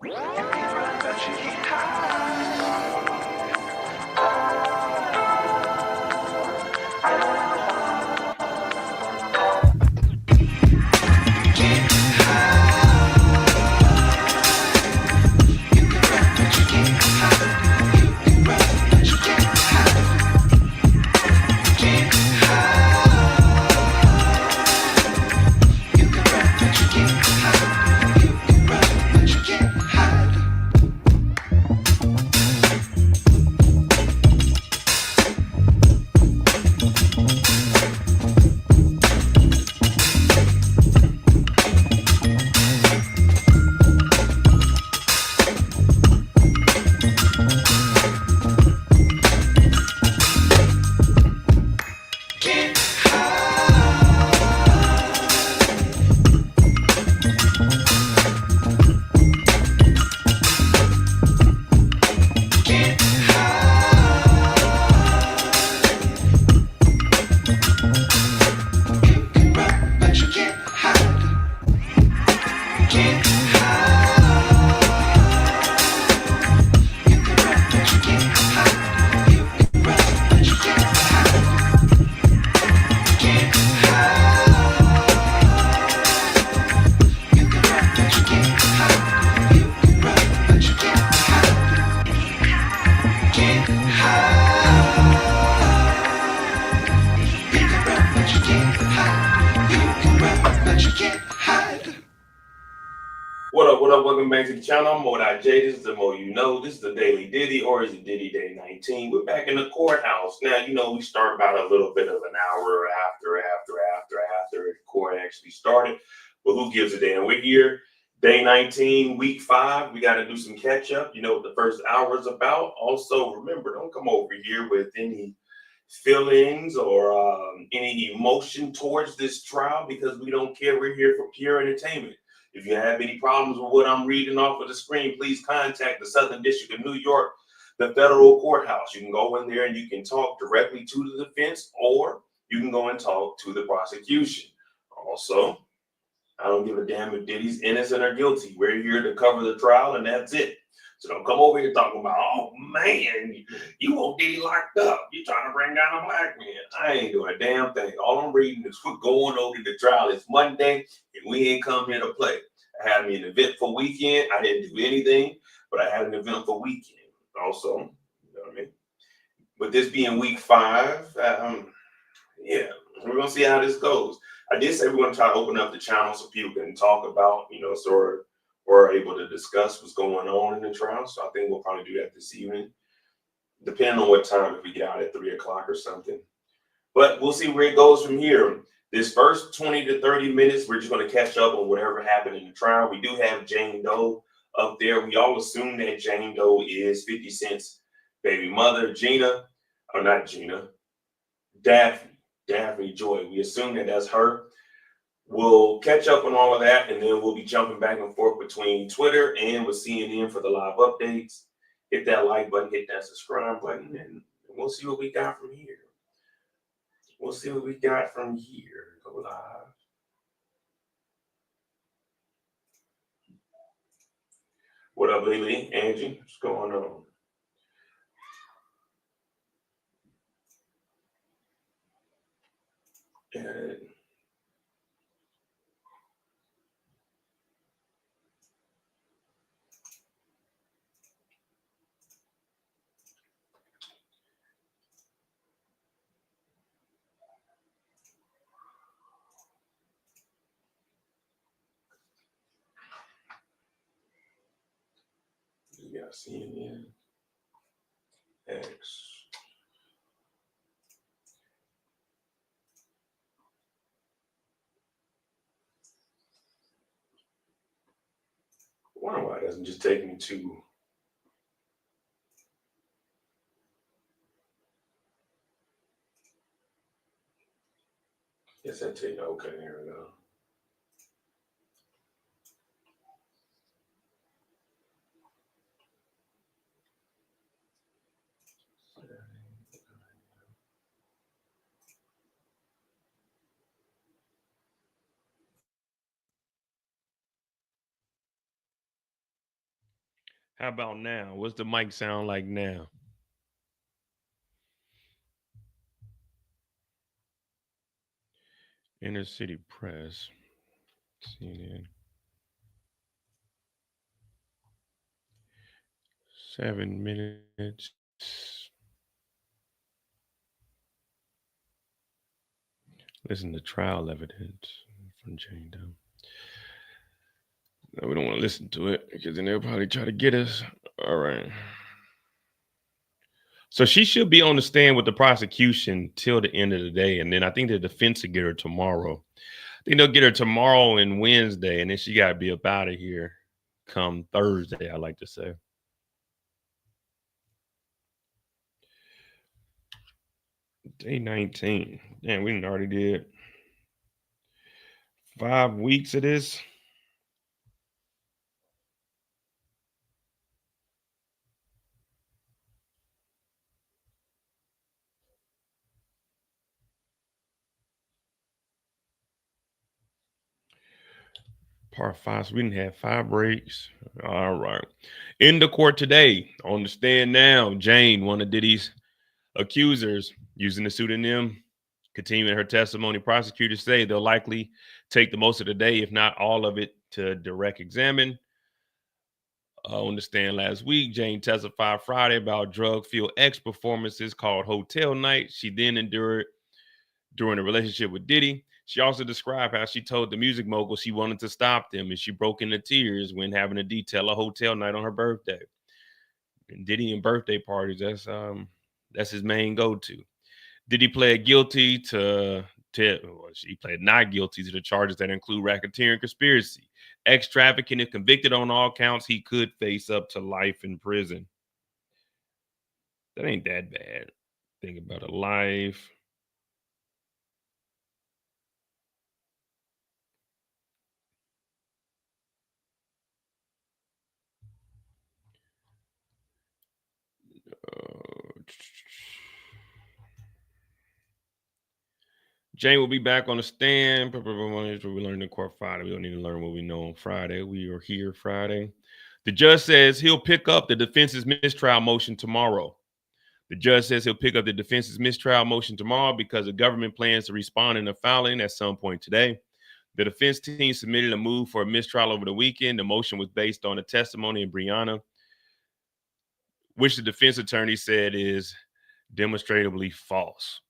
What up? Welcome back to the channel. I'm Mo.J. This is the Mo You Know. This is the Daily Diddy, or is it Diddy Day 19? We're back in the courthouse. Now, we start about a little bit of an hour after the court actually started. But who gives a damn? We're here, day 19, week 5. We got to do some catch up. You know what the first hour is about. Also, remember, don't come over here with any feelings or any emotion towards this trial, because we don't care. We're here for pure entertainment. If you have any problems with what I'm reading off of the screen, please contact the Southern District of New York, the federal courthouse. You can go in there and you can talk directly to the defense, or you can go and talk to the prosecution. Also, I don't give a damn if Diddy's innocent or guilty. We're here to cover the trial, and that's it. So don't come over here talking about, oh man, you want Diddy locked up. You're trying to bring down a black man. I ain't doing a damn thing. All I'm reading is we're going over the trial. It's Monday, and we ain't come here to play. I had me an eventful weekend. I didn't do anything, but I had an eventful weekend. Also, you know what I mean? With this being week 5, yeah, we're gonna see how this goes. I did say we're gonna try to open up the channel so people can talk about, sort of, or are able to discuss what's going on in the trial. So I think we'll probably do that this evening, depending on what time, if we get out at 3 o'clock or something. But we'll see where it goes from here. This first 20 to 30 minutes, we're just going to catch up on whatever happened in the trial. We do have Jane Doe up there. We all assume that Jane Doe is 50 Cent's baby mother, Daphne Joy. We assume that that's her. We'll catch up on all of that, and then we'll be jumping back and forth between Twitter and with CNN for the live updates. Hit that like button, hit that subscribe button, and we'll see what we got from here. Go live. What up, Lily? Angie? What's going on? And you got CNN, X. I wonder why it doesn't just take me to. Yes, that take. Okay, here we go. How about now? What's the mic sound like now? Inner City Press, CNN, 7 minutes. Listen to trial evidence from Jane Doe. No, we don't want to listen to it because then they'll probably try to get us. All right. So she should be on the stand with the prosecution till the end of the day. And then I think the defense will get her tomorrow. I think they'll get her tomorrow and Wednesday. And then she got to be up out of here come Thursday, I like to say. Day 19. Damn, we already did 5 weeks of this. Part 5. So we didn't have 5 breaks. All right. In the court today, on the stand now, Jane, one of Diddy's accusers, using the pseudonym, continuing her testimony. Prosecutors say they'll likely take the most of the day, if not all of it, to direct examine. On the stand last week, Jane testified Friday about drug-fueled ex-performances called Hotel Night she then endured during a relationship with Diddy. She also described how she told the music mogul she wanted to stop them, and she broke into tears when having to detail a hotel night on her birthday. And Diddy and birthday parties, that's his main go-to. Diddy pled guilty she pled not guilty to the charges that include racketeering, conspiracy, ex-trafficking. If convicted on all counts, he could face up to life in prison. That ain't that bad. Think about a life. Jane will be back on the stand. We learned in court Friday. We don't need to learn what we know on Friday. We are here Friday. The judge says he'll pick up the defense's mistrial motion tomorrow. The judge says he'll pick up the defense's mistrial motion tomorrow because the government plans to respond in a filing at some point today. The defense team submitted a move for a mistrial over the weekend. The motion was based on the testimony of Brianna, which the defense attorney said is demonstrably false.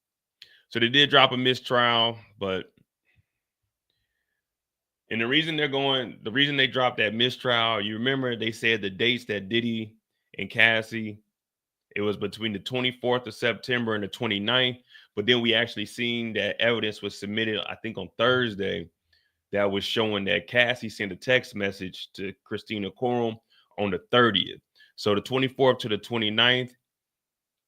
So they did drop a mistrial, and the reason they dropped that mistrial, you remember they said the dates that Diddy and Cassie, it was between the 24th of September and the 29th, but then we actually seen that evidence was submitted, I think on Thursday, that was showing that Cassie sent a text message to Christina Courtroom on the 30th. So the 24th to the 29th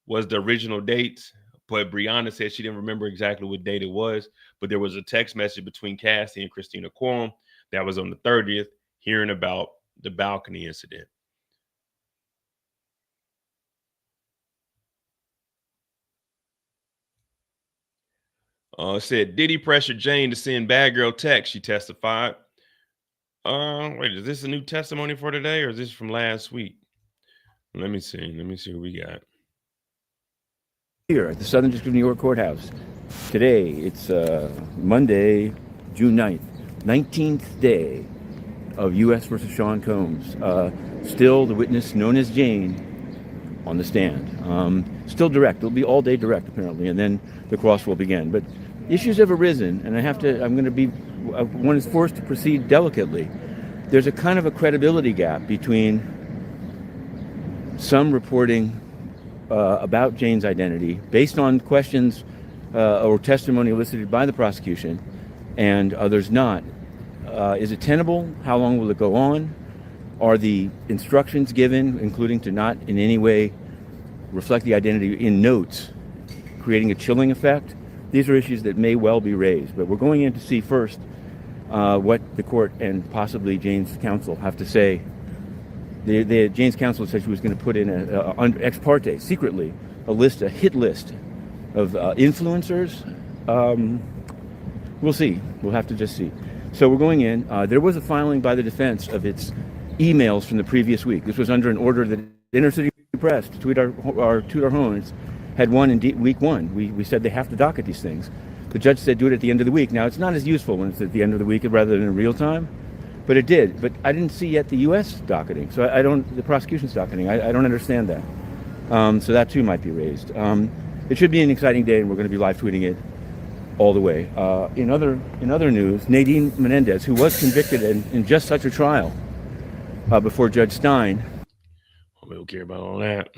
was the original dates. But Brianna said she didn't remember exactly what date it was, but there was a text message between Cassie and Christina Courtroom that was on the 30th, hearing about the balcony incident. Said Diddy pressured Jane to send bad girl text, she testified. Wait, is this a new testimony for today or is this from last week? Let me see what we got. Here at the Southern District of New York Courthouse. Today, it's Monday, June 9th, 19th day of U.S. versus Sean Combs. Still the witness known as Jane on the stand. Still direct. It'll be all day direct, apparently, and then the cross will begin. But issues have arisen, and one is forced to proceed delicately. There's a kind of a credibility gap between some reporting about Jane's identity based on questions or testimony elicited by the prosecution and others not. Is it tenable? How long will it go on? Are the instructions given, including to not in any way reflect the identity in notes, creating a chilling effect? These are issues that may well be raised, but we're going in to see first what the court and possibly Jane's counsel have to say. Jane's counsel said she was going to put in ex parte, secretly, a hit list of influencers. We'll see. We'll have to just see. So we're going in. There was a filing by the defense of its emails from the previous week. This was under an order that Inner City Press, to tweet our horns, had won in week 1. We said they have to docket these things. The judge said do it at the end of the week. Now, it's not as useful when it's at the end of the week rather than in real time, but it did. But I didn't see yet the U.S. docketing, so the prosecution's docketing. I don't understand that. So that too might be raised. It should be an exciting day, and we're going to be live tweeting it all the way. In other news, Nadine Menendez, who was convicted in just such a trial before Judge Stein. We don't care about all that.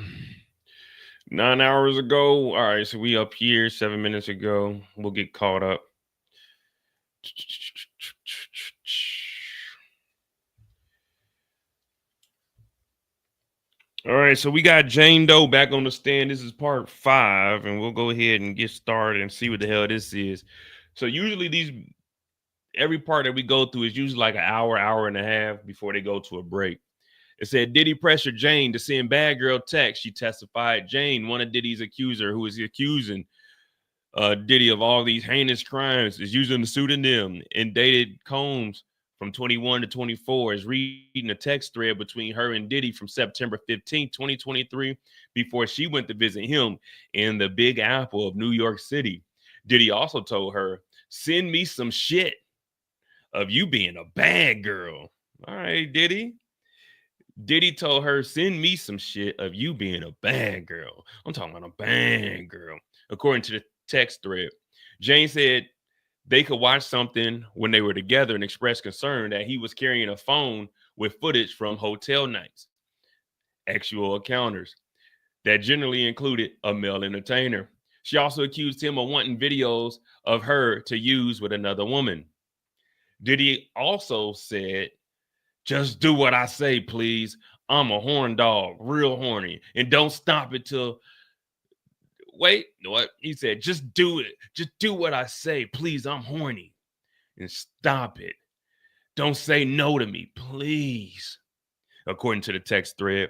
9 hours ago. All right, so we up here 7 minutes ago. We'll get caught up. All right, so we got Jane Doe back on the stand. This is part 5, and we'll go ahead and get started and see what the hell this is. So usually every part that we go through is usually like an hour and a half before they go to a break. It said Diddy pressured Jane to send bad girl text. She testified. Jane, one of Diddy's accuser, who is accusing Diddy of all these heinous crimes, is using the pseudonym and dated COMBS from 21 to 24, is reading a text thread between her and Diddy from September 15, 2023, before she went to visit him in the Big Apple of New York City. Diddy also told her, send me some shit of you being a bad girl. All right, Diddy. Diddy told her, send me some shit of you being a bad girl. I'm talking about a bad girl. According to the text thread, Jane said they could watch something when they were together and expressed concern that he was carrying a phone with footage from hotel nights, actual encounters that generally included a male entertainer. She also accused him of wanting videos of her to use with another woman. Diddy also said, just do what I say, please. I'm a horn dog, real horny. And don't stop it till... Wait, what? He said, just do it. Just do what I say. Please, I'm horny. And stop it. Don't say no to me, please. According to the text thread,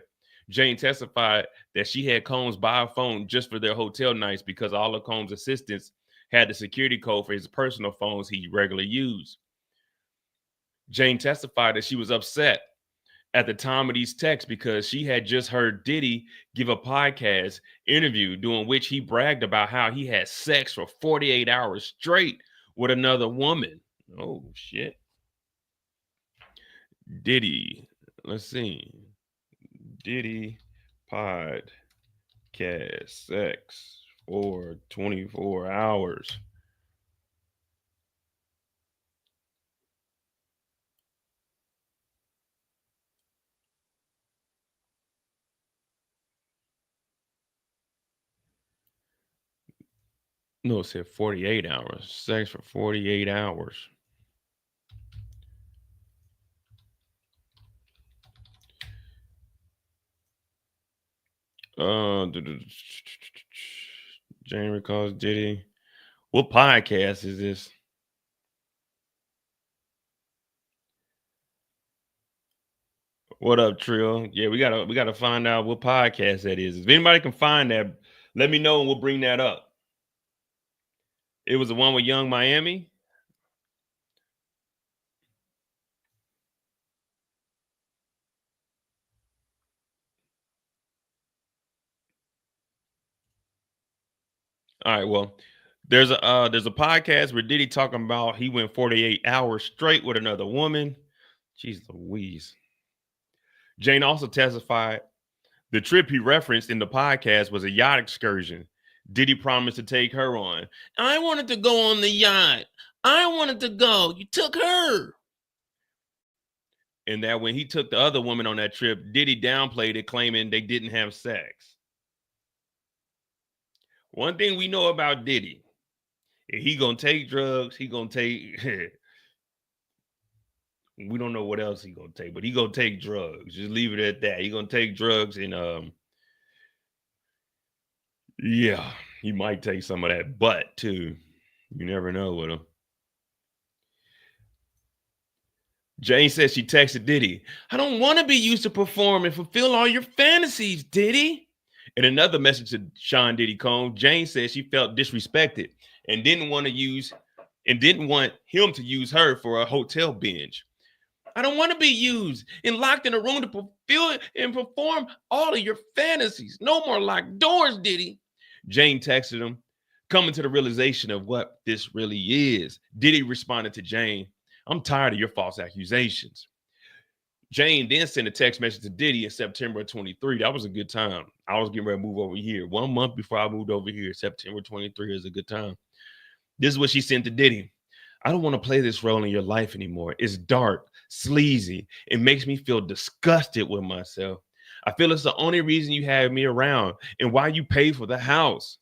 Jane testified that she had Combs buy a phone just for their hotel nights because all of Combs' assistants had the security code for his personal phones he regularly used. Jane testified that she was upset at the time of these texts because she had just heard Diddy give a podcast interview during which he bragged about how he had sex for 48 hours straight with another woman. Oh, shit. Diddy, let's see. Diddy podcast sex for 24 hours. No, it said 48 hours. Sex for 48 hours. Jane recalls Diddy. What podcast is this? What up, Trill? Yeah, we gotta find out what podcast that is. If anybody can find that, let me know and we'll bring that up. It was the one with Young Miami. All right, well, there's a podcast where Diddy talking about he went 48 hours straight with another woman. Jeez Louise. Jane also testified the trip he referenced in the podcast was a yacht excursion. Diddy promised to take her on. I wanted to go on the yacht. I wanted to go. You took her. And that when he took the other woman on that trip, Diddy downplayed it, claiming they didn't have sex. One thing we know about Diddy, he gonna take drugs. He gonna take... we don't know what else he gonna take, but he gonna take drugs. Just leave it at that. He gonna take drugs and yeah, he might take some of that butt too. You never know with him. Jane says she texted Diddy, I don't want to be used to perform and fulfill all your fantasies, Diddy. In another message to Sean Diddy Combs, Jane says she felt disrespected and didn't want him to use her for a hotel binge. I don't want to be used and locked in a room to fulfill and perform all of your fantasies. No more locked doors, Diddy. Jane texted him, coming to the realization of what this really is. Diddy responded to Jane, I'm tired of your false accusations. Jane then sent a text message to Diddy in September 23. That was a good time. I was getting ready to move over here. 1 month before I moved over here, September 23 is a good time. This is what she sent to Diddy. I don't want to play this role in your life anymore. It's dark, sleazy. It makes me feel disgusted with myself. I feel it's the only reason you have me around and why you pay for the house.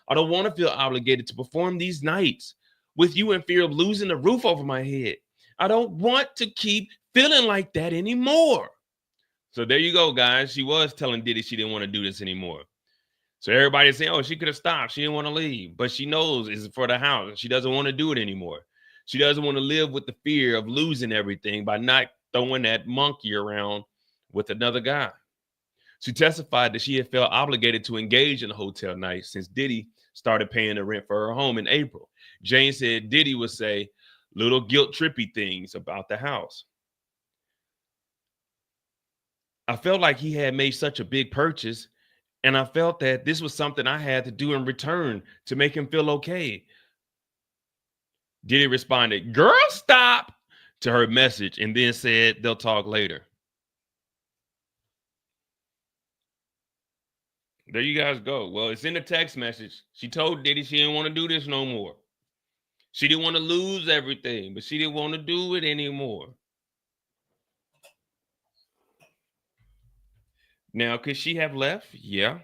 I don't want to feel obligated to perform these nights with you in fear of losing the roof over my head. I don't want to keep feeling like that anymore. So there you go, guys. She was telling Diddy she didn't want to do this anymore. So everybody's saying, oh, she could have stopped. She didn't want to leave. But she knows it's for the house. She doesn't want to do it anymore. She doesn't want to live with the fear of losing everything by not throwing that monkey around with another guy. She testified that she had felt obligated to engage in a hotel night since Diddy started paying the rent for her home in April. Jane said Diddy would say little guilt trippy things about the house. I felt like he had made such a big purchase, and I felt that this was something I had to do in return to make him feel okay. Diddy responded, girl, stop, to her message, and then said they'll talk later. There you guys go. Well, it's in the text message. She told Diddy she didn't want to do this no more. She didn't want to lose everything, but she didn't want to do it anymore. Now, could she have left? Yeah.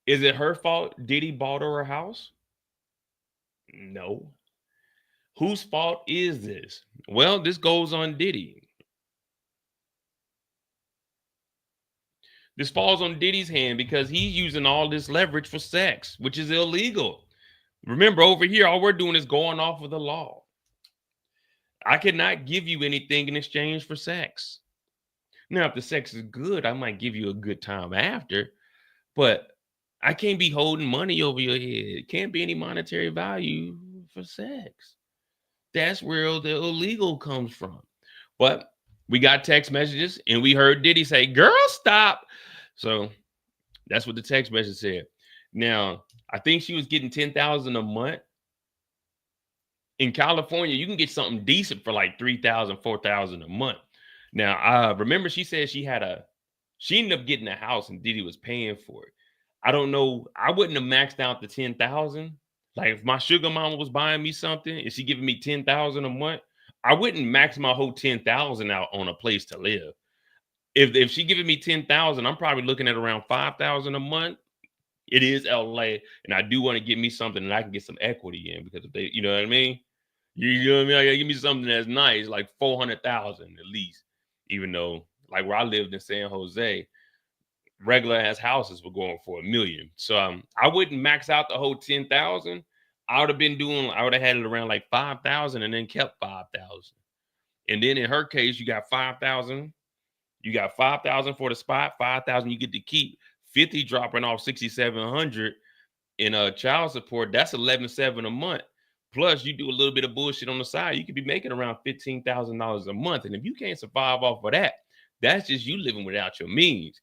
Is it her fault Diddy bought her a house? No. Whose fault is this? Well, this goes on Diddy. This falls on Diddy's hand because he's using all this leverage for sex, which is illegal. Remember, over here, all we're doing is going off of the law. I cannot give you anything in exchange for sex. Now, if the sex is good, I might give you a good time after, but I can't be holding money over your head. It can't be any monetary value for sex. That's where the illegal comes from. But we got text messages and we heard Diddy say, girl, stop. So that's what the text message said. Now, I think she was getting $10,000 a month. In California, you can get something decent for like $3,000, $4,000 a month. Now, remember she said she ended up getting a house and Diddy was paying for it. I don't know. I wouldn't have maxed out the 10,000. Like if my sugar mama was buying me something and she giving me 10,000 a month, I wouldn't max my whole 10,000 out on a place to live. If she giving me 10,000, I'm probably looking at around 5,000 a month. It is LA, and I do want to get me something that I can get some equity in because if they, you know what I mean? You know what I mean? I gotta give me something that's nice, like 400,000 at least. Even though, like where I lived in San Jose, regular ass houses were going for $1 million. So I wouldn't max out the whole 10,000. I would have had it around like 5,000 and then kept 5,000. And then in her case, you got 5,000. You got 5,000 for the spot, 5,000 you get to keep, 50 dropping off 6,700 in child support. That's 11,700 a month. Plus, you do a little bit of bullshit on the side, you could be making around $15,000 a month. And if you can't survive off of that, that's just you living without your means.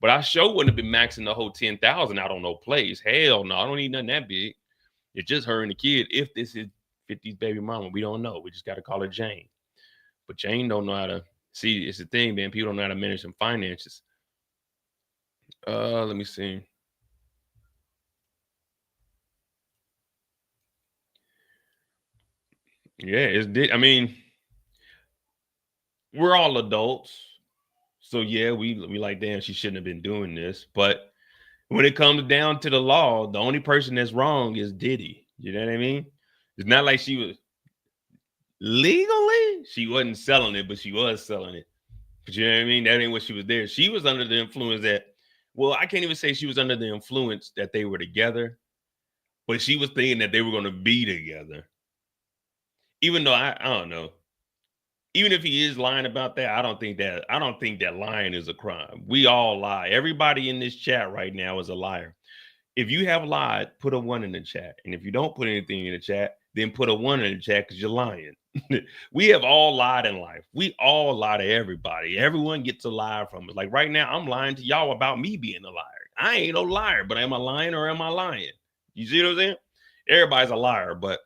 But I sure wouldn't have been maxing the whole 10,000 out on no place. Hell no, I don't need nothing that big. It's just her and the kid. If this is 50's baby mama, we don't know. We just got to call her Jane. But Jane don't know how to see. It's the thing, man. People don't know how to manage some finances. Let me see. Yeah, I mean, we're all adults. So yeah, we like, damn, she shouldn't have been doing this. But when it comes down to the law, the only person that's wrong is Diddy. You know what I mean? It's not like she was legally, she wasn't selling it, but she was selling it. But you know what I mean? That ain't what she was there. She was under the influence I can't even say she was under the influence that they were together, but she was thinking that they were going to be together. Even though I don't know. Even if he is lying about that, I don't think that lying is a crime. We all lie. Everybody in this chat right now is a liar. If you have lied, put a 1 in the chat. And if you don't put anything in the chat, then put a 1 in the chat because you're lying. We have all lied in life. We all lie to everybody. Everyone gets a lie from us. Like right now, I'm lying to y'all about me being a liar. I ain't no liar, but am I lying or am I lying? You see what I'm saying? Everybody's a liar, but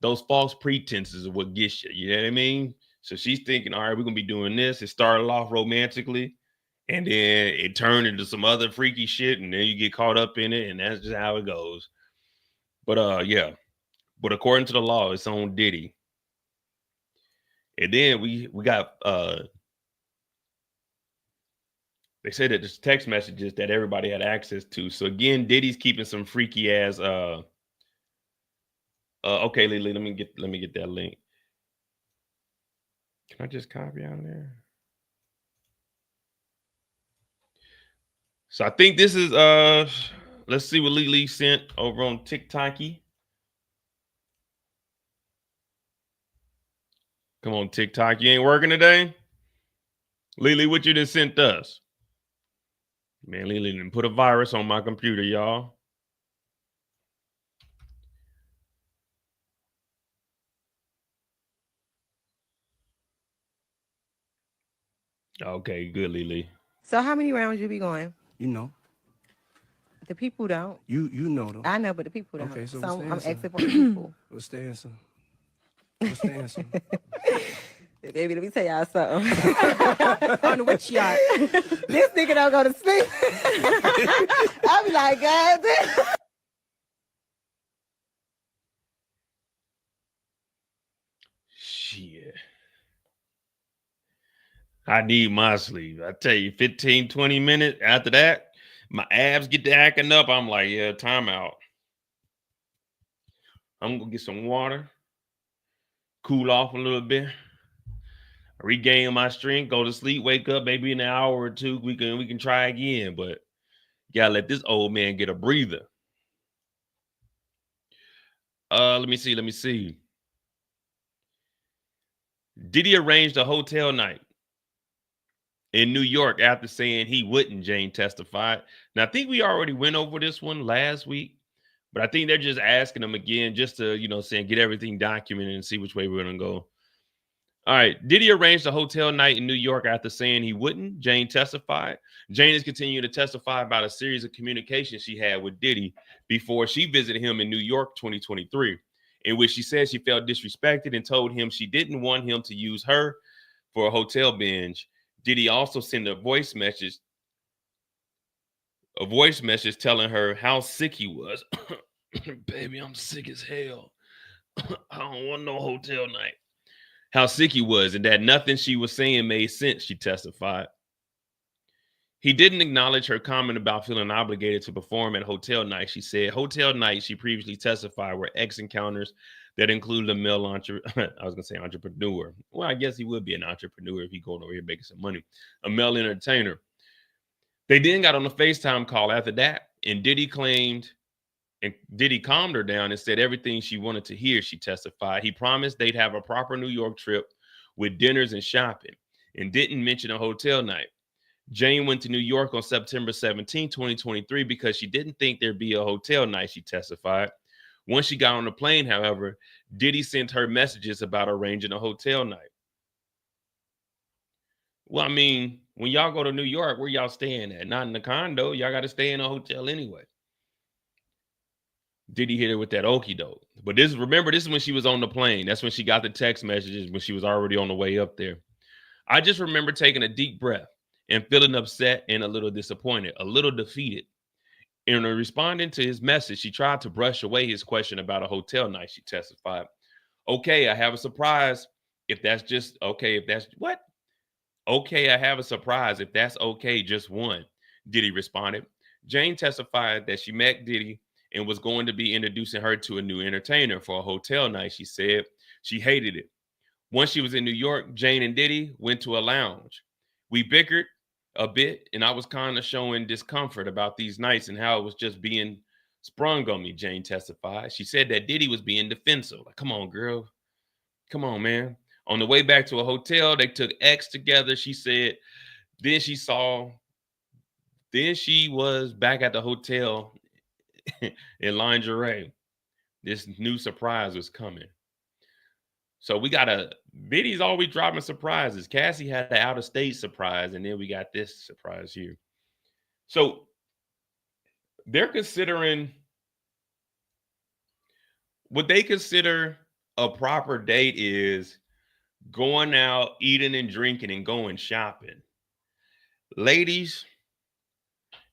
those false pretenses are what gets you. You know what I mean? So she's thinking, all right, we're gonna be doing this. It started off romantically, and then it turned into some other freaky shit, and then you get caught up in it, and that's just how it goes. But yeah. But according to the law, it's on Diddy. And then we got they said that there's text messages that everybody had access to. So again, Diddy's keeping some freaky ass okay, Lily, let me get that link. Can I just copy out there? So I think this is let's see what Lily sent over on TikToky. Come on, TikTok, you ain't working today? Lily, what you just sent us? Man, Lily didn't put a virus on my computer, y'all. Okay, good, Lily. So how many rounds you be going? You know. The people don't. You know though. I know, but the people don't. Okay, so I'm what's the answer? asking for the people. What's the answer? What's the answer? Baby, let me tell y'all something. On the witch yacht. This nigga don't go to sleep. I be like, God damn. Shit. I need my sleep. I tell you, 15, 20 minutes after that, my abs get to acting up. I'm like, yeah, time out. I'm gonna get some water, cool off a little bit, regain my strength, go to sleep, wake up, maybe in an hour or two. We can try again, but you gotta let this old man get a breather. Let me see. Diddy arranged a hotel night in New York after saying he wouldn't, Jane testified. Now, I think we already went over this one last week, but I think they're just asking him again just to, saying get everything documented and see which way we're going to go. All right. Diddy arranged a hotel night in New York after saying he wouldn't, Jane testified. Jane is continuing to testify about a series of communications she had with Diddy before she visited him in New York 2023, in which she said she felt disrespected and told him she didn't want him to use her for a hotel binge. Diddy also sent a voice message telling her how sick he was. Baby, I'm sick as hell. I don't want no hotel night. How sick he was and that nothing she was saying made sense, she testified. He didn't acknowledge her comment about feeling obligated to perform at hotel night. She said hotel nights, she previously testified, were ex encounters that included a male entrepreneur. Well, I guess he would be an entrepreneur if he going over here making some money. A male entertainer. They then got on a FaceTime call after that, and Diddy calmed her down and said everything she wanted to hear, she testified. He promised they'd have a proper New York trip with dinners and shopping and didn't mention a hotel night. Jane went to New York on September 17, 2023, because she didn't think there'd be a hotel night, she testified. Once she got on the plane, however, Diddy sent her messages about arranging a hotel night. Well, I mean, when y'all go to New York, where y'all staying at? Not in the condo. Y'all got to stay in a hotel anyway. Diddy hit her with that okie doke. But this is when she was on the plane. That's when she got the text messages when she was already on the way up there. I just remember taking a deep breath and feeling upset and a little disappointed, a little defeated. In responding to his message, she tried to brush away his question about a hotel night, she testified. Okay, I have a surprise. If that's just okay, if that's what? Okay, I have a surprise. If that's okay, just one, Diddy responded. Jane testified that she met Diddy and was going to be introducing her to a new entertainer for a hotel night, she said. She hated it. Once she was in New York, Jane and Diddy went to a lounge. We bickered a bit, and I was kind of showing discomfort about these nights and how it was just being sprung on me, Jane testified. She said that Diddy was being defensive. Like, come on, girl. Come on, man. On the way back to a hotel, they took X together. She said, then she was back at the hotel in lingerie. this new surprise was coming. So we got Diddy's always dropping surprises. Cassie had the out of state surprise, and then we got this surprise here. So they're considering what they consider a proper date is going out, eating and drinking, and going shopping. Ladies,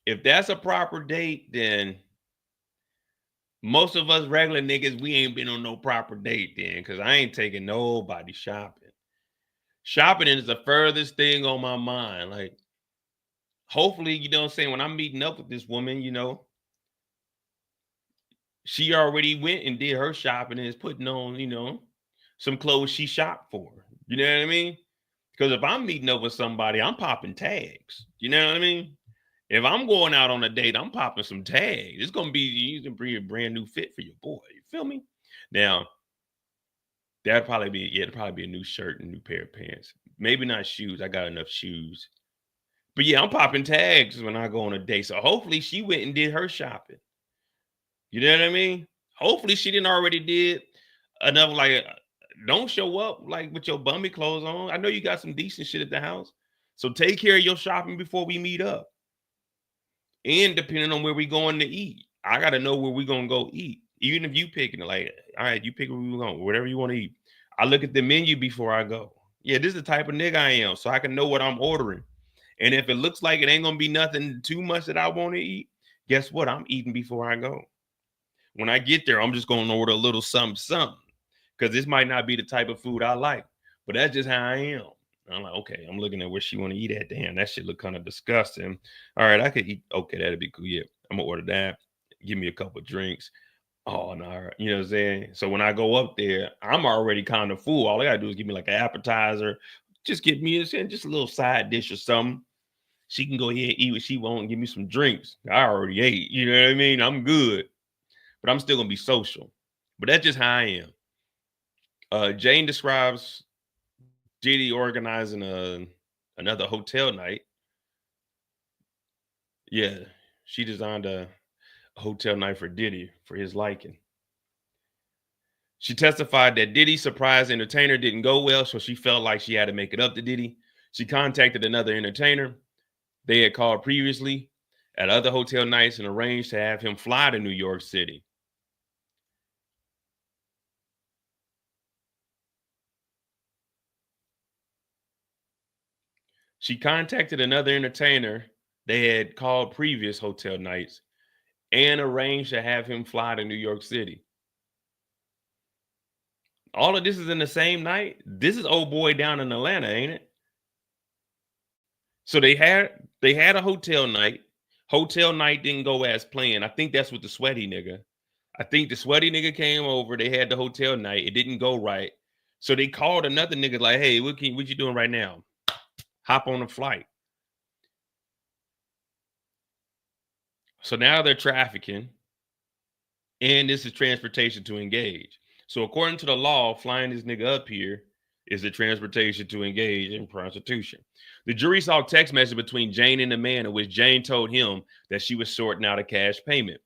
if that's a proper date, then most of us regular niggas, we ain't been on no proper date then, because I ain't taking nobody shopping. Shopping is the furthest thing on my mind. Like, hopefully, you know what I'm saying, when I'm meeting up with this woman, you know, she already went and did her shopping and is putting on, you know, some clothes she shopped for. You know what I mean? Because if I'm meeting up with somebody, I'm popping tags. You know what I mean? If I'm going out on a date, I'm popping some tags. It's gonna be, you can bring a brand new fit for your boy. You feel me? Now, it'd probably be a new shirt and new pair of pants. Maybe not shoes. I got enough shoes. But yeah, I'm popping tags when I go on a date. So hopefully she went and did her shopping. You know what I mean? Hopefully she didn't already did enough. Like, don't show up like with your bummy clothes on. I know you got some decent shit at the house. So take care of your shopping before we meet up. And depending on where we going to eat, I got to know where we going to go eat. Even if you picking it, like, all right, you pick where we going, whatever you want to eat. I look at the menu before I go. Yeah, this is the type of nigga I am, so I can know what I'm ordering. And if it looks like it ain't going to be nothing too much that I want to eat, guess what? I'm eating before I go. When I get there, I'm just going to order a little something, because this might not be the type of food I like, but that's just how I am. I'm like, okay, I'm looking at where she want to eat at. Damn, that shit look kind of disgusting. All right, I could eat. Okay, that'd be cool. Yeah, I'm gonna order that. Give me a couple of drinks. Oh, no, you know what I'm saying? So when I go up there, I'm already kind of full. All I gotta do is give me like an appetizer. Just give me just a little side dish or something. She can go ahead and eat what she wants and give me some drinks. I already ate. You know what I mean? I'm good. But I'm still gonna be social. But that's just how I am. Jane describes Diddy organizing another hotel night. Yeah, she designed a hotel night for Diddy for his liking. She testified that Diddy's surprise entertainer didn't go well, so she felt like she had to make it up to Diddy. She contacted another entertainer they had called previously at other hotel nights and arranged to have him fly to New York City. She contacted another entertainer they had called previous hotel nights and arranged to have him fly to New York City. All of this is in the same night. This is old boy down in Atlanta, ain't it? So they had a hotel night. Hotel night didn't go as planned. I think that's with the sweaty nigga. I think the sweaty nigga came over. They had the hotel night. It didn't go right. So they called another nigga like, hey, what you doing right now? Hop on a flight. So now they're trafficking, and this is transportation to engage. So according to the law, flying this nigga up here is the transportation to engage in prostitution. The jury saw a text message between Jane and the man in which Jane told him that she was sorting out a cash payment.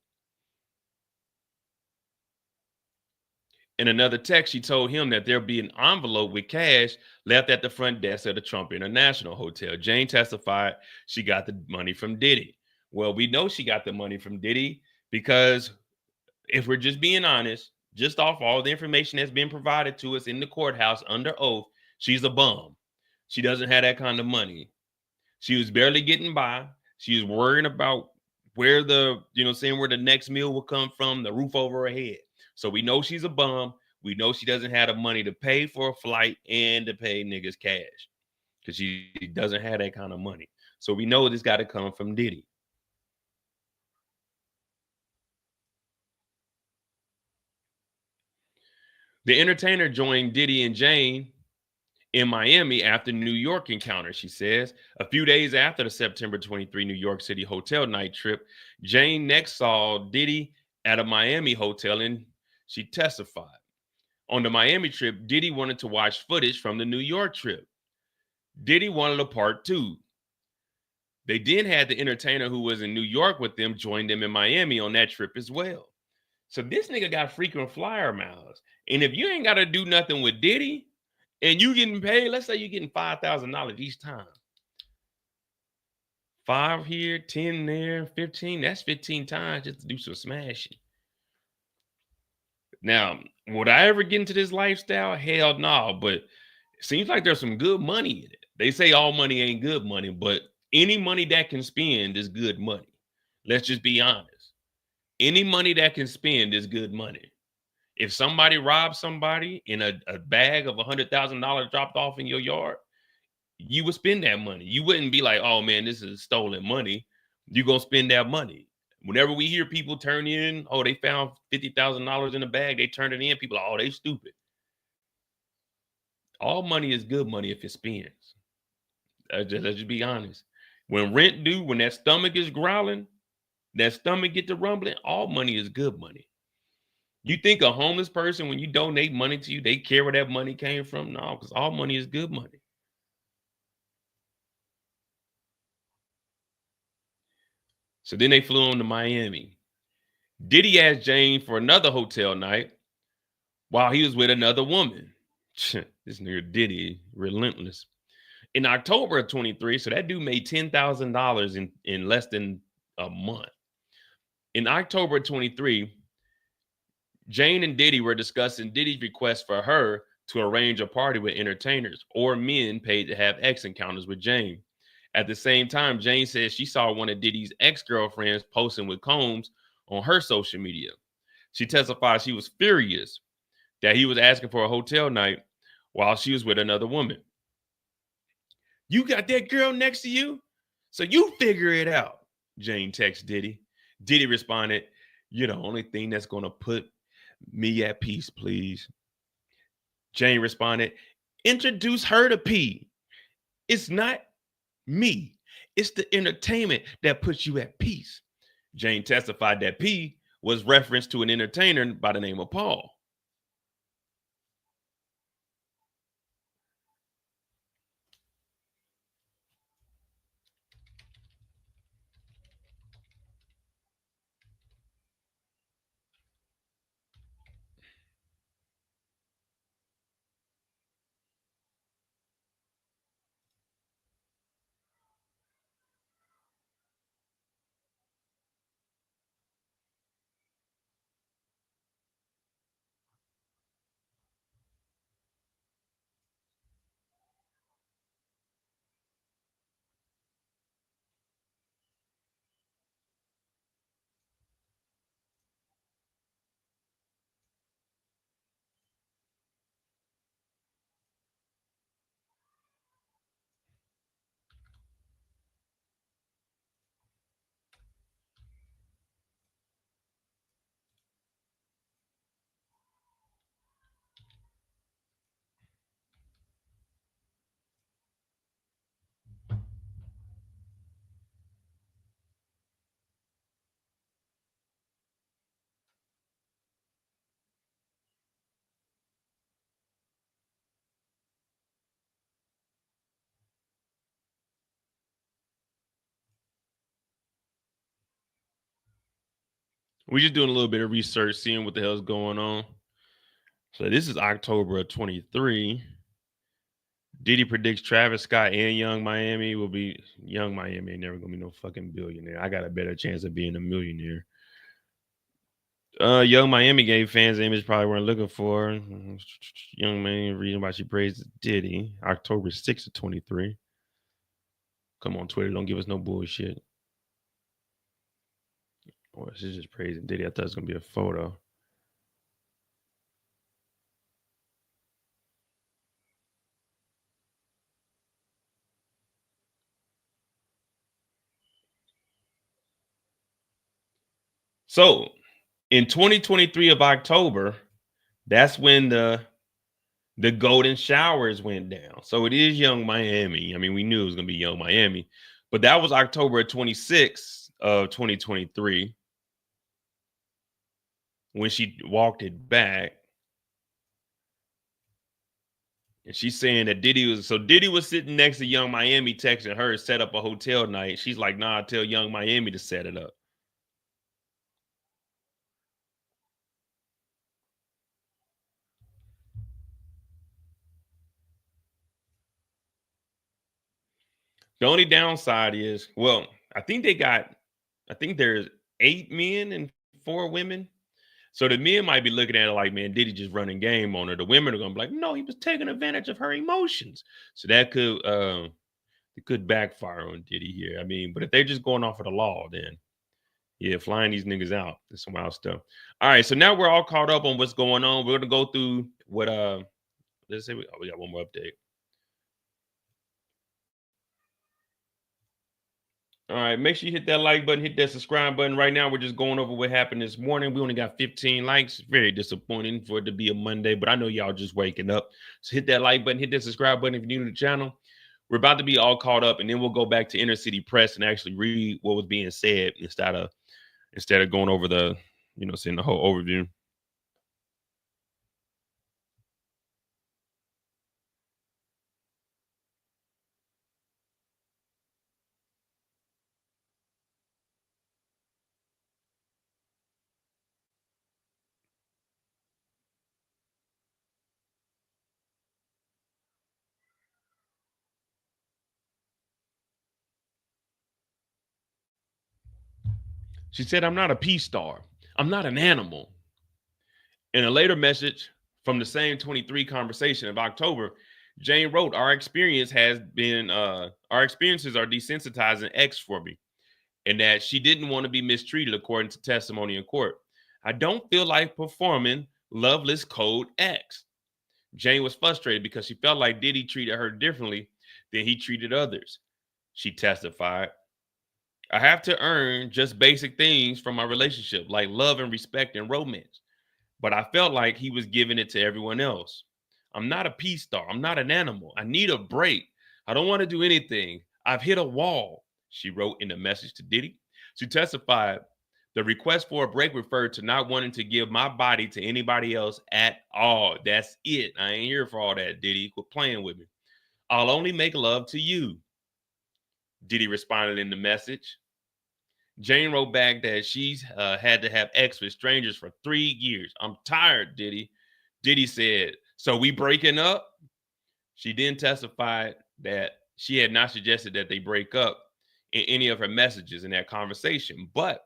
In another text, she told him that there'll be an envelope with cash left at the front desk of the Trump International Hotel. Jane testified she got the money from Diddy. Well, we know she got the money from Diddy because if we're just being honest, just off all the information that's been provided to us in the courthouse under oath, she's a bum. She doesn't have that kind of money. She was barely getting by. She was worrying about where the next meal will come from, the roof over her head. So we know she's a bum. We know she doesn't have the money to pay for a flight and to pay niggas cash because she doesn't have that kind of money. So we know this got to come from Diddy. The entertainer joined Diddy and Jane in Miami after New York encounter, she says. A few days after the September 23 New York City hotel night trip, Jane next saw Diddy at a Miami hotel, and she testified. On the Miami trip, Diddy wanted to watch footage from the New York trip. Diddy wanted a part 2. They then had the entertainer who was in New York with them join them in Miami on that trip as well. So this nigga got frequent flyer miles. And if you ain't got to do nothing with Diddy and you getting paid, let's say you're getting $5,000 each time. 5 here, 10 there, 15. That's 15 times just to do some smashing. Now, would I ever get into this lifestyle? Hell no. But it seems like there's some good money in it. They say all money ain't good money, but any money that can spend is good money. Let's just be honest. Any money that can spend is good money. If somebody robs somebody in a bag of $100,000 dropped off in your yard, you would spend that money. You wouldn't be like, oh man, this is stolen money. You're going to spend that money. Whenever we hear people turn in, oh, they found $50,000 in a bag, they turned it in, people are, oh, they stupid. All money is good money if it spends. Let's just be honest. When rent due, when that stomach is growling, that stomach get to rumbling, all money is good money. You think a homeless person, when you donate money to you, they care where that money came from? No, because all money is good money. So then they flew on to Miami. Diddy asked Jane for another hotel night while he was with another woman. This nigga Diddy, relentless. In October of 23, so that dude made $10,000 in less than a month. In October of 23, Jane and Diddy were discussing Diddy's request for her to arrange a party with entertainers or men paid to have X encounters with Jane. At the same time, Jane says she saw one of Diddy's ex-girlfriends posting with Combs on her social media. She testified she was furious that he was asking for a hotel night while she was with another woman. You got that girl next to you? So you figure it out, Jane texted Diddy. Diddy responded, you're the only thing that's going to put me at peace, please. Jane responded, introduce her to P. It's not me. It's the entertainment that puts you at peace. Jane testified that P was reference to an entertainer by the name of Paul. We're just doing a little bit of research, seeing what the hell's going on. So this is October of 23. Diddy predicts Travis Scott and Young Miami will be. Young Miami ain't never gonna be no fucking billionaire. I got a better chance of being a millionaire. Young Miami gave fans the image probably weren't looking for. Young Miami, reason why she praised Diddy. October 6th of 23. Come on, Twitter, don't give us no bullshit. Boy, she's just praising Diddy. I thought it was gonna be a photo. So in 2023 of October, that's when the golden showers went down. So it is Young Miami. I mean, we knew it was gonna be Young Miami, but that was October 26th of 2023 when she walked it back. And she's saying that Diddy was sitting next to Young Miami texting her to set up a hotel night. She's like, nah, tell Young Miami to set it up. The only downside is, well, I think there's 8 men and 4 women. So the men might be looking at it like, man, Diddy just running game on her. The women are gonna be like, no, he was taking advantage of her emotions. So that could backfire on Diddy here. I mean, but if they're just going off of the law, then yeah, flying these niggas out. That's some wild stuff. All right, so now we're all caught up on what's going on. We're gonna go through what let's say we got one more update. All right, make sure you hit that like button, hit that subscribe button. Right now, we're just going over what happened this morning. We only got 15 likes. Very disappointing for it to be a Monday, but I know y'all just waking up. So hit that like button, hit that subscribe button if you're new to the channel. We're about to be all caught up, and then we'll go back to Inner City Press and actually read what was being said instead of going over the, seeing the whole overview. She said, I'm not a peace star. I'm not an animal. In a later message from the same 23 conversation of October, Jane wrote, our experiences are desensitizing X for me, and that she didn't want to be mistreated according to testimony in court. I don't feel like performing Loveless Code X. Jane was frustrated because she felt like Diddy treated her differently than he treated others. She testified, I have to earn just basic things from my relationship, like love and respect and romance. But I felt like he was giving it to everyone else. I'm not a peace star. I'm not an animal. I need a break. I don't want to do anything. I've hit a wall, she wrote in a message to Diddy. She testified, the request for a break referred to not wanting to give my body to anybody else at all. That's it. I ain't here for all that, Diddy. Quit playing with me. I'll only make love to you, Diddy responded in the message. Jane wrote back that she's had to have sex with strangers for 3 years. I'm tired, Diddy. Diddy said, so we breaking up? She then testified that she had not suggested that they break up in any of her messages in that conversation, but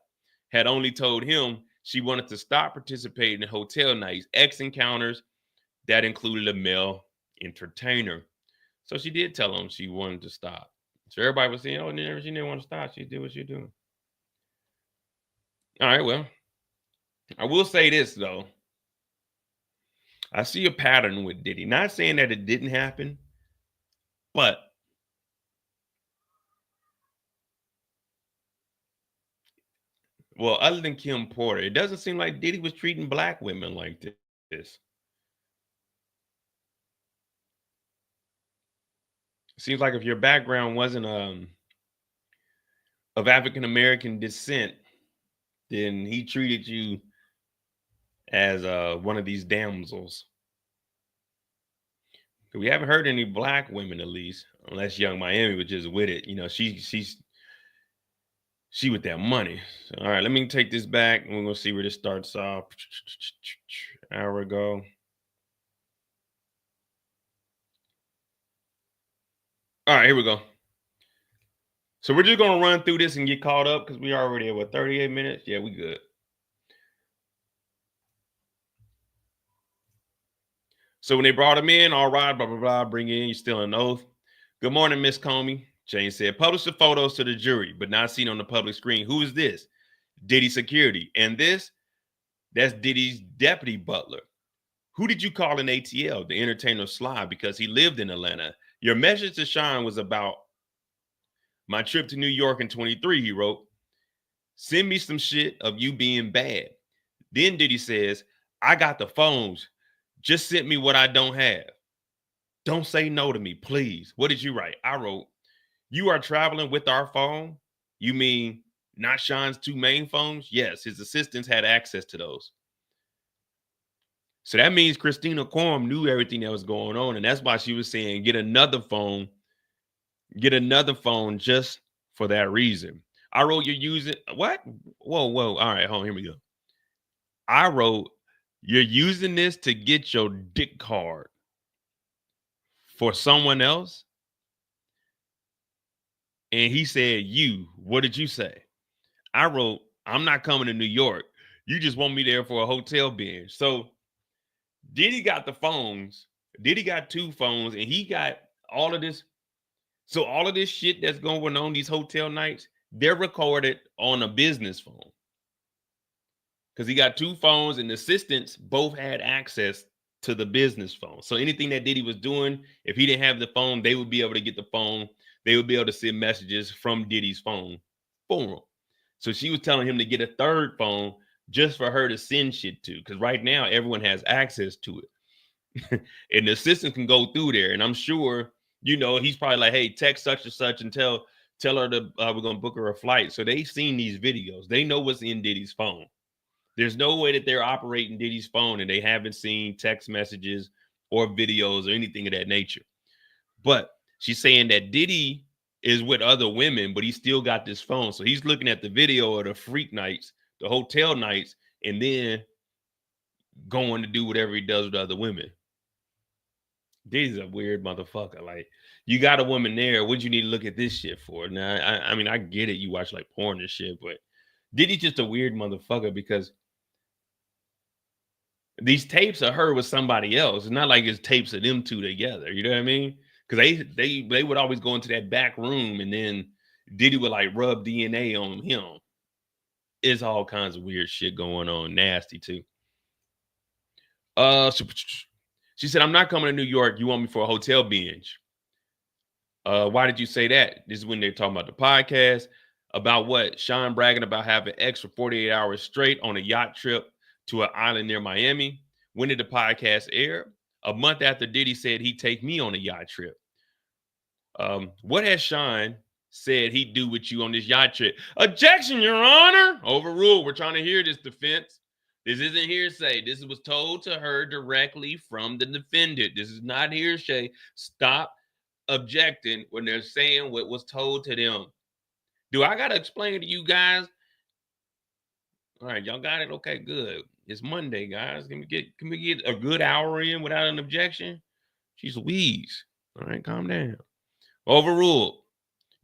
had only told him she wanted to stop participating in hotel nights, X encounters that included a male entertainer. So she did tell him she wanted to stop. So everybody was saying, oh, she didn't want to stop. She did what she's doing. All right, well, I will say this, though. I see a pattern with Diddy. Not saying that it didn't happen, but well, other than Kim Porter, it doesn't seem like Diddy was treating black women like this. It seems like if your background wasn't of African-American descent, then he treated you as one of these damsels. We haven't heard any black women, at least, unless Young Miami was just with it. She with that money. So, all right, let me take this back, and we're gonna see where this starts off. Hour ago. All right, here we go. So we're just gonna run through this and get caught up because we already at 38 minutes. Yeah, we good. So when they brought him in, all right, blah, blah, blah, bring in, you still an oath. Good morning, Miss Comey. Jane said, publish the photos to the jury, but not seen on the public screen. Who is this? Diddy security. And that's Diddy's deputy butler. Who did you call an ATL? The entertainer Sly, because he lived in Atlanta. Your message to Sean was about my trip to New York in 23, he wrote. Send me some shit of you being bad. Then Diddy says, I got the phones. Just send me what I don't have. Don't say no to me, please. What did you write? I wrote, you are traveling with our phone? You mean not Sean's 2 main phones? Yes, his assistants had access to those. So that means Christina Quam knew everything that was going on. And that's why she was saying, get another phone just for that reason. I wrote, you're using what? Whoa. All right, hold on, here we go. I wrote, you're using this to get your dick hard for someone else? And he said, what did you say? I wrote, I'm not coming to New York. You just want me there for a hotel binge. So Diddy got the phones. Diddy got 2 phones, and he got all of this. So all of this shit that's going on, these hotel nights, they're recorded on a business phone. Because he got 2 phones, and the assistants both had access to the business phone. So anything that Diddy was doing, if he didn't have the phone, they would be able to get the phone. They would be able to send messages from Diddy's phone for him. So she was telling him to get a 3rd phone just for her to send shit to. Because right now, everyone has access to it. And the assistant can go through there. And I'm sure, he's probably like, hey, text such and such and tell her to we're going to book her a flight. So they've seen these videos. They know what's in Diddy's phone. There's no way that they're operating Diddy's phone and they haven't seen text messages or videos or anything of that nature. But she's saying that Diddy is with other women, but he still got this phone. So he's looking at the video of the freak nights, the hotel nights, and then going to do whatever he does with other women. Diddy's a weird motherfucker. Like, you got a woman there. What'd you need to look at this shit for? Now, I mean, I get it. You watch like porn and shit, but Diddy's just a weird motherfucker because these tapes of her with somebody else. It's not like it's tapes of them 2 together. You know what I mean? Because they would always go into that back room and then Diddy would like rub DNA on him. It's all kinds of weird shit going on. Nasty too. She said, I'm not coming to New York. You want me for a hotel binge. Why did you say that? This is when they're talking about the podcast. About what? Sean bragging about having X for 48 hours straight on a yacht trip to an island near Miami. When did the podcast air? A month after Diddy said he'd take me on a yacht trip. What has Sean said he'd do with you on this yacht trip? Objection, Your Honor. Overruled. We're trying to hear this defense. This isn't hearsay. This was told to her directly from the defendant. This is not hearsay. Stop objecting when they're saying what was told to them. Do I got to explain to you guys? All right, y'all got it? Okay, good. It's Monday, guys. Can we get a good hour in without an objection? She's Louise. All right, calm down. Overruled.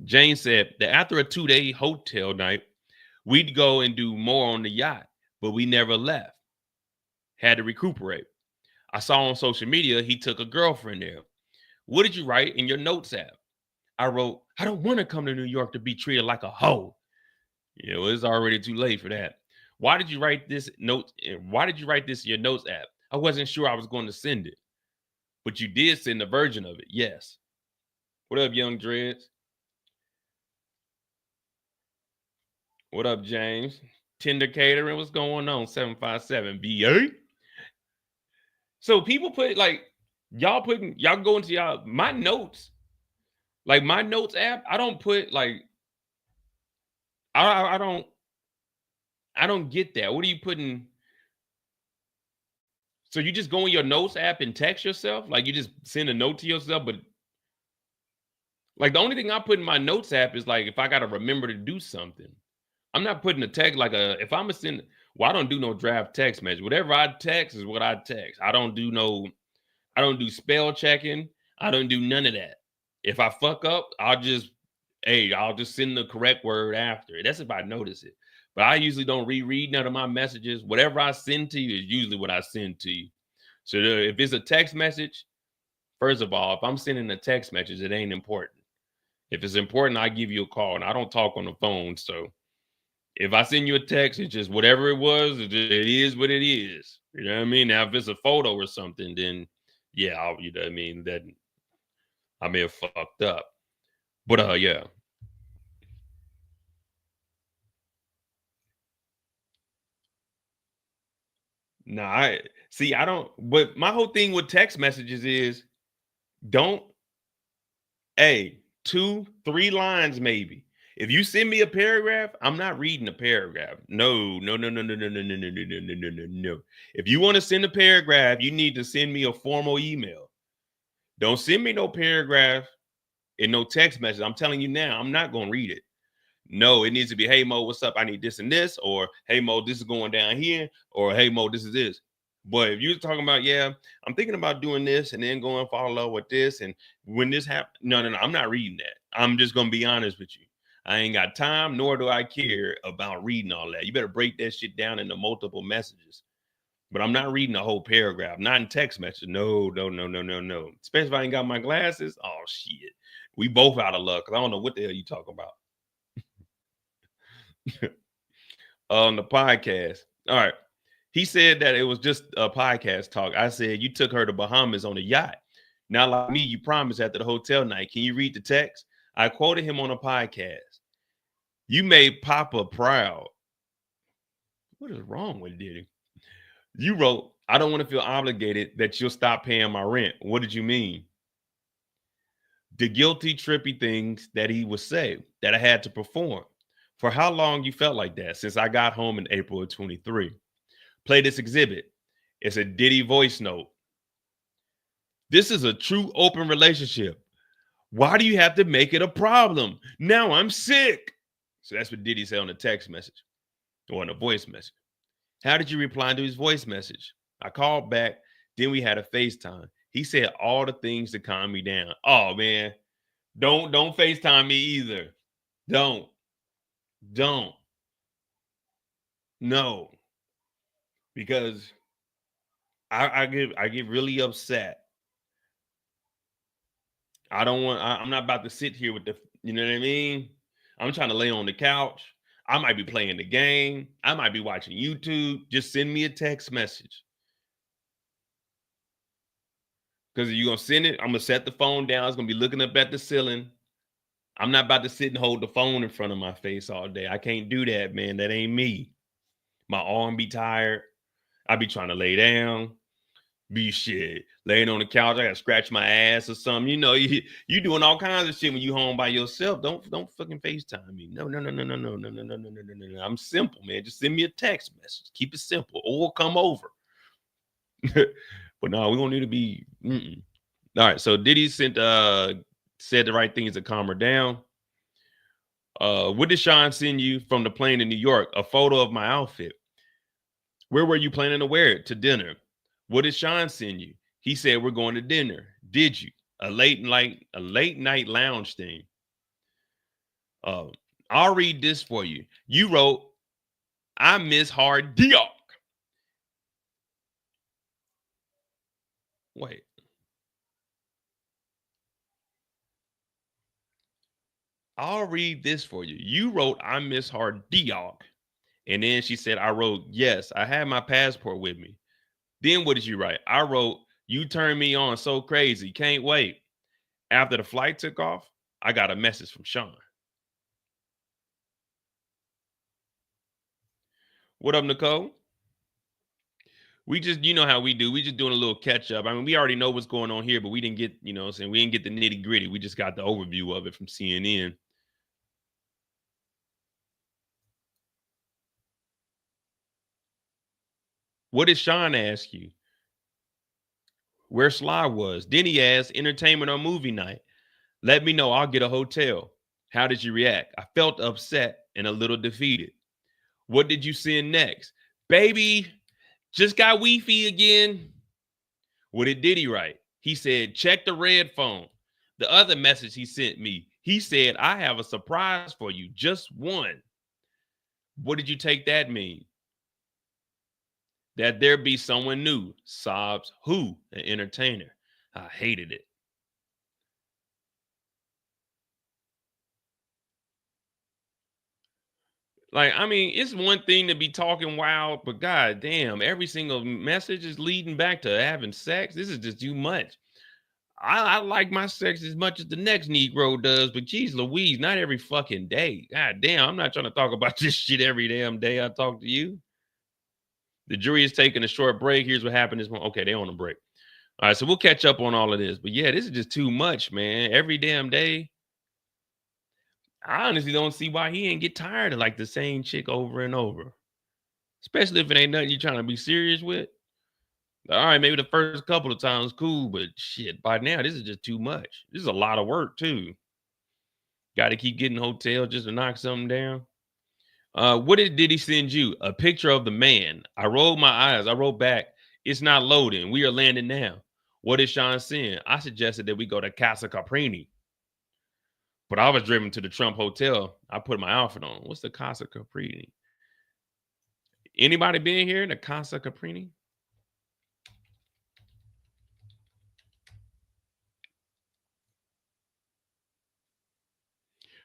Jane said that after a 2-day hotel night, we'd go and do more on the yacht, but we never left. Had to recuperate. I saw on social media he took a girlfriend there. What did you write in your notes app? I wrote, I don't want to come to New York to be treated like a hoe. Well, it's already too late for that. Why did you write this note? Why did you write this in your notes app? I wasn't sure I was going to send it. But you did send a version of it. Yes. What up, Young Dreads? What up, James? Tender Catering, what's going on? 757 BA. So people put like, y'all go into my notes. Like my notes app, I don't put like, I don't get that. What are you putting? So you just go in your notes app and text yourself? Like you just send a note to yourself, but like the only thing I put in my notes app is like if I got to remember to do something. I'm not putting a text like if I'm I don't do no draft text message. Whatever I text is what I text. I don't do spell checking. I don't do none of that. If I fuck up, I'll just send the correct word after. That's if I notice it. But I usually don't reread none of my messages. Whatever I send to you is usually what I send to you. So if it's a text message, first of all, if I'm sending a text message, it ain't important. If it's important, I give you a call, and I don't talk on the phone. So if I send you a text, it's just whatever it was. It is what it is. You know what I mean? Now, if it's a photo or something, then yeah, you know what I mean? That I may have fucked up. But yeah. Nah, I don't, but my whole thing with text messages is don't, 2, 3 lines maybe. If you send me a paragraph, I'm not reading a paragraph. No. If you want to send a paragraph, you need to send me a formal email. Don't send me no paragraph and no text message. I'm telling you now, I'm not going to read it. No, it needs to be, hey, Mo, what's up? I need this and this. Or, hey, Mo, this is going down here. Or, hey, Mo, this is this. But if you're talking about, yeah, I'm thinking about doing this and then going fall in love with this, and when this happens, no, I'm not reading that. I'm just gonna be honest with you. I ain't got time, nor do I care about reading all that. You better break that shit down into multiple messages. But I'm not reading the whole paragraph, not in text message. No. Especially if I ain't got my glasses. Oh shit. We both out of luck. I don't know what the hell you talking about. On the podcast. All right. He said that it was just a podcast talk. I said, you took her to Bahamas on a yacht. Not like me, you promised after the hotel night. Can you read the text? I quoted him on a podcast. You made Papa proud. What is wrong with Diddy? You wrote, I don't want to feel obligated that you'll stop paying my rent. What did you mean? The guilty, trippy things that he would say that I had to perform. For how long you felt like that? Since I got home in April of 23. Play this exhibit. It's a Diddy voice note. This is a true open relationship. Why do you have to make it a problem? Now I'm sick. So that's what Diddy said on the text message or on a voice message. How did you reply to his voice message? I called back. Then we had a FaceTime. He said all the things to calm me down. Oh man, don't FaceTime me either. Don't. No. Because I get really upset. I'm not about to sit here with you know what I mean? I'm trying to lay on the couch. I might be playing the game. I might be watching YouTube. Just send me a text message. Because if you're going to send it, I'm going to set the phone down. It's going to be looking up at the ceiling. I'm not about to sit and hold the phone in front of my face all day. I can't do that, man. That ain't me. My arm be tired. I be trying to lay down. Be shit. Laying on the couch. I got to scratch my ass or something. You know, you doing all kinds of shit when you home by yourself. Don't fucking FaceTime me. No. I'm simple, man. Just send me a text message. Keep it simple. Or come over. But no, we don't need to be. All right. So Diddy said the right things to calm her down. What did Sean send you from the plane in New York? A photo of my outfit. Where were you planning to wear it? To dinner. What did Sean send you? He said we're going to dinner. Did you? A late night lounge thing. I'll read this for you. You wrote, I miss hard Diok. Wait. I'll read this for you. You wrote, I miss hard Diok. And then she said, I wrote, yes, I had my passport with me. Then what did you write? I wrote, you turned me on so crazy. Can't wait. After the flight took off, I got a message from Sean. What up, Nicole? We just, you know how we do. We just doing a little catch up. I mean, we already know what's going on here, but we didn't get, you know what I'm saying? We didn't get the nitty gritty. We just got the overview of it from CNN. What did Sean ask you? Where Sly was? Then he asked, entertainment or movie night? Let me know. I'll get a hotel. How did you react? I felt upset and a little defeated. What did you send next? Baby, just got Wi-Fi again. What did Diddy write? He said, check the red phone. The other message he sent me, he said, I have a surprise for you. Just one. What did you take that mean? That there be someone new. Sobs, who? An entertainer. I hated it. Like, I mean, it's one thing to be talking wild, but god damn, every single message is leading back to having sex. This is just too much. I like my sex as much as the next Negro does, but geez Louise, not every fucking day. God damn, I'm not trying to talk about this shit every damn day I talk to you. The jury is taking a short break. Here's what happened this morning. Okay, they're on a break. All right, so we'll catch up on all of this. But yeah, this is just too much, man. Every damn day. I honestly don't see why he ain't get tired of like the same chick over and over. Especially if it ain't nothing you're trying to be serious with. All right, maybe the first couple of times cool, but shit, by now this is just too much. This is a lot of work too. Got to keep getting hotel just to knock something down. What did he send you? A picture of the man. I rolled my eyes. I wrote back, It's not loading. We are landing now. What is Sean saying? I suggested that we go to Casa Caprini. But I was driven to the Trump Hotel. I put my outfit on. What's the Casa Caprini? Anybody been here? The Casa Caprini?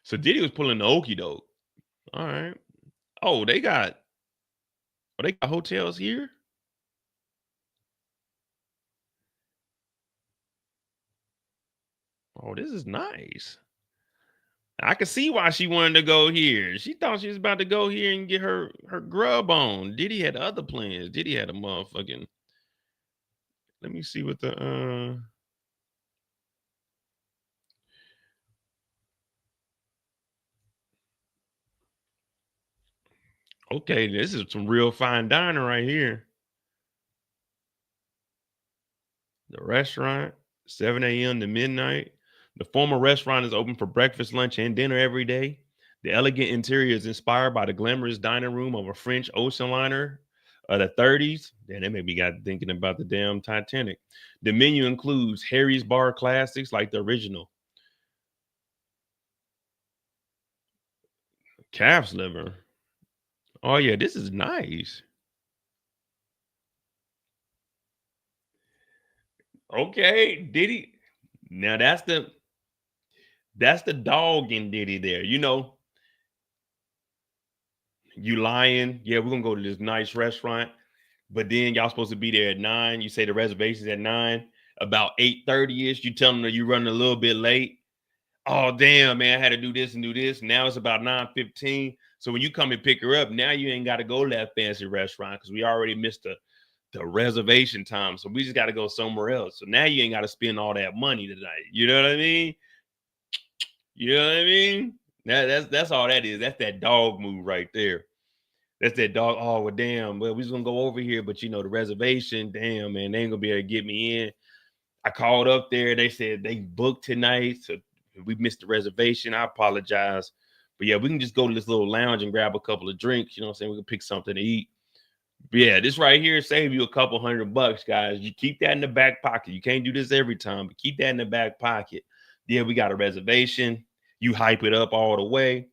So Diddy was pulling the okie doke. All right. Oh, they got hotels here? Oh, this is nice. I could see why she wanted to go here. She thought she was about to go here and get her grub on. Diddy had other plans. Diddy had a motherfucking. Let me see what the Okay, this is some real fine dining right here. The restaurant, 7 a.m. to midnight. The former restaurant is open for breakfast, lunch, and dinner every day. The elegant interior is inspired by the glamorous dining room of a French ocean liner of the 30s. Damn, that made me got thinking about the damn Titanic. The menu includes Harry's Bar classics like the original. Calf's liver. Oh yeah, this is nice. Okay, Diddy. Now that's the dog in Diddy there. You know, you lying. Yeah, we're gonna go to this nice restaurant, but then y'all supposed to be there at 9. You say the reservation's at 9. About 8:30-ish, you tell them that you're running a little bit late. Oh damn, man, I had to do this and do this. Now it's about 9:15. So when you come and pick her up, now you ain't got to go to that fancy restaurant because we already missed the reservation time. So we just got to go somewhere else. So now you ain't got to spend all that money tonight. You know what I mean? You know what I mean? That's all that is. That's that dog move right there. That's that dog. Oh, well, damn. Well, we just gonna go over here, but you know, the reservation, damn, man, they ain't gonna be able to get me in. I called up there. They said they booked tonight. So we missed the reservation. I apologize. But yeah, we can just go to this little lounge and grab a couple of drinks. You know what I'm saying? We can pick something to eat. But yeah, this right here save you a couple $100, guys. You keep that in the back pocket. You can't do this every time, but keep that in the back pocket. Yeah, we got a reservation. You hype it up all the way.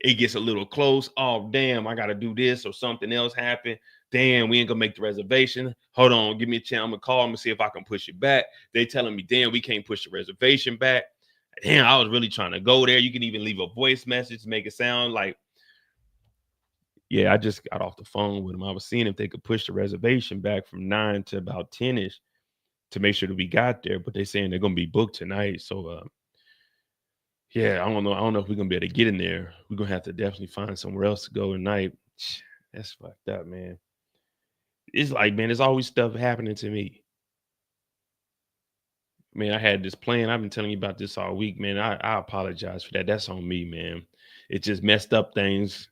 It gets a little close. Oh, damn, I got to do this or something else happened. Damn, we ain't gonna make the reservation. Hold on, give me a chance. I'm gonna call them and see if I can push it back. They telling me, damn, we can't push the reservation back. Damn, I was really trying to go there. You can even leave a voice message to make it sound like, yeah, I just got off the phone with them. I was seeing if they could push the reservation back from 9 to about 10-ish to make sure that we got there. But they're saying they're gonna be booked tonight. So yeah, I don't know. I don't know if we're gonna be able to get in there. We're gonna have to definitely find somewhere else to go tonight. That's fucked up, man. It's like, man, there's always stuff happening to me. Man, I had this plan. I've been telling you about this all week, man. I apologize for that. That's on me, man. It just messed up things.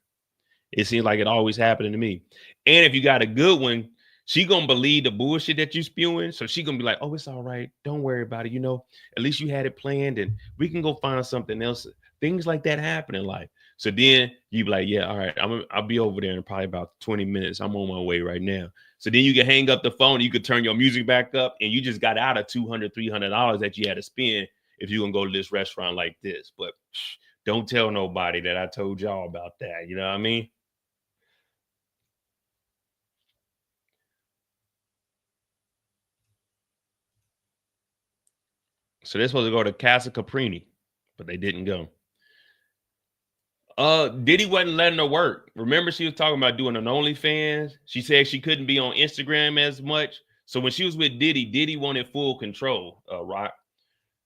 It seems like it always happening to me. And if you got a good one, she gonna believe the bullshit that you spewing. So she gonna be like, oh, it's all right. Don't worry about it. You know, at least you had it planned and we can go find something else. Things like that happen in life. So then you be like, yeah, all right, I'll be over there in probably about 20 minutes. I'm on my way right now. So then you can hang up the phone, you could turn your music back up, and you just got out of $200-$300 that you had to spend if you're gonna go to this restaurant like this. But don't tell nobody that I told y'all about that. You know what I mean? So they're supposed to go to Casa Caprini, but they didn't go. Diddy wasn't letting her work. Remember, she was talking about doing an OnlyFans. She said she couldn't be on Instagram as much. So when she was with Diddy, Diddy wanted full control. Rock.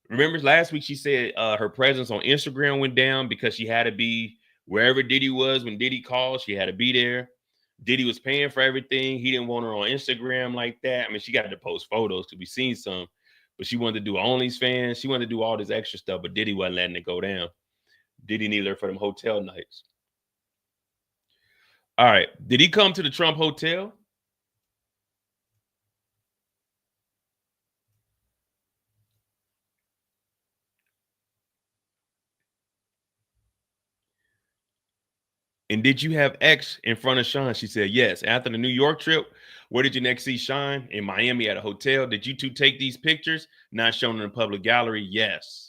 Remember last week she said her presence on Instagram went down because she had to be wherever Diddy was when Diddy called. She had to be there. Diddy was paying for everything. He didn't want her on Instagram like that. I mean, she got to post photos because we seen some, but she wanted to do OnlyFans. She wanted to do all this extra stuff, but Diddy wasn't letting it go down. Diddy needed her for them hotel nights. All right. Did he come to the Trump Hotel? And did you have X in front of Sean? She said, yes. After the New York trip, where did you next see Sean? In Miami at a hotel. Did you two take these pictures? Not shown in the public gallery? Yes.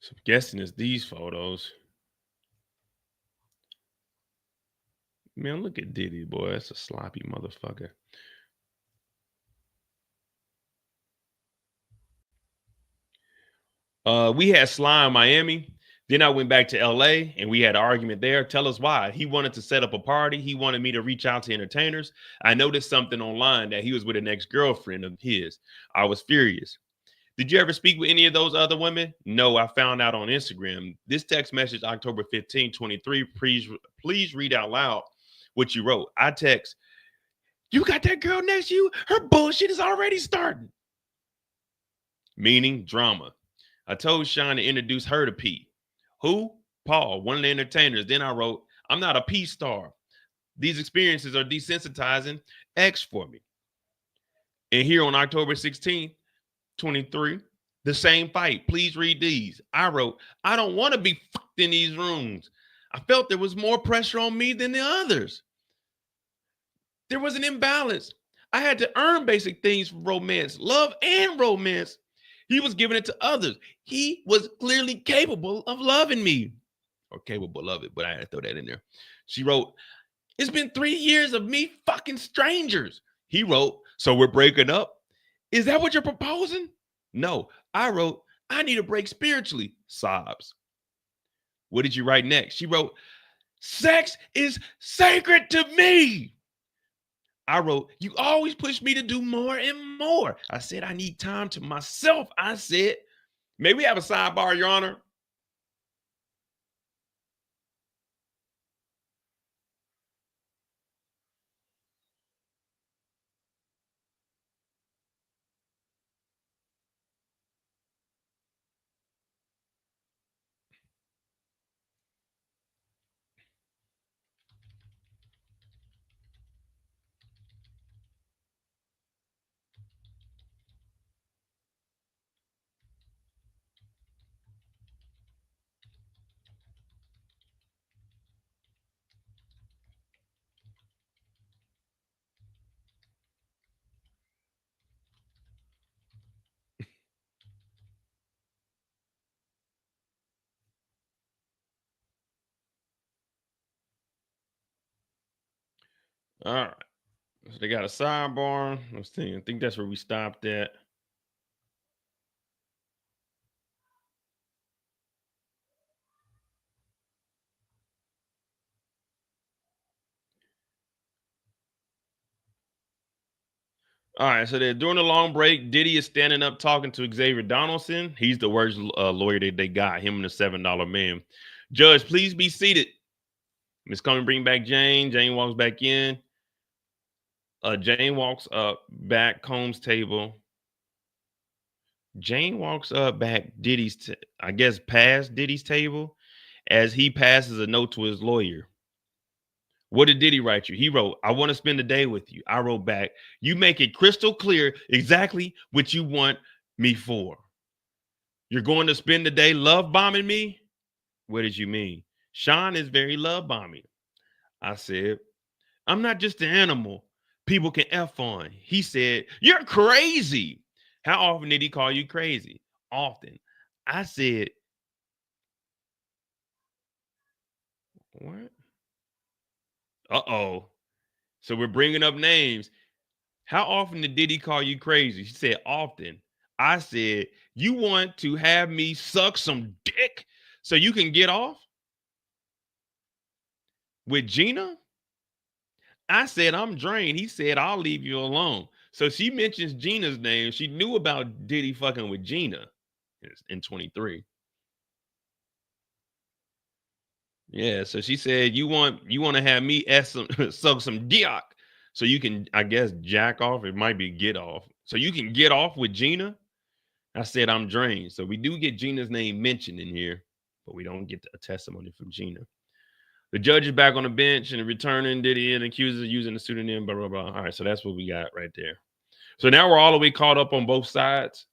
So I'm guessing it's these photos. Man, look at Diddy, boy. That's a sloppy motherfucker. We had Sly in Miami. Then I went back to LA and we had an argument there. Tell us why. He wanted to set up a party. He wanted me to reach out to entertainers. I noticed something online that he was with an ex-girlfriend of his. I was furious. Did you ever speak with any of those other women? No, I found out on Instagram. This text message, October 15, 23. Please read out loud what you wrote. I text, you got that girl next to you? Her bullshit is already starting. Meaning drama. I told Sean to introduce her to Pete. Who? Paul, one of the entertainers. Then I wrote, I'm not a P star. These experiences are desensitizing X for me. And here on October 16th, 23, the same fight. Please read these. I wrote, I don't want to be fucked in these rooms. I felt there was more pressure on me than the others. There was an imbalance. I had to earn basic things for romance, love and romance. He was giving it to others. He was clearly capable of loving me, or capable of it, but I had to throw that in there. She wrote, it's been 3 years of me fucking strangers. He wrote, so we're breaking up? Is that what you're proposing? No. I wrote, I need a break spiritually. Sobs. What did you write next? She wrote, sex is sacred to me. I wrote, you always push me to do more and more. I said, I need time to myself. I said, may we have a sidebar, Your Honor? All right. So they got a sidebar. Let's see. I think that's where we stopped at. All right, so they're during a long break. Diddy is standing up talking to Xavier Donaldson. He's the worst lawyer that they got, him and the $7 man. Judge, please be seated. Miss Combs bring back Jane. Jane walks back in. Jane walks up back Combs' table. Jane walks up back Diddy's, I guess past Diddy's table as he passes a note to his lawyer. What did Diddy write you? He wrote, I want to spend the day with you. I wrote back, you make it crystal clear exactly what you want me for. You're going to spend the day love bombing me? What did you mean? Sean is very love bombing. I said, I'm not just an animal people can F on. He said, you're crazy. How often did he call you crazy? Often. I said, what? Uh-oh. So we're bringing up names. How often did he call you crazy? She said, often. I said, you want to have me suck some dick so you can get off with Gina? I said, I'm drained. He said, I'll leave you alone. So she mentions Gina's name. She knew about Diddy fucking with Gina in 23. Yeah, so she said, you want to have me suck some dick So you can, I guess, jack off. It might be get off. So you can get off with Gina. I said I'm drained. So we do get Gina's name mentioned in here, but we don't get a testimony from Gina. The judge is back on the bench and returning Diddy and accuses using the pseudonym, blah, blah, blah. All right, so that's what we got right there. So now we're all the way caught up on both sides.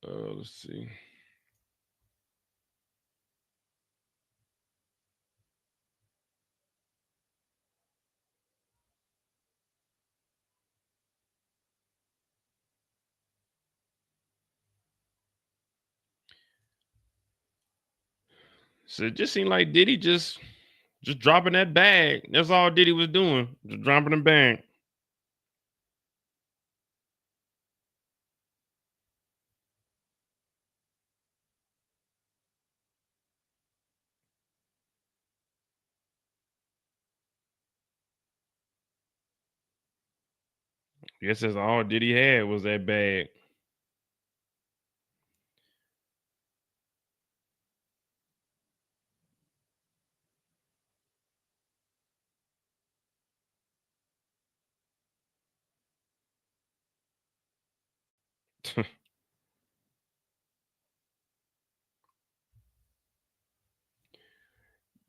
Let's see. So it just seemed like Diddy just dropping that bag. That's all Diddy was doing, just dropping the bag. Guess that's all Diddy had was that bag.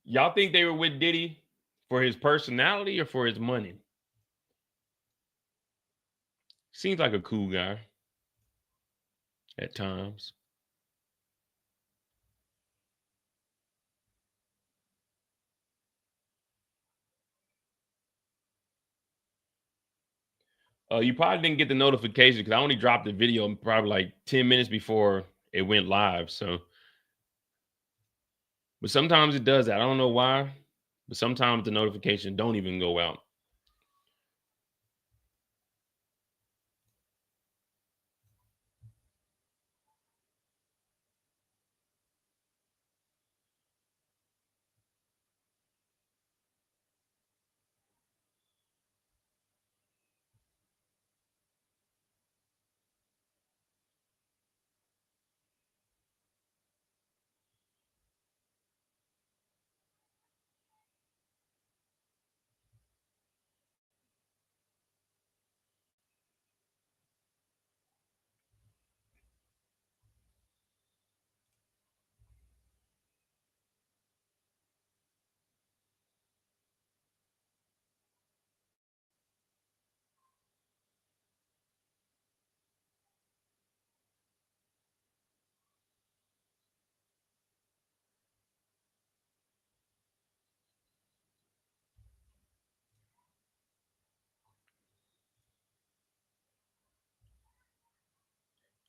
Y'all think they were with Diddy for his personality or for his money? Seems like a cool guy at times. You probably didn't get the notification because I only dropped the video probably like 10 minutes before it went live. So, but sometimes it does that. I don't know why, but sometimes the notification don't even go out.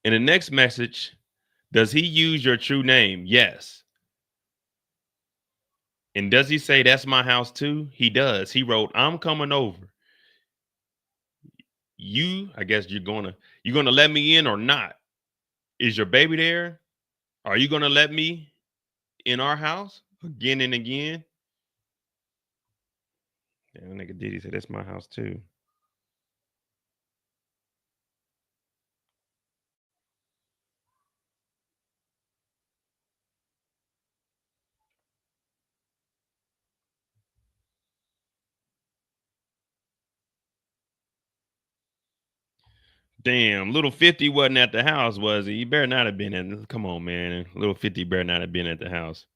In the next message, does he use your true name? Yes. And does he say that's my house too? He does. He wrote, I'm coming over. I guess you're gonna let me in or not? Is your baby there? Are you gonna let me in our house again and again? Damn, nigga Diddy said that's my house too. Damn, little 50 wasn't at the house, was he? He better not have been in. Come on, man. Little 50 better not have been at the house.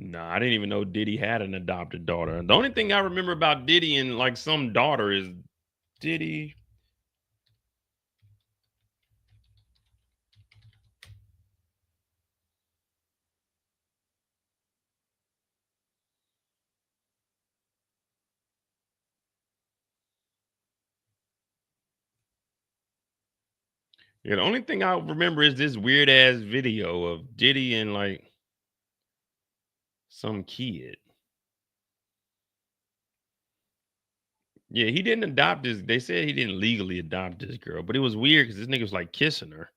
Nah, I didn't even know Diddy had an adopted daughter. The only thing I remember about Diddy and like some daughter is Diddy. Yeah, the only thing I remember is this weird ass video of Diddy and like some kid. Yeah, he didn't adopt this. They said he didn't legally adopt this girl, but it was weird because this nigga was like kissing her.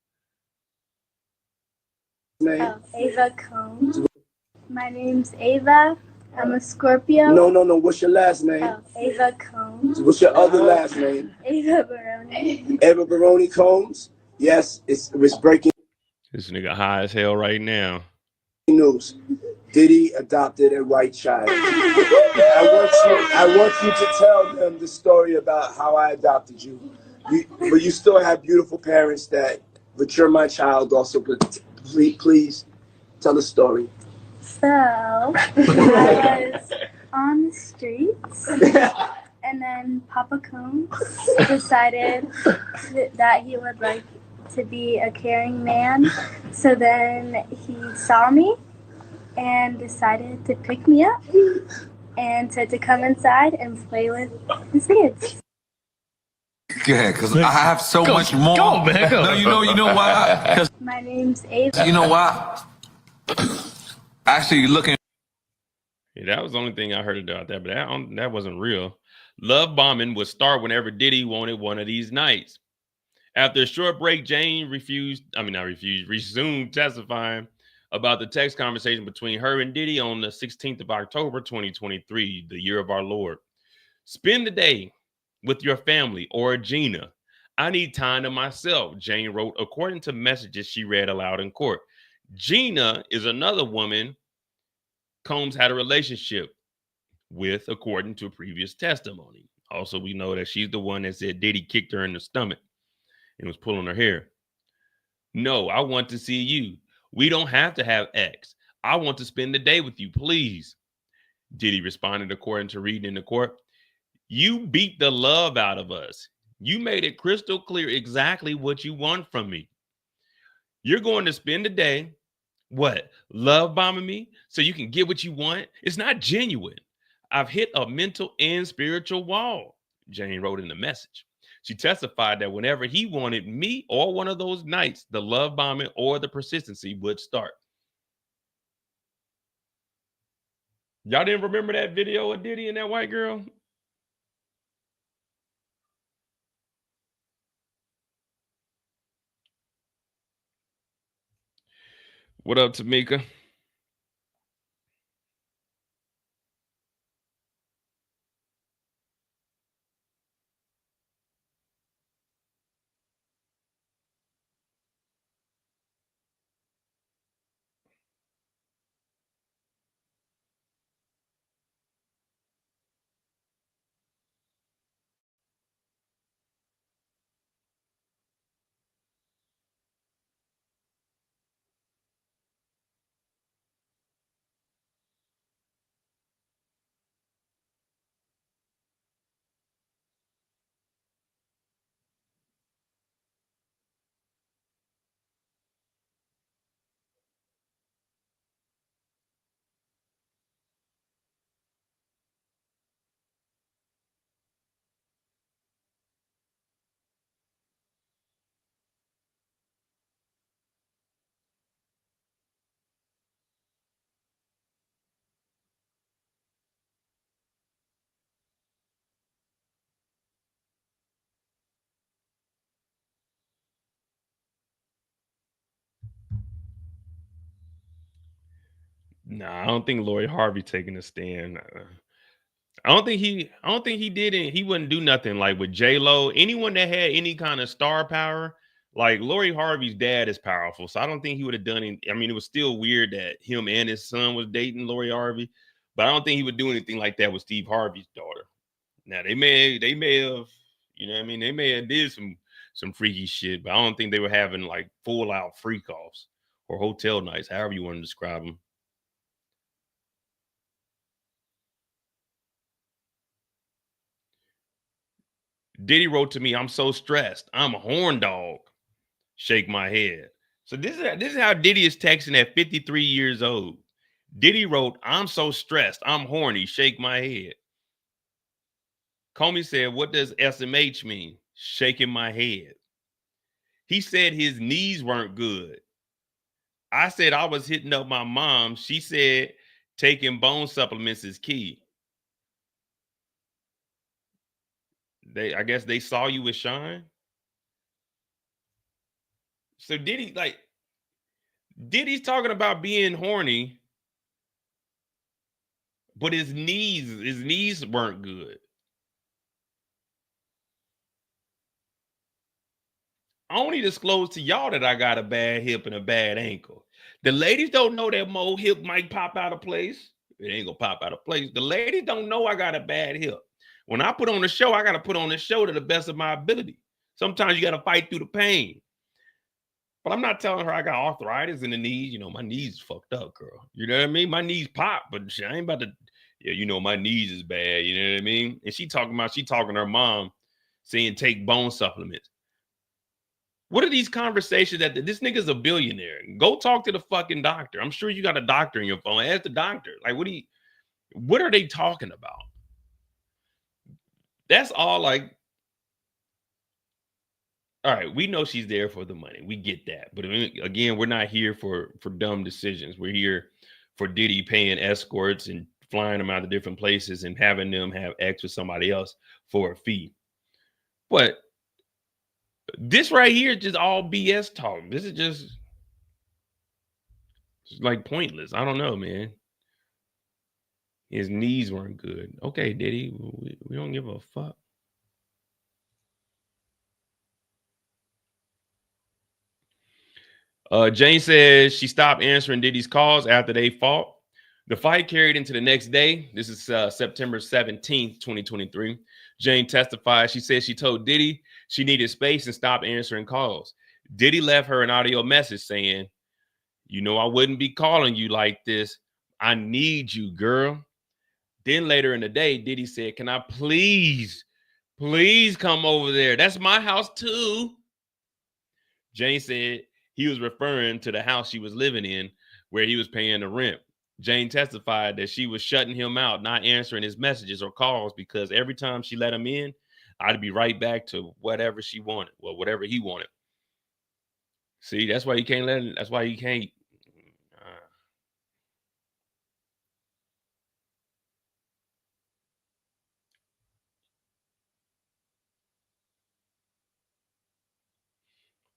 Ava Combs. My name's Ava. I'm a Scorpio. No. What's your last name? Ava Combs. What's your other last name? Ava Baroni. Eva Baroni Combs. Yes, it's breaking This nigga high as hell right now. news. Diddy adopted a white child. I want you to tell them the story about how I adopted you. But you still have beautiful parents but you're my child also. But please tell the story. So, I was on the streets, and then Papa Combs decided that he would like to be a caring man. So then he saw me and decided to pick me up and said to come inside and play with his kids. Yeah, because I have so much more. Go back up. No, you know why? My name's Ava. You know why? Actually, you're looking. Yeah, that was the only thing I heard about that, but that wasn't real. Love bombing would start whenever Diddy wanted one of these nights. After a short break, Jane resumed testifying about the text conversation between her and Diddy on the 16th of October, 2023, the year of our Lord. Spend the day with your family or Gina. I need time to myself, Jane wrote, according to messages she read aloud in court. Gina is another woman Combs had a relationship with, according to previous testimony. Also, we know that she's the one that said Diddy kicked her in the stomach and was pulling her hair. No, I want to see you. We don't have to have X. I want to spend the day with you, please. Diddy responded, according to reading in the court. You beat the love out of us. You made it crystal clear exactly what you want from me. You're going to spend the day, what, love bombing me so you can get what you want? It's not genuine. I've hit a mental and spiritual wall, Jane wrote in the message. She testified that whenever he wanted me or one of those nights, the love bombing or the persistency would start. Y'all didn't remember that video of Diddy and that white girl? What up, Tamika? Nah, I don't think Lori Harvey taking a stand. I don't think he did it. He wouldn't do nothing like with J-Lo. Anyone that had any kind of star power, like Lori Harvey's dad is powerful. So I don't think he would have done it. I mean, it was still weird that him and his son was dating Lori Harvey, but I don't think he would do anything like that with Steve Harvey's daughter. Now they may have, you know what I mean? They may have did some freaky shit, but I don't think they were having like full out freak offs or hotel nights, however you want to describe them. Diddy wrote to me, I'm so stressed. I'm a horn dog. Shake my head. So this is how Diddy is texting at 53 years old. Diddy wrote, I'm so stressed. I'm horny. Shake my head. Comey said, what does SMH mean? Shaking my head. He said his knees weren't good. I said I was hitting up my mom. She said taking bone supplements is key. I guess they saw you with Sean. So Diddy's talking about being horny, but his knees weren't good. I only disclose to y'all that I got a bad hip and a bad ankle. The ladies don't know that Mo hip might pop out of place. It ain't gonna pop out of place. The ladies don't know I got a bad hip. When I put on the show, I got to put on the show to the best of my ability. Sometimes you got to fight through the pain. But I'm not telling her I got arthritis in the knees. You know, my knees fucked up, girl. You know what I mean? My knees pop, but I ain't about to, yeah, you know, my knees is bad. You know what I mean? And she talking to her mom saying take bone supplements. What are these conversations that this nigga's a billionaire? Go talk to the fucking doctor. I'm sure you got a doctor in your phone. Ask the doctor. Like, what are they talking about? That's all like, all right, we know she's there for the money. We get that. But again, we're not here for dumb decisions. We're here for Diddy paying escorts and flying them out to different places and having them have X with somebody else for a fee. But this right here is just all BS talk. This is just like pointless. I don't know, man. His knees weren't good. Okay, Diddy, we don't give a fuck. Jane says she stopped answering Diddy's calls after they fought. The fight carried into the next day. This is September 17th, 2023. Jane testified. She said she told Diddy she needed space and stopped answering calls. Diddy left her an audio message saying, you know, I wouldn't be calling you like this. I need you, girl. Then later in the day, Diddy said, can I please come over there? That's my house too. Jane said he was referring to the house she was living in where he was paying the rent. Jane testified that she was shutting him out, not answering his messages or calls because every time she let him in, I'd be right back to whatever she wanted. Well, whatever he wanted. See, that's why you can't let him. That's why you can't.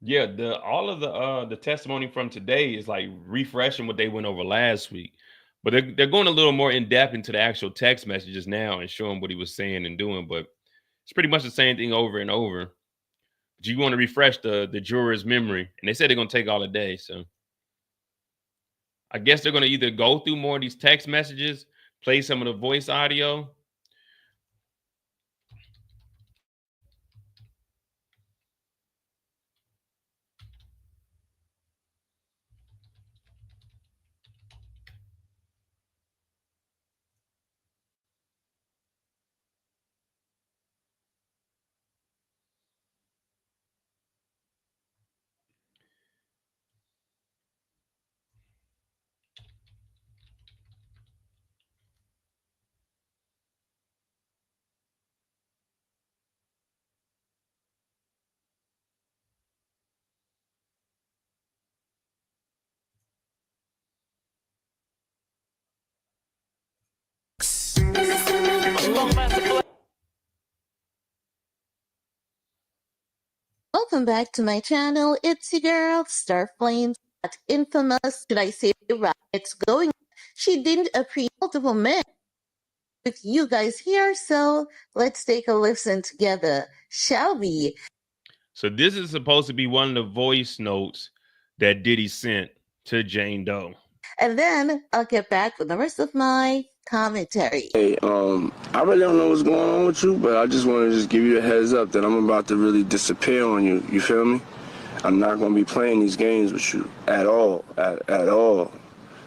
Yeah, all of the testimony from today is like refreshing what they went over last week, but they're going a little more in depth into the actual text messages now and showing what he was saying and doing. But it's pretty much the same thing over and over. But you want to refresh the juror's memory, and they said they're going to take all the day. So I guess they're going to either go through more of these text messages, play some of the voice audio. Welcome back to my channel. It's your girl, Starflames, that infamous, should I say it right, it's going. She didn't appreciate multiple men with you guys here, so let's take a listen together, shall we? So this is supposed to be one of the voice notes that Diddy sent to Jane Doe. And then I'll get back with the rest of my commentary. Hey, I really don't know what's going on with you, but I just want to give you a heads up that I'm about to really disappear on you. You feel me? I'm not going to be playing these games with you at all, at all.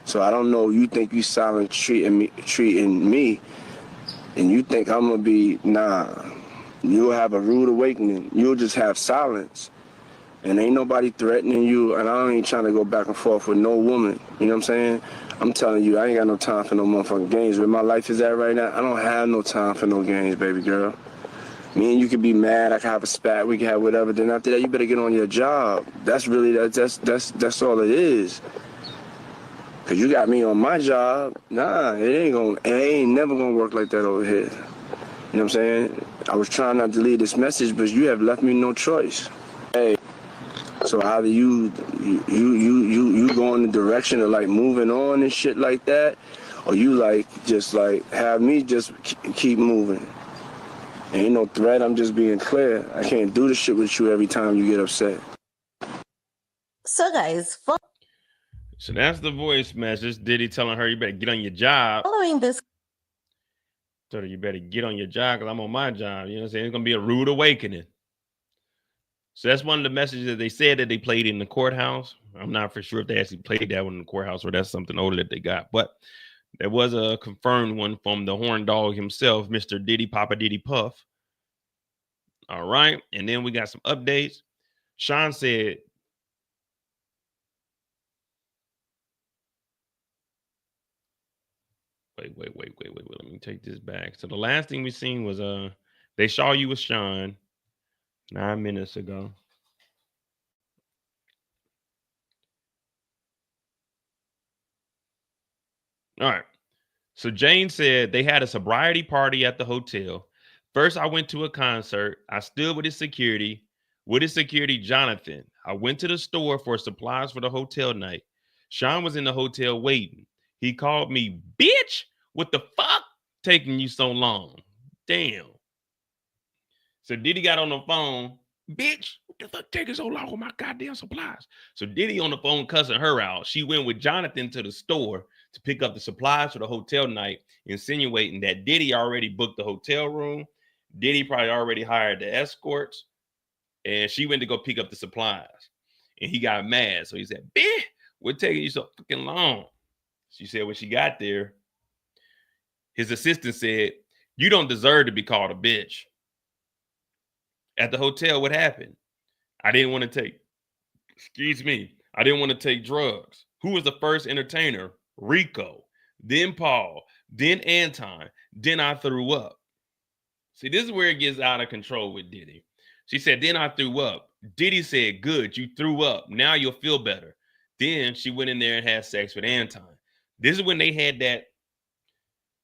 So I don't know. You think you silent treating me, and you think I'm gonna be nah. You'll have a rude awakening. You'll just have silence. And ain't nobody threatening you, and I ain't trying to go back and forth with no woman. You know what I'm saying? I'm telling you, I ain't got no time for no motherfucking games. Where my life is at right now, I don't have no time for no games, baby girl. Me and you can be mad, I can have a spat, we can have whatever. Then after that, you better get on your job. That's really, that's all it is. Cause you got me on my job. Nah, it ain't never gonna work like that over here. You know what I'm saying? I was trying not to leave this message, but you have left me no choice. Hey. So either you go in the direction of like moving on and shit like that, or you like just like have me just keep moving. Ain't no threat. I'm just being clear. I can't do this shit with you every time you get upset. So guys, So that's the voice message. Diddy telling her you better get on your job. following this, So you better get on your job because I'm on my job. You know what I'm saying? It's gonna be a rude awakening. So that's one of the messages that they said that they played in the courthouse. I'm not for sure if they actually played that one in the courthouse or that's something older that they got. But there was a confirmed one from the horn dog himself, Mr. Diddy, Papa Diddy Puff. All right. And then we got some updates. Sean said, wait. Let me take this back. So the last thing we seen was they saw you with Sean 9 minutes ago. All right. So Jane said they had a sobriety party at the hotel. First, I went to a concert. I stood with his security, Jonathan. I went to the store for supplies for the hotel night. Sean was in the hotel waiting. He called me, bitch, what the fuck taking you so long? Damn. So Diddy got on the phone, bitch, what the fuck taking so long with my goddamn supplies? So Diddy on the phone cussing her out. She went with Jonathan to the store to pick up the supplies for the hotel night, insinuating that Diddy already booked the hotel room. Diddy probably already hired the escorts, and she went to go pick up the supplies. And he got mad. So he said, bitch, what's taking you so fucking long? She said when she got there, his assistant said, you don't deserve to be called a bitch. At the hotel, what happened? I didn't want to take, I didn't want to take drugs. Who was the first entertainer? Rico, then Paul, then Anton, then I threw up. See, this is where it gets out of control with Diddy. She said, then I threw up. Diddy said, good, you threw up. Now you'll feel better. Then she went in there and had sex with Anton. This is when they had that.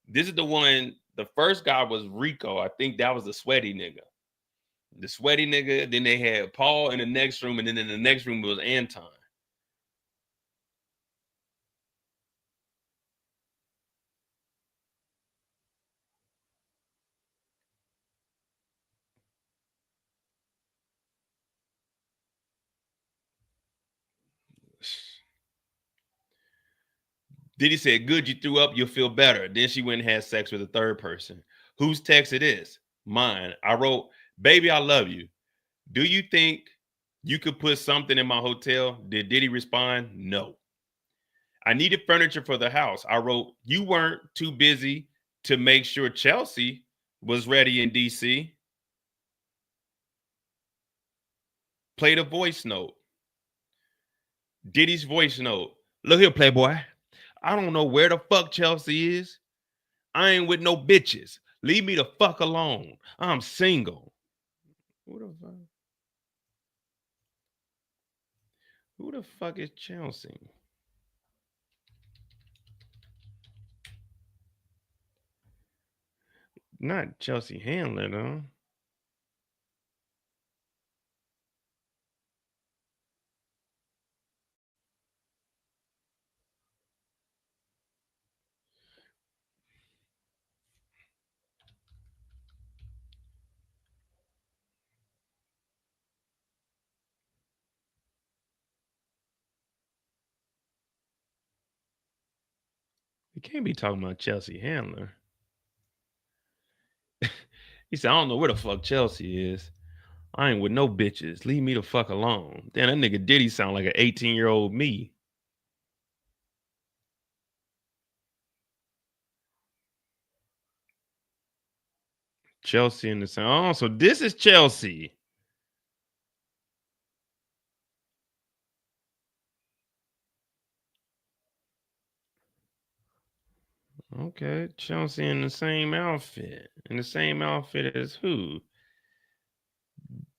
This is the one, the first guy was Rico. I think that was the sweaty nigga. The sweaty nigga. Then they had Paul in the next room. And then in the next room was Anton. Diddy said, good, you threw up, you'll feel better. Then she went and had sex with a third person. Whose text it is? Mine. I wrote, baby, I love you. Do you think you could put something in my hotel? Did Diddy respond? No. I needed furniture for the house. I wrote, you weren't too busy to make sure Chelsea was ready in DC. Played a voice note. Diddy's voice note. Look here, Playboy. I don't know where the fuck Chelsea is. I ain't with no bitches. Leave me the fuck alone. I'm single. Who the fuck? Who the fuck is Chelsea? Not Chelsea Handler, though. You can't be talking about Chelsea Handler. He said, I don't know where the fuck Chelsea is. I ain't with no bitches. Leave me the fuck alone. Damn, that nigga Diddy sound like an 18-year-old me. Chelsea in the same. Oh, so this is Chelsea. Okay, Chelsea in the same outfit. In the same outfit as who?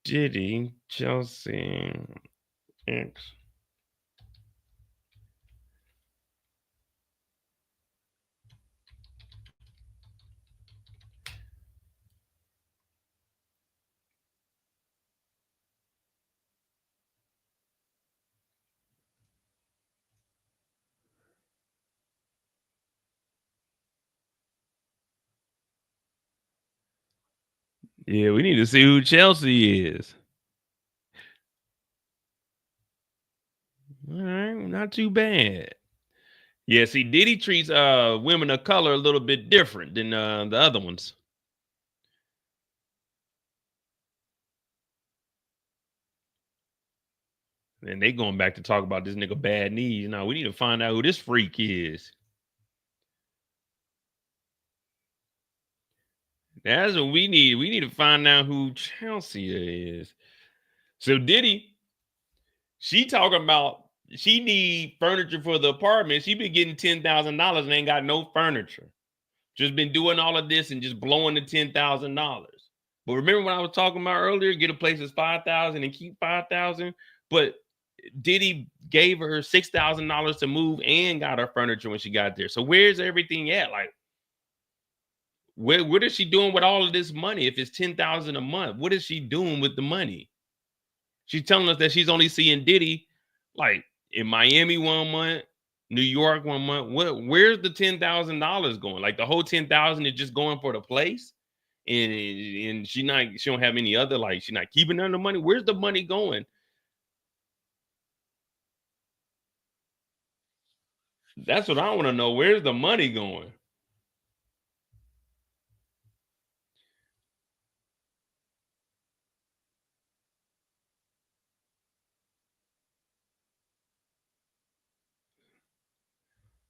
Diddy, Chelsea, X. Yeah, we need to see who Chelsea is. All right, not too bad. Yeah, see, Diddy treats women of color a little bit different than the other ones. And they going back to talk about this nigga bad knees. Now we need to find out who this freak is. That's what we need. We need to find out who Chelsea is. So Diddy, she talking about she need furniture for the apartment. She been getting $10,000 and ain't got no furniture. Just been doing all of this and just blowing the $10,000. But remember when I was talking about earlier, get a place that's $5,000 and keep $5,000. But Diddy gave her $6,000 to move and got her furniture when she got there. So where's everything at? Like, what is she doing with all of this money? If it's $10,000 a month, what is she doing with the money? She's telling us that she's only seeing Diddy like in Miami 1 month, New York 1 month. Where's the $10,000 going? Like the whole 10,000 is just going for the place, and she don't have any other, like she's not keeping none of the money. Where's the money going? That's what I want to know. Where's the money going?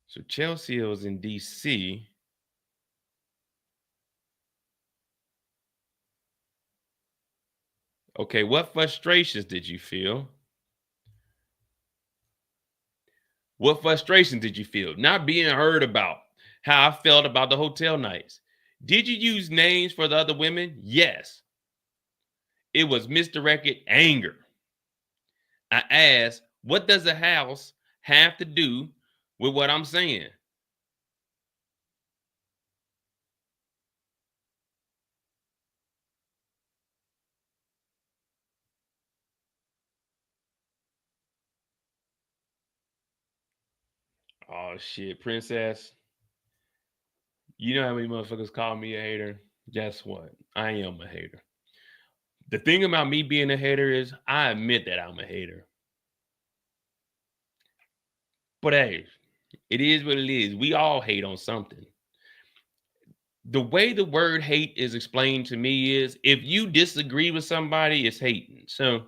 So Chelsea was in DC. Okay, what frustrations did you feel? What frustrations did you feel? Not being heard about. How I felt about the hotel nights. Did you use names for the other women? Yes. It was misdirected anger. I asked, what does a house have to do with what I'm saying? Oh shit, princess. You know how many motherfuckers call me a hater? Guess what? I am a hater. The thing about me being a hater is I admit that I'm a hater. But hey, it is what it is. We all hate on something. The way the word hate is explained to me is if you disagree with somebody, it's hating. So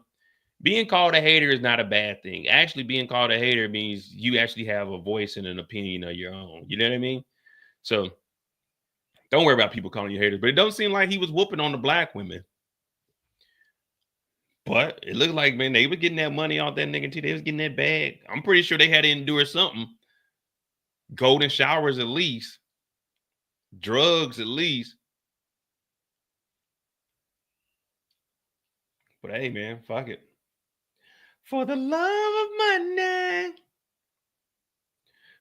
being called a hater is not a bad thing. Actually, being called a hater means you actually have a voice and an opinion of your own. You know what I mean? So don't worry about people calling you haters. But it don't seem like he was whooping on the black women. But it looked like, man, they were getting that money off that nigga too. They was getting that bag. I'm pretty sure they had to endure something. Golden showers at least. Drugs at least. But hey, man, fuck it. For the love of money.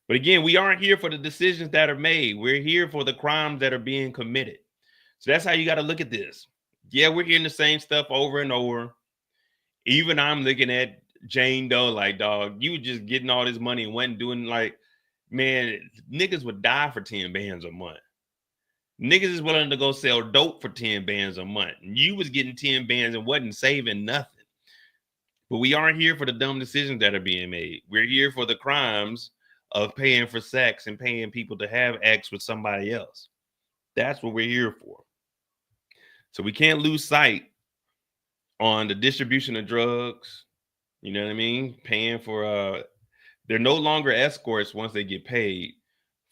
But again, we aren't here for the decisions that are made. We're here for the crimes that are being committed. So that's how you got to look at this. Yeah, we're hearing the same stuff over and over. Even I'm looking at Jane Doe like, dog, you just getting all this money and wasn't doing like, man, niggas would die for 10 bands a month. Niggas is willing to go sell dope for 10 bands a month. You was getting 10 bands and wasn't saving nothing. But we aren't here for the dumb decisions that are being made. We're here for the crimes of paying for sex and paying people to have sex with somebody else. That's what we're here for. So we can't lose sight on the distribution of drugs. You know what I mean? Paying for they're no longer escorts once they get paid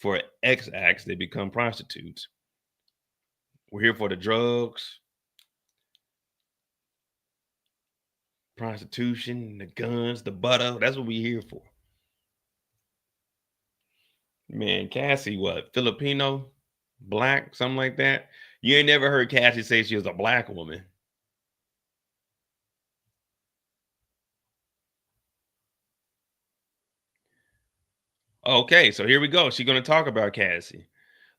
for X acts, they become prostitutes. We're here for the drugs, prostitution, the guns, the butter. That's what we're here for. Man, Cassie, what? Filipino? Black? Something like that? You ain't never heard Cassie say she was a black woman. Okay, so here we go. She's going to talk about Cassie.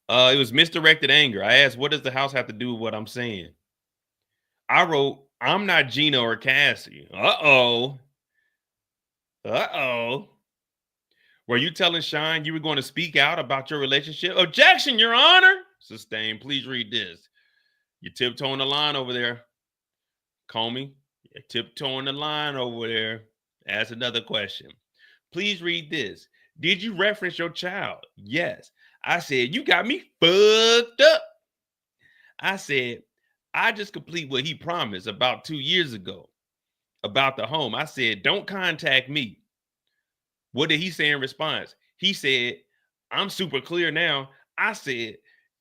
It was misdirected anger. I asked, what does the house have to do with what I'm saying? I wrote, I'm not Gina or Cassie. Uh-oh. Uh-oh. Were you telling Shine you were going to speak out about your relationship? Objection, Your Honor. Sustained. Please read this. You're tiptoeing the line over there. Comey, you're tiptoeing the line over there. Ask another question. Please read this. Did you reference your child? Yes. I said, you got me fucked up. I said, I just complete what he promised about 2 years ago about the home. I said, don't contact me. What did he say in response? He said, I'm super clear now. I said,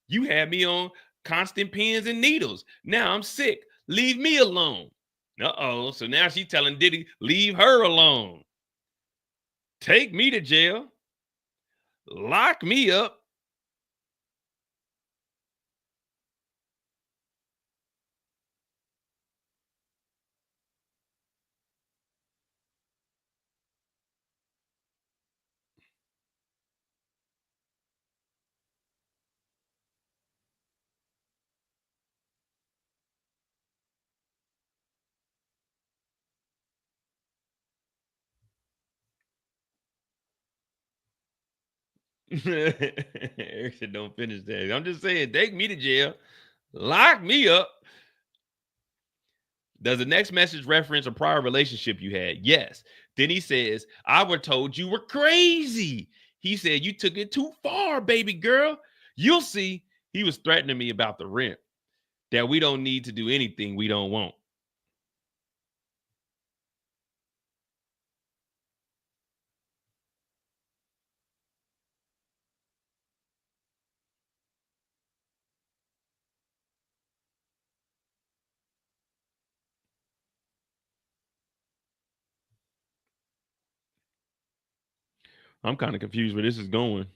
you had me on constant pins and needles. Now I'm sick. Leave me alone. Uh-oh. So now she's telling Diddy, leave her alone. Take me to jail. Lock me up. Eric said, don't finish that. I'm just saying, take me to jail. Lock me up. Does the next message reference a prior relationship you had? Yes. Then he says, I were told you were crazy. He said, you took it too far, baby girl. You'll see. He was threatening me about the rent, that we don't need to do anything we don't want. I'm kind of confused where this is going.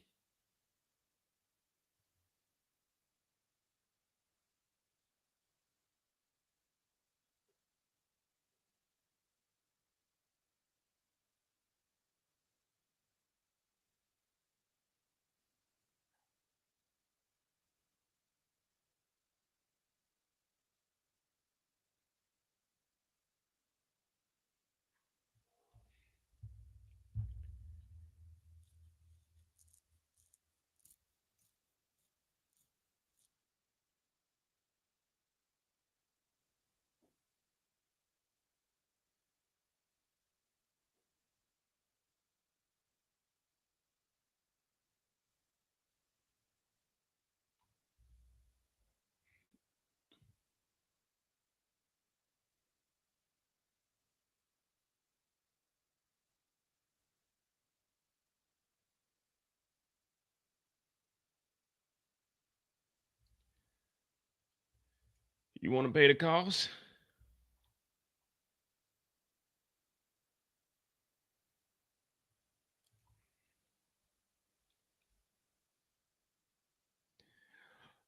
You want to pay the cost?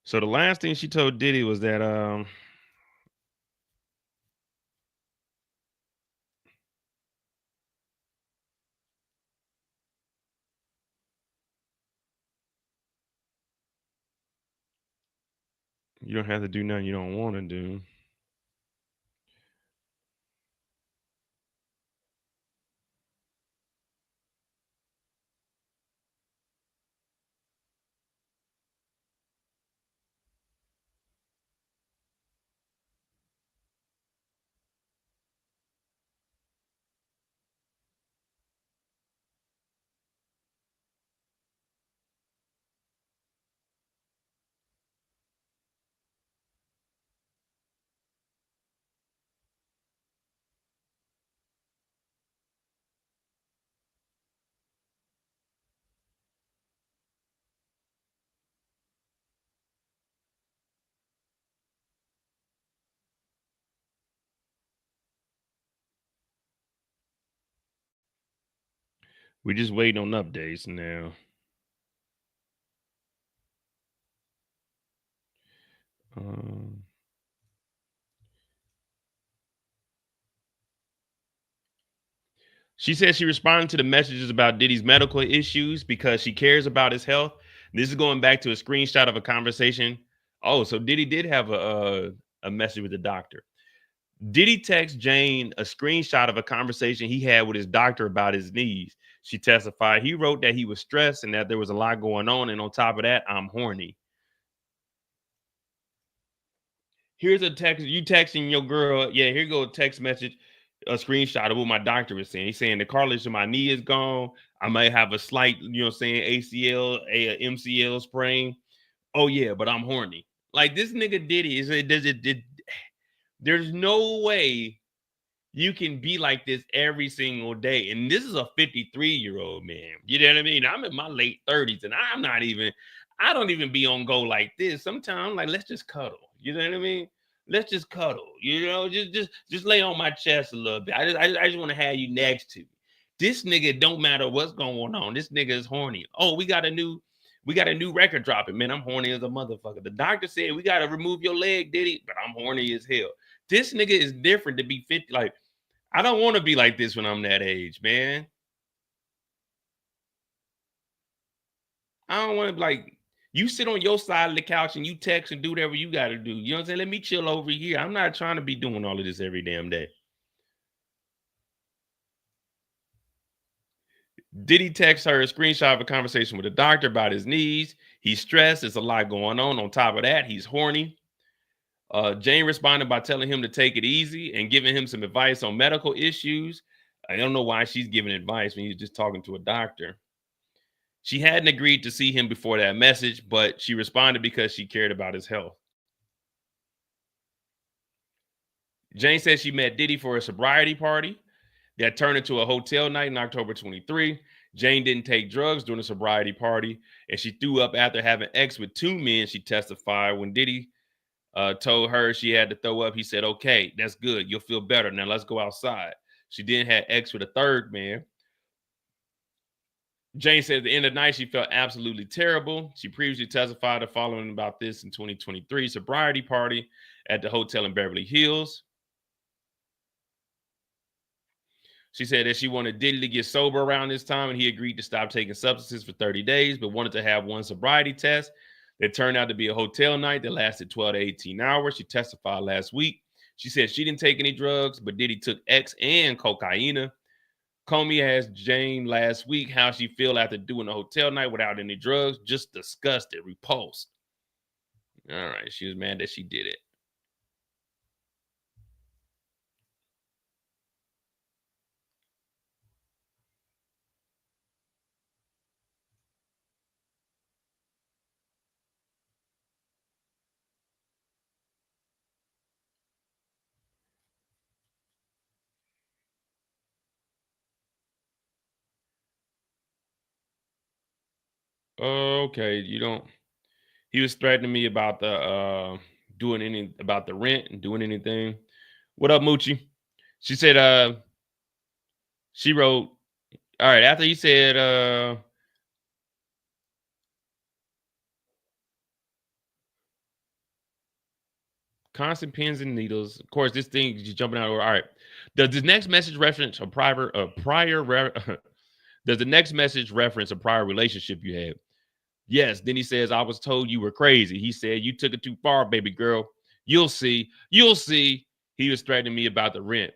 So the last thing she told Diddy was that you don't have to do nothing you don't want to do. We're just waiting on updates now. She says she responded to the messages about Diddy's medical issues because she cares about his health. This is going back to a screenshot of a conversation. Oh, so Diddy did have a message with the doctor. Diddy text Jane a screenshot of a conversation he had with his doctor about his knees. She testified he wrote that he was stressed and that there was a lot going on. And on top of that, I'm horny. Here's a text. You texting your girl. Yeah, here go a text message, a screenshot of what my doctor was saying. He's saying the cartilage of my knee is gone. I might have a slight, ACL, a MCL sprain. Oh yeah, but I'm horny. Like this nigga Diddy there's no way you can be like this every single day. And this is a 53-year-old man. You know what I mean? I'm in my late 30s and I don't even be on go like this. Sometimes I'm like, let's just cuddle. You know what I mean? Let's just cuddle. Just lay on my chest a little bit. I just want to have you next to me. This nigga don't matter what's going on. This nigga is horny. Oh, we got a new record dropping. Man, I'm horny as a motherfucker. The doctor said we got to remove your leg, Diddy, but I'm horny as hell. This nigga is different to be 50. Like, I don't want to be like this when I'm that age, man. I don't want to like you sit on your side of the couch and you text and do whatever you got to do. You know what I'm saying? Let me chill over here. I'm not trying to be doing all of this every damn day. Diddy texts her a screenshot of a conversation with a doctor about his knees. He's stressed. There's a lot going on. On top of that, he's horny. Jane responded by telling him to take it easy and giving him some advice on medical issues. I don't know why she's giving advice when he's just talking to a doctor. She hadn't agreed to see him before that message, but she responded because she cared about his health. Jane said she met Diddy for a sobriety party that turned into a hotel night in October 23. Jane didn't take drugs during the sobriety party, and she threw up after having sex with 2 men, she testified. When Diddy told her she had to throw up, he said, okay, that's good. You'll feel better. Now let's go outside. She then had sex with a 3rd man. Jane said at the end of the night, she felt absolutely terrible. She previously testified to following about this in 2023 sobriety party at the hotel in Beverly Hills. She said that she wanted Diddy to get sober around this time, and he agreed to stop taking substances for 30 days, but wanted to have one sobriety test. It turned out to be a hotel night that lasted 12 to 18 hours. She testified last week. She said she didn't take any drugs, but Diddy took X and cocaine. COMBS asked Jane last week how she feel after doing a hotel night without any drugs. Just disgusted, repulsed. All right, she was mad that she did it. Okay, he was threatening me about the rent and doing anything. What up, Moochie? She said she wrote, all right, after he said constant pins and needles. Of course, this thing is jumping out. All right. Does the next message reference a prior does the next message reference a prior relationship you had? Yes. Then he says, I was told you were crazy. He said, you took it too far, baby girl. You'll see. You'll see. He was threatening me about the rent.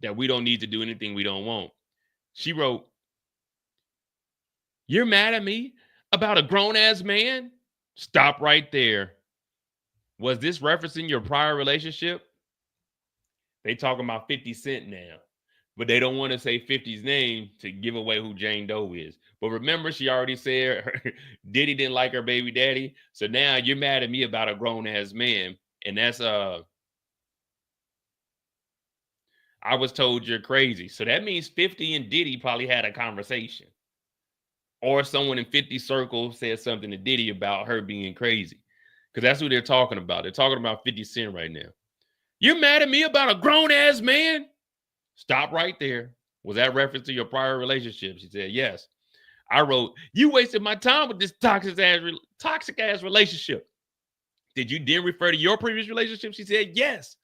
That we don't need to do anything we don't want. She wrote, you're mad at me about a grown-ass man? Stop right there. Was this referencing your prior relationship? They talking about 50 Cent now, but they don't want to say 50's name to give away who Jane Doe is. But remember, she already said Diddy didn't like her baby daddy. So now you're mad at me about a grown-ass man. And that's, I was told you're crazy. So that means 50 and Diddy probably had a conversation. Or someone in 50 circle said something to Diddy about her being crazy. Because that's who they're talking about. They're talking about 50 Cent right now. You're mad at me about a grown-ass man? Stop right there. Was that reference to your prior relationship? She said, yes. I wrote, you wasted my time with this toxic ass relationship. Did you then refer to your previous relationship? She said, yes.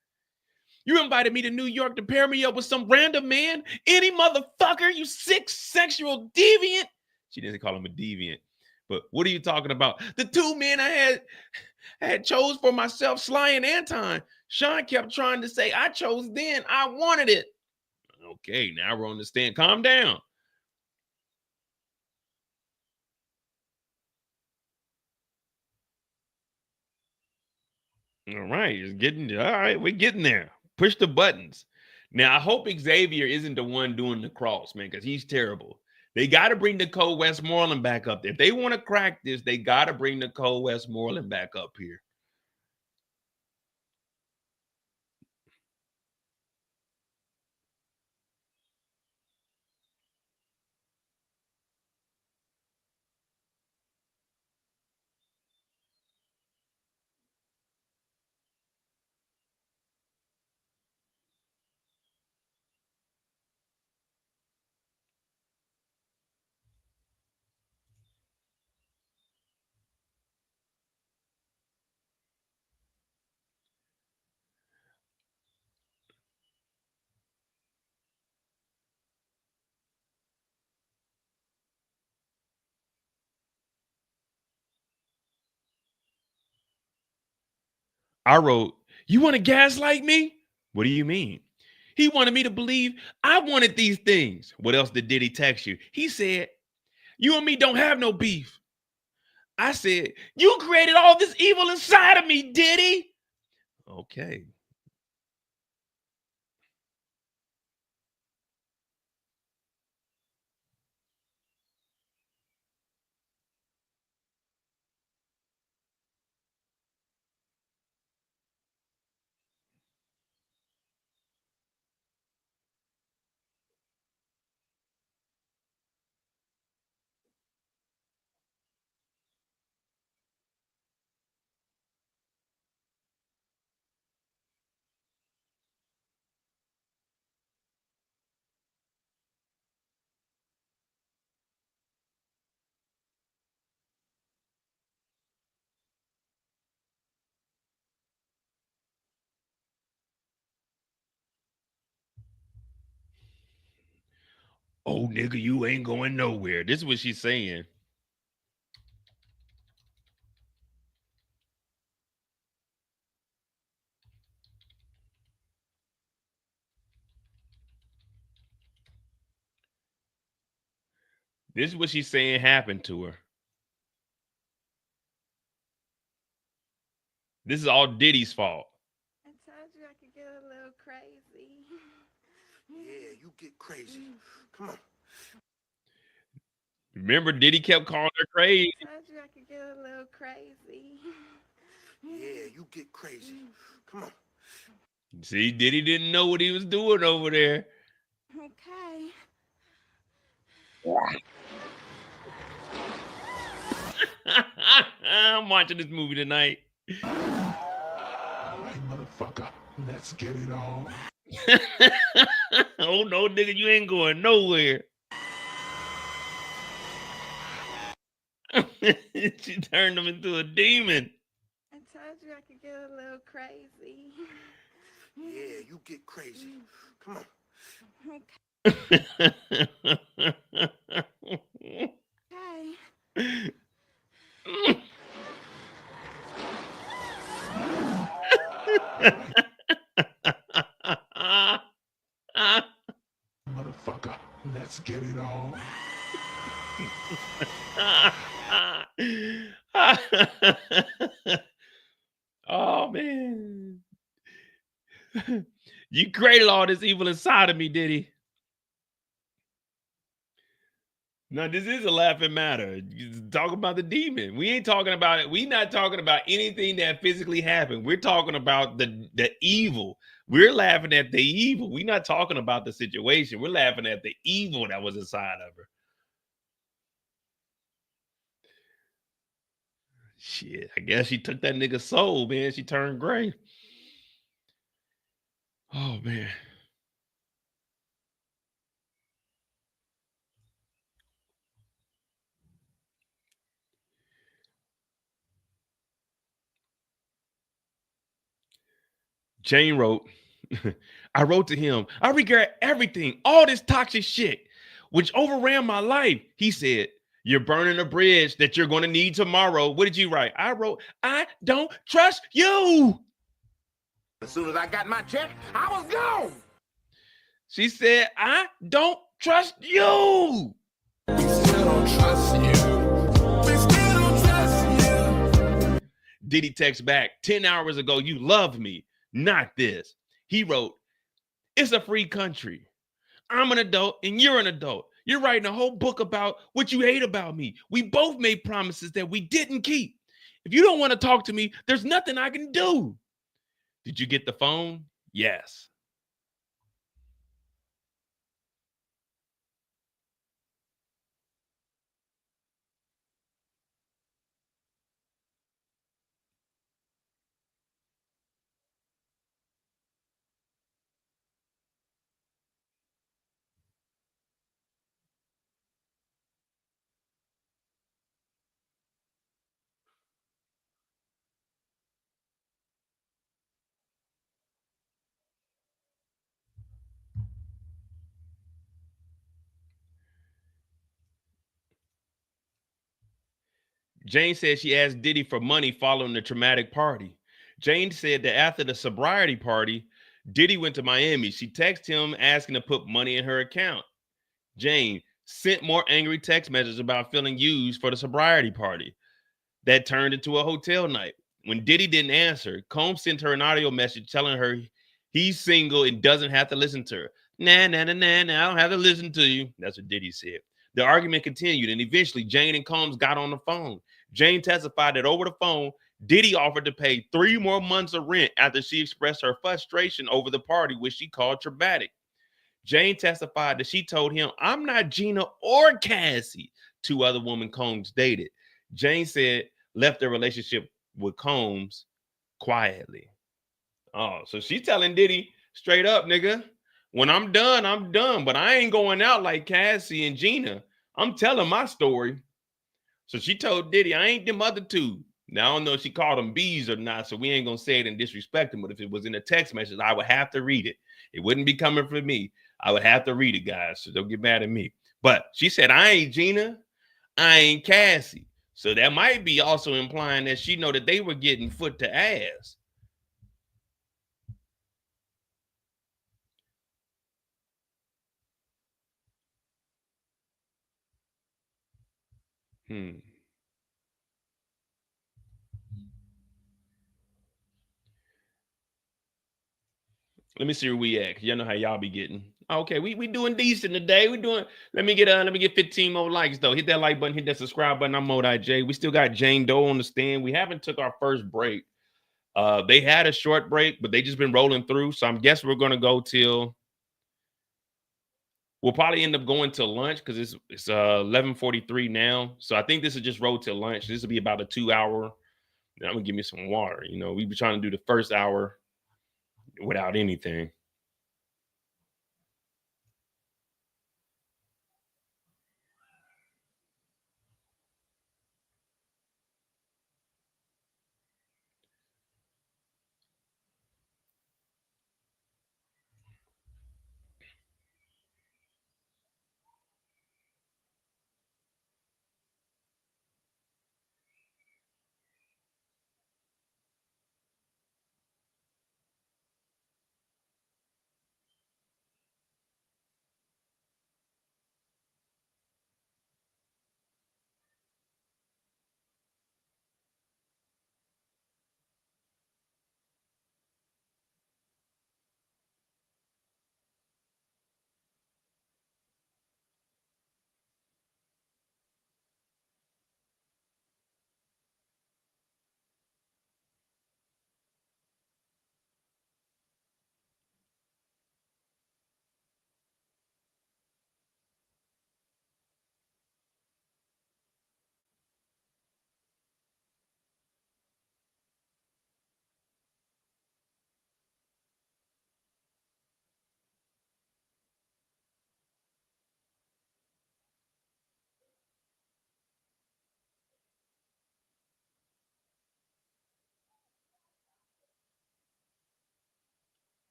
You invited me to New York to pair me up with some random man, any motherfucker, you sick sexual deviant. She didn't call him a deviant, but what are you talking about? The two men I had chose for myself, Sly and Anton. Sean kept trying to say, I chose then, I wanted it. Okay, now we're on the stand. Calm down. All right, all right, we're getting there. Push the buttons. Now, I hope Xavier isn't the one doing the cross, man, because he's terrible. They got to bring Nicole Westmoreland back up there. If they want to crack this, they got to bring Nicole Westmoreland back up here. I wrote, you want to gaslight me? What do you mean? He wanted me to believe I wanted these things. What else did Diddy text you? He said, you and me don't have no beef. I said, you created all this evil inside of me, Diddy. Okay. Oh, nigga, you ain't going nowhere. This is what she's saying. This is what she's saying happened to her. This is all Diddy's fault. I told you I could get a little crazy. Yeah, you get crazy. Come on. Remember, Diddy kept calling her crazy. I told you I could get a little crazy. Yeah, you get crazy. Come on. See, Diddy didn't know what he was doing over there. Okay. I'm watching this movie tonight. All right, motherfucker. Let's get it on. Oh, no, nigga, you ain't going nowhere. She turned him into a demon. I told you I could get a little crazy. Yeah, you get crazy. Come on. Okay. Motherfucker, let's get it on. Oh, man. You created all this evil inside of me, Diddy. No, this is a laughing matter. Talk about the demon. We ain't talking about it. We not talking about anything that physically happened. We're talking about the evil. We're laughing at the evil. We're not talking about the situation. We're laughing at the evil that was inside of her. Shit, I guess she took that nigga's soul, man. She turned gray. Oh, man. Jane wrote, I wrote to him, I regret everything, all this toxic shit, which overran my life. He said, you're burning a bridge that you're going to need tomorrow. What did you write? I wrote, I don't trust you. As soon as I got my check, I was gone. She said, I don't trust you. We still don't trust you. We still don't trust you. Diddy texts back, 10 hours ago, you love me, not this. He wrote, it's a free country. I'm an adult and you're an adult. You're writing a whole book about what you hate about me. We both made promises that we didn't keep. If you don't want to talk to me, there's nothing I can do. Did you get the phone? Yes. Jane said she asked Diddy for money following the traumatic party. Jane said that after the sobriety party, Diddy went to Miami. She texted him asking to put money in her account. Jane sent more angry text messages about feeling used for the sobriety party. That turned into a hotel night. When Diddy didn't answer, Combs sent her an audio message telling her he's single and doesn't have to listen to her. Nah, nah, nah, nah, nah, I don't have to listen to you. That's what Diddy said. The argument continued, and eventually Jane and Combs got on the phone. Jane testified that over the phone, Diddy offered to pay 3 more months of rent after she expressed her frustration over the party, which she called traumatic. Jane testified that she told him, I'm not Gina or Cassie, 2 other women Combs dated. Jane said left their relationship with Combs quietly. Oh, so she's telling Diddy straight up, nigga, when I'm done, but I ain't going out like Cassie and Gina. I'm telling my story. So she told Diddy, I ain't them other 2. Now, I don't know if she called them bees or not, so we ain't going to say it and disrespect them, but if it was in a text message, I would have to read it. It wouldn't be coming from me. I would have to read it, guys, so don't get mad at me. But she said, I ain't Gina, I ain't Cassie. So that might be also implying that she know that they were getting foot to ass. Let me see where we at. Y'all know how y'all be getting. Okay, we doing decent today. We doing. Let me get 15 more likes though. Hit that like button, hit that subscribe button. I'm Mo.J. We still got Jane Doe on the stand. We haven't took our first break. They had a short break, but they just been rolling through. So I'm guessing we're gonna go till. We'll probably end up going to lunch because it's 11:43 now. So I think this is just roll till lunch. This will be about a 2 hour. I'm gonna give me some water. You know, we be trying to do the first hour without anything.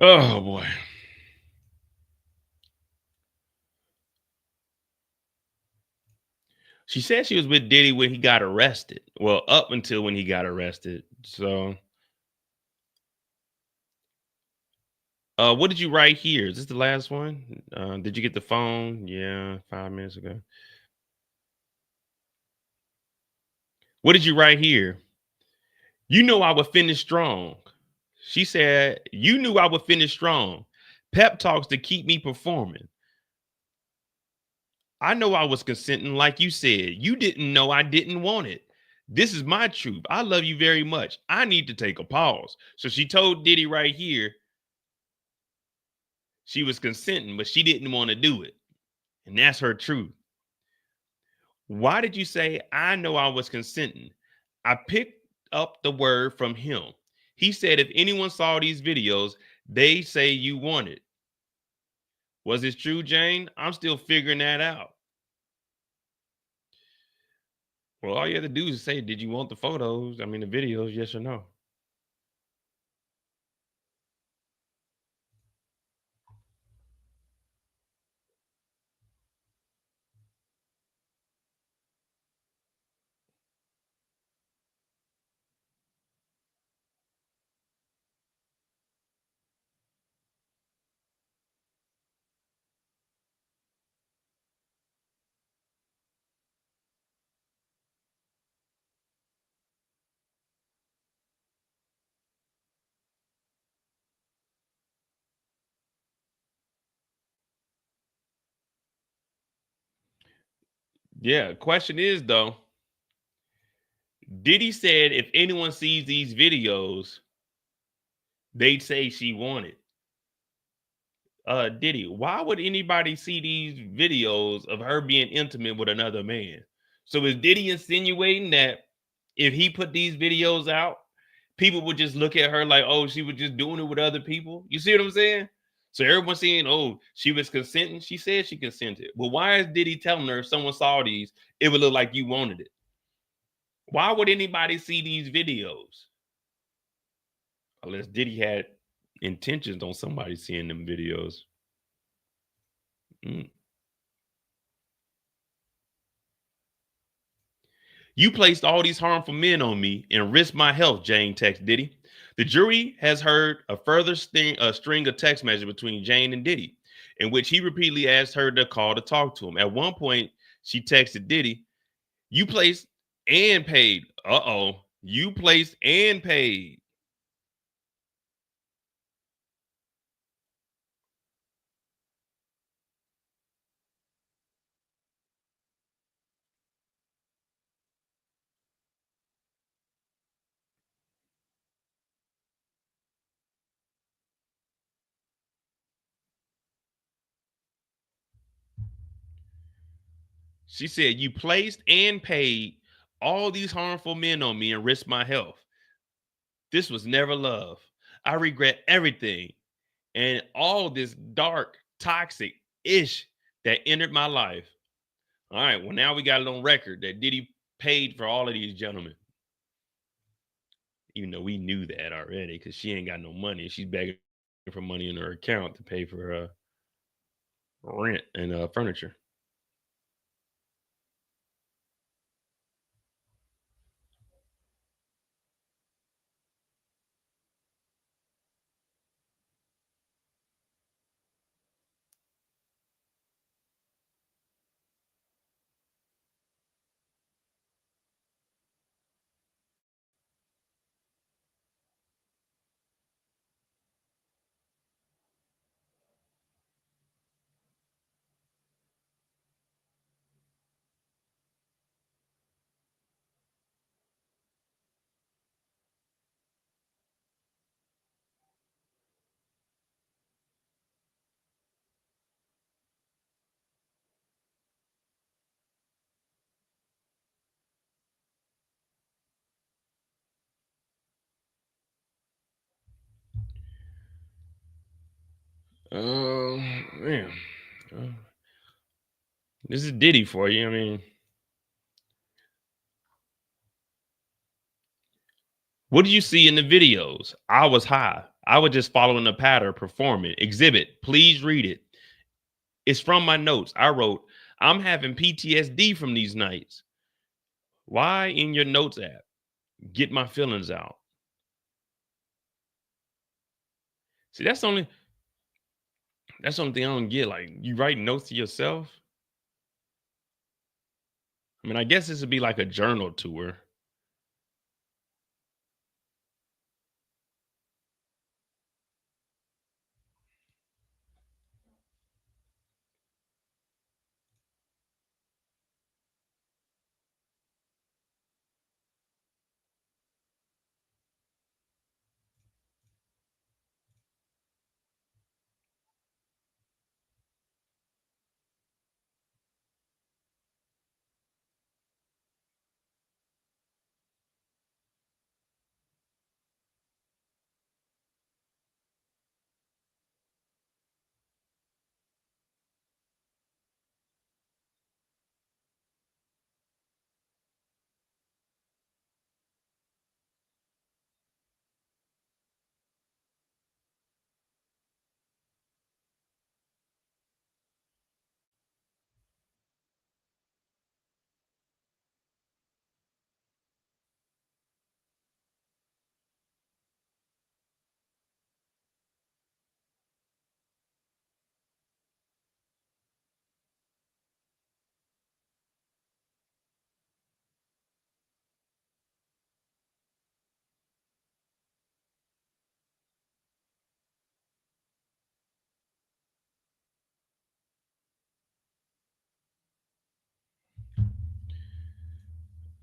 Oh boy. She said she was with Diddy when he got arrested. Well, up until when he got arrested. So, what did you write here? Is this the last one? Did you get the phone? Yeah, 5 minutes ago. What did you write here? You know I would finish strong. She said, you knew I would finish strong. Pep talks to keep me performing. I know I was consenting, like you said. You didn't know I didn't want it. This is my truth. I love you very much. I need to take a pause. So she told Diddy right here she was consenting, but she didn't want to do it. And that's her truth. Why did you say, I know I was consenting? I picked up the word from him. He said, if anyone saw these videos, they say you want it. Was it true, Jane? I'm still figuring that out. Well, all you have to do is say, did you want the photos? I mean, the videos, yes or no? Yeah, question is, though, Diddy said if anyone sees these videos, they'd say she wanted. Diddy, why would anybody see these videos of her being intimate with another man? So is Diddy insinuating that if he put these videos out, people would just look at her like, oh, she was just doing it with other people? You see what I'm saying? So everyone's saying, oh, she was consenting. She said she consented. Well, why is Diddy telling her if someone saw these, it would look like you wanted it? Why would anybody see these videos? Unless Diddy had intentions on somebody seeing them videos. You placed all these harmful men on me and risked my health, Jane texted Diddy. The jury has heard a further string of text messages between Jane and Diddy, in which he repeatedly asked her to call to talk to him. At one point, she texted Diddy, you placed and paid. You placed and paid. She said, you placed and paid all these harmful men on me and risked my health. This was never love. I regret everything and all this dark, toxic ish that entered my life. All right, well, now we got it on record that Diddy paid for all of these gentlemen. Even though we knew that already, because she ain't got no money. She's begging for money in her account to pay for rent and furniture. Man. This is Diddy for you. I mean, what do you see in the videos? I was high. I was just following the pattern, performing. Exhibit, please read it. It's from my notes. I wrote, I'm having PTSD from these nights. Why in your notes app? Get my feelings out. See, that's the only thing I don't get. Like, you write notes to yourself? I mean, I guess this would be like a journal tour.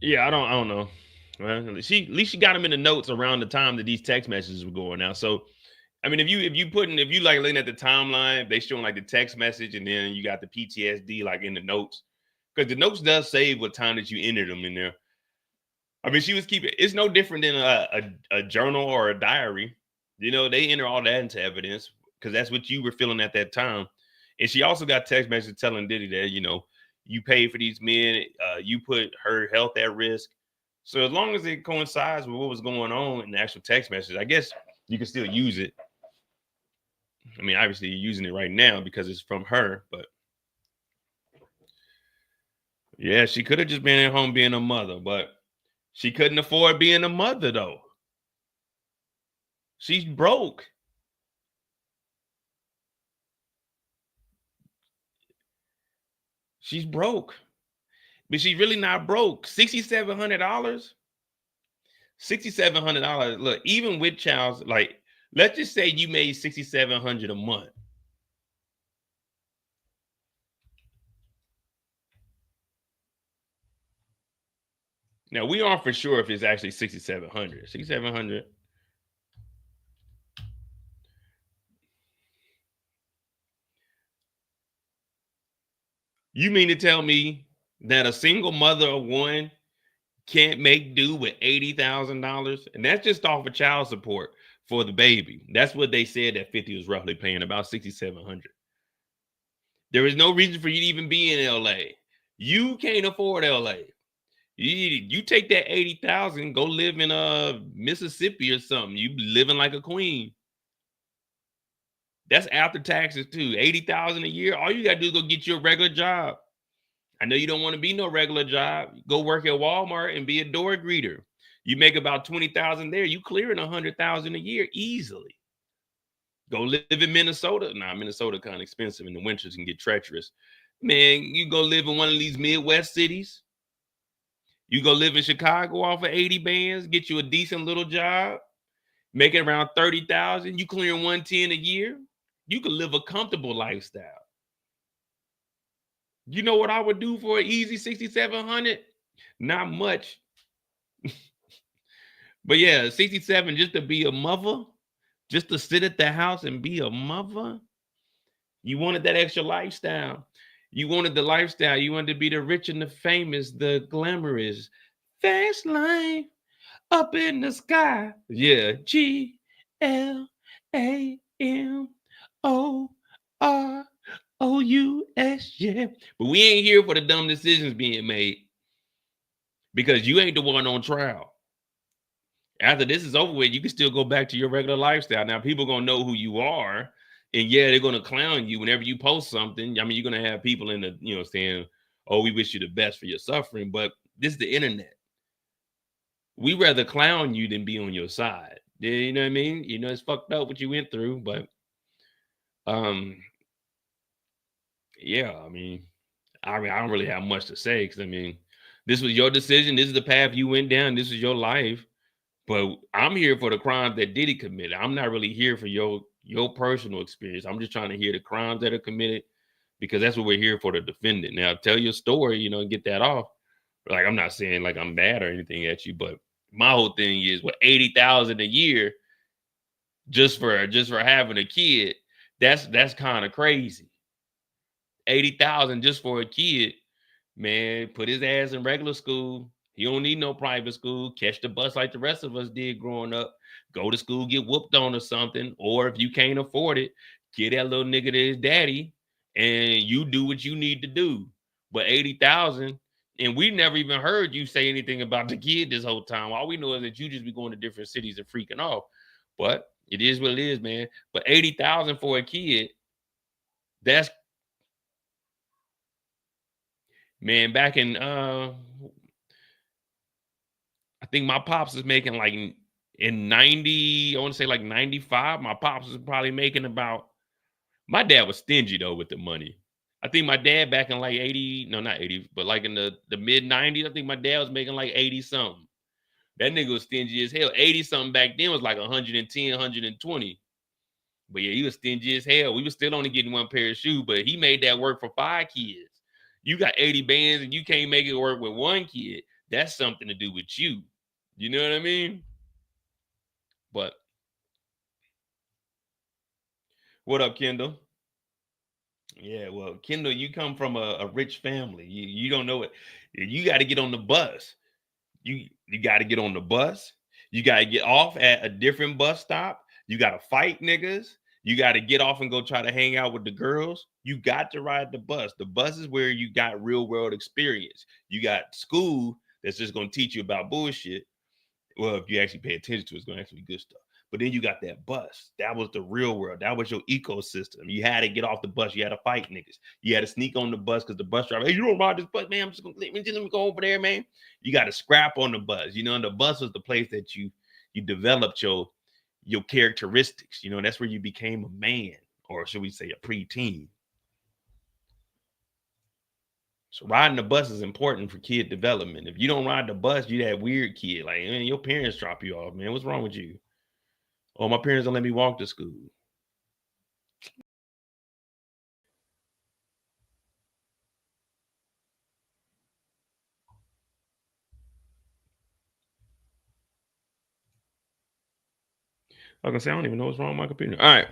Yeah, I don't know. Well, at least she got them in the notes around the time that these text messages were going out. So, I mean, if you like looking at the timeline, they showing like the text message, and then you got the PTSD like in the notes, because the notes does save what time that you entered them in there. I mean, she was keeping. It's no different than a journal or a diary. You know, they enter all that into evidence because that's what you were feeling at that time. And she also got text messages telling Diddy that, you know, you paid for these men, you put her health at risk. So as long as it coincides with what was going on in the actual text message, I guess you can still use it. I mean, obviously you're using it right now because it's from her, but yeah, she could have just been at home being a mother, but she couldn't afford being a mother though. She's broke. She's broke. But she's really not broke. $6,700. $6,700. Look, even with child's, like, let's just say you made $6,700 a month. Now we aren't for sure if it's actually 6,700. 6,700. You mean to tell me that a single mother of one can't make do with $80,000? And that's just off of child support for the baby. That's what they said that 50 was roughly paying, about 6,700. There is no reason for you to even be in LA. You can't afford LA. You take that 80,000, go live in Mississippi or something. You living like a queen. That's after taxes too. 80,000 a year. All you gotta do is go get you a regular job. I know you don't want to be no regular job. Go work at Walmart and be a door greeter. You make about 20,000 there. You clearing 100,000 a year easily. Go live in Minnesota. Nah, Minnesota kind of expensive in the winters and get treacherous. Man, you go live in one of these Midwest cities. You go live in Chicago off of 80 bands, get you a decent little job, make it around 30,000. You clearing 110 a year. You can live a comfortable lifestyle. You know what I would do for an easy 6,700? Not much. But yeah, 67 just to be a mother, just to sit at the house and be a mother. You wanted that extra lifestyle. You wanted the lifestyle. You wanted to be the rich and the famous, the glamorous, fast life up in the sky. Yeah, GLAMOROUS. Yeah. But we ain't here for the dumb decisions being made because you ain't the one on trial. After this is over with, you can still go back to your regular lifestyle. Now, people gonna know who you are, and yeah, they're gonna clown you whenever you post something. I mean, you're gonna have people in the, saying, "Oh, we wish you the best for your suffering," but this is the internet. We rather clown you than be on your side. Yeah, you know what I mean? It's fucked up what you went through, but yeah, I don't really have much to say because this was your decision. This is the path you went down. This is your life. But I'm here for the crimes that Diddy committed. I'm not really here for your personal experience. I'm just trying to hear the crimes that are committed because that's what we're here for, the defendant. Now, tell your story, and get that off. Like, I'm not saying like I'm bad or anything at you, but my whole thing is, what, $80,000 a year just for having a kid? That's kind of crazy. $80,000 just for a kid. Man, put his ass in regular school. He don't need no private school. Catch the bus like the rest of us did growing up. Go to school, get whooped on or something. Or if you can't afford it, get that little nigga to his daddy and you do what you need to do. But 80,000, and we never even heard you say anything about the kid this whole time. All we know is that you just be going to different cities and freaking off. But it is what it is, man. But 80,000 for a kid, that's, man, back in I think my pops is making like in 90, I want to say like 95. My pops is probably making about, my dad was stingy though with the money. I think my dad back in like 80, no, not 80, but like in the mid 90s, I think my dad was making like 80 something. That nigga was stingy as hell. 80 something back then was like 110, 120. But yeah, he was stingy as hell. We were still only getting one pair of shoes, but he made that work for 5 kids. You got 80 bands and you can't make it work with one kid. That's something to do with you. You know what I mean? But what up, Kendall? Yeah, well, Kendall, you come from a rich family. You don't know it. You got to get on the bus. You got to get on the bus. You got to get off at a different bus stop. You got to fight niggas. You got to get off and go try to hang out with the girls. You got to ride the bus. The bus is where you got real world experience. You got school that's just going to teach you about bullshit. Well, if you actually pay attention to it, it's going to actually be good stuff. But then you got that bus. That was the real world. That was your ecosystem. You had to get off the bus. You had to fight niggas. You had to sneak on the bus because the bus driver, hey, you don't ride this bus, man. I'm just gonna let me go over there, man. You got to scrap on the bus. And the bus was the place that you developed your characteristics. That's where you became a man, or should we say a preteen. So riding the bus is important for kid development. If you don't ride the bus, you that weird kid. Like, man, your parents drop you off, man. What's wrong with you? Oh, my parents don't let me walk to school. I was gonna say, I don't even know what's wrong with my computer. All right.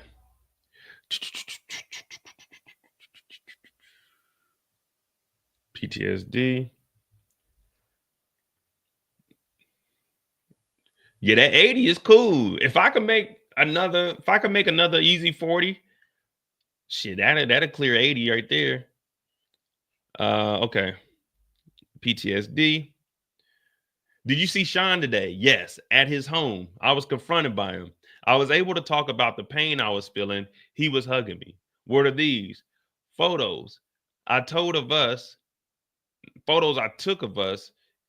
PTSD. Yeah, that 80 is cool. If I can make another easy 40, shit, that'll clear 80 right there. Okay. PTSD. Did you see Sean today? Yes, at his home. I was confronted by him. I was able to talk about the pain I was feeling. He was hugging me. What are these? Photos I took of us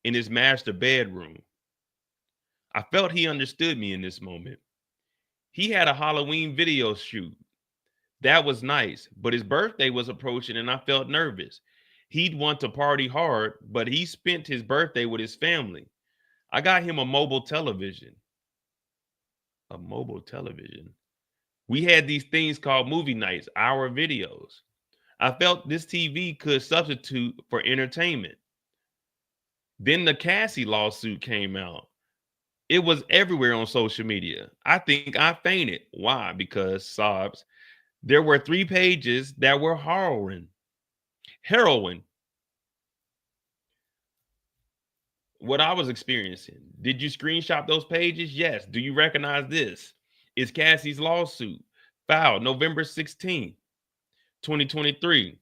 in his master bedroom. I felt he understood me in this moment. He had a Halloween video shoot. That was nice, but his birthday was approaching and I felt nervous. He'd want to party hard, but he spent his birthday with his family. I got him a mobile television. A mobile television. We had these things called movie nights, our videos. I felt this TV could substitute for entertainment. Then the Cassie lawsuit came out. It was everywhere on social media. I think I fainted. Why? Because sobs. There were 3 pages that were heroin. What I was experiencing. Did you screenshot those pages? Yes. Do you recognize this? It's Cassie's lawsuit filed November 16th, 2023.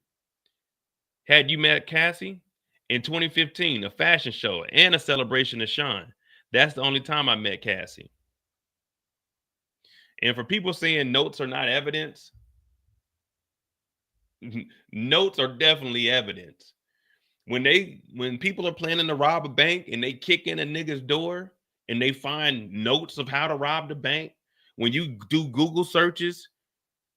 Had you met Cassie? In 2015, a fashion show and a celebration of Sean. That's the only time I met Cassie. And for people saying notes are not evidence, notes are definitely evidence. When people are planning to rob a bank and they kick in a nigga's door and they find notes of how to rob the bank, when you do Google searches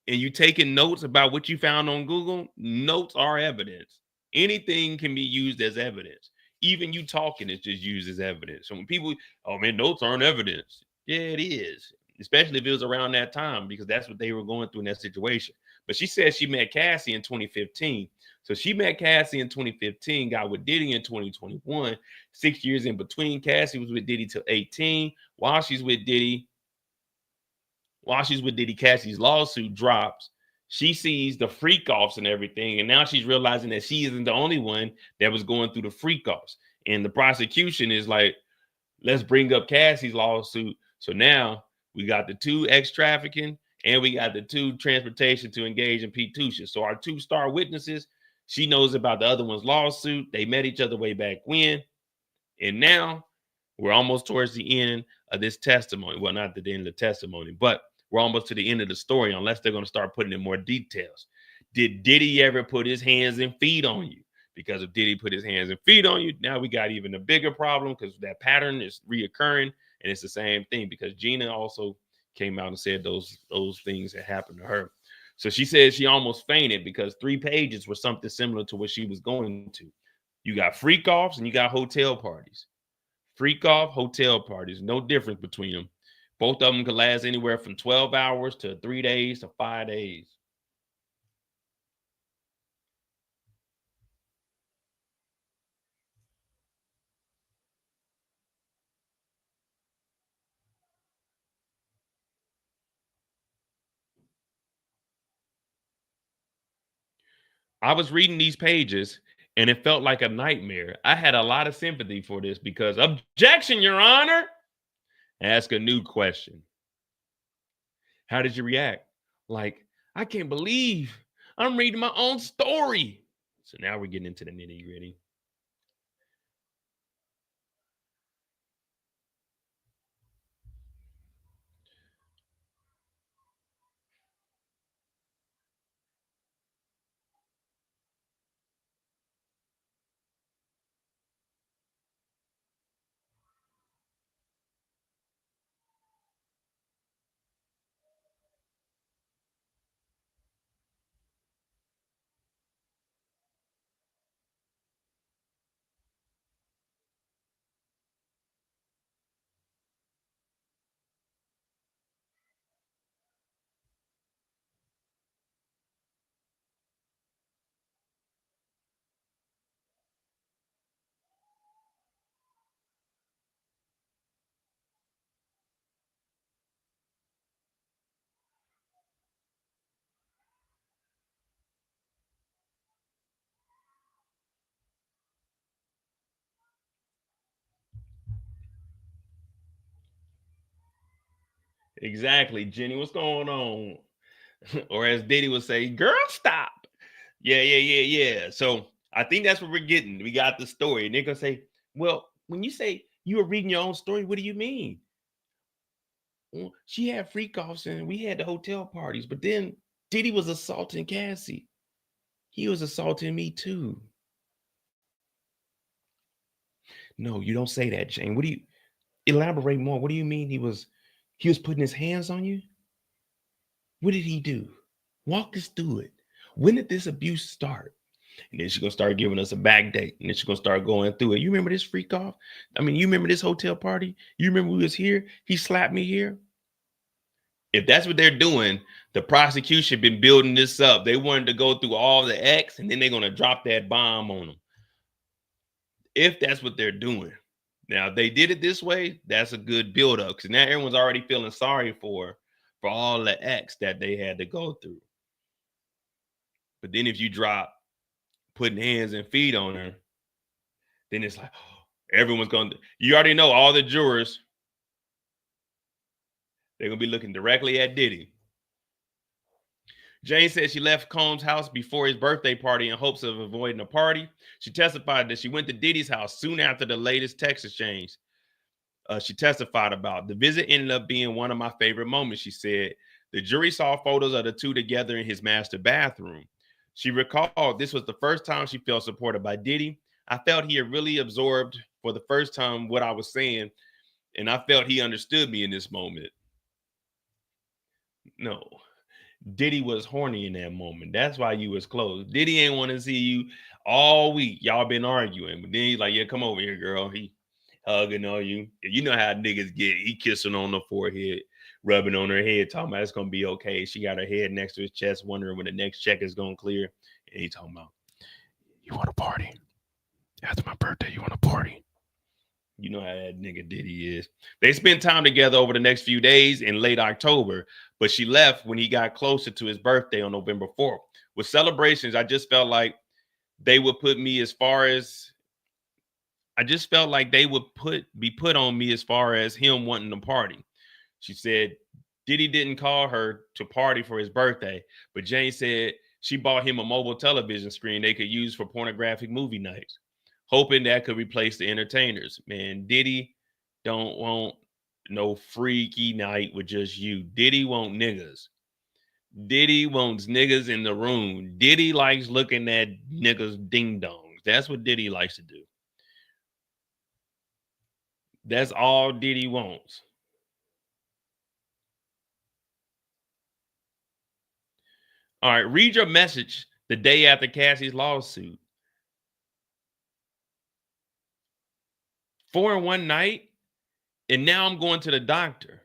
and you taking notes about what you found on Google, notes are evidence. Anything can be used as evidence. Even you talking is just used as evidence. So when people, oh man, notes aren't evidence. Yeah, it is. Especially if it was around that time, because that's what they were going through in that situation. But she said she met Cassie in 2015. So she met Cassie in 2015, got with Diddy in 2021. 6 years in between. Cassie was with Diddy till 18. While she's with Diddy, Cassie's lawsuit drops. She sees the freak offs and everything. And now she's realizing that she isn't the only one that was going through the freak offs. And the prosecution is like, let's bring up Cassie's lawsuit. So now we got the 2 ex-trafficking and we got the 2 transportation to engage in P2. So our 2 star witnesses, she knows about the other one's lawsuit. They met each other way back when. And now we're almost towards the end of this testimony. Well, not the end of the testimony, but we're almost to the end of the story, unless they're going to start putting in more details. Did Diddy ever put his hands and feet on you? Because if Diddy put his hands and feet on you, now we got even a bigger problem, because that pattern is reoccurring, and it's the same thing, because Gina also came out and said those things that happened to her. So she said she almost fainted because 3 pages were something similar to what she was going to. You got freak offs and you got hotel parties. Freak off, hotel parties, no difference between them. Both of them could last anywhere from 12 hours to 3 days to 5 days. I was reading these pages and it felt like a nightmare. I had a lot of sympathy for this because, objection, Your Honor. Ask a new question. How did you react? Like, I can't believe I'm reading my own story. So now we're getting into the nitty gritty. Exactly, Jenny, what's going on? Or as Diddy would say, girl, stop. Yeah. So I think that's what we're getting. We got the story. And they're going to say, well, when you say you were reading your own story, what do you mean? Well, she had freak offs and we had the hotel parties, but then Diddy was assaulting Cassie. He was assaulting me too. No, you don't say that, Jane. What do you elaborate more? What do you mean he was putting his hands on you? What did he do? Walk us through it. When did this abuse start? And then she's gonna start giving us a back date. And then she's gonna start going through it. You remember this freak off? I mean, you remember this hotel party? You remember we was here? He slapped me here. If that's what they're doing, the prosecution been building this up. They wanted to go through all the X, and then they're gonna drop that bomb on them. If that's what they're doing. Now, if they did it this way, that's a good build-up, because now everyone's already feeling sorry for all the X that they had to go through. But then if you drop putting hands and feet on her, then it's like, oh, everyone's going to, you already know all the jurors, they're going to be looking directly at Diddy. Jane said she left Combs' house before his birthday party in hopes of avoiding a party. She testified that she went to Diddy's house soon after the latest text exchange. she testified about. The visit ended up being one of my favorite moments, she said. The jury saw photos of the two together in his master bathroom. She recalled this was the first time she felt supported by Diddy. I felt he had really absorbed for the first time what I was saying, and I felt he understood me in this moment. No, Diddy was horny in that moment. That's why you was close. Diddy ain't want to see you all week. Y'all been arguing, but then he's like, yeah, come over here, girl. He hugging on you. You know how niggas get. He kissing on the forehead, rubbing on her head, talking about it's gonna be okay. She got her head next to his chest, wondering when the next check is gonna clear. And he talking about, you want a party? After my birthday, you want a party? You know how that nigga Diddy is. They spent time together over the next few days in late October, but she left when he got closer to his birthday on November 4th. With celebrations, I just felt like they would put me as far as be put on me as far as him wanting to party. She said Diddy didn't call her to party for his birthday, but Jane said she bought him a mobile television screen they could use for pornographic movie nights, hoping that could replace the entertainers. Man, Diddy don't want no freaky night with just you. Diddy want niggas. Diddy wants niggas in the room. Diddy likes looking at niggas ding dongs. That's what Diddy likes to do. That's all Diddy wants. All right, read your message the day after Cassie's lawsuit. 4 in one night, and now I'm going to the doctor.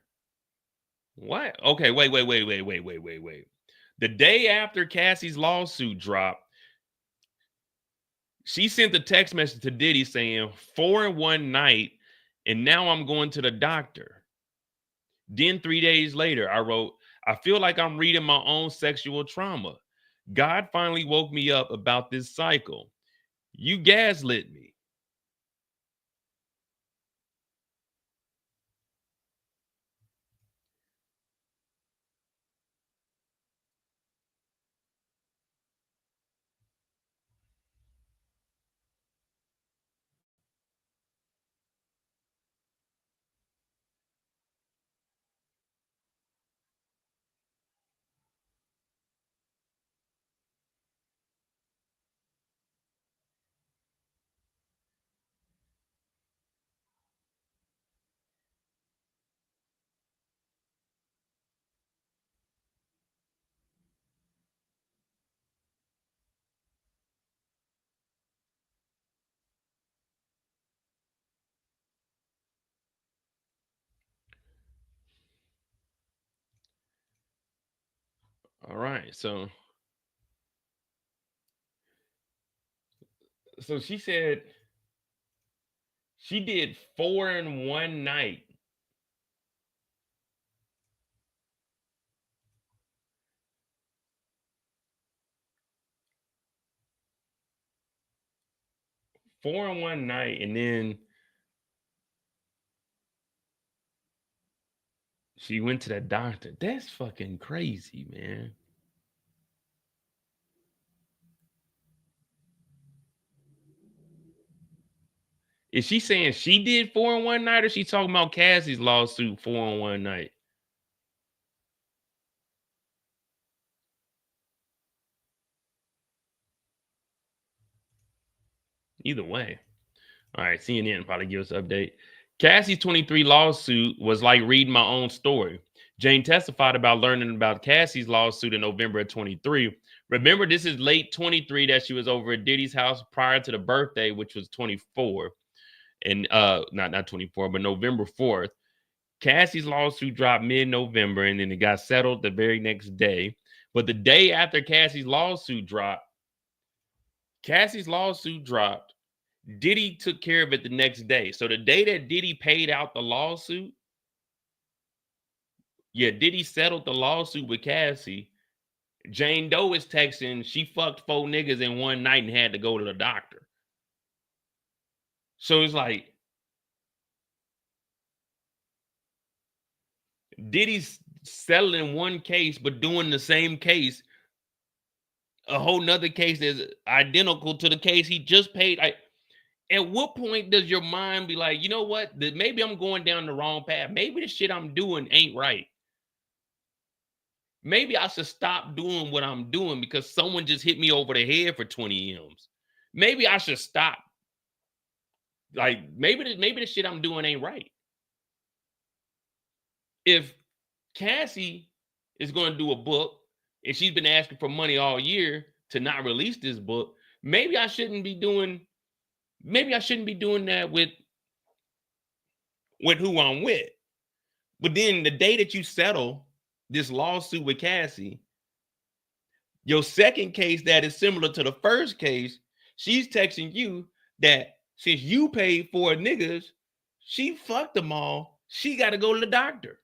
What? Okay, wait. The day after Cassie's lawsuit dropped, she sent a text message to Diddy saying 4 in one night, and now I'm going to the doctor. Then 3 days later, I wrote, I feel like I'm reading my own sexual trauma. God finally woke me up about this cycle. You gaslit me. All right, so she said she did 4 in one night. Four in one night, and then she went to the doctor. That's fucking crazy, man. Is she saying she did 4 in one night, or she talking about Cassie's lawsuit 4 in one night? Either way. All right, CNN probably give us an update. Cassie's 23 lawsuit was like reading my own story. Jane testified about learning about Cassie's lawsuit in November of 23. Remember, this is late 23 that she was over at Diddy's house prior to the birthday, which was 24. And not 24, but November 4th. Cassie's lawsuit dropped mid-November, and then it got settled the very next day. But the day after Cassie's lawsuit dropped, Diddy took care of it the next day. So the day that Diddy paid out the lawsuit, Diddy settled the lawsuit with Cassie. Jane Doe is texting, she fucked 4 niggas in one night and had to go to the doctor. So it's like, Diddy's settling one case, but doing the same case, a whole nother case that's identical to the case he just paid. At what point does your mind be like, you know what? Maybe I'm going down the wrong path. Maybe the shit I'm doing ain't right. Maybe I should stop doing what I'm doing because someone just hit me over the head for 20 M's. Maybe I should stop. Like maybe the shit I'm doing ain't right. If Cassie is going to do a book and she's been asking for money all year to not release this book, maybe I shouldn't be doing that with who I'm with. But then the day that you settle this lawsuit with Cassie, your second case that is similar to the first case, she's texting you that since you paid for niggas, she fucked them all. She got to go to the doctor.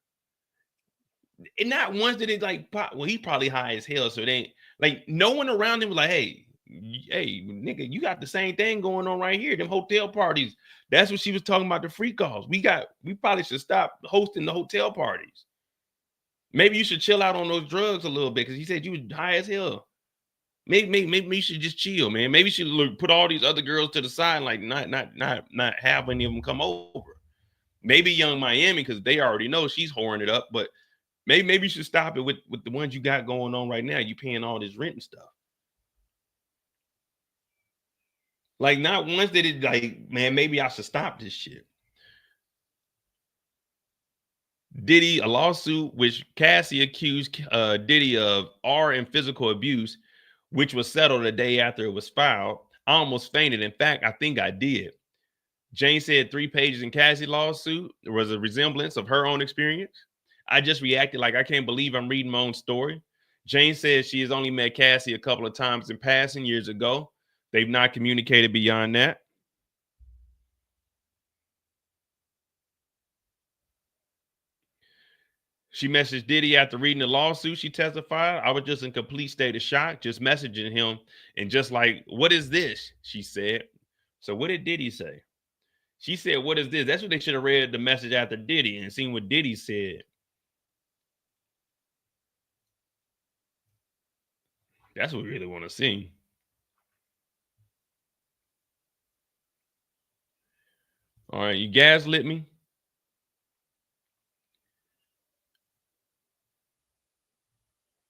And not once did it like, well, he probably high as hell. So it ain't like no one around him was like, hey, nigga, you got the same thing going on right here. Them hotel parties. That's what she was talking about, the free calls. We probably should stop hosting the hotel parties. Maybe you should chill out on those drugs a little bit because he said you was high as hell. Maybe you should just chill, man. Maybe you should put all these other girls to the side, like not have any of them come over. Maybe Young Miami because they already know she's whoring it up, but maybe you should stop it with the ones you got going on right now. You paying all this rent and stuff. Like not once did it like, man, maybe I should stop this shit. Diddy, a lawsuit which Cassie accused Diddy of R and physical abuse, which was settled the day after it was filed. I almost fainted. In fact, I think I did. Jane said 3 pages in Cassie lawsuit was a resemblance of her own experience. I just reacted like I can't believe I'm reading my own story. Jane says she has only met Cassie a couple of times in passing years ago. They've not communicated beyond that. She messaged Diddy after reading the lawsuit. She testified, I was just in complete state of shock, just messaging him and just like, what is this? She said. So what did Diddy say? She said, what is this? That's what they should have read the message after Diddy and seen what Diddy said. That's what we really want to see. All right, you gaslit me.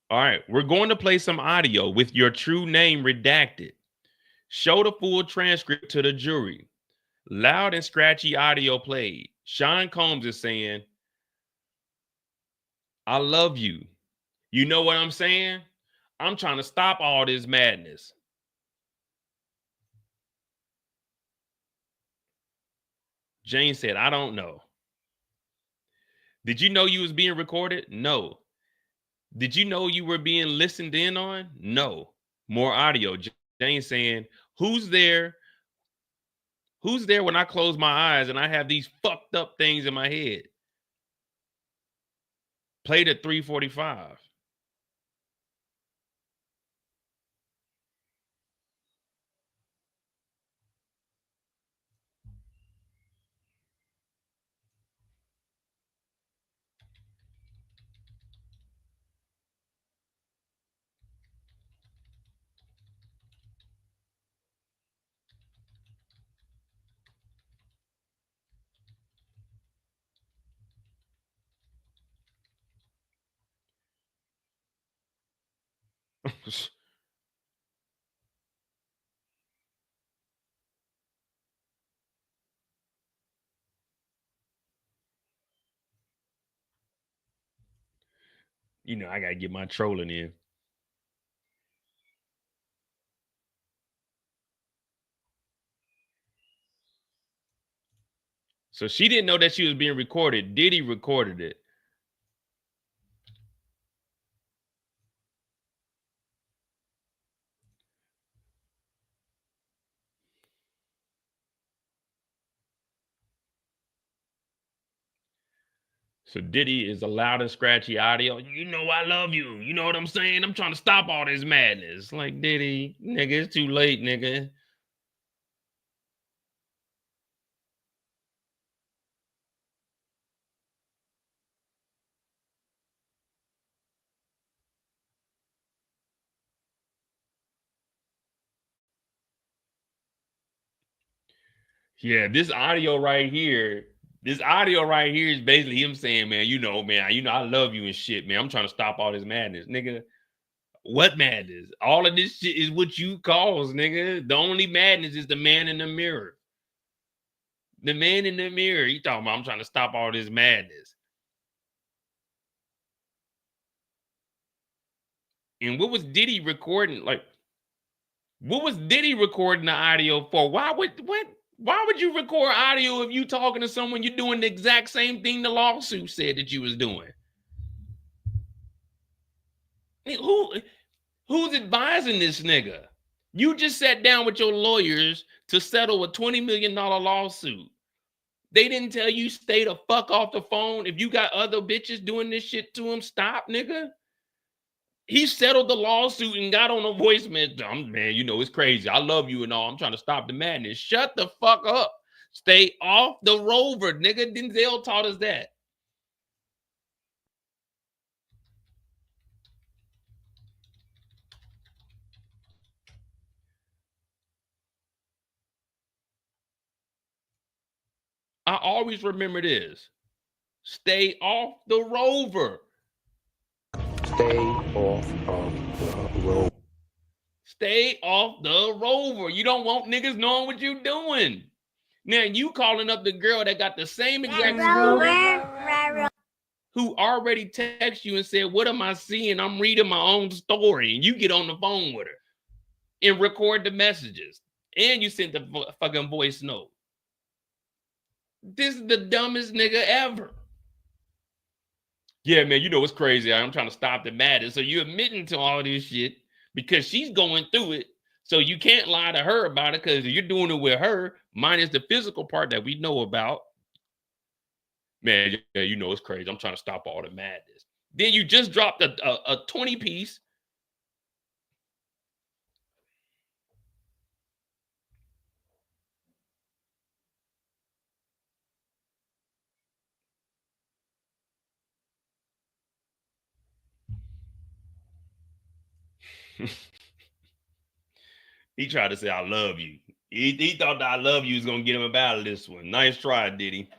All right, we're going to play some audio with your true name redacted. Show the full transcript to the jury. Loud and scratchy audio played. Sean Combs is saying, I love you. You know what I'm saying? I'm trying to stop all this madness. Jane said, I don't know. Did you know you was being recorded? No. Did you know you were being listened in on? No. More audio. Jane saying, who's there? Who's there when I close my eyes and I have these fucked up things in my head? Played at 3:45. You know, I gotta get my trolling in. So she didn't know that she was being recorded. Diddy recorded it. So Diddy is a loud and scratchy audio. You know I love you. You know what I'm saying? I'm trying to stop all this madness. Like, Diddy, nigga, it's too late, nigga. Yeah, this audio right here is basically him saying, man, I love you and shit, man. I'm trying to stop all this madness, nigga. What madness? All of this shit is what you cause, nigga. The only madness is the man in the mirror. The man in the mirror. He talking about I'm trying to stop all this madness. And what was Diddy recording? Like, what was Diddy recording the audio for? Why would you record audio if you talking to someone you're doing the exact same thing the lawsuit said that you was doing? Who's advising this nigga? You just sat down with your lawyers to settle a $20 million lawsuit. They didn't tell you stay the fuck off the phone. If you got other bitches doing this shit to him, stop, nigga. He settled the lawsuit and got on a voicemail. Man, it's crazy. I love you and all. I'm trying to stop the madness. Shut the fuck up. Stay off the rover, nigga. Denzel taught us that. I always remember this. Stay off the rover. Stay off of the road. Stay off the rover. You don't want niggas knowing what you doing. Now you calling up the girl that got the same exact story, who already texted you and said, what am I seeing? I'm reading my own story. And you get on the phone with her and record the messages. And you sent the fucking voice note. This is the dumbest nigga ever. Yeah, man, it's crazy. I'm trying to stop the madness. So you're admitting to all this shit because she's going through it. So you can't lie to her about it because you're doing it with her, minus the physical part that we know about. Man, yeah, it's crazy. I'm trying to stop all the madness. Then you just dropped a 20 piece. He tried to say, I love you. He thought that I love you was going to get him a battle this one. Nice try, Diddy.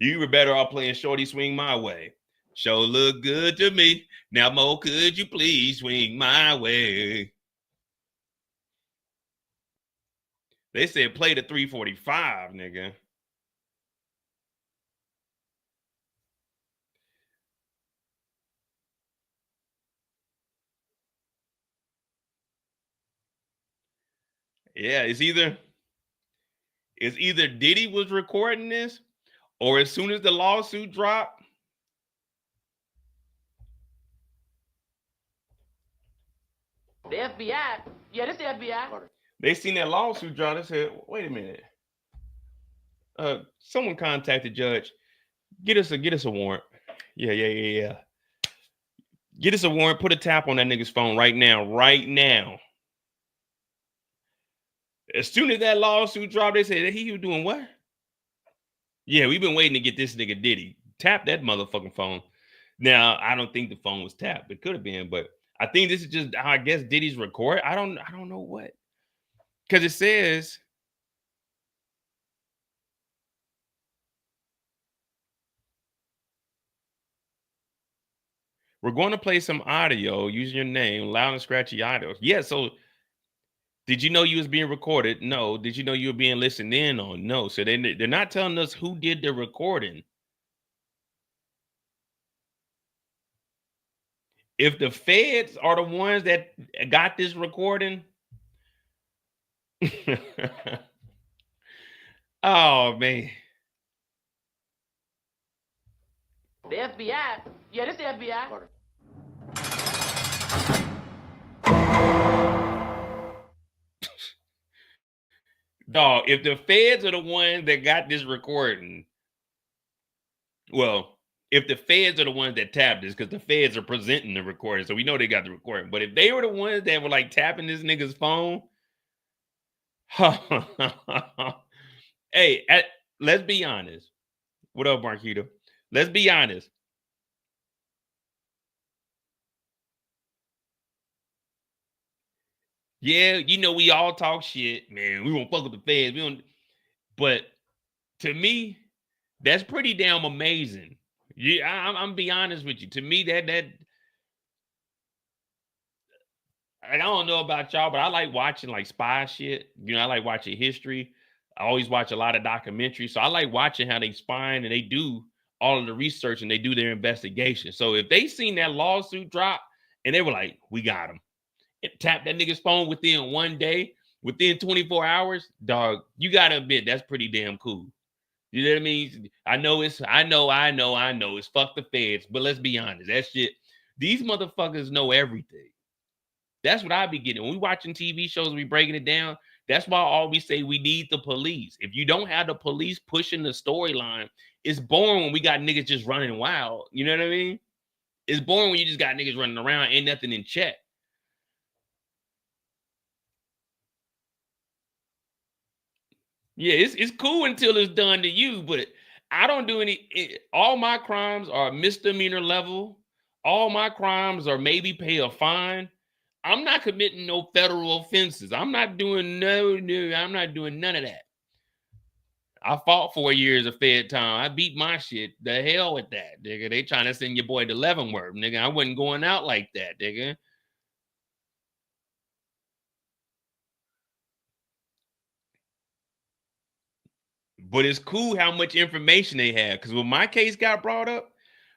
You were better off playing Shorty Swing My Way. Show look good to me. Now, Mo, could you please swing my way? They said play the 345, nigga. Yeah, it's either Diddy was recording this, or as soon as the lawsuit dropped, the FBI. Yeah, this the FBI. They seen that lawsuit drop. They said, wait a minute. Someone contacted Judge. Get us a warrant. Yeah. Get us a warrant. Put a tap on that nigga's phone right now. As soon as that lawsuit dropped, they said, he was doing what? Yeah, we've been waiting to get this nigga Diddy. Tap that motherfucking phone. Now, I don't think the phone was tapped. It could have been, but I think this is just how I guess Diddy's record. I don't know what. Because it says we're going to play some audio using your name, loud and scratchy audio. Yeah, so did you know you was being recorded? No. Did you know you were being listened in on? No. So they're not telling us who did the recording. If the feds are the ones that got this recording, oh man. The FBI. Yeah, this the FBI. Dog, if the feds are the ones that got this recording, well, if the feds are the ones that tapped this, because the feds are presenting the recording, so we know they got the recording. But if they were the ones that were like tapping this nigga's phone, hey, let's be honest. What up, Marquito? Let's be honest. Yeah, we all talk shit, man. We won't fuck with the feds. We don't. But to me, that's pretty damn amazing. Yeah, I'm be honest with you. To me, that I don't know about y'all, but I like watching like spy shit. You know, I like watching history. I always watch a lot of documentaries. So I like watching how they spying and they do all of the research and they do their investigation. So if they seen that lawsuit drop and they were like, we got him. It tapped that nigga's phone within 1 day, within 24 hours, dog, you gotta admit that's pretty damn cool. You know what I mean? I know it's fuck the feds, but let's be honest, that shit, these motherfuckers know everything. That's what I be getting. When we watching TV shows, we breaking it down. That's why I always say we need the police. If you don't have the police pushing the storyline, it's boring when we got niggas just running wild. You know what I mean? It's boring when you just got niggas running around, ain't nothing in check. Yeah, it's cool until it's done to you, but I don't do all my crimes are misdemeanor level. All my crimes are maybe pay a fine. I'm not committing no federal offenses. I'm not doing I'm not doing none of that. I fought 4 years of fed time. I beat my shit. The hell with that, nigga. They trying to send your boy to Leavenworth, nigga. I wasn't going out like that, nigga. But it's cool how much information they have. Because when my case got brought up,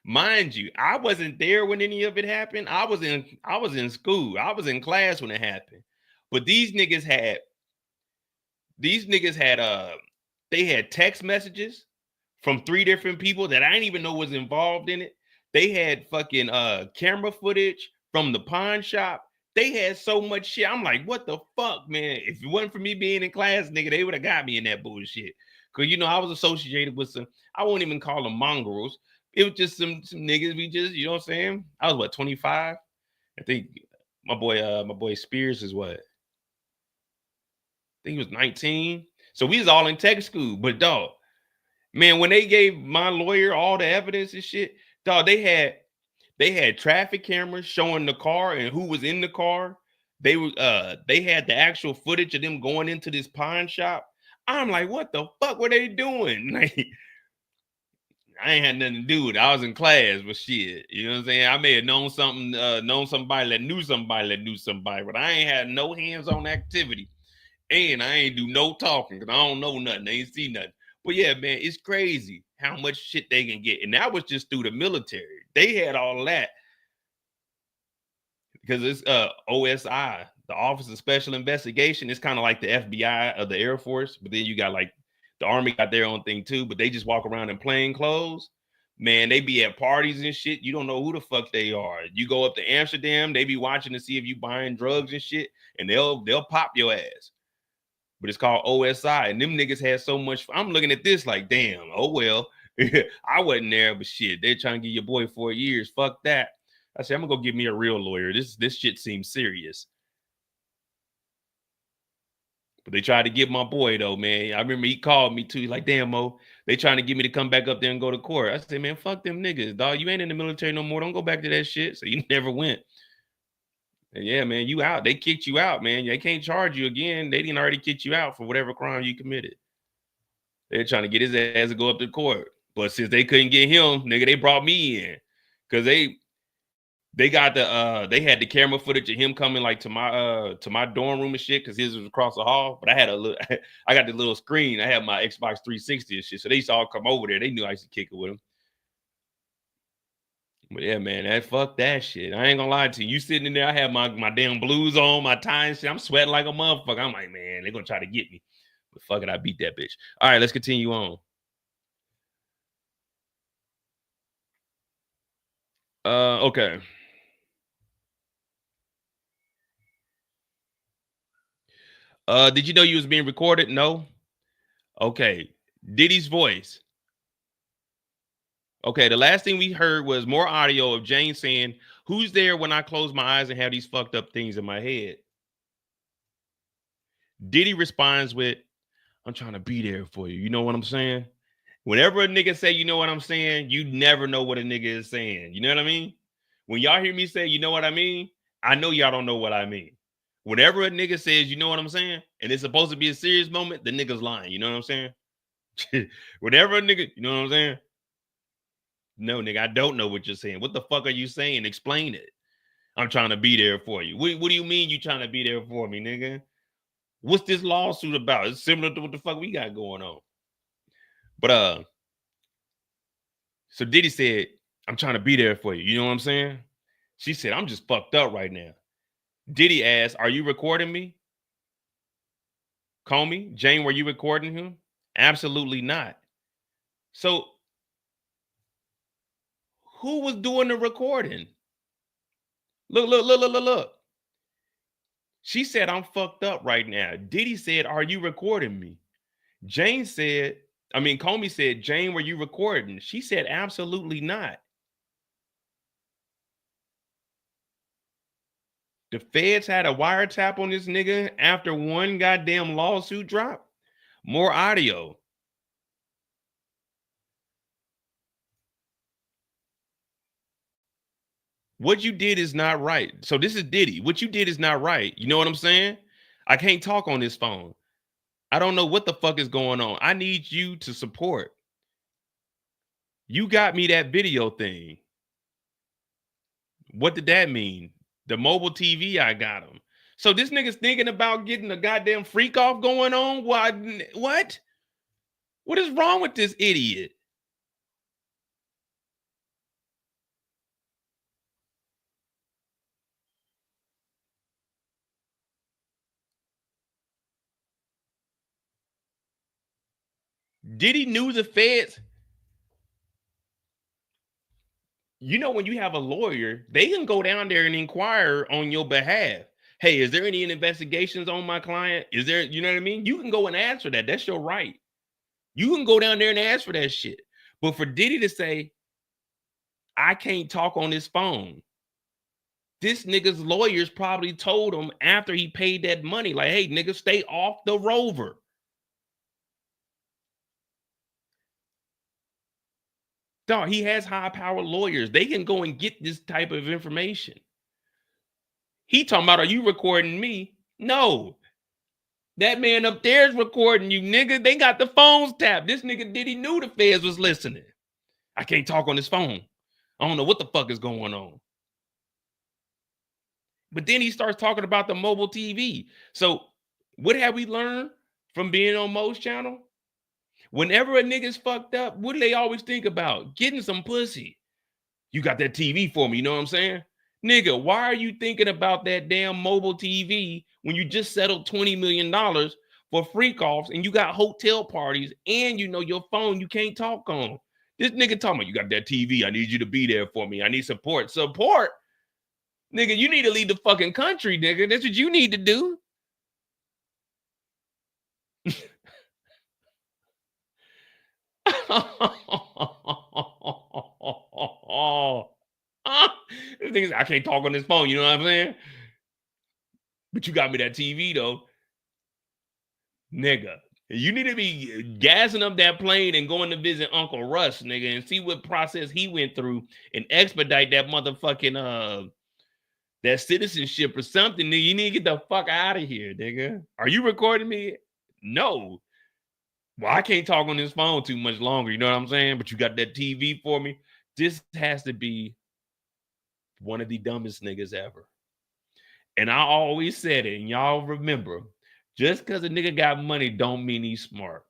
mind you, I wasn't there when any of it happened. I was in school. I was in class when it happened. But these niggas had they had text messages from 3 different people that I didn't even know was involved in it. They had fucking camera footage from the pawn shop. They had so much shit. I'm like, what the fuck, man? If it wasn't for me being in class, nigga, they would have got me in that bullshit. Cause you know, I was associated with some, I won't even call them mongrels. It was just some niggas. We just, you know what I'm saying? I was what, 25? I think my boy Spears is what? I think he was 19. So we was all in tech school. But dog, man, when they gave my lawyer all the evidence and shit, dog, they had traffic cameras showing the car and who was in the car. They had the actual footage of them going into this pawn shop. I'm like, what the fuck were they doing? Like, I ain't had nothing to do with it. I was in class, but shit, you know what I'm saying? I may have known something, known somebody that knew somebody, but I ain't had no hands-on activity. And I ain't do no talking because I don't know nothing. I ain't see nothing. But yeah, man, it's crazy how much shit they can get. And that was just through the military. They had all of that. Because it's OSI, the Office of Special Investigation. It's kind of like the FBI of the Air Force. But then you got like the Army got their own thing too. But they just walk around in plain clothes. Man, they be at parties and shit. You don't know who the fuck they are. You go up to Amsterdam, they be watching to see if you buying drugs and shit. And they'll pop your ass. But it's called OSI. And them niggas had so much. I'm looking at this like, damn, oh well. I wasn't there, but shit, they're trying to give your boy 4 years. Fuck that. I said, I'm gonna go get me a real lawyer. This shit seems serious. But they tried to get my boy though, man. I remember he called me too. He's like, damn, Mo, they trying to get me to come back up there and go to court. I said, man, fuck them niggas, dog. You ain't in the military no more. Don't go back to that shit. So you never went. And yeah, man, you out. They kicked you out, man. They can't charge you again. They didn't already kick you out for whatever crime you committed. They're trying to get his ass to go up to court. But since they couldn't get him, nigga, they brought me in. Because they got they had the camera footage of him coming like to my dorm room and shit, because his was across the hall. But I got the little screen. I had my Xbox 360 and shit. So they used to all come over there. They knew I used to kick it with him. But yeah, man, fuck that shit. I ain't gonna lie to you. You sitting in there, I have my damn blues on, my tie and shit. I'm sweating like a motherfucker. I'm like, man, they're gonna try to get me. But fuck it, I beat that bitch. All right, let's continue on. Okay. Did you know you was being recorded? No. Okay. Diddy's voice. Okay, the last thing we heard was more audio of Jane saying, "Who's there when I close my eyes and have these fucked up things in my head?" Diddy responds with, "I'm trying to be there for you." You know what I'm saying? Whenever a nigga say, you know what I'm saying, you never know what a nigga is saying. You know what I mean? When y'all hear me say, you know what I mean, I know y'all don't know what I mean. Whenever a nigga says, you know what I'm saying, and it's supposed to be a serious moment, the nigga's lying. You know what I'm saying? Whatever, nigga, you know what I'm saying? No, nigga, I don't know what you're saying. What the fuck are you saying? Explain it. I'm trying to be there for you. What do you mean you trying to be there for me, nigga? What's this lawsuit about? It's similar to what the fuck we got going on. But so Diddy said, I'm trying to be there for you. You know what I'm saying? She said, I'm just fucked up right now. Diddy asked, are you recording me? Comey, Jane, were you recording him? Absolutely not. So who was doing the recording? Look. She said, I'm fucked up right now. Diddy said, are you recording me? Comey said, Jane, were you recording? She said, absolutely not. The feds had a wiretap on this nigga after one goddamn lawsuit drop. More audio. What you did is not right. So this is Diddy. What you did is not right. You know what I'm saying? I can't talk on this phone. I don't know what the fuck is going on. I need you to support. You got me that video thing. What did that mean? The mobile TV, I got him. So this nigga's thinking about getting a goddamn freak off going on? What? What is wrong with this idiot? Diddy knew the feds. You know, when you have a lawyer, they can go down there and inquire on your behalf. Hey, is there any investigations on my client? Is there, you know what I mean? You can go and ask for that. That's your right. You can go down there and ask for that shit. But for Diddy to say, I can't talk on this phone. This nigga's lawyers probably told him after he paid that money, like, hey, nigga, stay off the rover. Dog, he has high-powered lawyers. They can go and get this type of information. He talking about, are you recording me? No. That man up there is recording you, nigga. They got the phones tapped. This nigga Diddy knew the feds was listening. I can't talk on this phone. I don't know what the fuck is going on. But then he starts talking about the mobile TV. So what have we learned from being on Mo's channel? Whenever a nigga's fucked up, what do they always think about? Getting some pussy. You got that TV for me, you know what I'm saying? Nigga, why are you thinking about that damn mobile TV when you just settled $20 million for freak offs and you got hotel parties and you know your phone you can't talk on? This nigga talking about, you got that TV. I need you to be there for me. I need support. Support? Nigga, you need to leave the fucking country, nigga. That's what you need to do. This thing is, I can't talk on this phone, you know what I'm saying? But you got me that TV though. Nigga, you need to be gassing up that plane and going to visit Uncle Russ, nigga, and see what process he went through and expedite that motherfucking that citizenship or something. Nigga, you need to get the fuck out of here, nigga. Are you recording me? No. Well, I can't talk on this phone too much longer, you know what I'm saying? But you got that TV for me. This has to be one of the dumbest niggas ever. And I always said it, and y'all remember, just because a nigga got money don't mean he's smart.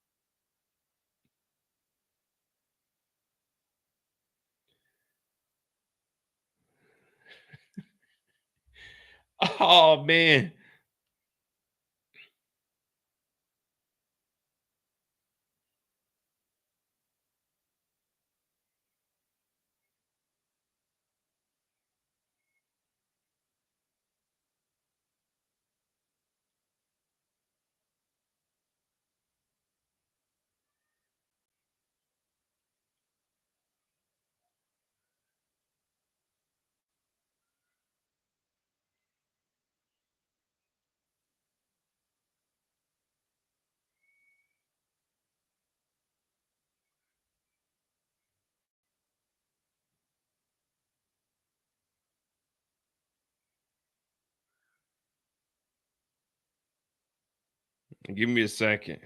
Oh, man. Give me a second.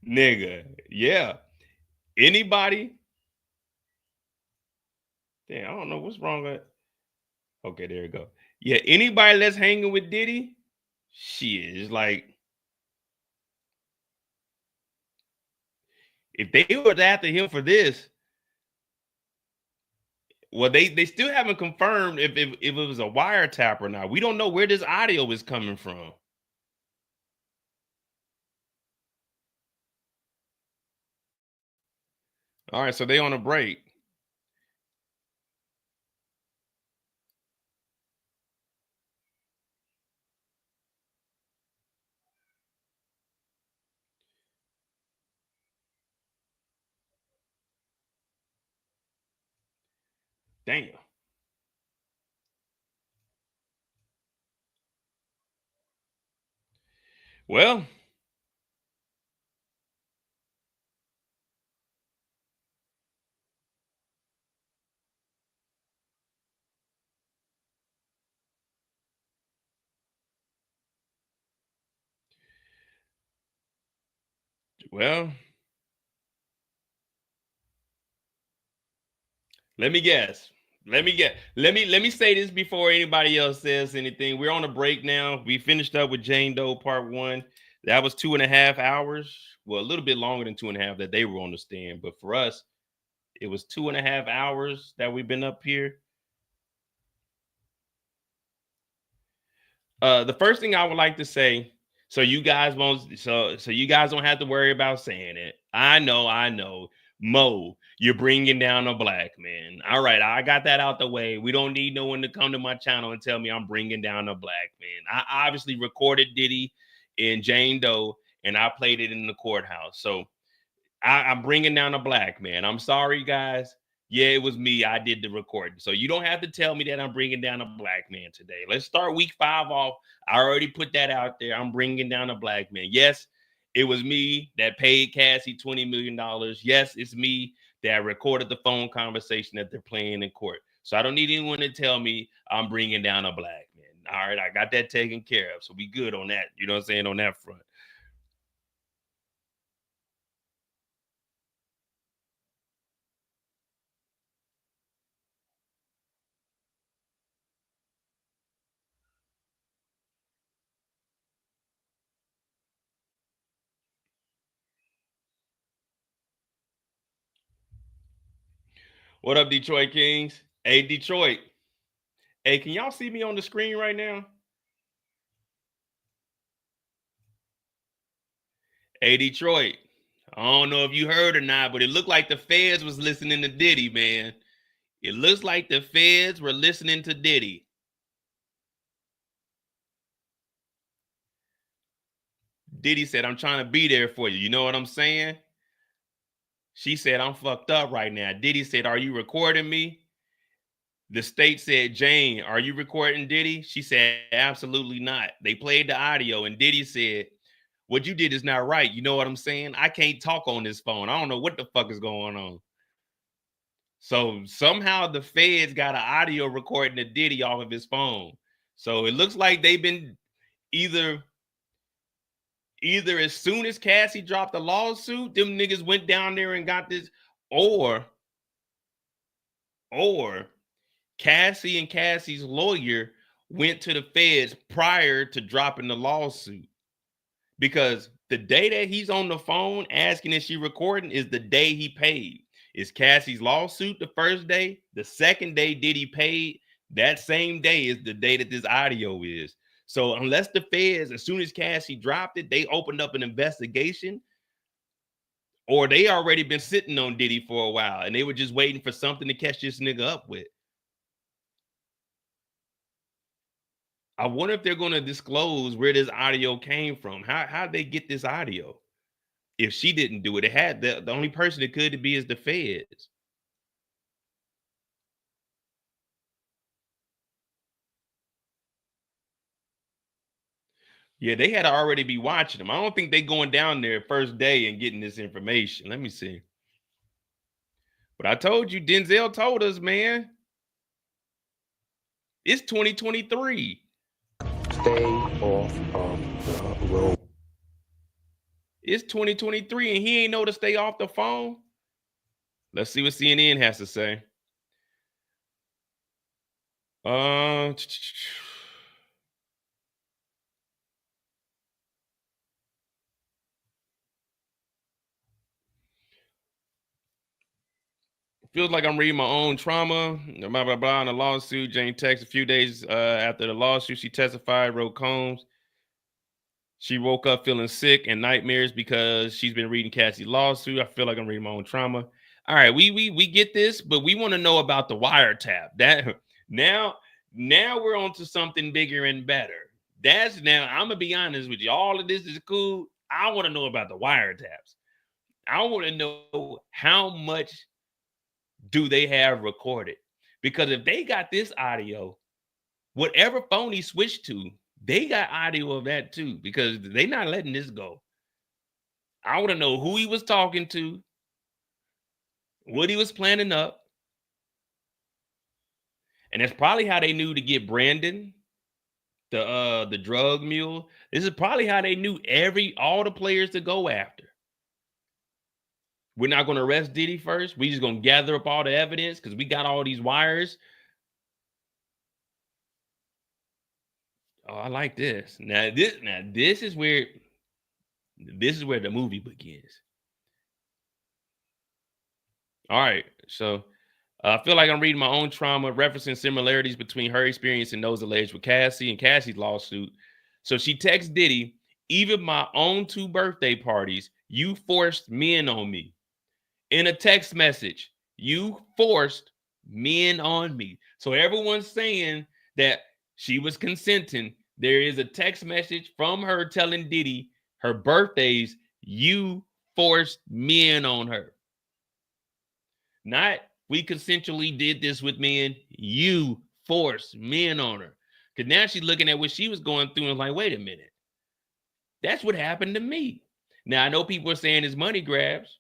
Nigga, yeah. Anybody? Damn, I don't know what's wrong with. Okay, there you go. Yeah, anybody that's hanging with Diddy, shit, it's like if they were after him for this, well, they still haven't confirmed if it was a wiretap or not. We don't know where this audio is coming from. All right, so they on a break. Damn. Well, well, let me guess. Let me say this before anybody else says anything. We're on a break now. We finished up with Jane Doe part 1. That was 2.5 hours. Well, a little bit longer than 2.5 that they were on the stand, but for us, it was 2.5 hours that we've been up here. The first thing I would like to say, so you guys don't have to worry about saying it. I know. Mo, you're bringing down a black man. All right, I got that out the way. We don't need no one to come to my channel and tell me I'm bringing down a black man. I obviously recorded Diddy and Jane Doe, and I played it in the courthouse. So I'm bringing down a black man. I'm sorry, guys. Yeah, it was me. I did the recording. So you don't have to tell me that I'm bringing down a black man today. Let's start week 5 off. I already put that out there. I'm bringing down a black man. Yes, it was me that paid Cassie $20 million. Yes, it's me that recorded the phone conversation that they're playing in court. So I don't need anyone to tell me I'm bringing down a black man. All right, I got that taken care of. So we good on that. You know what I'm saying? On that front. What up, Detroit Kings? Hey, Detroit. Hey, can y'all see me on the screen right now? Hey, Detroit. I don't know if you heard or not, but it looked like the feds was listening to Diddy, man. It looks like the feds were listening to Diddy. Diddy said, I'm trying to be there for you. You know what I'm saying? She said, I'm fucked up right now. Diddy said, are you recording me? The state said, Jane, are you recording Diddy? She said, absolutely not. They played the audio and Diddy said, what you did is not right. You know what I'm saying? I can't talk on this phone. I don't know what the fuck is going on. So somehow the feds got an audio recording of Diddy off of his phone. So it looks like they've been either as soon as Cassie dropped the lawsuit, them niggas went down there and got this, or Cassie and Cassie's lawyer went to the feds prior to dropping the lawsuit. Because the day that he's on the phone asking is she recording is the day he paid. Is Cassie's lawsuit the first day? The second day Diddy paid, that same day is the day that this audio is. So unless the feds, as soon as Cassie dropped it, they opened up an investigation, or they already been sitting on Diddy for a while and they were just waiting for something to catch this nigga up with. I wonder if they're going to disclose where this audio came from. How'd they get this audio? If she didn't do it, it had the only person it could be is the feds. Yeah, they had to already be watching them. I don't think they going down there first day and getting this information. Let me see. But I told you, Denzel told us, man. It's 2023. Stay off of the road. It's 2023 and he ain't know to stay off the phone. Let's see what CNN has to say. Feels like I'm reading my own trauma. Blah, blah, blah. In the lawsuit, Jane texted a few days after the lawsuit, she testified, wrote Combs. She woke up feeling sick and nightmares because she's been reading Cassie's lawsuit. I feel like I'm reading my own trauma. All right, we get this, but we want to know about the wiretap. That now we're on to something bigger and better. That's now, I'm gonna be honest with you. All of this is cool. I want to know about the wiretaps. I want to know how much do they have recorded? Because if they got this audio, whatever phone he switched to, they got audio of that too, because they're not letting this go. I want to know who he was talking to, what he was planning up. And that's probably how they knew to get Brandon, the drug mule. This is probably how they knew all the players to go after. We're not going to arrest Diddy first. We're just going to gather up all the evidence because we got all these wires. Oh, I like this. Now this is where the movie begins. All right, so I feel like I'm reading my own trauma, referencing similarities between her experience and those alleged with Cassie and Cassie's lawsuit. So she texts Diddy, even my own 2 birthday parties, you forced men on me. In a text message, you forced men on me. So everyone's saying that she was consenting. There is a text message from her telling Diddy her birthdays, you forced men on her. Not we consensually did this with men, you forced men on her. Because now she's looking at what she was going through and like, wait a minute. That's what happened to me. Now, I know people are saying it's money grabs,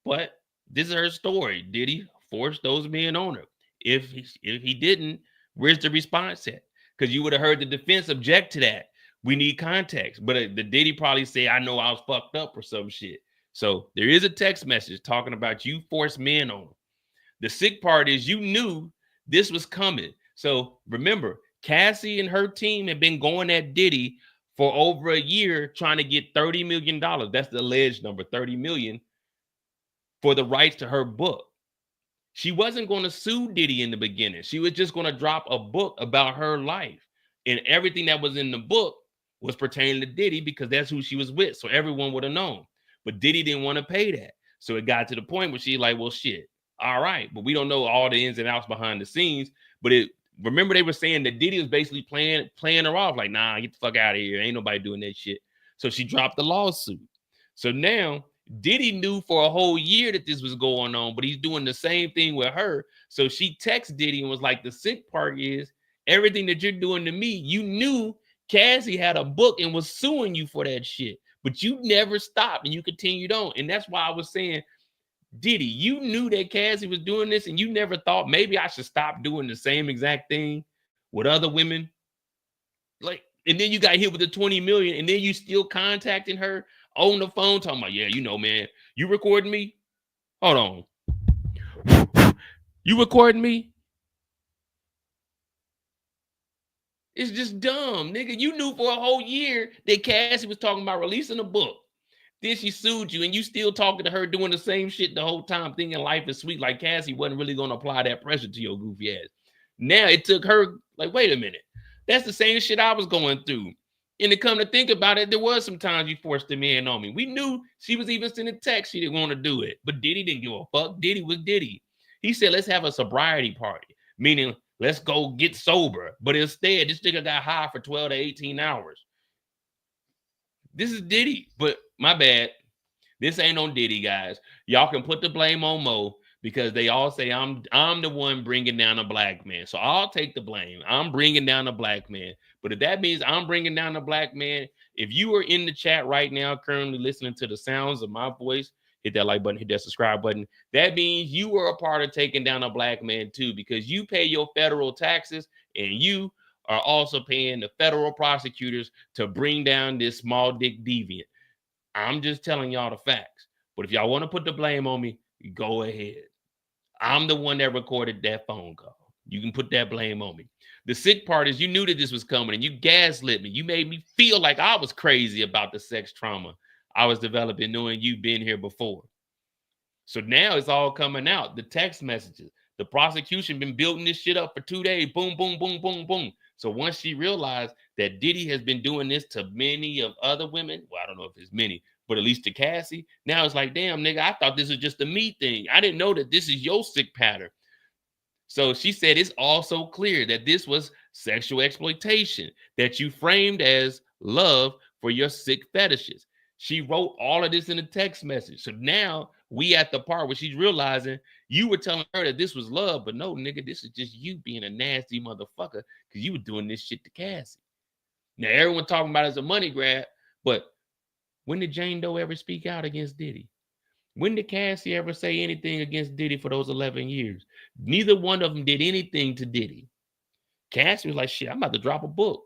but this is her story. Did he force those men on her? If he didn't, where's the response at? Because you would have heard the defense object to that. We need context. But the Diddy probably say, I know I was fucked up or some shit. So there is a text message talking about you forced men on them. The sick part is you knew this was coming. So remember, Cassie and her team have been going at Diddy for over a year trying to get $30 million. That's the alleged number, 30 million, for the rights to her book. She wasn't going to sue Diddy in the beginning. She was just going to drop a book about her life. And everything that was in the book was pertaining to Diddy because that's who she was with. So everyone would have known. But Diddy didn't want to pay that. So it got to the point where she's like, well, shit. All right. But we don't know all the ins and outs behind the scenes. But remember they were saying that Diddy was basically playing her off. Like, nah, get the fuck out of here. Ain't nobody doing that shit. So she dropped the lawsuit. So now Diddy knew for a whole year that this was going on, but he's doing the same thing with her. So she texted Diddy and was like, the sick part is everything that you're doing to me, you knew Cassie had a book and was suing you for that shit, but you never stopped and you continued on. And that's why I was saying, Diddy, you knew that Cassie was doing this and you never thought maybe I should stop doing the same exact thing with other women. Like, and then you got hit with the 20 million and then you still contacting her on the phone talking about, yeah, you know, man, you recording me? Hold on. You recording me? It's just dumb, nigga. You knew for a whole year that Cassie was talking about releasing a book. Then she sued you and you still talking to her doing the same shit the whole time thinking life is sweet like Cassie wasn't really going to apply that pressure to your goofy ass. Now it took her like, wait a minute. That's the same shit I was going through. And to come to think about it, there was some times you forced the man on me. We knew she was even sending text. She didn't want to do it. But Diddy didn't give a fuck. Diddy was Diddy. He said, let's have a sobriety party, meaning let's go get sober. But instead, this nigga got high for 12 to 18 hours. This is Diddy. But my bad. This ain't on Diddy, guys. Y'all can put the blame on Mo because they all say I'm the one bringing down a black man. So I'll take the blame. I'm bringing down a black man. But if that means I'm bringing down a black man, if you are in the chat right now currently listening to the sounds of my voice, hit that like button, hit that subscribe button. That means you were a part of taking down a black man too, because you pay your federal taxes and you are also paying the federal prosecutors to bring down this small dick deviant. I'm just telling y'all the facts. But if y'all want to put the blame on me, go ahead. I'm the one that recorded that phone call. You can put that blame on me. The sick part is you knew that this was coming and you gaslit me. You made me feel like I was crazy about the sex trauma I was developing knowing you've been here before. So now it's all coming out. The text messages. The prosecution been building this shit up for 2 days. Boom, boom, boom, boom, boom. So once she realized that Diddy has been doing this to many of other women, well, I don't know if it's many, but at least to Cassie, now it's like, damn, nigga, I thought this was just a me thing. I didn't know that this is your sick pattern. So she said it's also clear that this was sexual exploitation that you framed as love for your sick fetishes. She wrote all of this in a text message. So now we at the part where she's realizing you were telling her that this was love, but no, nigga, this is just you being a nasty motherfucker because you were doing this shit to Cassie. Now everyone talking about it as a money grab, but when did Jane Doe ever speak out against Diddy? When did Cassie ever say anything against Diddy for those 11 years? Neither one of them did anything to Diddy. Cassie was like, shit, I'm about to drop a book.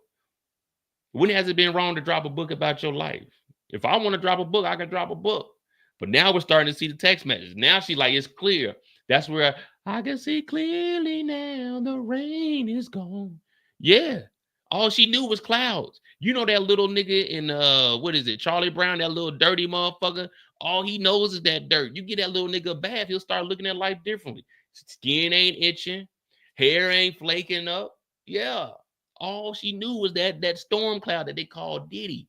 When has it been wrong to drop a book about your life? If I want to drop a book, I can drop a book. But now we're starting to see the text messages. Now she's like, it's clear. That's where I can see clearly now the rain is gone. Yeah. All she knew was clouds. You know that little nigga in what is it, Charlie Brown, that little dirty motherfucker? All he knows is that dirt. You get that little nigga a bath, he'll start looking at life differently. Skin ain't itching, hair ain't flaking up. Yeah. All she knew was that storm cloud that they called Diddy.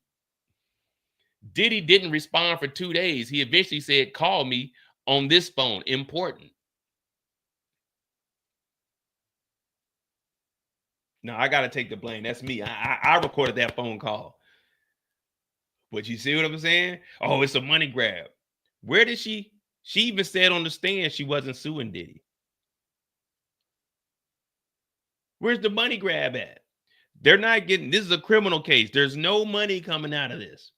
Diddy didn't respond for 2 days. He eventually said, call me on this phone, important. No, I got to take the blame. That's me. I recorded that phone call. But you see what I'm saying? Oh, it's a money grab. Where did she even said on the stand she wasn't suing Diddy. Where's the money grab at? They're not getting, this is a criminal case. There's no money coming out of this.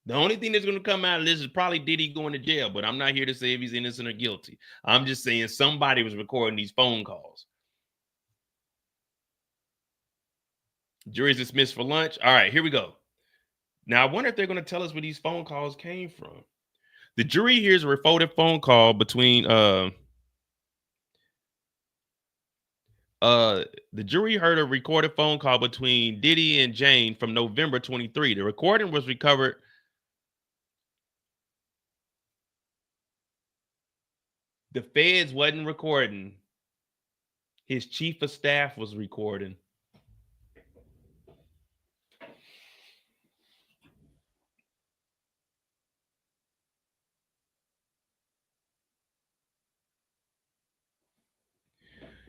The only thing that's going to come out of this is probably Diddy going to jail, but I'm not here to say if he's innocent or guilty. I'm just saying somebody was recording these phone calls. Jury's dismissed for lunch. All right, here we go. Now, I wonder if they're going to tell us where these phone calls came from. The jury hears a recorded phone call between the jury heard a recorded phone call between Diddy and Jane from November 23. The recording was recovered. The feds wasn't recording. His chief of staff was recording.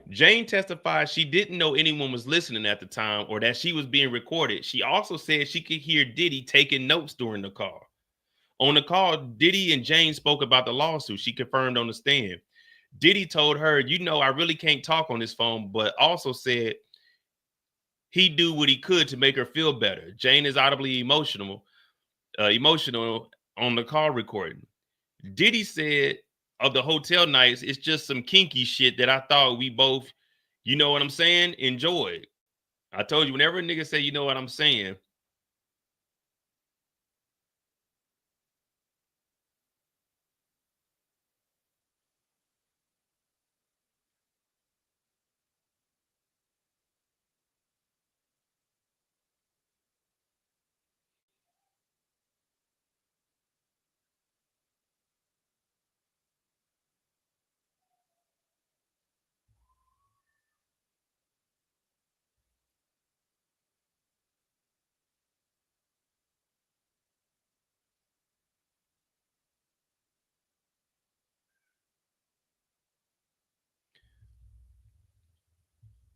Jane testified she didn't know anyone was listening at the time or that she was being recorded. She also said she could hear Diddy taking notes during the call. On the call, Diddy and Jane spoke about the lawsuit. She confirmed on the stand. Diddy told her, you know, I really can't talk on this phone, but also said he'd do what he could to make her feel better. Jane is audibly emotional on the call recording. Diddy said of the hotel nights, it's just some kinky shit that I thought we both, you know what I'm saying, enjoyed. I told you, whenever a nigga say, you know what I'm saying,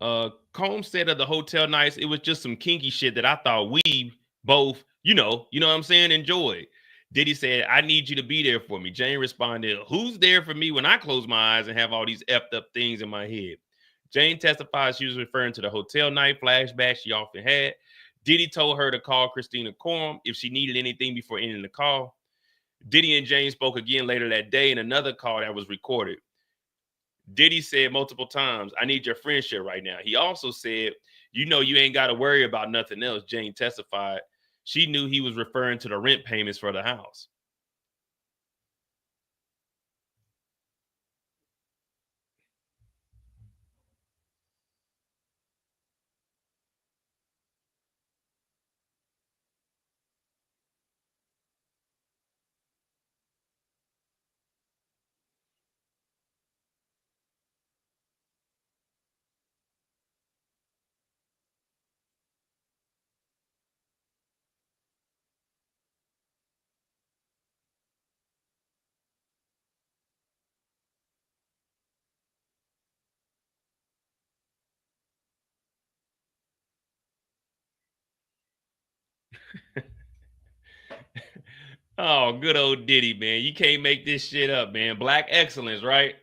Combs said of the hotel nights, it was just some kinky shit that I thought we both, you know what I'm saying, enjoyed. Diddy said, I need you to be there for me. Jane responded, who's there for me when I close my eyes and have all these effed up things in my head? Jane testified she was referring to the hotel night flashback she often had. Diddy told her to call Christina Courtroom if she needed anything before ending the call. Diddy and Jane spoke again later that day in another call that was recorded. Diddy said multiple times, I need your friendship right now. He also said, you know, you ain't got to worry about nothing else. Jane testified. She knew he was referring to the rent payments for the house. Oh, good old Diddy, man. You can't make this shit up, man. Black excellence, right?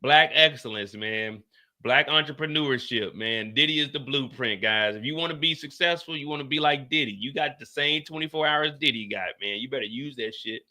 Black excellence, man. Black entrepreneurship, man. Diddy is the blueprint, guys. If you want to be successful, you want to be like Diddy. You got the same 24 hours Diddy got, man. You better use that shit.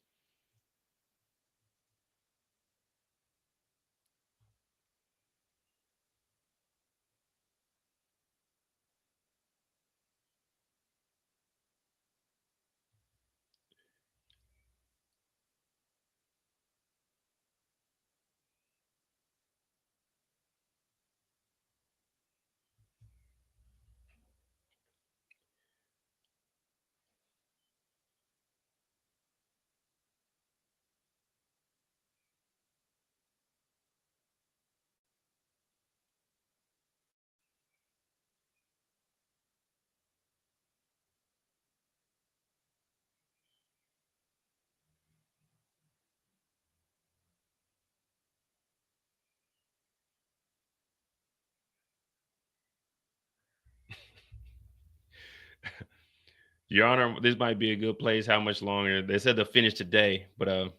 Your Honor, this might be a good place. How much longer? They said to finish today, but let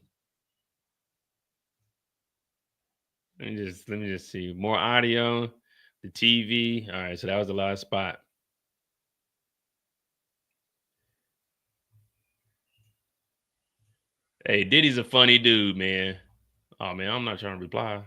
me just see. More audio, the TV. All right, so that was the last spot. Hey, Diddy's a funny dude, man. Oh man, I'm not trying to reply.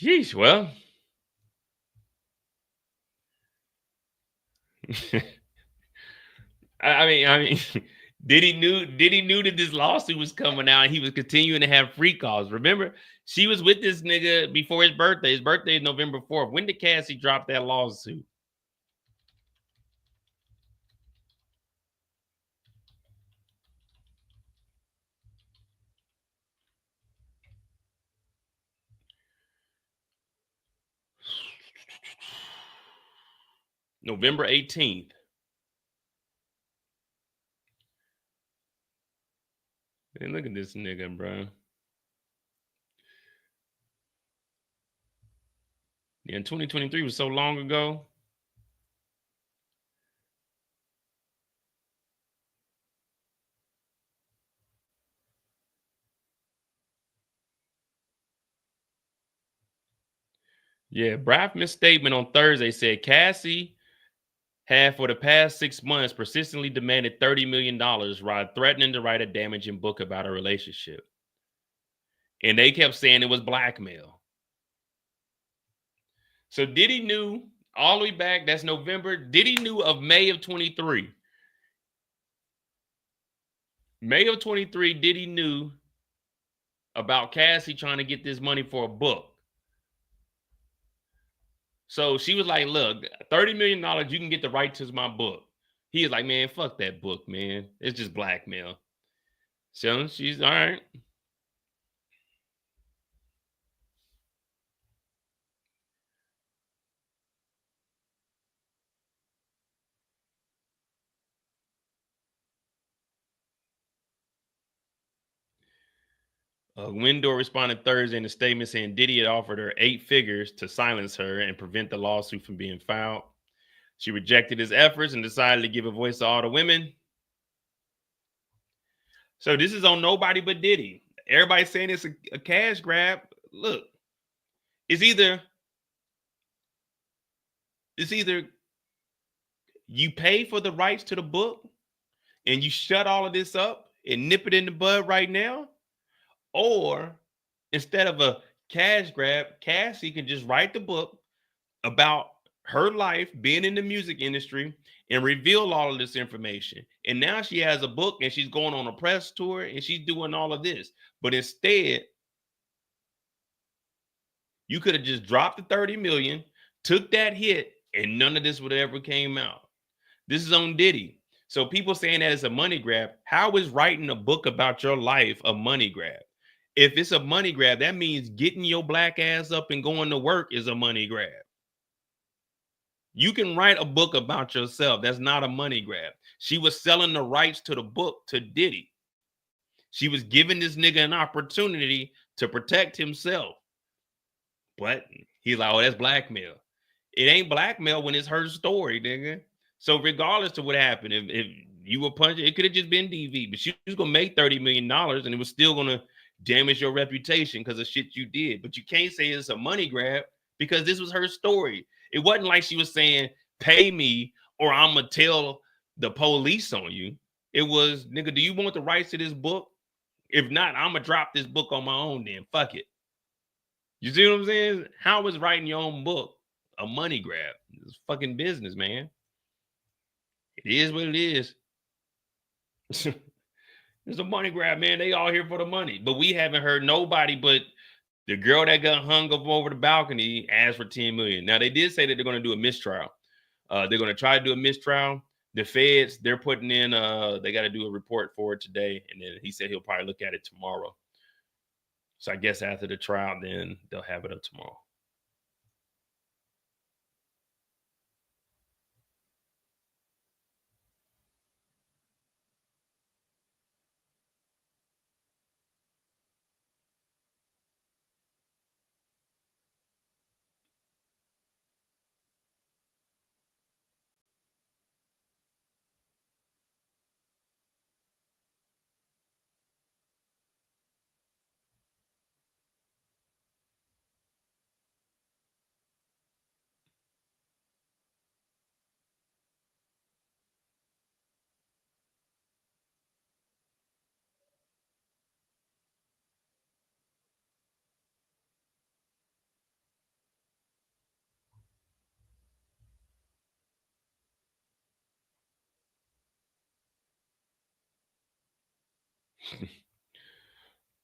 Sheesh, well. I mean, Diddy knew that this lawsuit was coming out and he was continuing to have free calls. Remember, she was with this nigga before his birthday. His birthday is November 4th. When did Cassie drop that lawsuit? November 18th. Hey, look at this nigga, bro. Yeah, 2023 was so long ago. Yeah, Braffman's statement on Thursday said Cassie had for the past 6 months persistently demanded $30 million while threatening to write a damaging book about a relationship. And they kept saying it was blackmail. So Diddy knew all the way back, that's November. Diddy knew of May of 23. May of 23, Diddy knew about Cassie trying to get this money for a book. So she was like, look, $30 million, you can get the rights to my book. He is like, man, fuck that book, man. It's just blackmail. So she's all right. Windor responded Thursday in a statement saying Diddy had offered her 8 figures to silence her and prevent the lawsuit from being filed. She rejected his efforts and decided to give a voice to all the women. So this is on nobody but Diddy. Everybody's saying it's a cash grab. Look, it's either you pay for the rights to the book and you shut all of this up and nip it in the bud right now, or instead of a cash grab, Cassie can just write the book about her life being in the music industry and reveal all of this information. And now she has a book and she's going on a press tour and she's doing all of this. But instead, you could have just dropped the 30 million, took that hit, and none of this would have ever came out. This is on Diddy. So people saying that it's a money grab. How is writing a book about your life a money grab? If it's a money grab, that means getting your black ass up and going to work is a money grab. You can write a book about yourself. That's not a money grab. She was selling the rights to the book to Diddy. She was giving this nigga an opportunity to protect himself. But he's like, oh, that's blackmail. It ain't blackmail when it's her story, nigga. So regardless of what happened, if you were punching, it could have just been DV, but she was going to make $30 million and it was still going to damage your reputation because of shit you did. But you can't say it's a money grab because this was her story. It wasn't like she was saying, pay me or I'm going to tell the police on you. It was, nigga, do you want the rights to this book? If not, I'm going to drop this book on my own then. Fuck it. You see what I'm saying? How is writing your own book a money grab? It's fucking business, man. It is what it is. It's a money grab, man. They all here for the money. But we haven't heard nobody but the girl that got hung up over the balcony asked for 10 million. Now, they did say that they're going to do a mistrial. They're going to try to do a mistrial. The feds, they're putting in, they got to do a report for it today. And then he said he'll probably look at it tomorrow. So I guess after the trial, then they'll have it up tomorrow.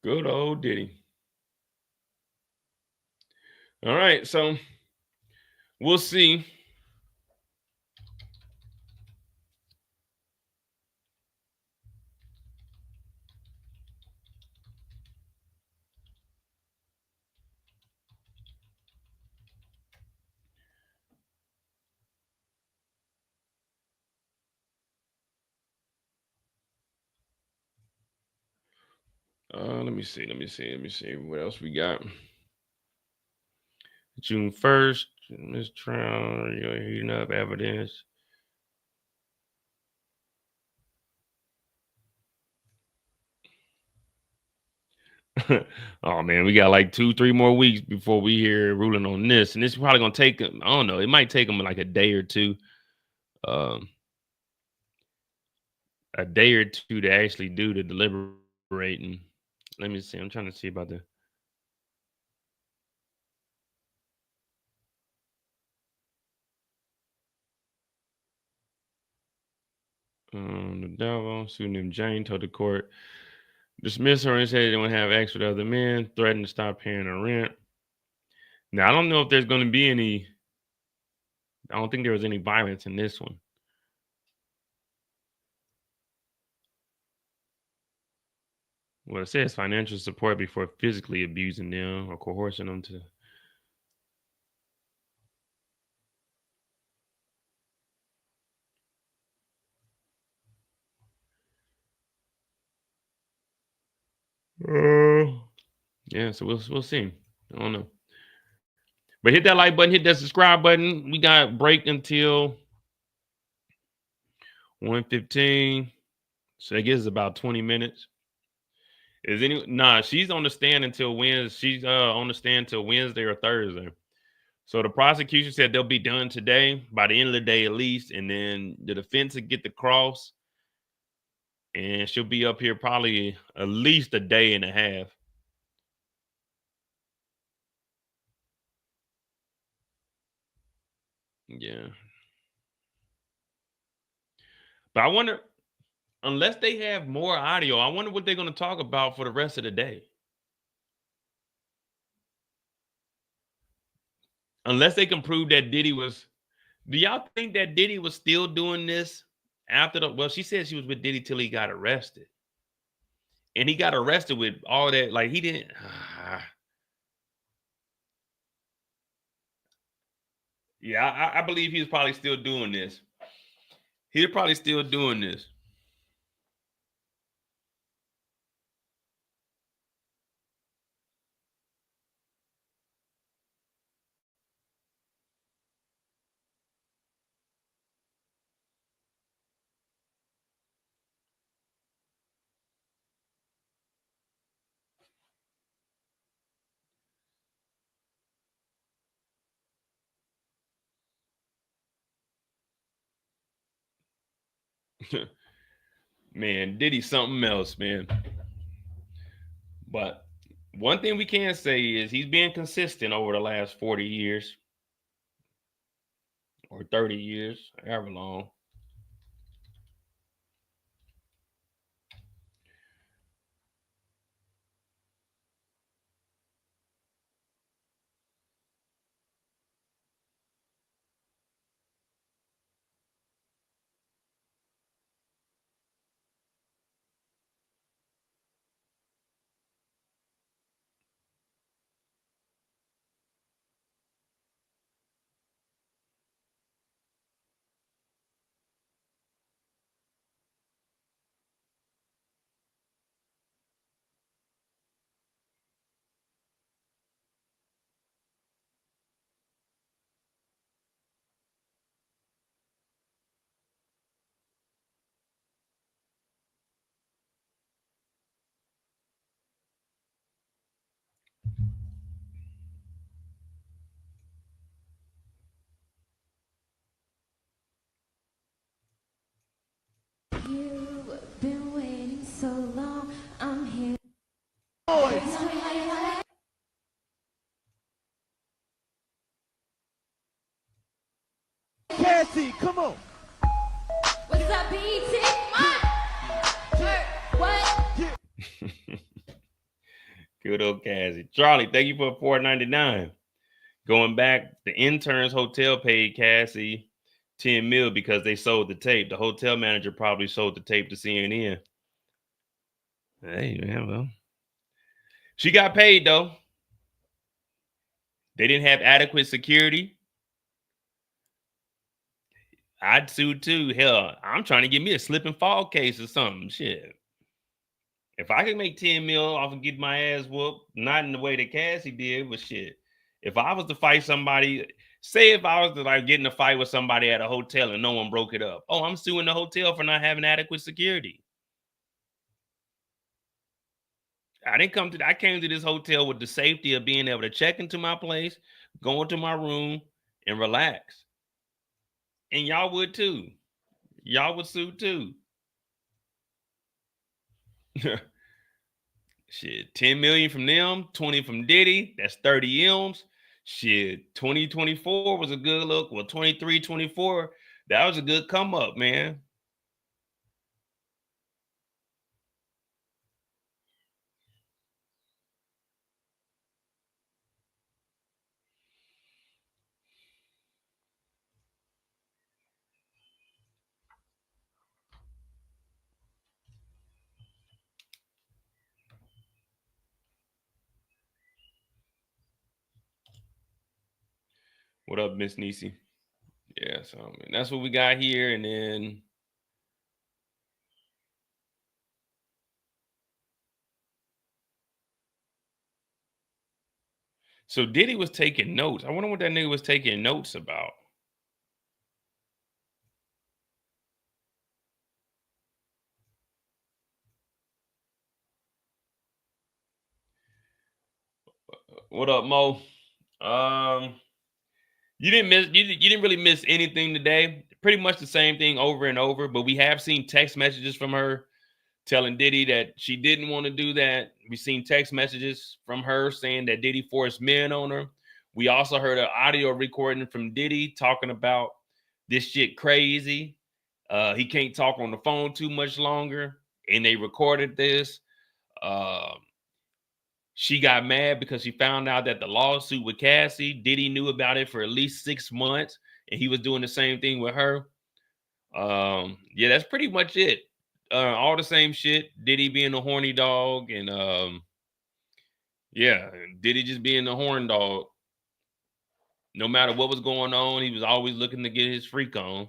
Good old Diddy. All right, so we'll see. Let me see. What else we got? June 1st, mistrial, you're heating up evidence. Oh man, we got like 2-3 more weeks before we hear ruling on this, and this is probably gonna take them. I don't know. It might take them like a day or two to actually do the deliberating. Let me see. I'm trying to see about the. The devil, pseudonym Jane, told the court Dismiss her and say they don't have sex with other men. Threaten to stop paying her rent. Now, I don't know if there's going to be any. I don't think there was any violence in this one. Well, it says financial support before physically abusing them or coercing them to. Yeah, so we'll see. I don't know. But hit that like button, hit that subscribe button. We got break until 1:15. So I guess it's about 20 minutes. Is any nah, she's on the stand until Wednesday. She's on the stand till Wednesday or Thursday. So the prosecution said they'll be done today, by the end of the day at least, and then the defense will get the cross, and she'll be up here probably at least a day and a half. Yeah. But I wonder, unless they have more audio, I wonder what they're going to talk about for the rest of the day. Unless they can prove that Diddy was, do y'all think that Diddy was still doing this after the, well, she said she was with Diddy till he got arrested. And he got arrested with all that, like he didn't, yeah, I believe he's probably still doing this. He's probably still doing this. Man, Diddy something else, man. But one thing we can say is he's been consistent over the last 40 years or 30 years, however long. You've been waiting so long, I'm here. Cassie, come on. What's up, BT? What? Good old Cassie. Charlie, thank you for $4.99. Going back, the interns hotel paid Cassie $10 million because they sold the tape. The hotel manager probably sold the tape to CNN. Hey, man, well, she got paid though. They didn't have adequate security. I'd sue too. Hell, I'm trying to get me a slip and fall case or something. Shit. If I could make 10 mil off and get my ass whooped, not in the way that Cassie did, but shit. If I was to fight somebody, say if I was to like get in a fight with somebody at a hotel and no one broke it up. Oh, I'm suing the hotel for not having adequate security. I came to this hotel with the safety of being able to check into my place, go into my room, and relax. And y'all would too. Y'all would sue too. Shit, 10 million from them, 20 from Diddy, that's 30 M's. Shit, 2024 was a good look. Well, 23, 24, that was a good come up, man. What up, Miss Niecy? Yeah, so that's what we got here, and then so Diddy was taking notes. I wonder what that nigga was taking notes about. What up, Mo? You didn't really miss anything today. Pretty much the same thing over and over, but we have seen text messages from her telling Diddy that she didn't want to do that. We've seen text messages from her saying that Diddy forced men on her. We also heard an audio recording from Diddy talking about this shit crazy. He can't talk on the phone too much longer, and they recorded this. She got mad because she found out that the lawsuit with Cassie, Diddy knew about it for at least 6 months, and he was doing the same thing with her. Yeah, that's pretty much it. All the same shit. Diddy being a horny dog, and yeah, Diddy just being a horn dog. No matter what was going on, he was always looking to get his freak on.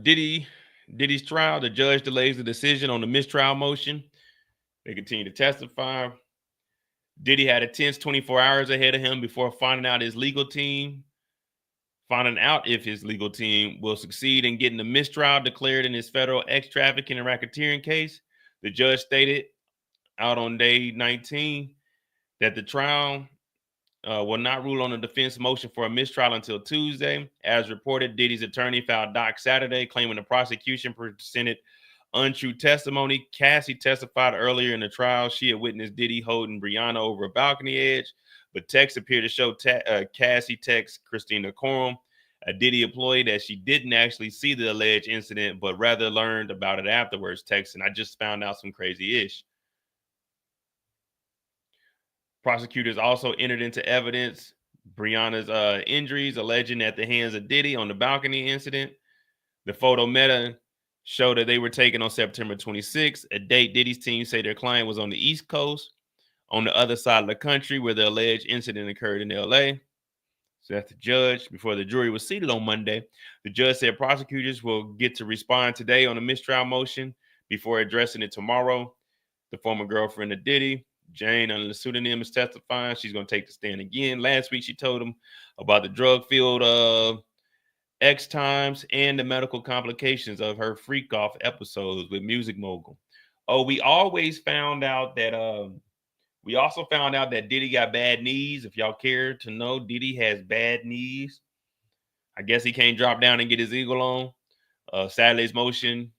Diddy's trial. The judge delays the decision on the mistrial motion. They continue to testify. Diddy had a tense 24 hours ahead of him before finding out if his legal team will succeed in getting the mistrial declared in his federal ex-trafficking and racketeering case. The judge stated out on day 19 that the trial will not rule on the defense motion for a mistrial until Tuesday. As reported, Diddy's attorney filed doc Saturday claiming the prosecution presented untrue testimony. Cassie testified earlier in the trial. She had witnessed Diddy holding Brianna over a balcony edge, but texts appear to show Cassie text Christina Courtroom, a Diddy employee, that she didn't actually see the alleged incident, but rather learned about it afterwards, texting, "I just found out some crazy ish." Prosecutors also entered into evidence Brianna's injuries, alleging at the hands of Diddy on the balcony incident. The photo meta showed that they were taken on September 26th, a date Diddy's team say their client was on the East Coast, on the other side of the country where the alleged incident occurred in LA. So that's the judge. Before the jury was seated on Monday, the judge said prosecutors will get to respond today on the mistrial motion before addressing it tomorrow. The former girlfriend of Diddy, Jane, under the pseudonym, is testifying. She's going to take the stand again. Last week, she told him about the drug-filled X times and the medical complications of her freak off episodes with Music Mogul. Oh, we also found out that Diddy got bad knees. If y'all care to know, Diddy has bad knees. I guess he can't drop down and get his eagle on. Saturday's motion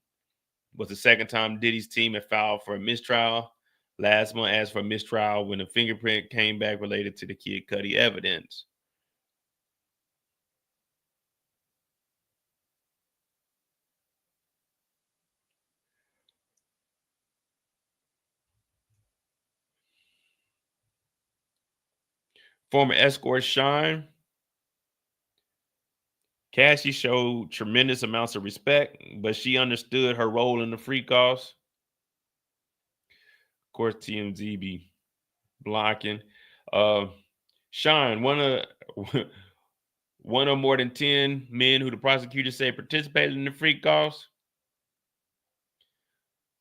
was the second time Diddy's team had filed for a mistrial. Last month asked for a mistrial when a fingerprint came back related to the Kid Cudi evidence. Former escort Shine. Cassie showed tremendous amounts of respect, but she understood her role in the freak offs. Of course, TMZ be blocking. Shine, one of more than 10 men who the prosecutors say participated in the freak offs,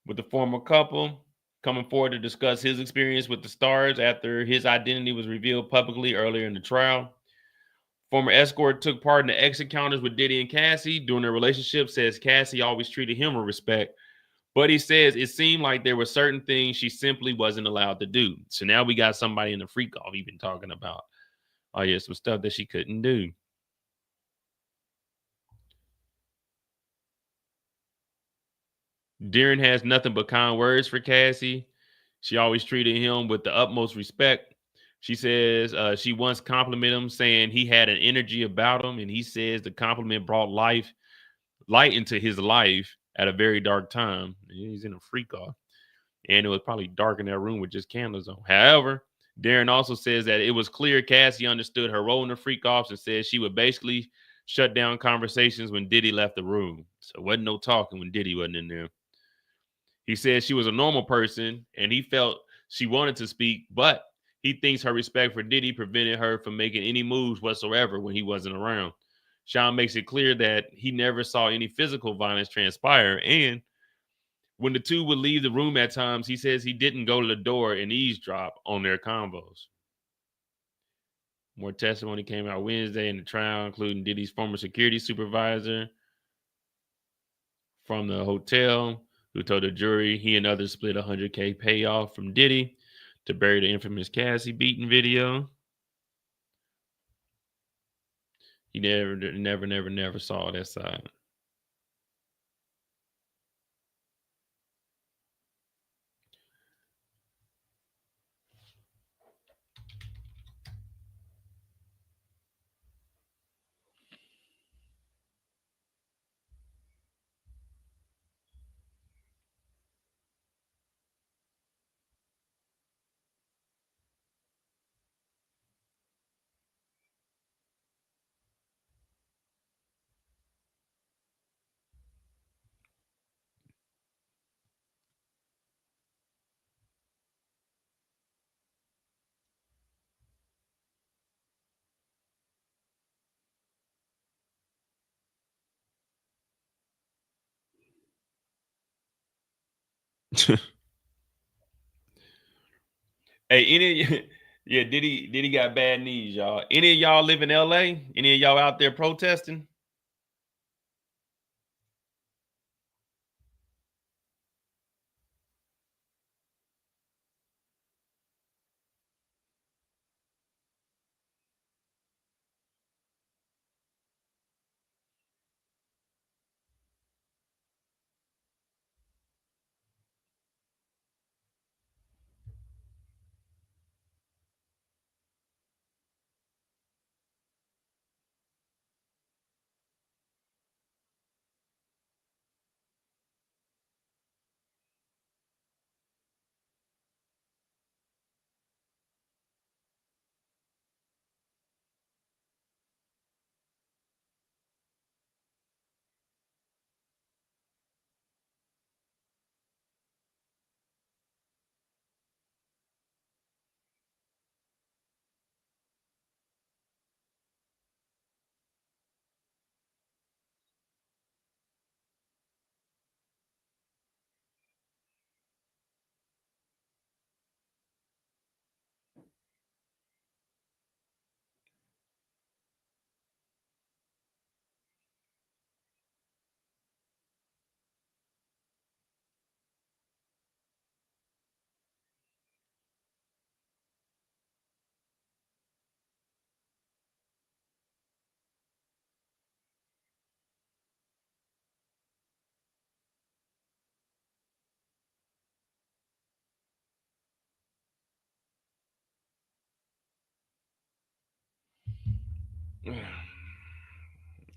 with the former couple coming forward to discuss his experience with the stars after his identity was revealed publicly earlier in the trial. Former escort took part in the X encounters with Diddy and Cassie during their relationship, says Cassie always treated him with respect, but he says it seemed like there were certain things she simply wasn't allowed to do. So now we got somebody in the freak off even talking about, oh yeah, some stuff that she couldn't do. Deering has nothing but kind words for Cassie. She always treated him with the utmost respect. She says she once complimented him, saying he had an energy about him, and he says the compliment brought life light into his life at a very dark time. He's in a freak off. And it was probably dark in that room with just candles on. However, Darren also says that it was clear Cassie understood her role in the freak offs and said she would basically shut down conversations when Diddy left the room. So wasn't no talking when Diddy wasn't in there. He said she was a normal person and he felt she wanted to speak, but he thinks her respect for Diddy prevented her from making any moves whatsoever when he wasn't around. Sean makes it clear that he never saw any physical violence transpire, and when the two would leave the room at times, he says he didn't go to the door and eavesdrop on their convos. More testimony came out Wednesday in the trial, including Diddy's former security supervisor from the hotel, who told the jury he and others split $100K payoff from Diddy to bury the infamous Cassie beating video. He never saw that side. Hey, yeah, Diddy got bad knees, y'all. Any of y'all live in LA? Any of y'all out there protesting?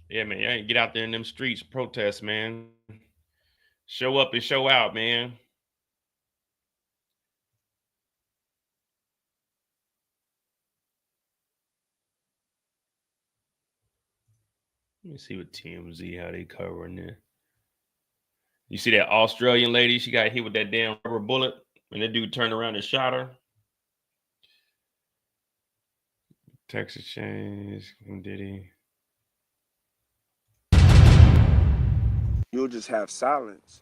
Yeah, man, y'all ain't get out there in them streets, protest, man. Show up and show out, man. Let me see what TMZ, how they covering it. You see that Australian lady? She got hit with that damn rubber bullet, and that dude turned around and shot her. Texas change, Diddy. You'll just have silence.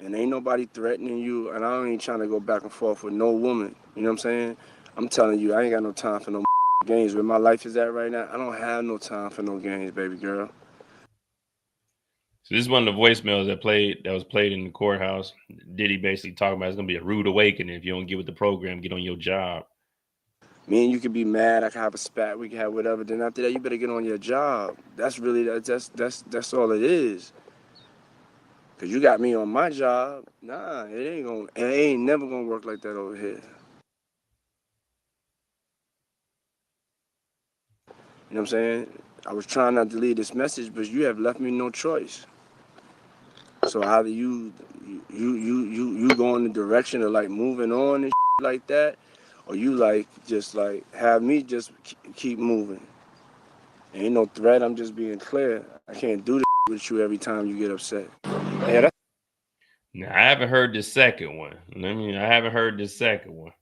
And ain't nobody threatening you. And I ain't trying to go back and forth with no woman. You know what I'm saying? I'm telling you, I ain't got no time for no games. Where my life is at right now, I don't have no time for no games, baby girl. So this is one of the voicemails that was played in the courthouse. Diddy basically talking about it's gonna be a rude awakening if you don't get with the program, get on your job. Me and you could be mad. I could have a spat. We could have whatever. Then after that, you better get on your job. That's really that's all it is. Cause you got me on my job. Nah, it ain't never gonna work like that over here. You know what I'm saying? I was trying not to leave this message, but you have left me no choice. So either you go in the direction of like moving on and like that, or you like just like have me just keep moving. Ain't no threat. I'm just being clear. I can't do this with you every time you get upset. Yeah, that's Now I haven't heard the second one. I haven't heard the second one.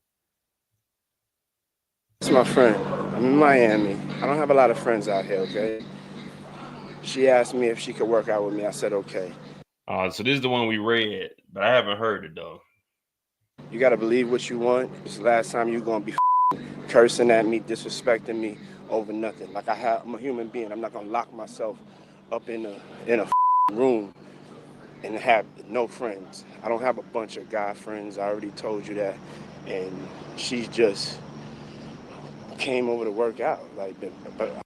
my friend. I'm in Miami. I don't have a lot of friends out here, okay? She asked me if she could work out with me. I said, okay. So this is the one we read, but I haven't heard it though. You gotta believe what you want. This is the last time you're gonna be cursing at me, disrespecting me over nothing. Like I'm a human being. I'm not gonna lock myself up in a room and have no friends. I don't have a bunch of guy friends. I already told you that. And she just came over to work out. Like, but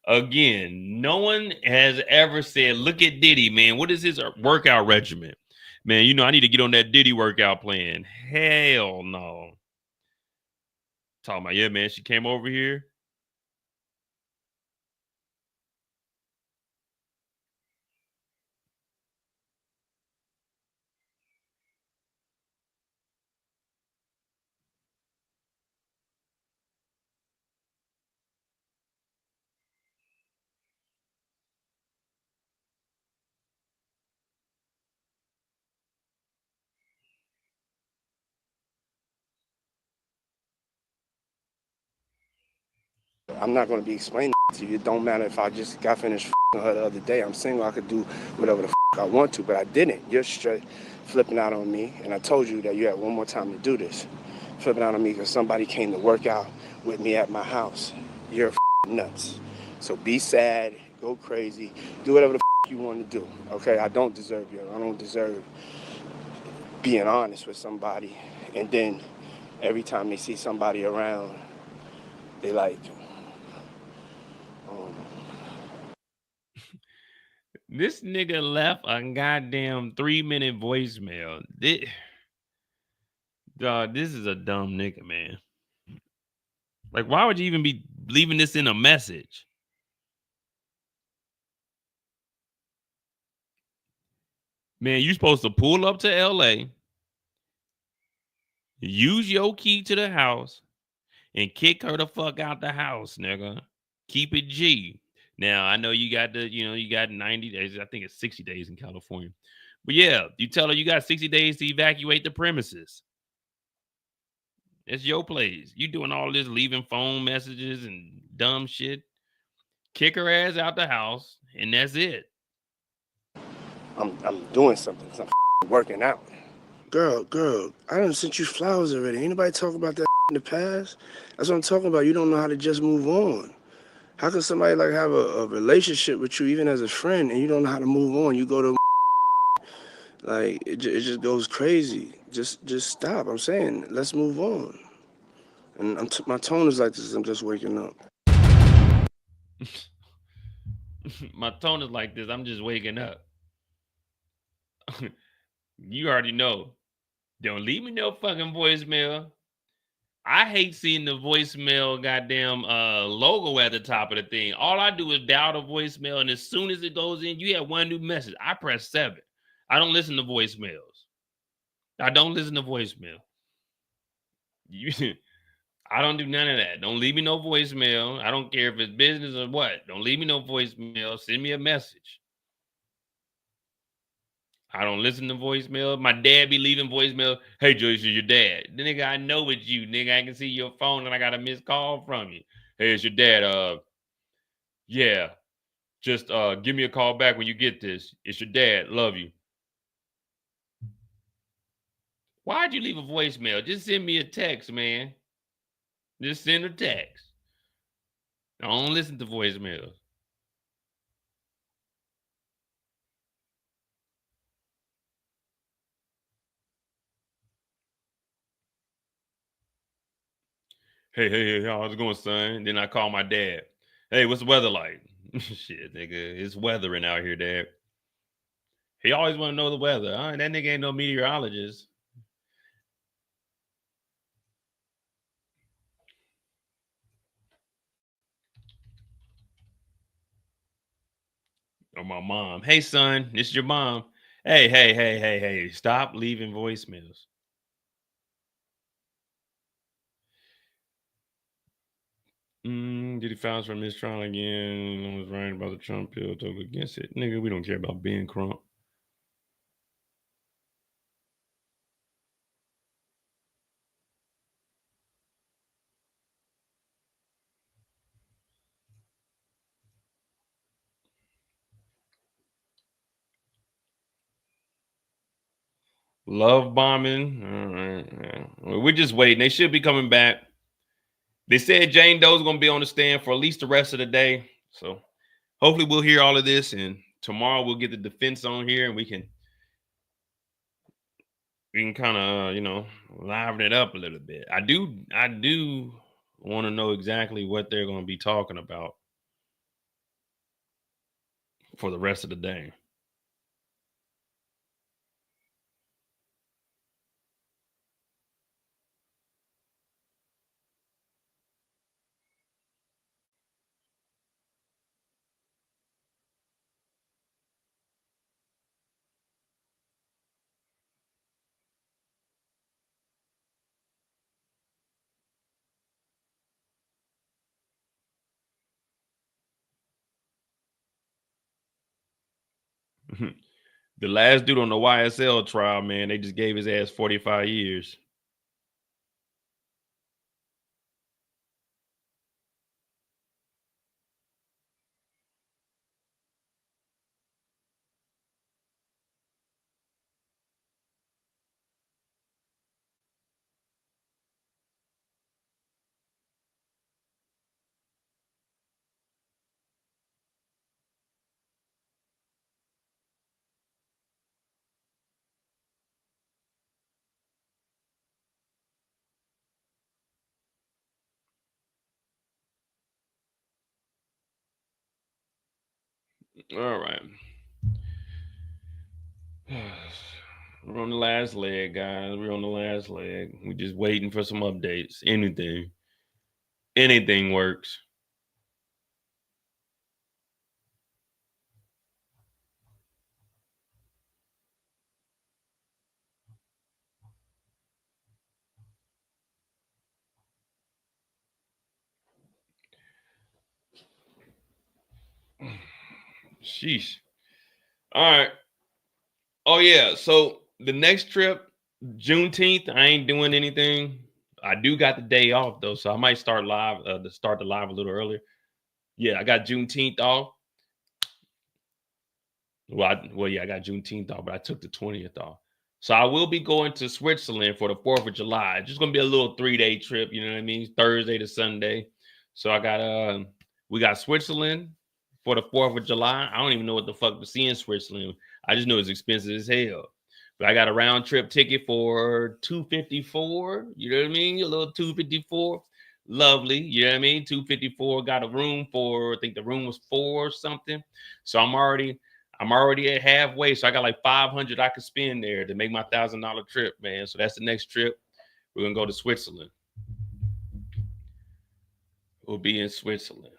Again, no one has ever said, look at Diddy, man. What is his workout regimen? Man, you know, I need to get on that Diddy workout plan. Hell no. Talking about, yeah, man, she came over here. I'm not going to be explaining to you. It don't matter if I just got finished her the other day. I'm single. I could do whatever the I want to, but I didn't. You're straight flipping out on me, and I told you that you had one more time to do this. Flipping out on me because somebody came to work out with me at my house. You're nuts. So be sad, go crazy, do whatever the you want to do. Okay, I don't deserve you. I don't deserve being honest with somebody, and then every time they see somebody around, they like. This nigga left a goddamn 3-minute voicemail. This is a dumb nigga, man. Like, why would you even be leaving this in a message? Man, you supposed to pull up to LA, use your key to the house, and kick her the fuck out the house, nigga. Keep it G. Now, I know you got you got 90 days. I think it's 60 days in California. But yeah, you tell her you got 60 days to evacuate the premises. It's your place. You doing all this leaving phone messages and dumb shit. Kick her ass out the house, and that's it. I'm doing something. I'm working out. Girl, I done sent you flowers already. Ain't nobody talk about that in the past? That's what I'm talking about. You don't know how to just move on. How can somebody like have a relationship with you even as a friend and you don't know how to move on? You go to like it just goes crazy. Just stop. I'm saying let's move on. And my tone is like this. I'm just waking up. My tone is like this. I'm just waking up. You already know. Don't leave me no fucking voicemail. I hate seeing the voicemail goddamn logo at the top of the thing. All I do is dial the voicemail, and as soon as it goes in, you have one new message. I press 7. I don't listen to voicemails. I don't listen to voicemail. I don't do none of that. Don't leave me no voicemail. I don't care if it's business or what. Don't leave me no voicemail. Send me a message. I don't listen to voicemail. My dad be leaving voicemail. Hey, Joyce, your dad. The nigga, I know it's you, nigga. I can see your phone and I got a missed call from you. Hey, it's your dad. Yeah. Just give me a call back when you get this. It's your dad. Love you. Why'd you leave a voicemail? Just send me a text, man. Just send a text. I don't listen to voicemails. Hey, how's it going, son? Then I call my dad. Hey, what's the weather like? Shit, nigga, it's weathering out here, dad. He always want to know the weather. That nigga ain't no meteorologist. Or my mom. Hey, son, this is your mom. Hey. Stop leaving voicemails. Did he file for mistrial again? I was right about the Trump bill. Talk against it. Nigga, we don't care about being crunk. Love bombing. All right. Well, we're just waiting. They should be coming back. They said Jane Doe's going to be on the stand for at least the rest of the day. So hopefully we'll hear all of this. And tomorrow we'll get the defense on here and we can kind of, liven it up a little bit. I do want to know exactly what they're going to be talking about for the rest of the day. The last dude on the YSL trial, man, they just gave his ass 45 years. All right. We're on the last leg, guys. We're on the last leg. We're just waiting for some updates. Anything works. Sheesh. All right. Oh yeah. So the next trip, Juneteenth, I ain't doing anything. I do got the day off though, so I might start the live a little earlier. Yeah, I got Juneteenth off. I got Juneteenth off, but I took the 20th off. So I will be going to Switzerland for the 4th of July. It's just gonna be a little 3-day trip, you know what I mean? Thursday to Sunday. So we got Switzerland for the 4th of July. I don't even know what the fuck to see in Switzerland. I just know it's expensive as hell. But I got a round trip ticket for $254. You know what I mean? A little $254. Lovely. You know what I mean? $254. Got a room for, I think the room was $4 or something. So I'm already at halfway. So I got like $500 I could spend there to make my $1,000 trip, man. So that's the next trip. We're gonna go to Switzerland. We'll be in Switzerland.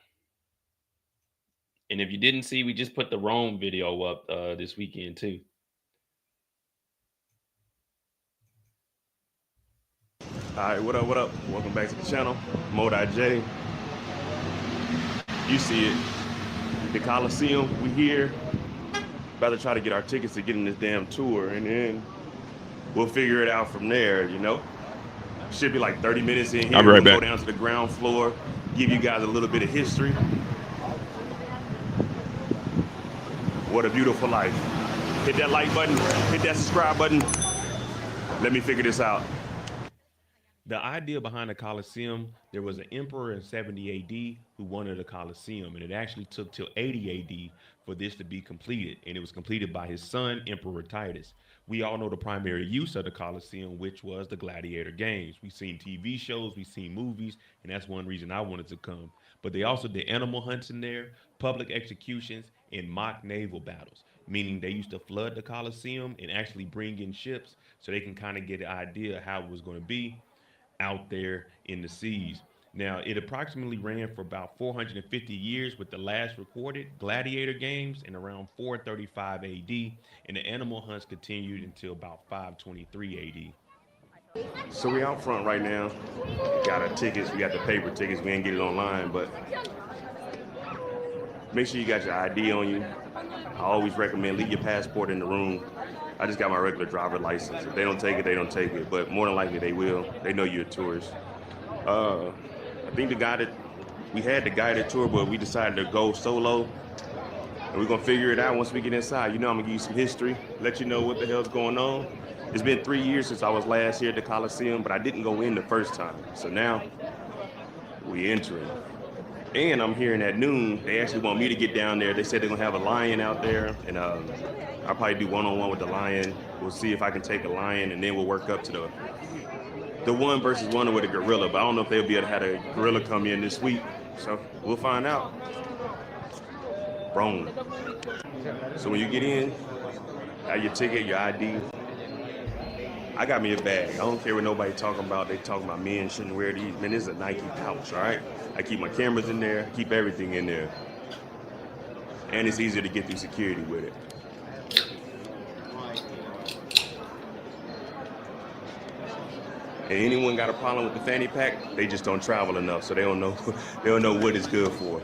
And if you didn't see, we just put the Rome video up this weekend too. All right, what up? Welcome back to the channel. Mo.J. You see it. The Coliseum, we here. About to try to get our tickets to get in this damn tour, and then we'll figure it out from there, you know? Should be like 30 minutes in here. I'll be right back. Go down to the ground floor, give you guys a little bit of history. What a beautiful life. Hit that like button, hit that subscribe button. Let me figure this out. The idea behind the Colosseum, there was an emperor in 70 AD who wanted a Colosseum, and it actually took till 80 AD for this to be completed, and it was completed by his son, Emperor Titus. We all know the primary use of the Colosseum, which was the gladiator games. We've seen TV shows, we've seen movies, and that's one reason I wanted to come. But they also did animal hunts in there, public executions, and mock naval battles, meaning they used to flood the Colosseum and actually bring in ships so they can kind of get an idea of how it was going to be out there in the seas. Now, it approximately ran for about 450 years, with the last recorded gladiator games in around 435 AD, and the animal hunts continued until about 523 AD. So we out front right now. Got our tickets. We got the paper tickets. We ain't get it online, but make sure you got your ID on you. I always recommend leave your passport in the room. I just got my regular driver license. If they don't take it, they don't take it. But more than likely they will. They know you're a tourist. I think we had the guided tour, but we decided to go solo. And we're gonna figure it out once we get inside. You know, I'm gonna give you some history, let you know what the hell's going on. It's been 3 years since I was last here at the Coliseum, but I didn't go in the first time. So now we entering. And I'm hearing at noon, they actually want me to get down there. They said they're gonna have a lion out there, and I'll probably do one-on-one with the lion. We'll see if I can take a lion, and then we'll work up to the one versus one with a gorilla. But I don't know if they'll be able to have a gorilla come in this week. So we'll find out. Rome. So when you get in, have your ticket, your ID. I got me a bag. I don't care what nobody talking about. They talking about men shouldn't wear these. Man, this is a Nike pouch, all right? I keep my cameras in there, keep everything in there. And it's easier to get through security with it. And anyone got a problem with the fanny pack, they just don't travel enough, so they don't know what it's good for.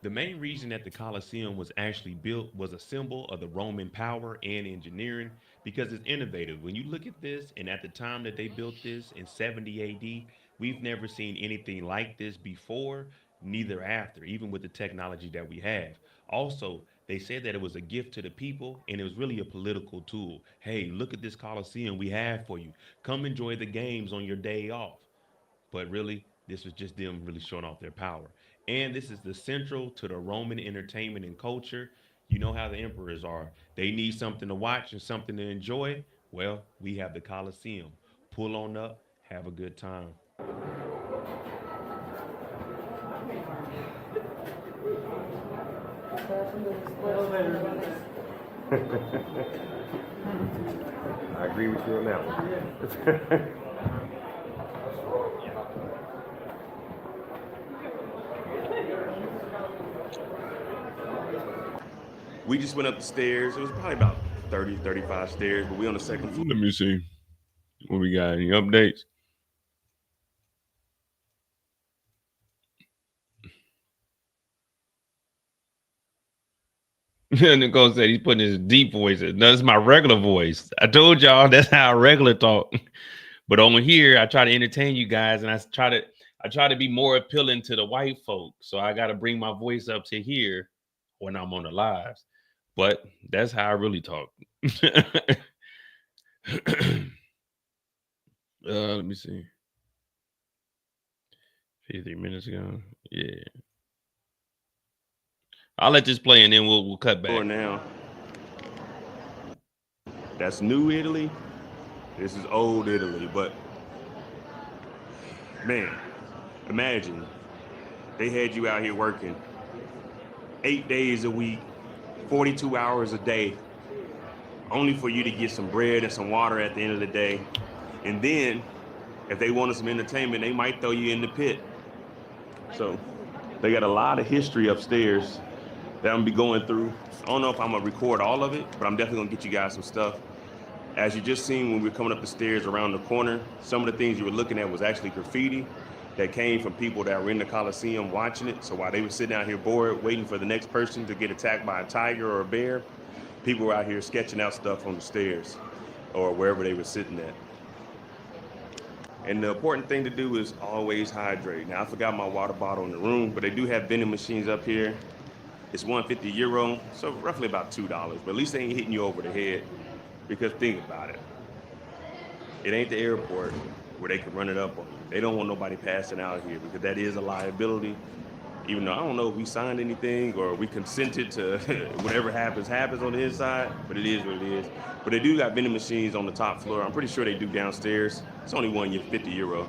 The main reason that the Colosseum was actually built was a symbol of the Roman power and engineering, because it's innovative. When you look at this, and at the time that they built this in 70 AD, we've never seen anything like this before, neither after, even with the technology that we have. Also, they said that it was a gift to the people, and it was really a political tool. Hey, look at this Colosseum we have for you. Come enjoy the games on your day off. But really, this was just them really showing off their power. And this is the central to the Roman entertainment and culture. You know how the emperors are. They need something to watch and something to enjoy. Well, we have the Colosseum. Pull on up, have a good time. I agree with you on that one. We just went up the stairs. It was probably about 30, 35 stairs, but we on the second floor. Let me see what we got. Any updates? Nicole said he's putting his deep voice in. That's my regular voice. I told y'all that's how I regular talk. But on here, I try to entertain you guys, and I try to be more appealing to the white folk. So I got to bring my voice up to here when I'm on the lives. But that's how I really talk. Let me see. 53 minutes ago. Yeah. I'll let this play and then we'll cut back. For now. That's New Italy. This is Old Italy. But man, imagine they had you out here working 8 days a week, 42 hours a day, only for you to get some bread and some water at the end of the day. And then if they wanted some entertainment, they might throw you in the pit. So they got a lot of history upstairs that I'm gonna be going through. I don't know if I'm gonna record all of it, but I'm definitely gonna get you guys some stuff. As you just seen when we were coming up the stairs around the corner, some of the things you were looking at was actually graffiti that came from people that were in the Coliseum watching it. So while they were sitting out here bored, waiting for the next person to get attacked by a tiger or a bear, people were out here sketching out stuff on the stairs or wherever they were sitting at. And the important thing to do is always hydrate. Now, I forgot my water bottle in the room, but they do have vending machines up here. It's €150, so roughly about $2. But at least they ain't hitting you over the head, because think about it. It ain't the airport where they can run it up on you. They don't want nobody passing out here, because that is a liability. Even though I don't know if we signed anything or we consented to whatever happens on the inside, but it is what it is. But they do got vending machines on the top floor. I'm pretty sure they do downstairs. It's only €150.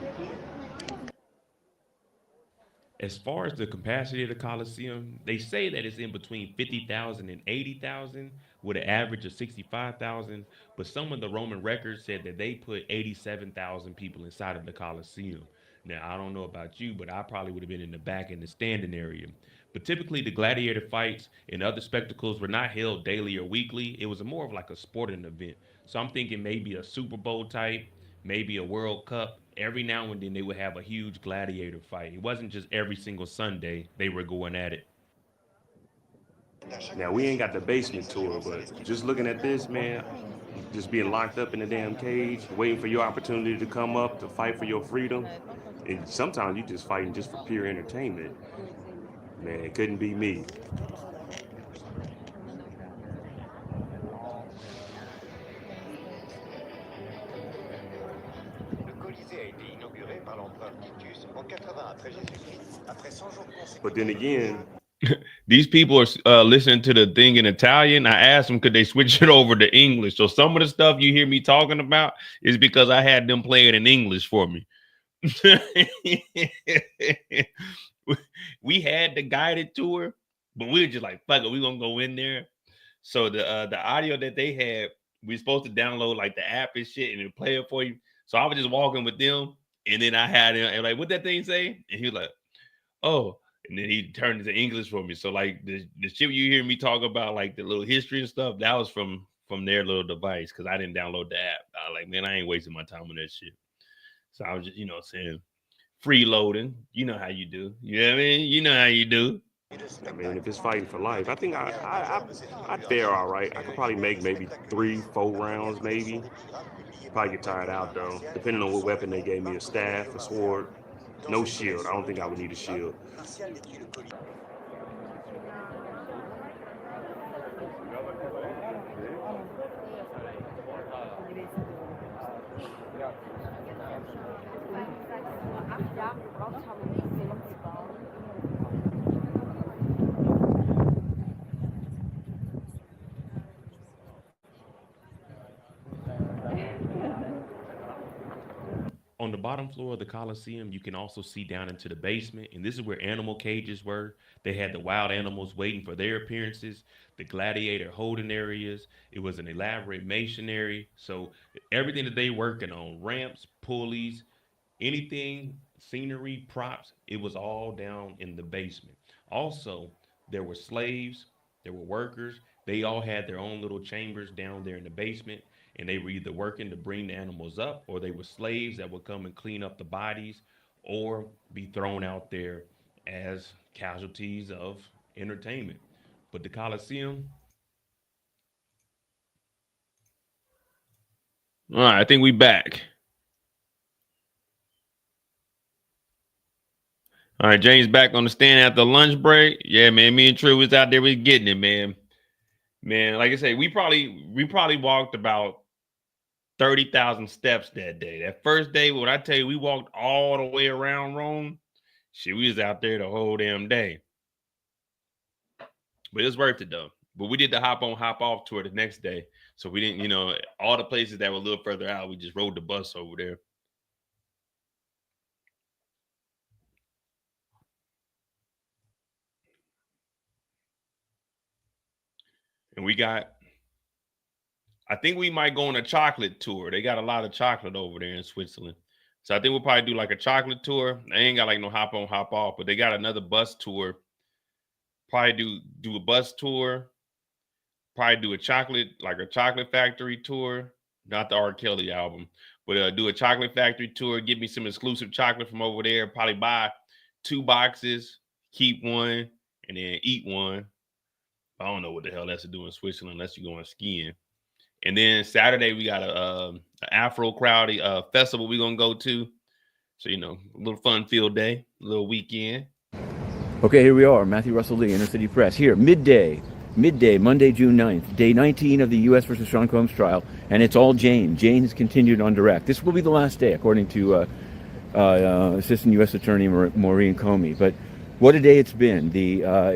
As far as the capacity of the Coliseum, they say that it's in between 50,000 and 80,000, with an average of 65,000, but some of the Roman records said that they put 87,000 people inside of the Colosseum. Now, I don't know about you, but I probably would have been in the back in the standing area. But typically, the gladiator fights and other spectacles were not held daily or weekly. It was more of like a sporting event. So I'm thinking maybe a Super Bowl type, maybe a World Cup. Every now and then they would have a huge gladiator fight. It wasn't just every single Sunday they were going at it. Now, we ain't got the basement tour, but just looking at this, man, just being locked up in the damn cage, waiting for your opportunity to come up to fight for your freedom. And sometimes you just fighting just for pure entertainment. Man, it couldn't be me. But then again, these people are listening to the thing in Italian. I asked them, could they switch it over to English? So some of the stuff you hear me talking about is because I had them play it in English for me. We had the guided tour, but we were just like, fuck it, we're gonna go in there. So the audio that they had, we were supposed to download like the app and shit and then play it for you. So I was just walking with them, and then I had him and like, what that thing say? And he was like, oh. And then he turned into English for me. So like the shit you hear me talk about, like the little history and stuff, that was from their little device, because I didn't download the app. I was like, man, I ain't wasting my time on that shit. So I was just, saying, freeloading. You know how you do. You know what I mean? You know how you do. I mean, if it's fighting for life, I think I'd fare all right. I could probably make maybe 3-4 rounds, maybe. Probably get tired out though, depending on what weapon they gave me, a staff, a sword. No shield. I don't think I would need a shield. On the bottom floor of the Coliseum, you can also see down into the basement, and this is where animal cages were. They had the wild animals waiting for their appearances, the gladiator holding areas. It was an elaborate masonry. So everything that they working on, ramps, pulleys, anything, scenery, props, it was all down in the basement. Also, there were slaves, there were workers. They all had their own little chambers down there in the basement. And they were either working to bring the animals up, or they were slaves that would come and clean up the bodies, or be thrown out there as casualties of entertainment. But the Coliseum, all right, I think we back. All right, James back on the stand after lunch break. Yeah, man, me and True was out there, we getting it, man. Man, like I say, we probably walked about 30,000 steps that day. That first day, when I tell you we walked all the way around Rome, shit, we was out there the whole damn day. But it was worth it though. But we did the hop on, hop off tour the next day. So we didn't, all the places that were a little further out, we just rode the bus over there. And I think we might go on a chocolate tour. They got a lot of chocolate over there in Switzerland. So I think we'll probably do like a chocolate tour. They ain't got like no hop on, hop off, but they got another bus tour. Probably do a bus tour. Probably do a chocolate factory tour. Not the R. Kelly album, but do a chocolate factory tour. Get me some exclusive chocolate from over there. Probably buy 2 boxes, keep one, and then eat one. I don't know what the hell that's to do in Switzerland unless you're going skiing. And then Saturday, we got a Afro Crowdy festival we're going to go to. So, a little fun field day, a little weekend. Okay, here we are, Matthew Russell Lee, Inner City Press. Here, midday, Monday, June 9th, day 19 of the U.S. versus Sean Combs trial. And it's all Jane. Jane has continued on direct. This will be the last day, according to Assistant U.S. Attorney Maureen Comey. But what a day it's been.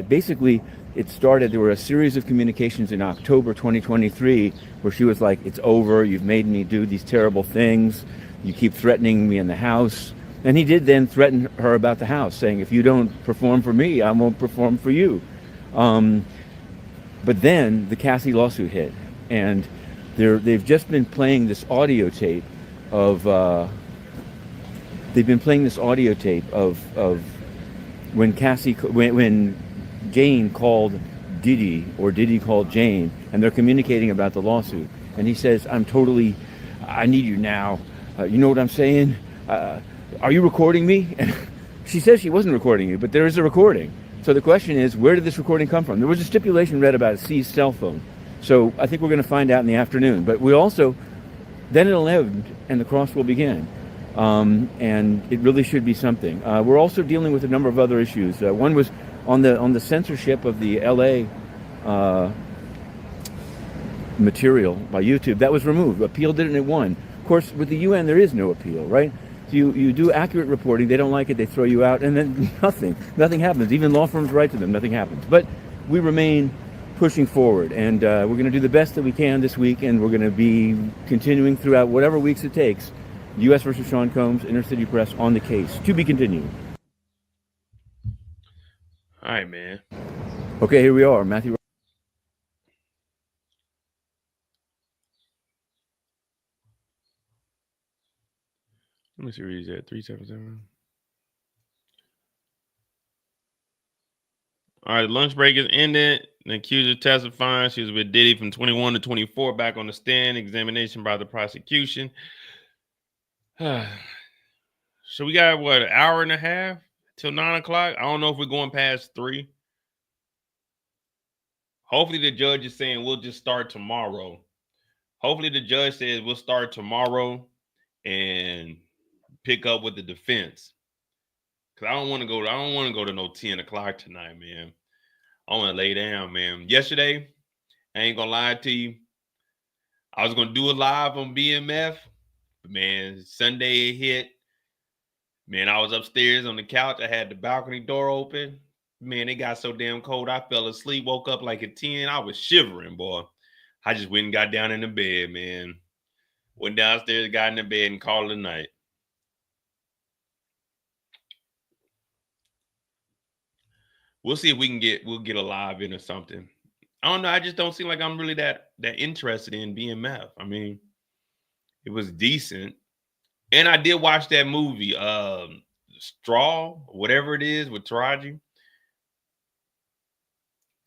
Basically, it started, there were a series of communications in October 2023 where she was like, it's over, you've made me do these terrible things, you keep threatening me in the house. And he did then threaten her about the house, saying, if you don't perform for me, I won't perform for you. But then the Cassie lawsuit hit, and they've just been playing this audio tape of when when Jane called Diddy, or Diddy called Jane, and they're communicating about the lawsuit. And he says, I need you now. You know what I'm saying? Are you recording me? And she says she wasn't recording you, but there is a recording. So the question is, where did this recording come from? There was a stipulation read about a seized cell phone. So I think we're going to find out in the afternoon. But we also, then it'll end and the cross will begin. And it really should be something. We're also dealing with a number of other issues. One was on the censorship of the LA material by YouTube. That was removed. Appeal did it and it won. Of course, with the UN, there is no appeal, right? So you do accurate reporting, they don't like it, they throw you out, and then nothing happens. Even law firms write to them, nothing happens. But we remain pushing forward, and we're going to do the best that we can this week, and we're going to be continuing throughout whatever weeks it takes. U.S. versus Sean Combs, Inner City Press, on the case. To be continued. All right, man. Okay, here we are, Matthew. Let me see where he's at. 377. All right, lunch break is ended. The accuser testifying. She was with Diddy from 21 to 24, back on the stand. Examination by the prosecution. So we got, what, an hour and a half till 9 o'clock? I don't know if we're going past 3. Hopefully the judge is saying we'll just start tomorrow. Hopefully the judge says we'll start tomorrow and pick up with the defense. Cause I don't want to go to no 10 o'clock tonight, man. I want to lay down, man. Yesterday, I ain't gonna lie to you, I was gonna do a live on BMF, but man, Sunday it hit. Man, I was upstairs on the couch. I had the balcony door open. Man, it got so damn cold. I fell asleep, woke up like at 10. I was shivering, boy. I just went and got down in the bed, man. Went downstairs, got in the bed, and called it a night. We'll see if we'll get a live in or something. I don't know. I just don't seem like I'm really that interested in BMF. I mean, it was decent. And I did watch that movie, Straw, whatever it is, with Taraji.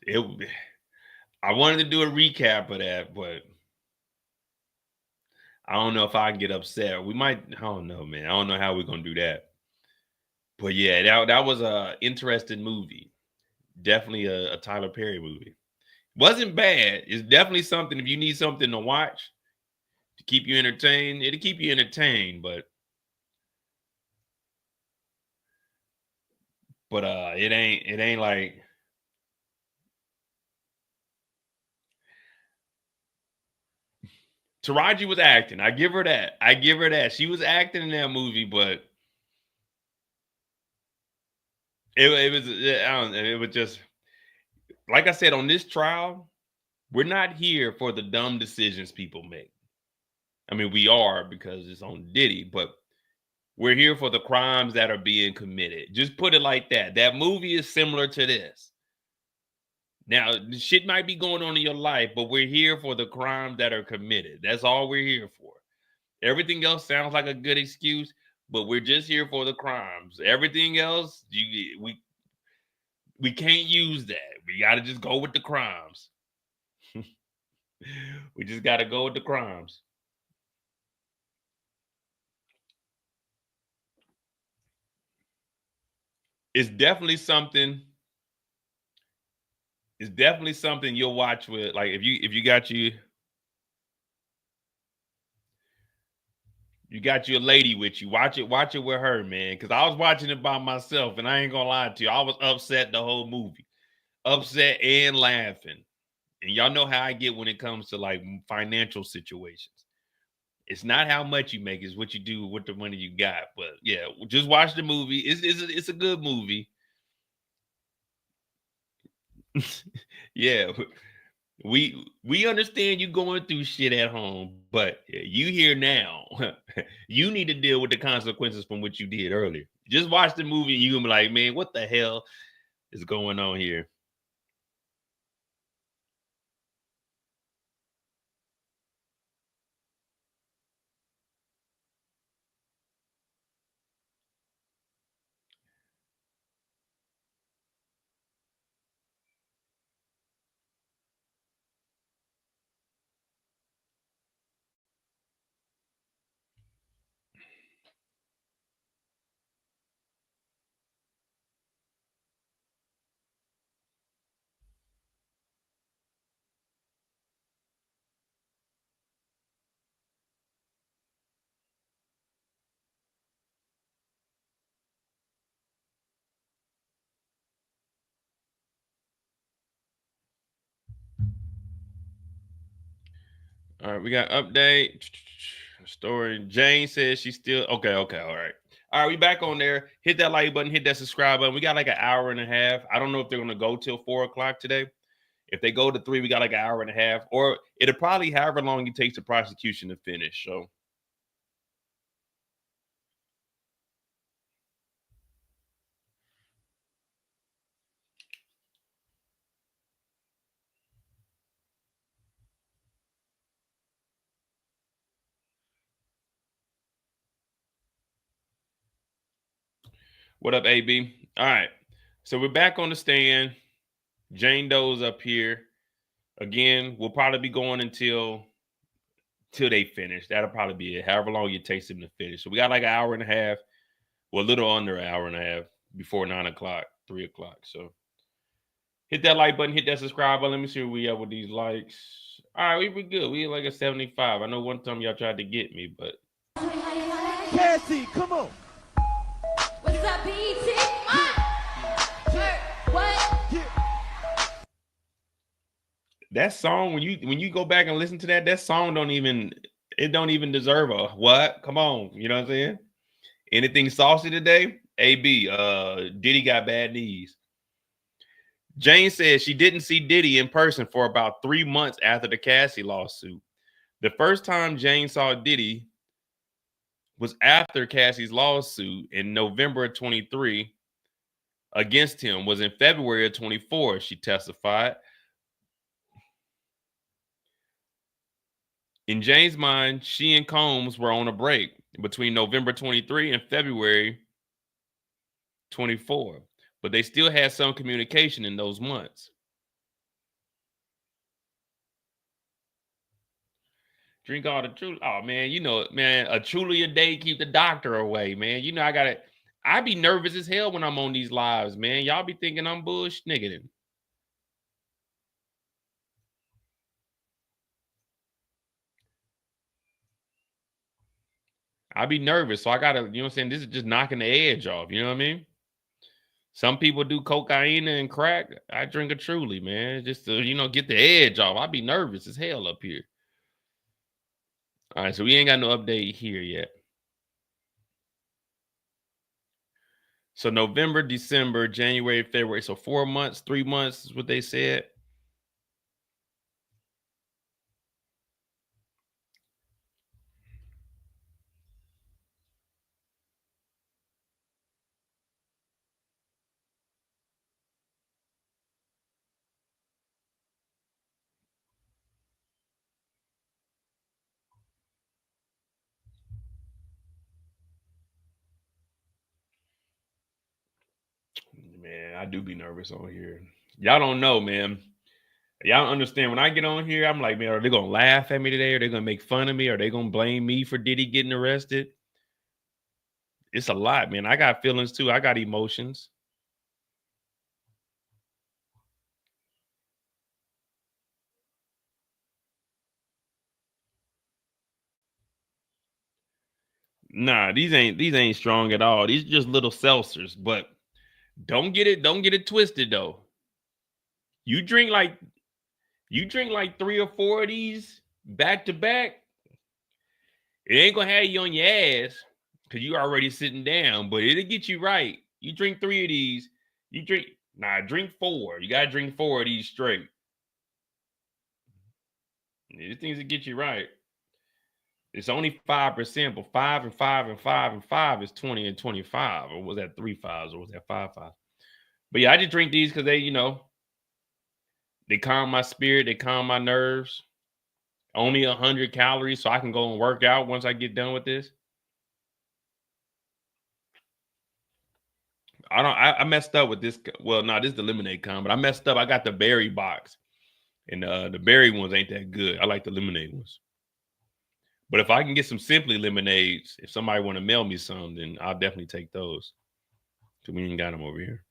I wanted to do a recap of that, but I don't know if I can get upset. We might, I don't know, man. I don't know how we're gonna do that. But yeah, that was a interesting movie. Definitely a Tyler Perry movie. Wasn't bad. It's definitely something, if you need something to watch to keep you entertained, it'll keep you entertained, but it ain't like, Taraji was acting. I give her that. She was acting in that movie, but it was just, like I said, on this trial, we're not here for the dumb decisions people make. I mean, we are because it's on Diddy, but we're here for the crimes that are being committed. Just put it like that. That movie is similar to this. Now, shit might be going on in your life, but we're here for the crimes that are committed. That's all we're here for. Everything else sounds like a good excuse, but we're just here for the crimes. Everything else, we can't use that. We got to just go with the crimes. We just got to go with the crimes. It's definitely something. It's definitely something you'll watch with, like, if you got you got your lady with you, watch it with her, man. Because I was watching it by myself, and I ain't gonna lie to you, I was upset the whole movie, upset and laughing. And y'all know how I get when it comes to like financial situations. It's not how much you make, it's what you do with the money you got. But yeah, just watch the movie. It's a good movie. Yeah, we understand you going through shit at home, but you here now. You need to deal with the consequences from what you did earlier. Just watch the movie and you're gonna be like, man, what the hell is going on here? All right, we got update story. Jane says she's still okay. All right. All right, we back on there. Hit that like button, hit that subscribe button. We got like an hour and a half. I don't know if they're gonna go till 4 o'clock today. If they go to 3, we got like an hour and a half, or it'll probably however long it takes the prosecution to finish. So what up, AB? All right. So we're back on the stand. Jane Doe's up here. Again, we'll probably be going until they finish. That'll probably be it. However long it takes them to finish. So we got like an hour and a half. Well, a little under an hour and a half before 9 o'clock, 3 o'clock. So hit that like button, hit that subscribe button. Let me see where we at with these likes. All right, we were good. We like a 75. I know one time y'all tried to get me, but Cassie, come on. What's up, BT? What? that song, when you go back and listen to that song don't even deserve a what? Come on, you know what I'm saying? Anything saucy today? AB, Diddy got bad knees. Jane says she didn't see Diddy in person for about 3 months after the Cassie lawsuit. The first time Jane saw Diddy was after Cassie's lawsuit in November of 23 against him was in February of 24, she testified. In Jane's mind, she and Combs were on a break between November 23 and February 24, but they still had some communication in those months. Drink all the truth. Oh man, you know, man, a truly a day keep the doctor away, man. You know, I be nervous as hell when I'm on these lives, man. Y'all be thinking I'm bullshit nigga. I be nervous, so I gotta, you know what I'm saying? This is just knocking the edge off, you know what I mean? Some people do cocaine and crack. I drink a truly, man, just to, you know, get the edge off. I be nervous as hell up here. All right, so we ain't got no update here yet. So November, December, January, February. So 4 months, 3 months is what they said. Man, I do be nervous on here. Y'all don't know, man. Y'all don't understand. When I get on here, I'm like, man, are they gonna laugh at me today? Are they gonna make fun of me? Are they gonna blame me for Diddy getting arrested? It's a lot, man. I got feelings too. I got emotions. Nah, these ain't strong at all. These are just little seltzers, but don't get it twisted though. You drink like 3 or 4 of these back to back, it ain't gonna have you on your ass because you already sitting down, but it'll get you right. You drink 3 of these, drink 4. You gotta drink 4 of these straight. These things will get you right. It's only 5%, but 5 and 5 and 5 and 5 is 20 and 25. Or was that 3 5s or was that 5 5? But yeah, I just drink these because they, you know, they calm my spirit, they calm my nerves. Only 100 calories, so I can go and work out once I get done with this. I messed up with this. Well, no, this is the lemonade con, but I messed up. I got the berry box, and the berry ones ain't that good. I like the lemonade ones. But if I can get some Simply lemonades, if somebody want to mail me some, then I'll definitely take those. Because we ain't got them over here.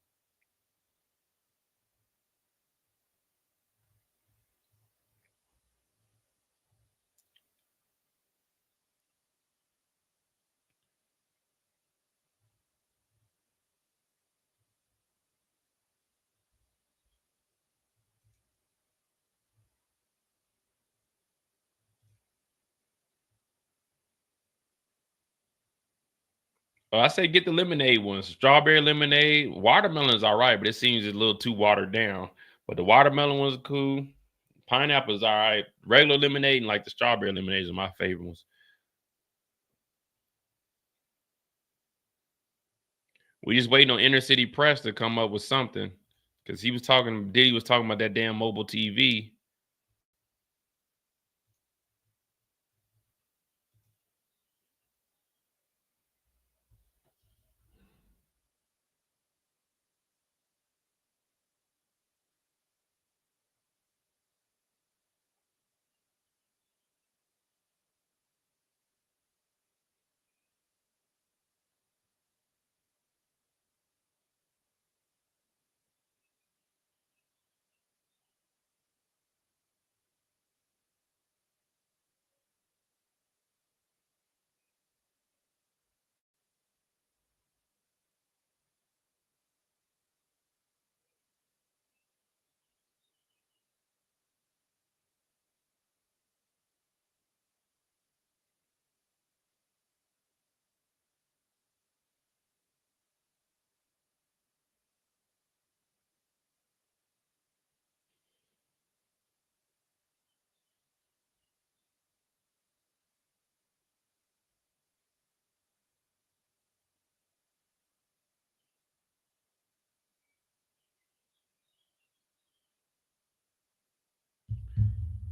I say get the lemonade ones. Strawberry lemonade. Watermelon is all right, but it seems a little too watered down. But the watermelon ones are cool. Pineapple is all right. Regular lemonade and like the strawberry lemonades are my favorite ones. We just waiting on Inner City Press to come up with something. Because Diddy was talking about that damn mobile TV.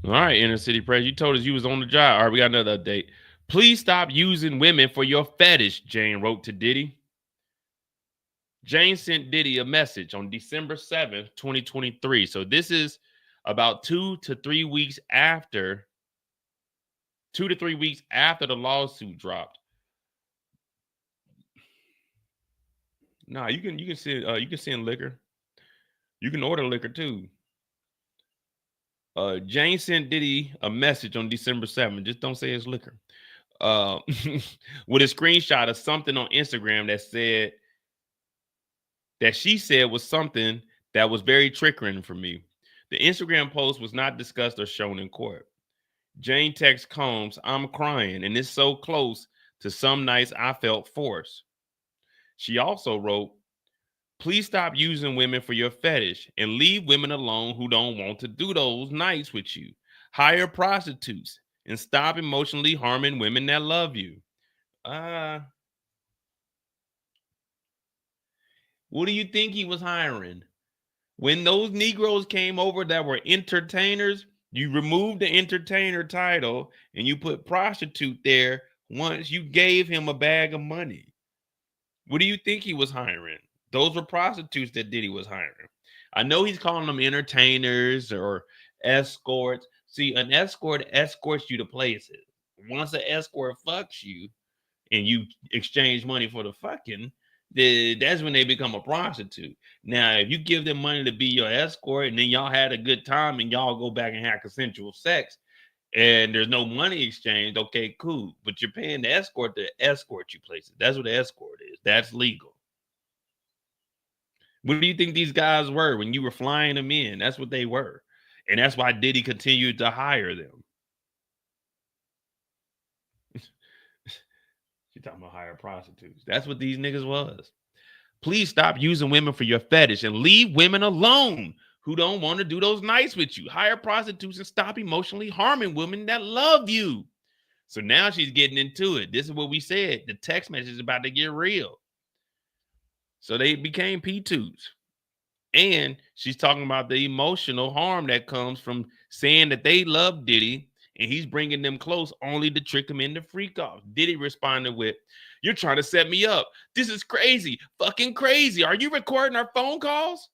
All right, Inner City Press. You told us you was on the job. All right, we got another update. Please stop using women for your fetish, Jane wrote to Diddy. Jane sent Diddy a message on December 7th, 2023. So this is about 2 to 3 weeks after the lawsuit dropped. Nah, you can send liquor. You can order liquor too. Jane sent Diddy a message on December 7th. Just don't say it's liquor. With a screenshot of something on Instagram that she said was something that was very triggering for me. The Instagram post was not discussed or shown in court. Jane texts Combs, I'm crying, and it's so close to some nights I felt forced. She also wrote, please stop using women for your fetish and leave women alone who don't want to do those nights with you. Hire prostitutes and stop emotionally harming women that love you. What do you think he was hiring? When those Negroes came over that were entertainers, you removed the entertainer title and you put prostitute there once you gave him a bag of money. What do you think he was hiring? Those were prostitutes that Diddy was hiring. I know he's calling them entertainers or escorts. See, an escort escorts you to places. Once an escort fucks you and you exchange money for the fucking, that's when they become a prostitute. Now, if you give them money to be your escort and then y'all had a good time and y'all go back and have consensual sex and there's no money exchange, okay, cool. But you're paying the escort to escort you places. That's what the escort is. That's legal. What do you think these guys were when you were flying them in? That's what they were. And that's why Diddy continued to hire them. You're talking about hire prostitutes. That's what these niggas was. Please stop using women for your fetish and leave women alone who don't want to do those nights with you. Hire prostitutes and stop emotionally harming women that love you. So now she's getting into it. This is what we said. The text message is about to get real. So they became P2s. And she's talking about the emotional harm that comes from saying that they love Diddy and he's bringing them close only to trick them into freak off. Diddy responded with, you're trying to set me up. This is crazy. Fucking crazy. Are you recording our phone calls?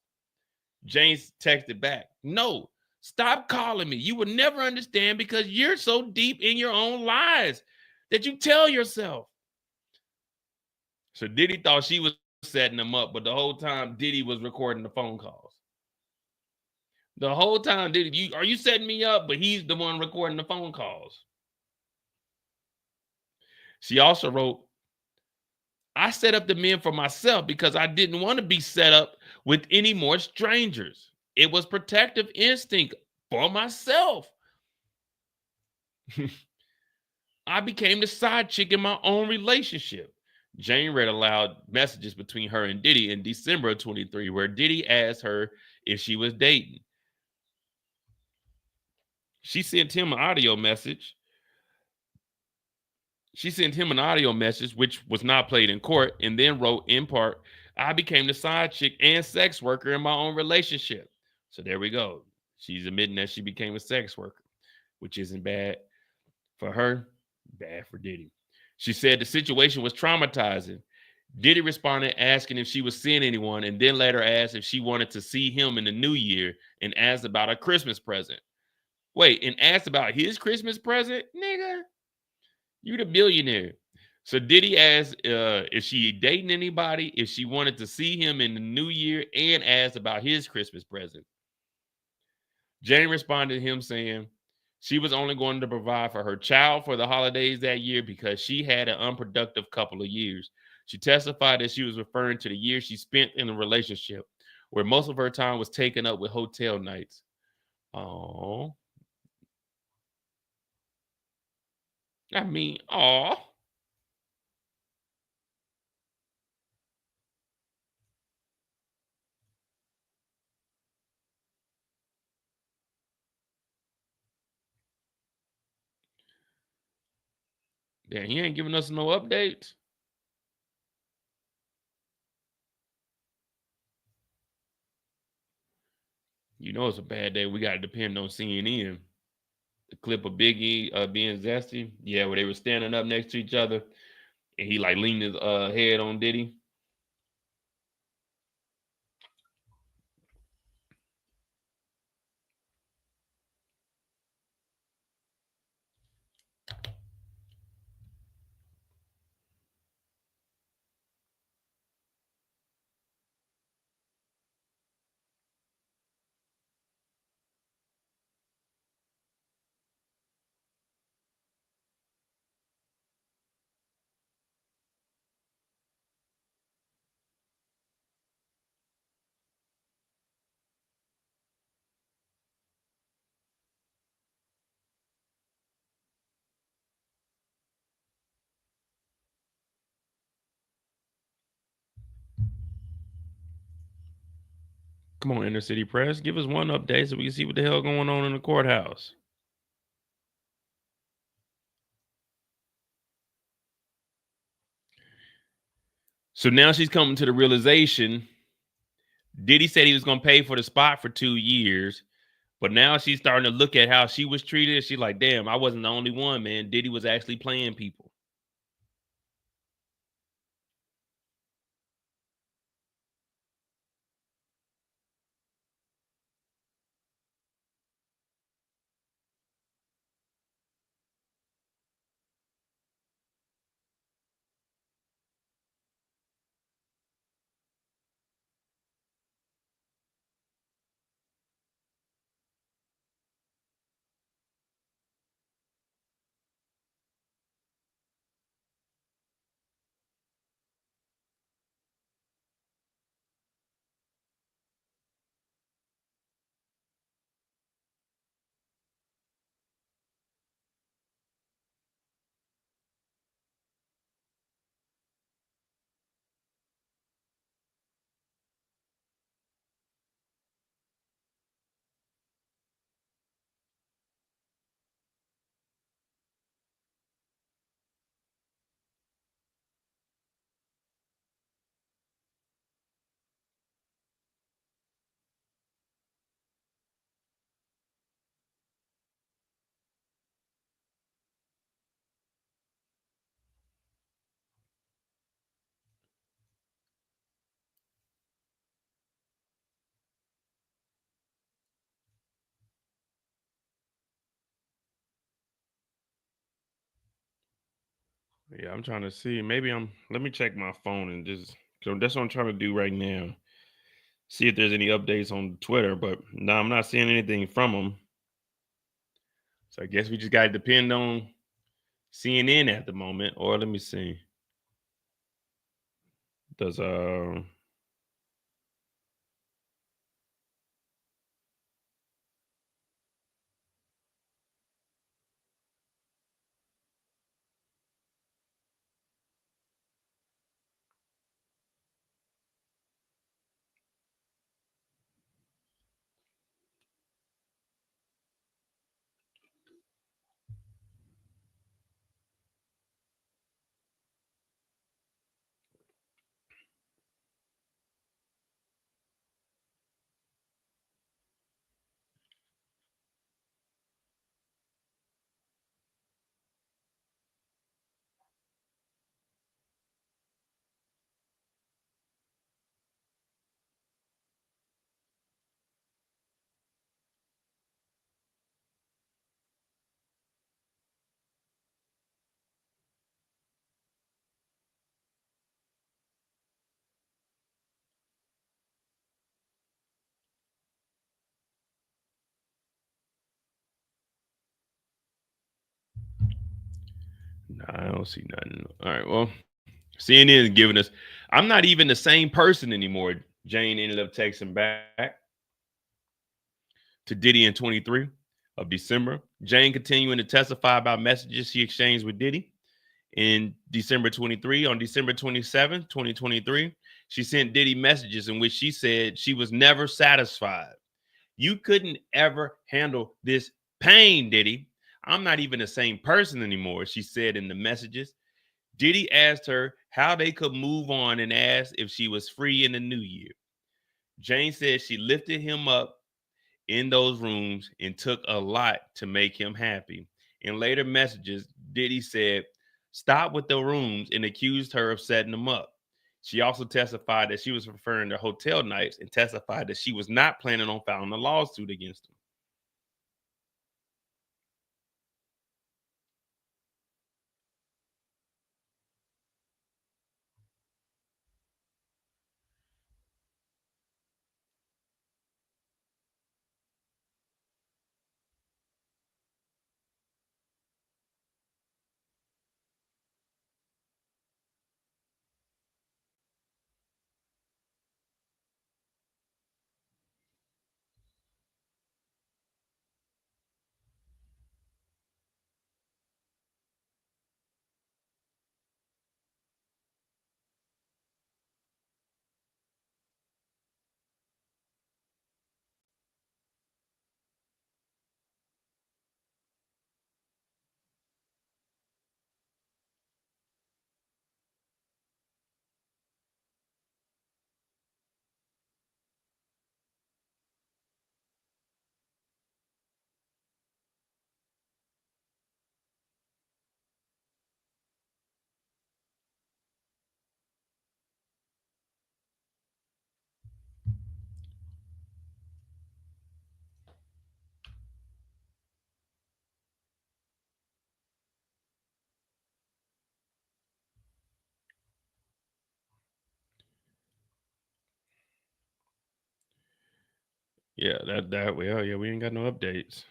James texted back, no, stop calling me. You will never understand because you're so deep in your own lies that you tell yourself. So Diddy thought she was setting them up, but the whole time Diddy was recording the phone calls. The whole time, Diddy, are you setting me up? But he's the one recording the phone calls. She also wrote, I set up the men for myself because I didn't want to be set up with any more strangers. It was protective instinct for myself. I became the side chick in my own relationship. Jane read aloud messages between her and Diddy in December of 23, where Diddy asked her if she was dating. She sent him an audio message. Which was not played in court, and then wrote in part, I became the side chick and sex worker in my own relationship. So there we go. She's admitting that she became a sex worker, which isn't bad for her, bad for Diddy. She said the situation was traumatizing. Diddy responded asking if she was seeing anyone, and then later asked if she wanted to see him in the new year and asked about a Christmas present. Wait, and asked about his Christmas present? Nigga, you the billionaire. So Diddy asked if she dating anybody, if she wanted to see him in the new year, and asked about his Christmas present. Jane responded to him saying she was only going to provide for her child for the holidays that year because she had an unproductive couple of years. She testified that she was referring to the years she spent in a relationship where most of her time was taken up with hotel nights. Oh, I mean, oh. Damn, he ain't giving us no updates. You know it's a bad day. We got to depend on CNN. The clip of Biggie being zesty. Yeah, where they were standing up next to each other. And he like leaned his head on Diddy. Come on, Inner City Press. Give us one update so we can see what the hell going on in the courthouse. So now she's coming to the realization. Diddy said he was going to pay for the spot for 2 years. But now she's starting to look at how she was treated. She's like, damn, I wasn't the only one, man. Diddy was actually playing people. Yeah, I'm trying to see. Let me check my phone and just, so that's what I'm trying to do right now. See if there's any updates on Twitter, but no, I'm not seeing anything from them. So I guess we just got to depend on CNN at the moment. Or let me see. Does, Nah, I don't see nothing. All right, well, CNN is giving us. I'm not even the same person anymore. Jane ended up texting back to Diddy in 23 of December. Jane continuing to testify about messages she exchanged with Diddy in December 23. On December 27, 2023, she sent Diddy messages in which she said she was never satisfied. You couldn't ever handle this pain, Diddy. I'm not even the same person anymore, she said in the messages. Diddy asked her how they could move on and asked if she was free in the new year. Jane said she lifted him up in those rooms and took a lot to make him happy. In later messages, Diddy said, stop with the rooms and accused her of setting them up. She also testified that she was referring to hotel nights and testified that she was not planning on filing a lawsuit against him. Yeah, well, yeah, we ain't got no updates.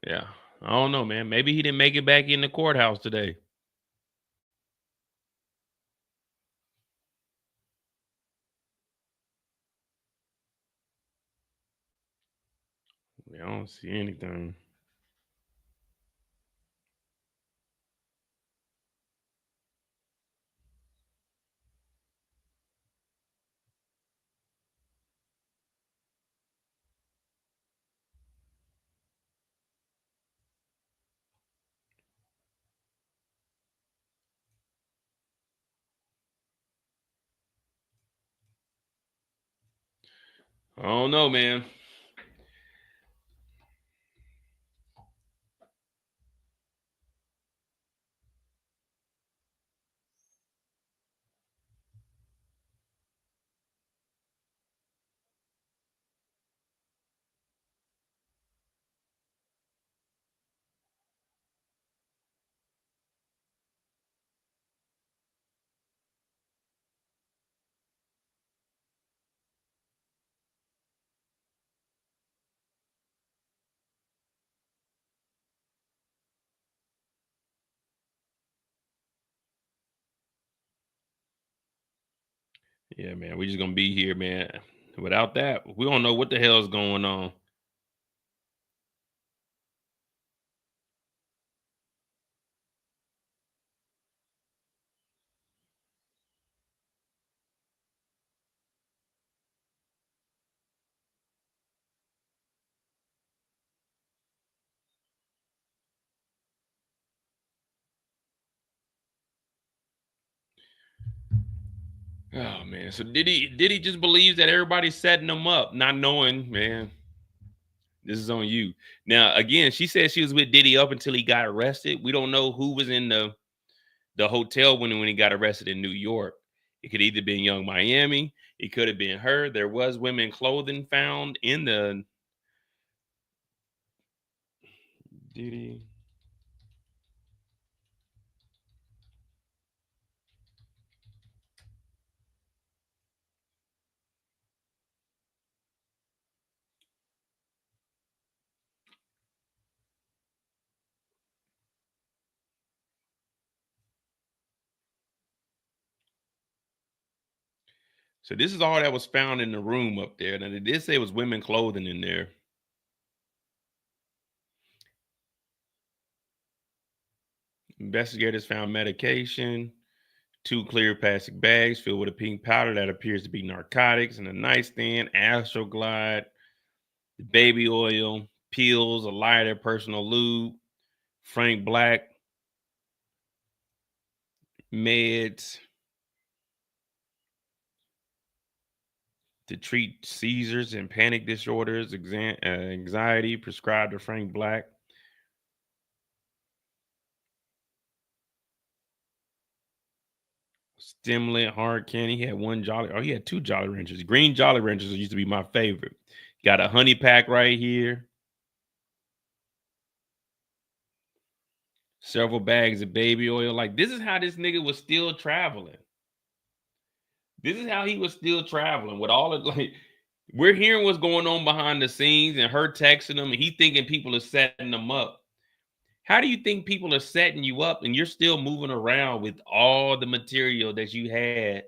Yeah, I don't know, man. Maybe he didn't make it back in the courthouse today. I don't see anything. I don't know, man. Yeah, man. We just gonna be here, man. Without that, we don't know what the hell's going on. Oh man. So Diddy just believes that everybody's setting him up, not knowing, man. This is on you. Now, again, she said she was with Diddy up until he got arrested. We don't know who was in the hotel when he got arrested in New York. It could either been Young Miami. It could have been her. There was women clothing found in the Diddy. So this is all that was found in the room up there. Now, they did say it was women clothing in there. Investigators found medication, 2 clear plastic bags filled with a pink powder that appears to be narcotics, and a nightstand, Astroglide, baby oil, pills, a lighter, personal lube, Frank Black, meds to treat seizures and panic disorders, anxiety prescribed to Frank Black. Stimulant, hard candy. He had 1 Jolly. Oh, he had 2 Jolly Ranchers. Green Jolly Ranchers used to be my favorite. Got a honey pack right here. Several bags of baby oil. Like, this is how this nigga was still traveling. This is how he was still traveling with all of, like, we're hearing what's going on behind the scenes and her texting him and he thinking people are setting them up. How do you think people are setting you up and you're still moving around with all the material that you had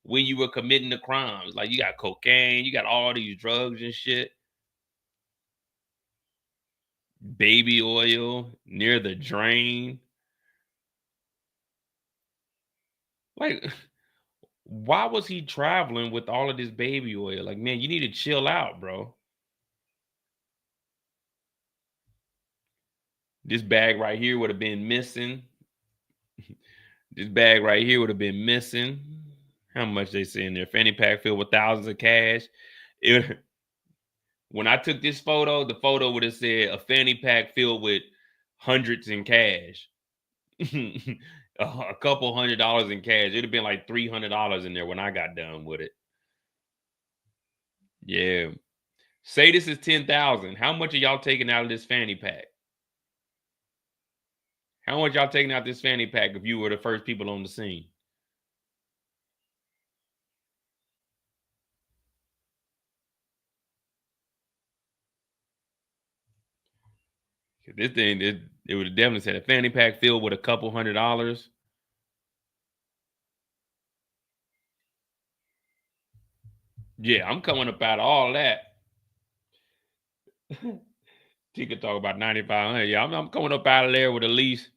when you were committing the crimes? Like, you got cocaine, you got all these drugs and shit. Baby oil near the drain. Like, why was he traveling with all of this baby oil? Like, man, you need to chill out, bro. This bag right here would have been missing. This bag right here would have been missing. How much they say in there? Fanny pack filled with thousands of cash. When I took this photo, the photo would have said a fanny pack filled with hundreds in cash. A couple $100 in cash. It'd have been like $300 in there when I got done with it. Yeah. Say this is 10,000. How much are y'all taking out of this fanny pack? How much y'all taking out this fanny pack if you were the first people on the scene? This thing, it would have definitely said a fanny pack filled with a couple $100. Yeah, I'm coming up out of all that. She could talk about 9,500. Yeah, I'm coming up out of there with at least,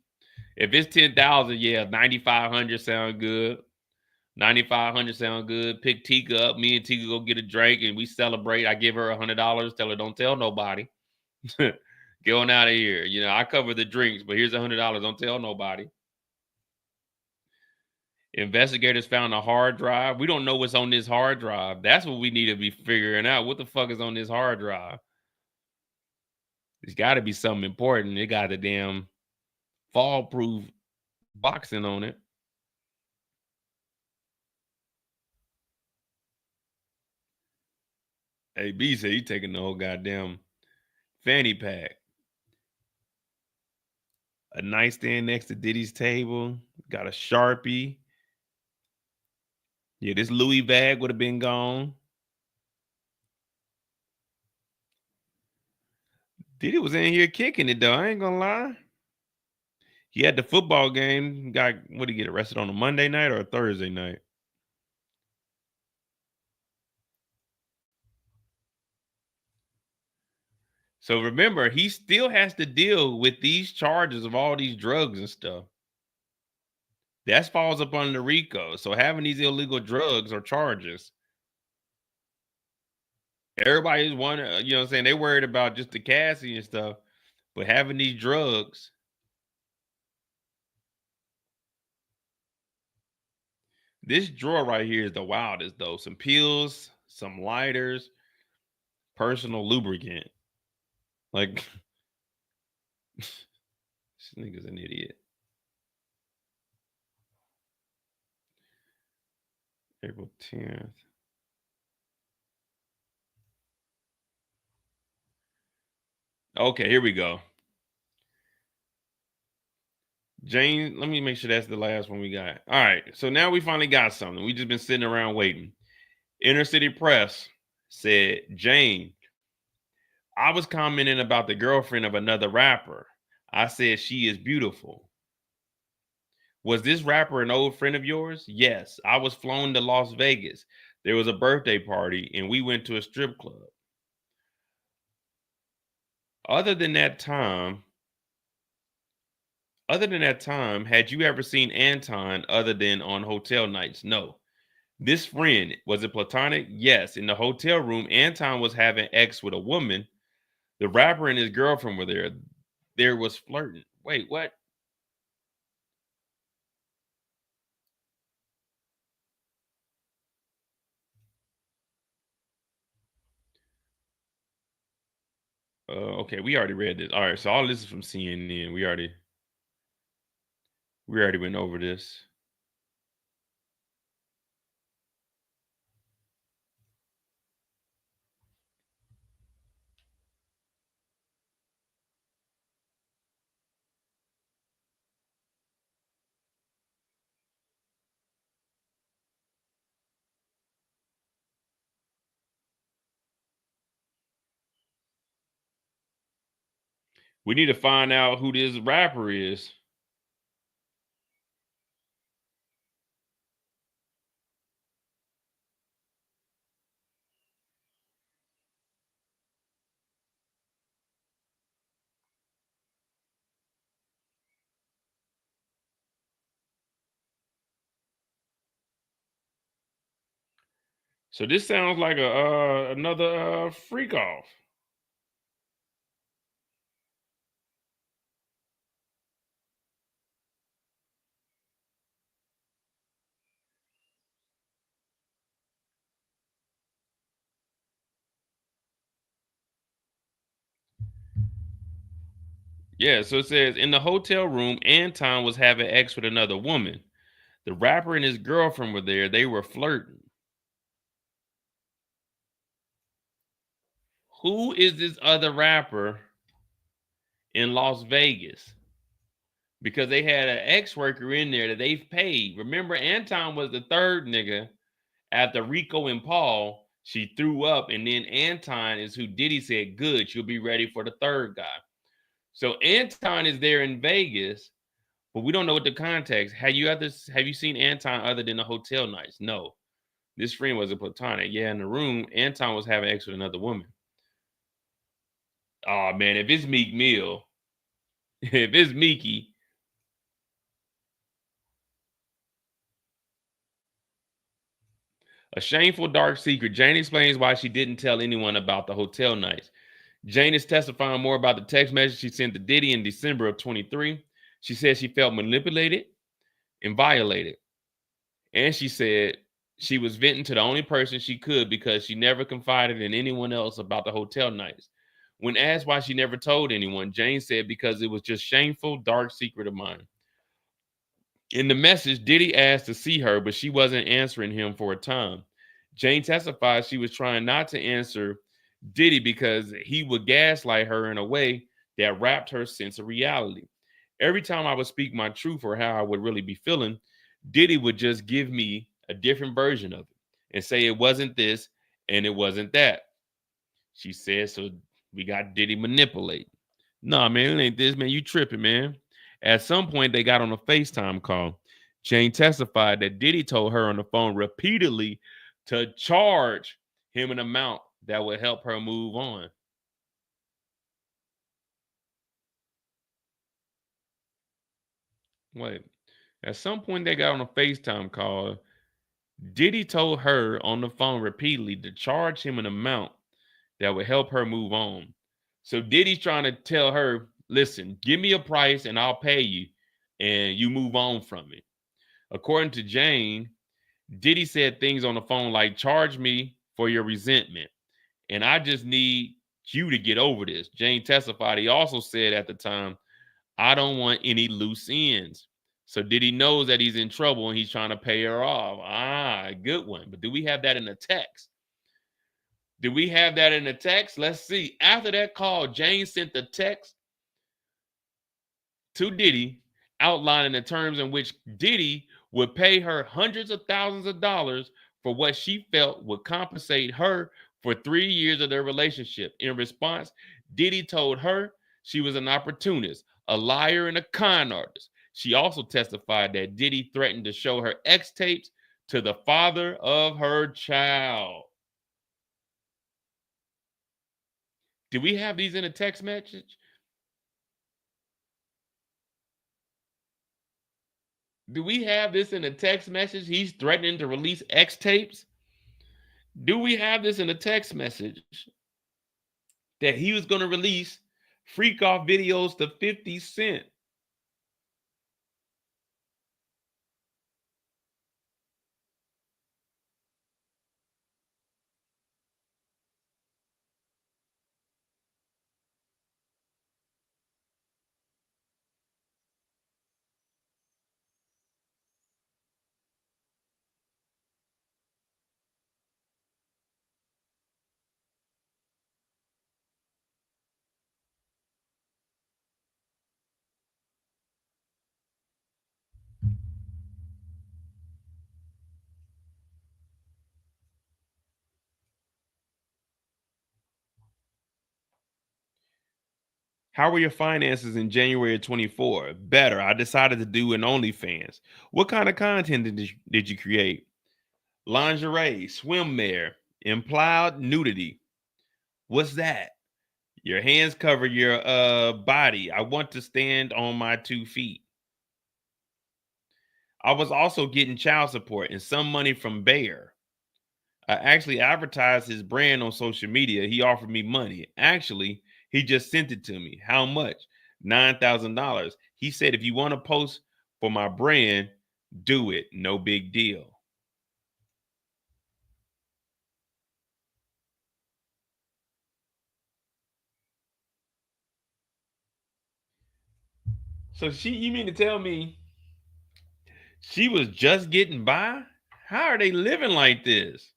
if it's 10,000, yeah, 9,500 sound good. 9,500 sound good. Pick Tika up. Me and Tika go get a drink and we celebrate. I give her $100. Tell her don't tell nobody. Get on out of here. You know, I cover the drinks, but here's $100. Don't tell nobody. Investigators found a hard drive. We don't know what's on this hard drive. That's what we need to be figuring out. What the fuck is on this hard drive? There's got to be something important. It got a damn fall-proof boxing on it. AB said he taking the whole goddamn fanny pack. A nightstand next to Diddy's table. Got a Sharpie. Yeah, this Louis bag would have been gone. Diddy was in here kicking it, though. I ain't gonna lie. He had the football game. What did he get arrested on a Monday night or a Thursday night? So remember, he still has to deal with these charges of all these drugs and stuff. That falls up under RICO. So having these illegal drugs or charges, everybody's wondering, you know what I'm saying? They worried about just the Cassie and stuff, but having these drugs. This drawer right here is the wildest, though. Some pills, some lighters, personal lubricant. Like, this nigga's an idiot. April 10th. Okay, here we go. Jane, let me make sure that's the last one we got. All right, so now we finally got something. We just been sitting around waiting. Inner City Press said, Jane, I was commenting about the girlfriend of another rapper. I said she is beautiful. Was this rapper an old friend of yours? Yes, I was flown to Las Vegas. There was a birthday party and we went to a strip club. Other than that time, had you ever seen Anton other than on hotel nights? No. This friend, was it platonic? Yes. In the hotel room, Anton was having sex with a woman. The rapper and his girlfriend were there. There was flirting. Wait, what? Okay, we already read this. All right, so all this is from CNN. We already went over this. We need to find out who this rapper is. So this sounds like another freak off. Yeah, so it says in the hotel room, Anton was having sex with another woman. The rapper and his girlfriend were there. They were flirting. Who is this other rapper in Las Vegas? Because they had an ex-worker in there that they've paid. Remember, Anton was the third nigga after Rico and Paul. She threw up, and then Anton is who Diddy said, good, she'll be ready for the third guy. So Anton is there in Vegas, but we don't know what the context. Have you seen Anton other than the hotel nights? No. This friend was a platonic. Yeah, in the room, Anton was having sex with another woman. Oh man, if it's Meek Mill, if it's Meeky, a shameful dark secret. Jane explains why she didn't tell anyone about the hotel nights. Jane is testifying more about the text message she sent to Diddy in December of 23. She said she felt manipulated and violated. And she said she was venting to the only person she could because she never confided in anyone else about the hotel nights. When asked why she never told anyone, Jane said because it was just shameful, dark secret of mine. In the message, Diddy asked to see her, but she wasn't answering him for a time. Jane testified she was trying not to answer Diddy because he would gaslight her in a way that wrapped her sense of reality. Every time I would speak my truth or how I would really be feeling, Diddy would just give me a different version of it and say it wasn't this and it wasn't that. She said, so we got Diddy manipulate. Nah, man, it ain't this, man. You tripping, man. At some point, they got on a FaceTime call. Jane testified that Diddy told her on the phone repeatedly to charge him an amount that would help her move on. Wait, at some point, they got on a FaceTime call. Diddy told her on the phone repeatedly to charge him an amount that would help her move on. So Diddy's trying to tell her, listen, give me a price and I'll pay you and you move on from it. According to Jane, Diddy said things on the phone like, charge me for your resentment. And I just need Q to get over this. Jane testified. He also said at the time, I don't want any loose ends. So Diddy knows that he's in trouble and he's trying to pay her off. Ah, good one. But do we have that in the text? Do we have that in the text? Let's see. After that call, Jane sent the text to Diddy outlining the terms in which Diddy would pay her hundreds of thousands of dollars for what she felt would compensate her for 3 years of their relationship. In response, Diddy told her she was an opportunist, a liar, and a con artist. She also testified that Diddy threatened to show her ex tapes to the father of her child. Do we have these in a text message? Do we have this in a text message? He's threatening to release X tapes. Do we have this in a text message that he was going to release freak off videos to 50 Cent? How were your finances in January of 24? Better. I decided to do an OnlyFans. What kind of content did you create? Lingerie, swimwear, implied nudity. What's that? Your hands cover your body. I want to stand on my 2 feet. I was also getting child support and some money from Bear. I actually advertised his brand on social media. He offered me money. Actually, he just sent it to me. How much? $9,000. He said, if you want to post for my brand, do it. No big deal. So you mean to tell me she was just getting by? How are they living like this?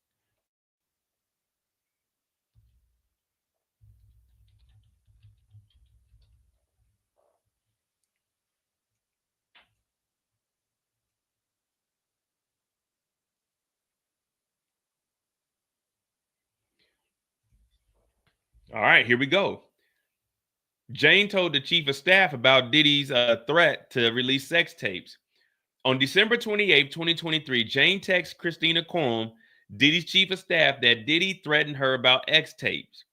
All right, here we go. Jane told the chief of staff about Diddy's threat to release sex tapes. On December 28, 2023, Jane texted Christina Courtroom, Diddy's chief of staff, that Diddy threatened her about X tapes.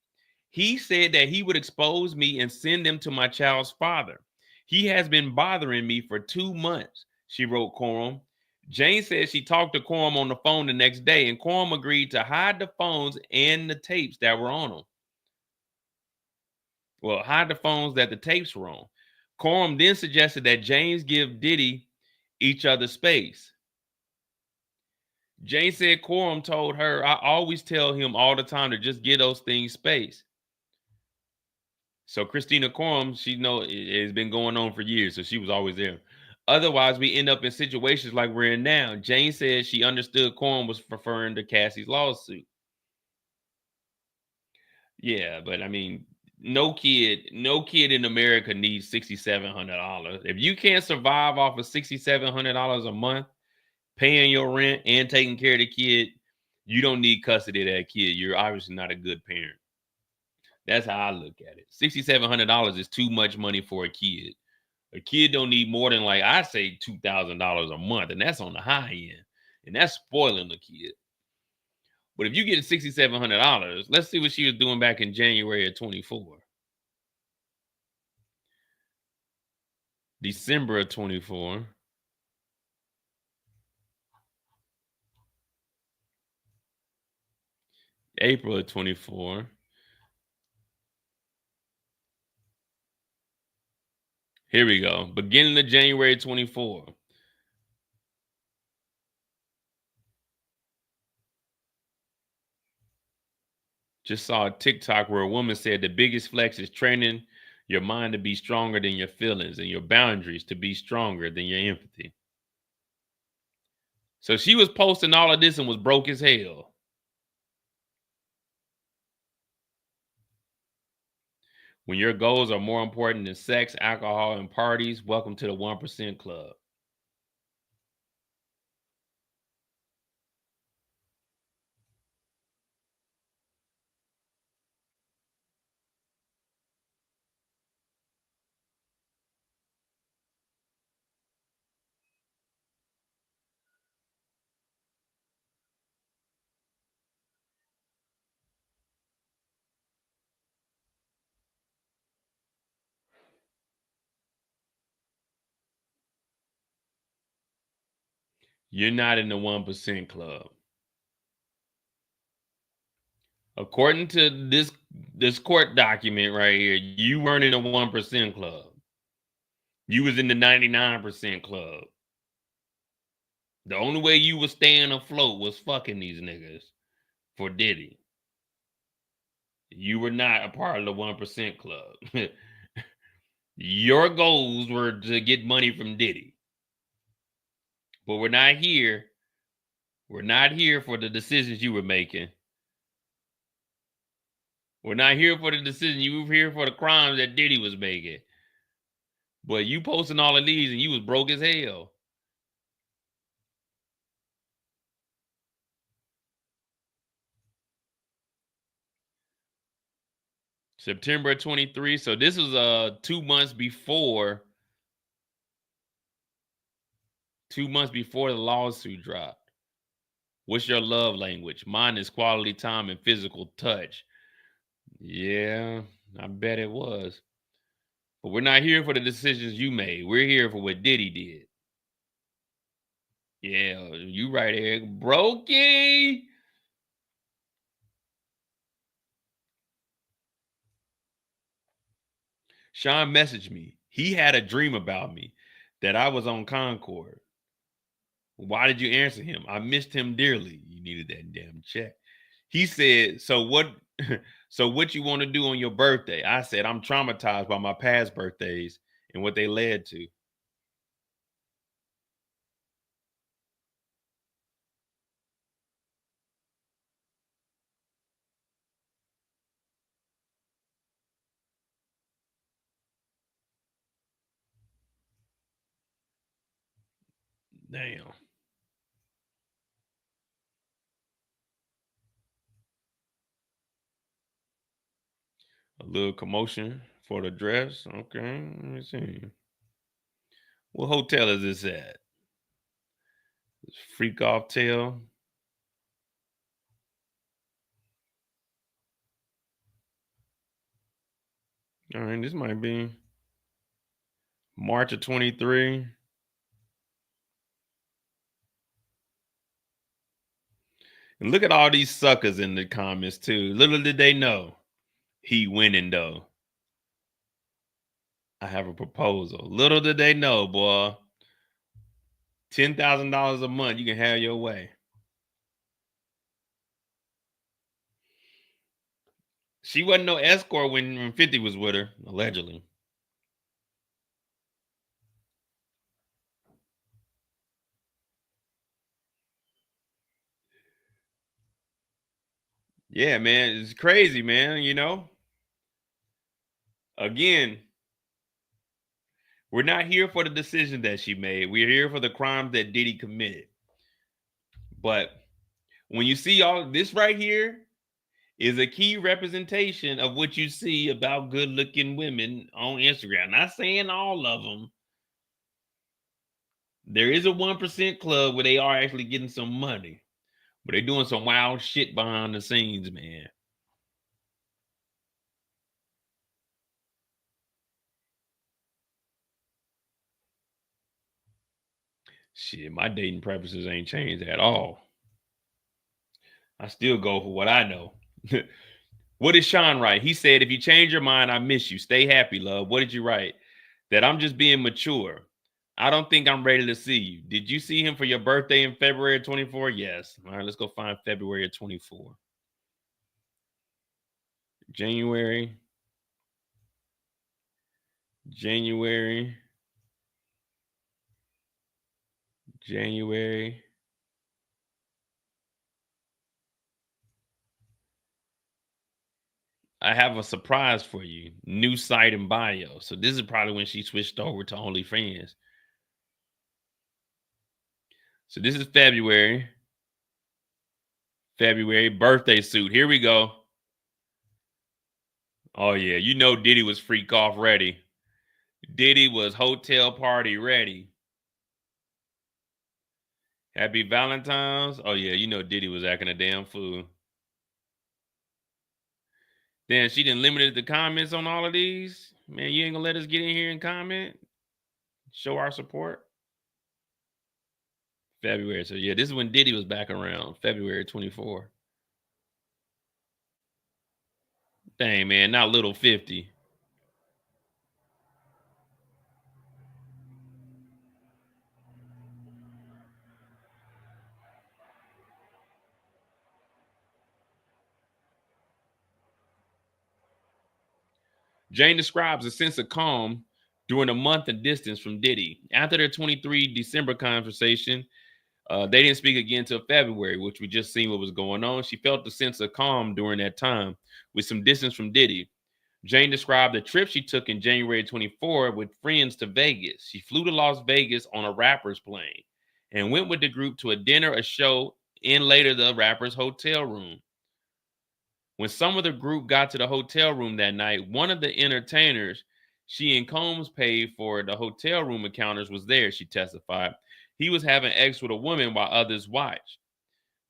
He said that he would expose me and send them to my child's father. He has been bothering me for 2 months, she wrote Courtroom. Jane said she talked to Courtroom on the phone the next day, and Courtroom agreed to hide the phones and the tapes that were on them. Well, hide the phones that the tapes were on. Courtroom then suggested that James give Diddy each other space. Jane said Courtroom told her, I always tell him all the time to just give those things space. So Christina Courtroom, she know it has been going on for years, so she was always there. Otherwise, we end up in situations like we're in now. Jane said she understood Courtroom was referring to Cassie's lawsuit. Yeah, but I mean, no kid in America needs $6,700. If you can't survive off of $6,700 a month, paying your rent and taking care of the kid, you don't need custody of that kid. You're obviously not a good parent. That's how I look at it. $6,700 is too much money for a kid. A kid don't need more than, like, I say $2,000 a month, and that's on the high end, and that's spoiling the kid. But if you get $6,700, let's see what she was doing back in January of 24. December of 24. April of 24. Here we go. Beginning of January 24. Just saw a TikTok where a woman said the biggest flex is training your mind to be stronger than your feelings and your boundaries to be stronger than your empathy. So she was posting all of this and was broke as hell. When your goals are more important than sex, alcohol, and parties, welcome to the 1% Club. You're not in the 1% Club. According to this court document right here, you weren't in the 1% Club. You was in the 99% Club. The only way you was staying afloat was fucking these niggas for Diddy. You were not a part of the 1% Club. Your goals were to get money from Diddy. But we're not here. We're not here for the decisions you were making. We're not here for the decision. You were here for the crimes that Diddy was making. But you posting all of these and you was broke as hell. September 23. So this was 2 months before. 2 months before the lawsuit dropped. What's your love language? Mine is quality time and physical touch. Yeah, I bet it was. But we're not here for the decisions you made. We're here for what Diddy did. Yeah, you right, Eric. Brokey. Sean messaged me. He had a dream about me that I was on Concord. Why did you answer him? I missed him dearly. You needed that damn check. He said, so what you want to do on your birthday? I said, I'm traumatized by my past birthdays and what they led to. Damn. A little commotion for the dress. Okay, let me see. What hotel is this at? Freak off tail. All right, this might be March of 23. And look at all these suckers in the comments too. Little did they know he winning though. I have a proposal. Little did they know, boy. $10,000 a month, you can have your way. She wasn't no escort when 50 was with her, allegedly. Yeah, man, it's crazy, man, you know? Again, we're not here for the decision that she made. We're here for the crimes that Diddy committed. But when you see all this right here is a key representation of what you see about good-looking women on Instagram. Not saying all of them. There is a 1% club where they are actually getting some money. But they're doing some wild shit behind the scenes, man. Shit, my dating preferences ain't changed at all. I still go for what I know. What did Sean write? He said, if you change your mind, I miss you. Stay happy, love. What did you write? That I'm just being mature. I don't think I'm ready to see you. Did you see him for your birthday in February of 24? Yes. All right, let's go find February of 24. January. I have a surprise for you. New site and bio. So this is probably when she switched over to OnlyFans. So this is February. Birthday suit. Here we go. Oh yeah, you know Diddy was freak off ready. Diddy was hotel party ready. Happy Valentine's. Oh yeah, you know Diddy was acting a damn fool. Then she done limited the comments on all of these. Man, you ain't gonna let us get in here and comment? Show our support? February. So yeah, this is when Diddy was back around. February 24. Dang, man, not little 50. Jane describes a sense of calm during a month of distance from Diddy. After their 23 December conversation, they didn't speak again until February, which we just seen what was going on. She felt the sense of calm during that time with some distance from Diddy. Jane described the trip she took in January 24 with friends to Vegas. She flew to Las Vegas on a rapper's plane and went with the group to a dinner, a show, and later the rapper's hotel room. When some of the group got to the hotel room that night, one of the entertainers she and Combs paid for the hotel room encounters was there, she testified. He was having sex with a woman while others watched.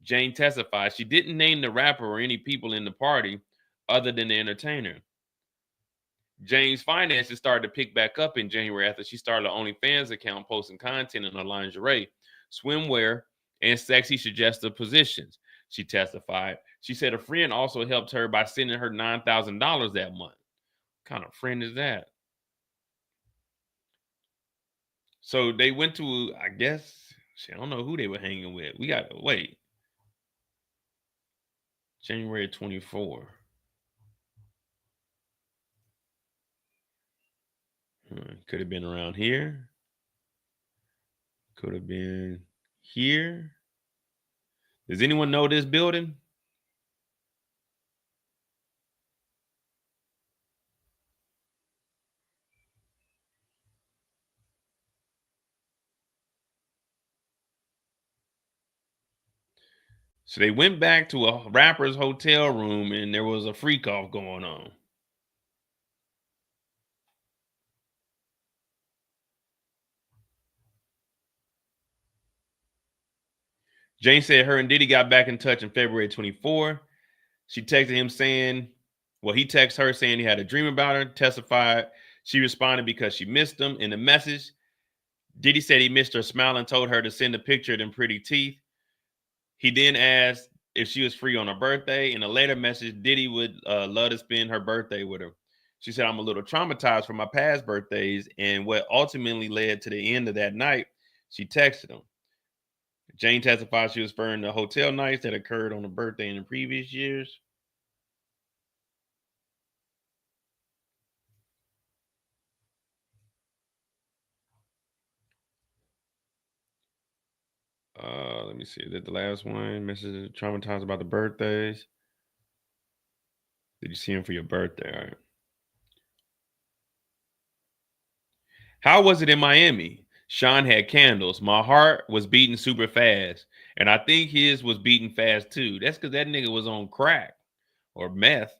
Jane testified she didn't name the rapper or any people in the party other than the entertainer. Jane's finances started to pick back up in January after she started an OnlyFans account posting content in her lingerie, swimwear, and sexy suggestive positions. She testified. She said a friend also helped her by sending her $9,000 that month. What kind of friend is that? So they went to, I guess, I don't know who they were hanging with. We got to wait. January 24. Could have been around here. Could have been here. Does anyone know this building? So they went back to a rapper's hotel room and there was a freak off going on. Jane said her and Diddy got back in touch in February 24. She texted him saying, well, he texted her saying he had a dream about her, testified. She responded because she missed him. In the message, Diddy said he missed her smile and told her to send a picture of them pretty teeth. He then asked if she was free on her birthday. In a later message, Diddy would love to spend her birthday with her. She said, I'm a little traumatized from my past birthdays. And what ultimately led to the end of that night, she texted him. Jane testified she was referring to hotel nights that occurred on her birthday in the previous years. Let me see. Is that the last one? Message traumatized about the birthdays. Did you see him for your birthday? All right. How was it in Miami? Sean had candles. My heart was beating super fast. And I think his was beating fast too. That's because that nigga was on crack or meth.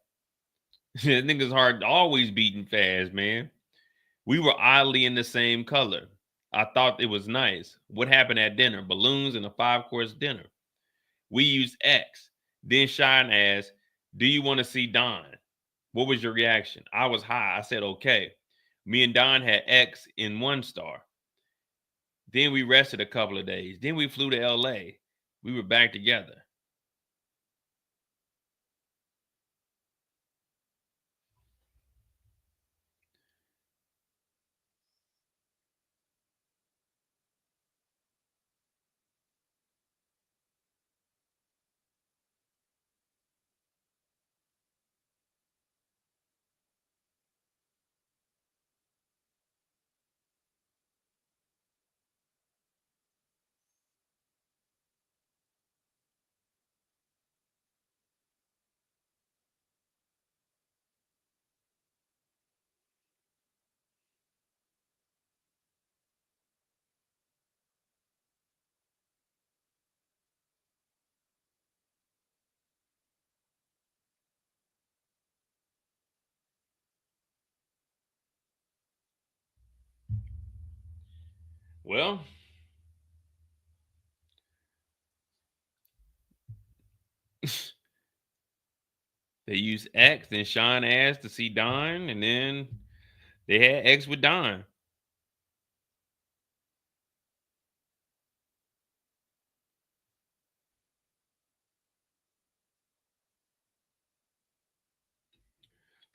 That nigga's heart always beating fast, man. We were oddly in the same color. I thought it was nice. What happened at dinner? Balloons and a 5-course dinner. We used X. Then Sean asked, do you want to see Don? What was your reaction? I was high. I said, okay. Me and Don had X in 1-star. Then we rested a couple of days. Then we flew to LA. We were back together. Well, they used X, then Sean asked to see Don, and then they had X with Don.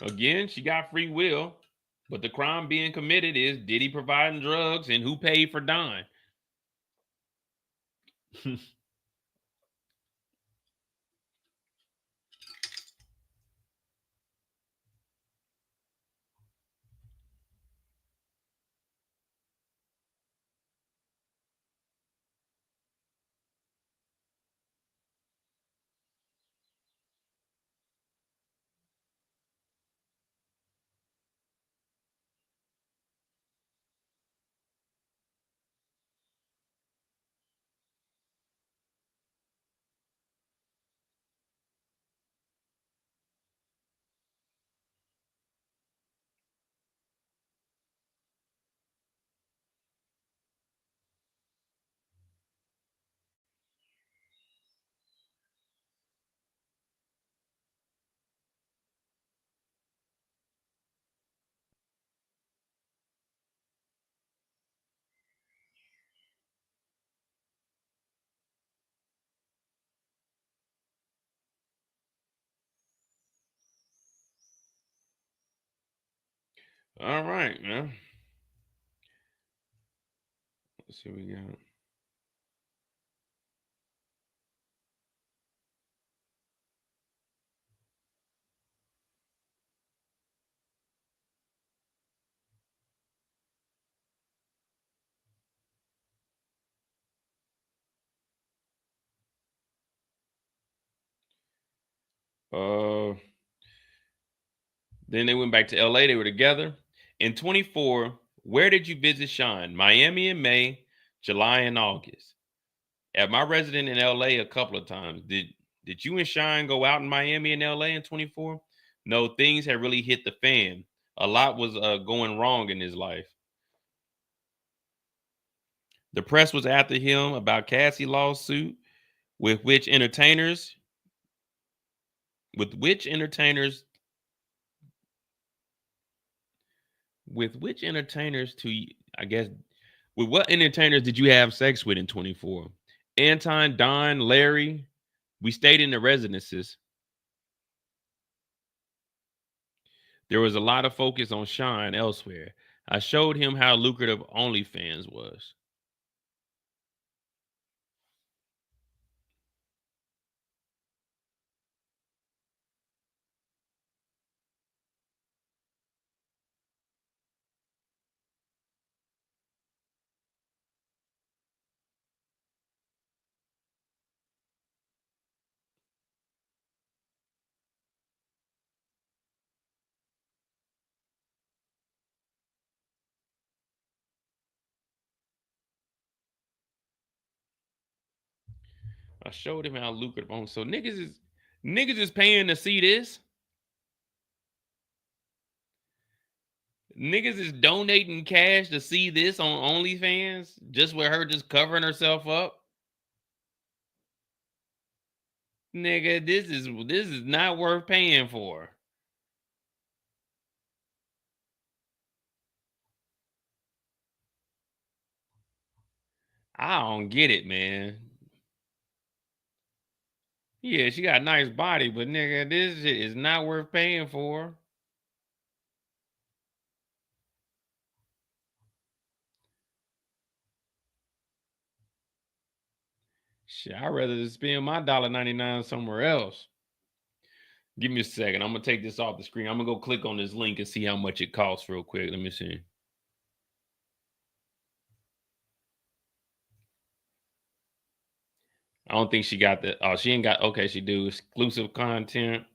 Again, she got free will, but the crime being committed is Diddy providing drugs and who paid for Don. All right, man. Let's see what we got. Then they went back to LA. They were together. In 24, where did you visit Sean? Miami in May, July and August. At my residence in LA a couple of times. Did you and Sean go out in Miami and LA in 24? No, things had really hit the fan. A lot was going wrong in his life. The press was after him about Cassie lawsuit, with which entertainers to, I guess, with what entertainers did you have sex with in 24? Anton, Don, Larry. We stayed in the residences. There was a lot of focus on Sean elsewhere. I showed him how lucrative OnlyFans was. I showed him how lucrative on. So niggas is paying to see this. Niggas is donating cash to see this on OnlyFans just with her just covering herself up. Nigga, this is not worth paying for. I don't get it, man. Yeah, she got a nice body, but nigga, this shit is not worth paying for. Shit, I'd rather spend my $1.99 somewhere else. Give me a second. I'm gonna take this off the screen. I'm gonna go click on this link and see how much it costs real quick. Let me see. I don't think she got that. Oh, she ain't got. Okay, she do exclusive content,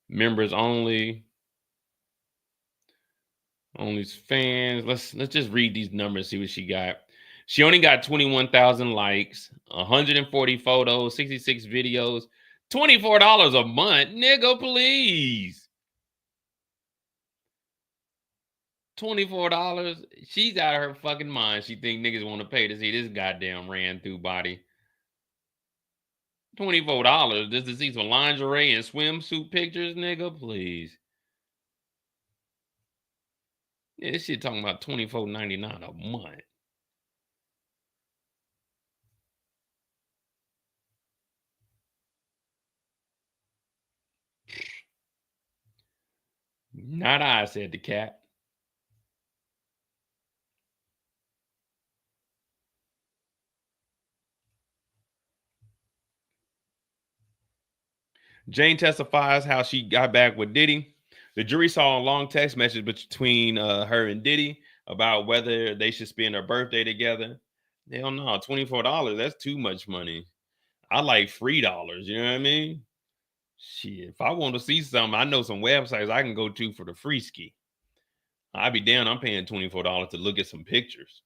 members only, only fans. Let's just read these numbers, see what she got. She only got 21,000 likes, 140 photos, 66 videos, $24 a month, nigga, please. $24. She's out of her fucking mind. She think niggas want to pay to see this goddamn ran through body. $24 just to see some lingerie and swimsuit pictures, nigga. Please. Yeah, this shit talking about $24.99 a month. Not I, said the cat. Jane testifies how she got back with Diddy. The jury saw a long text message between her and Diddy about whether they should spend their birthday together. Hell no, $24, that's too much money. I like free dollars, you know what I mean? Shit, if I want to see something, I know some websites I can go to for the free ski. I'd be down, I'm paying $24 to look at some pictures.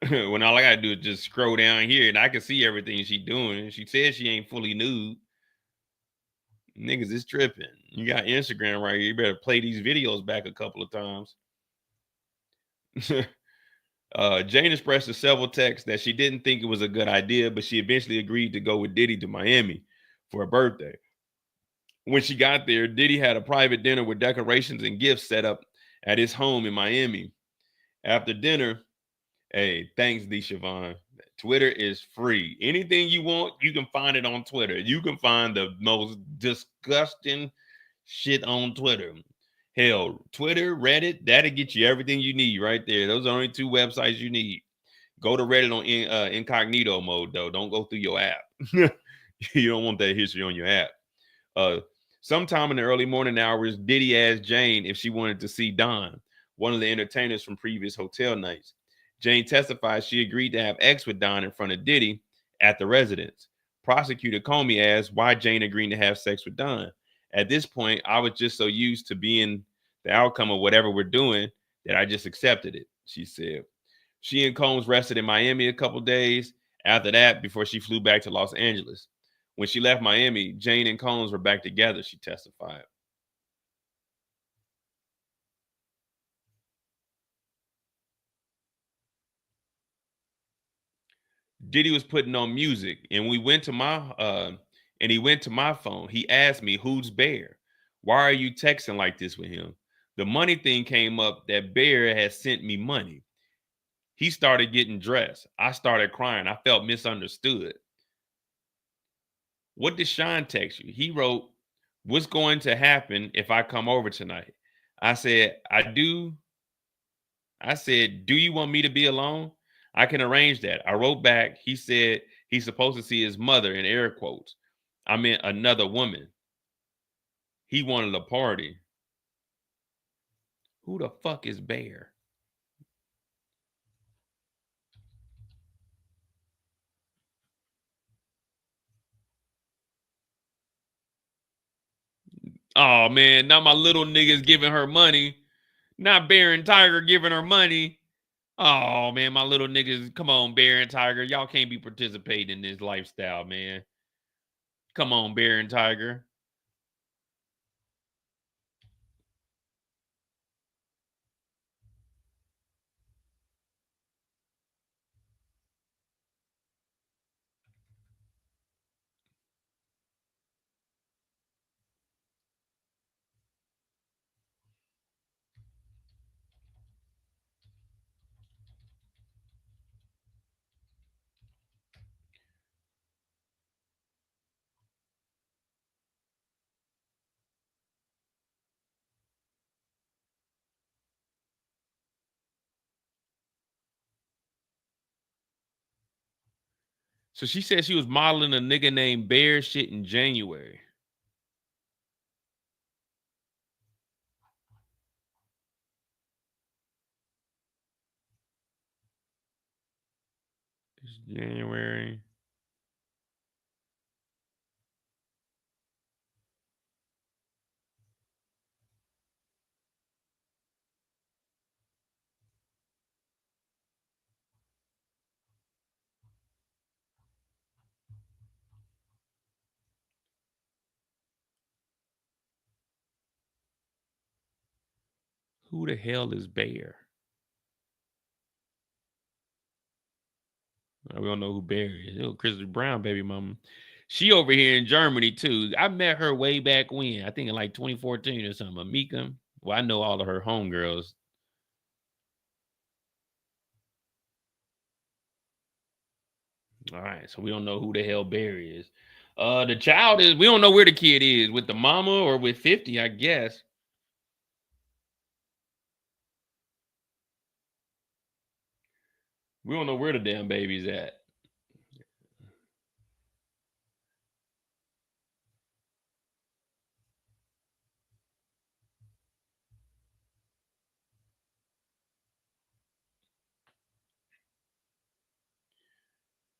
When all I gotta do is just scroll down here and I can see everything she doing. She says she ain't fully nude. Niggas is tripping. You got Instagram right here. You better play these videos back a couple of times. Jane expressed in several texts that she didn't think it was a good idea, but she eventually agreed to go with Diddy to Miami for her birthday. When she got there, Diddy had a private dinner with decorations and gifts set up at his home in Miami. After dinner, hey, thanks, D. Siobhan. Twitter is free. Anything you want, you can find it on Twitter. You can find the most disgusting shit on Twitter. Hell, Twitter, Reddit, that'll get you everything you need right there. Those are only two websites you need. Go to Reddit on incognito mode, though. Don't go through your app. You don't want that history on your app. Sometime in the early morning hours, Diddy asked Jane if she wanted to see Don, one of the entertainers from previous hotel nights. Jane testified she agreed to have sex with Don in front of Diddy at the residence. Prosecutor Comey asked why Jane agreed to have sex with Don. At this point, I was just so used to being the outcome of whatever we're doing that I just accepted it, she said. She and Combs rested in Miami a couple days after that before she flew back to Los Angeles. When she left Miami, Jane and Combs were back together, she testified. Diddy was putting on music, and he went to my phone. He asked me, "Who's Bear? Why are you texting like this with him?" The money thing came up that Bear had sent me money. He started getting dressed. I started crying. I felt misunderstood. What did Sean text you? He wrote, "What's going to happen if I come over tonight?" I said, "I do." I said, "Do you want me to be alone? I can arrange that." I wrote back. He said he's supposed to see his mother, in air quotes. I meant another woman. He wanted a party. Who the fuck is Bear? Oh man, now my little niggas giving her money. Not Bear and Tiger giving her money. Oh man, my little niggas, come on, Bear and Tiger. Y'all can't be participating in this lifestyle, man. Come on, Bear and Tiger. So she said she was modeling a nigga named Bear shit in January. It's January. Who the hell is Bear? We don't know who Bear is. Oh, Christopher Brown, baby mama. She over here in Germany too. I met her way back when. I think in like 2014 or something. Amika. Well, I know all of her homegirls. All right, so we don't know who the hell Barry is. The child is, we don't know where the kid is, with the mama or with 50, I guess. We don't know where the damn baby's at.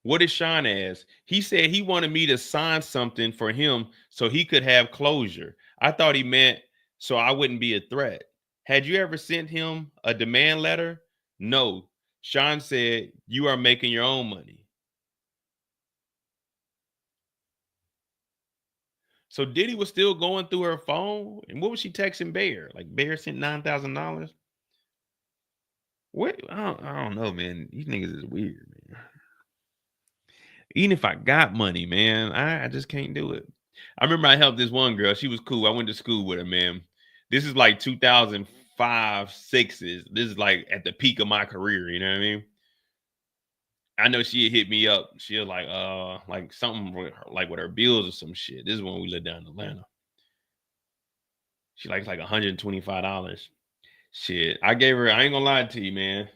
What did Sean ask? He said he wanted me to sign something for him so he could have closure. I thought he meant so I wouldn't be a threat. Had you ever sent him a demand letter? No. Sean said, you are making your own money. So Diddy was still going through her phone? And what was she texting Bear? Like Bear sent $9,000? What? I don't know, man. These niggas is weird, man. Even if I got money, man, I just can't do it. I remember I helped this one girl. She was cool. I went to school with her, man. This is like 2005, 6s. This is like at the peak of my career. You know what I mean? I know she had hit me up. She was like something with her, like with her bills or some shit. This is when we lived down in Atlanta. She likes like $125. Shit. I gave her, I ain't gonna lie to you, man.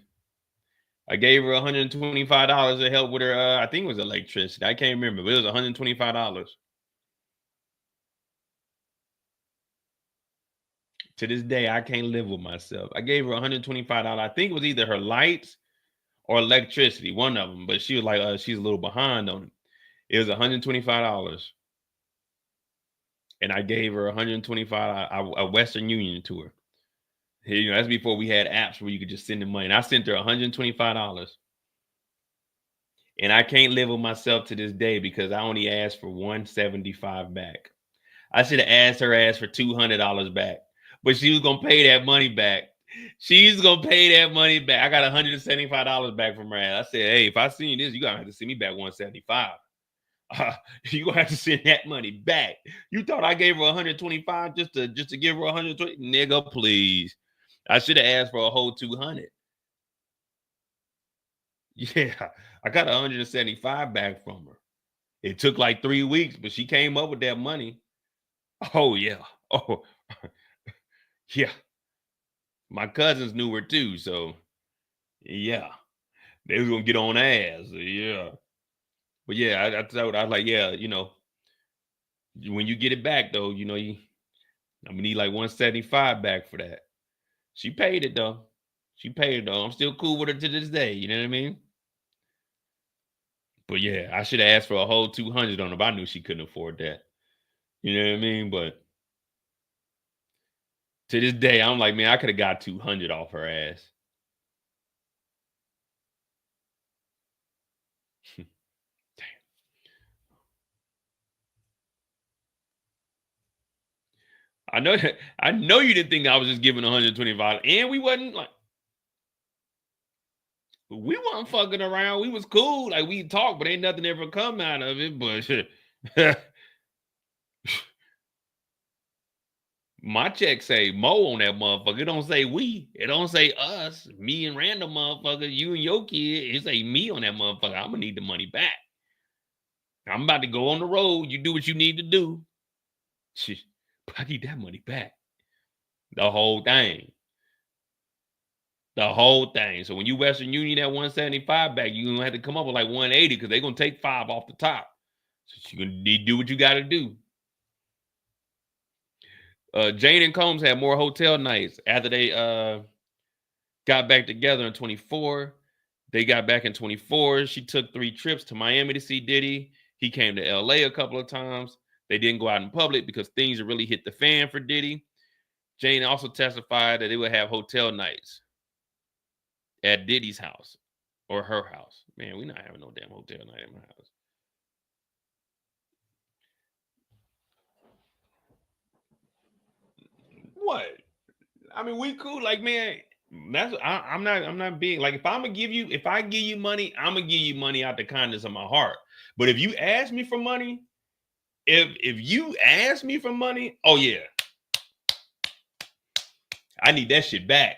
I gave her $125 to help with her, I think it was electricity. I can't remember, but it was $125. To this day, I can't live with myself. I gave her $125. I think it was either her lights or electricity, one of them. But she was like, she's a little behind on it. It was $125. And I gave her $125, a Western Union to her. You know, that's before we had apps where you could just send the money. And I sent her $125. And I can't live with myself to this day because I only asked for $175 back. I should have asked her ass for $200 back, but she was gonna pay that money back. She's gonna pay that money back. I got $175 back from her ass. I said, "Hey, if I seen this, you gotta have to send me back $175. You gonna have to send that money back. You thought I gave her $125 just to give her $120? Nigga, please. I should have asked for a whole $200. Yeah, I got $175 back from her. It took like 3 weeks, but she came up with that money. Oh yeah. Oh yeah. My cousins knew her too, so yeah. They was gonna get on ass. Yeah. But yeah, I told her, I was like, yeah, you know, when you get it back though, you know, I'm gonna need like $175 back for that. She paid it though. She paid it though. I'm still cool with her to this day. You know what I mean? But yeah, I should have asked for a whole 200 on her, but I knew she couldn't afford that. You know what I mean? But to this day, I'm like, man, I could have got 200 off her ass. I know you didn't think I was just giving 125, and we wasn't fucking around. We was cool, like we talked, but ain't nothing ever come out of it. But my check say Mo on that motherfucker. It don't say we. It don't say us, me and random motherfucker, you and your kid. It say me on that motherfucker. I'm gonna need the money back. I'm about to go on the road. You do what you need to do. Shit, but I need that money back. The whole thing. The whole thing. So when you Western Union that 175 back, you're gonna have to come up with like 180 because they're gonna take 5 off the top. So you're gonna need to do what you gotta do. Jane and Combs had more hotel nights after they got back together in 24. They got back in 24. She took 3 trips to Miami to see Diddy. He came to LA a couple of times. They didn't go out in public because things had really hit the fan for Diddy. Jane also testified that they would have hotel nights at Diddy's house or her house. Man, we're not having no damn hotel night in my house. What? I mean, we cool. Like, man, I'm not being like, if I give you money, I'm gonna give you money out the kindness of my heart. But if you ask me for money, if you ask me for money, oh yeah, I need that shit back.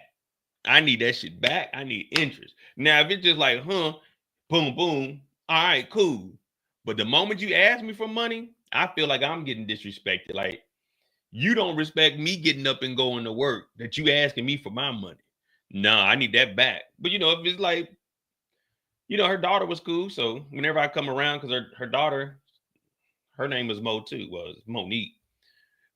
I need that shit back. I need interest. Now, if it's just like, boom, boom, all right, cool. But the moment you ask me for money, I feel like I'm getting disrespected. Like, you don't respect me getting up and going to work that you asking me for my money. No, I need that back. But if it's like, her daughter was cool. So whenever I come around, because her daughter, her name was Mo too, was Monique.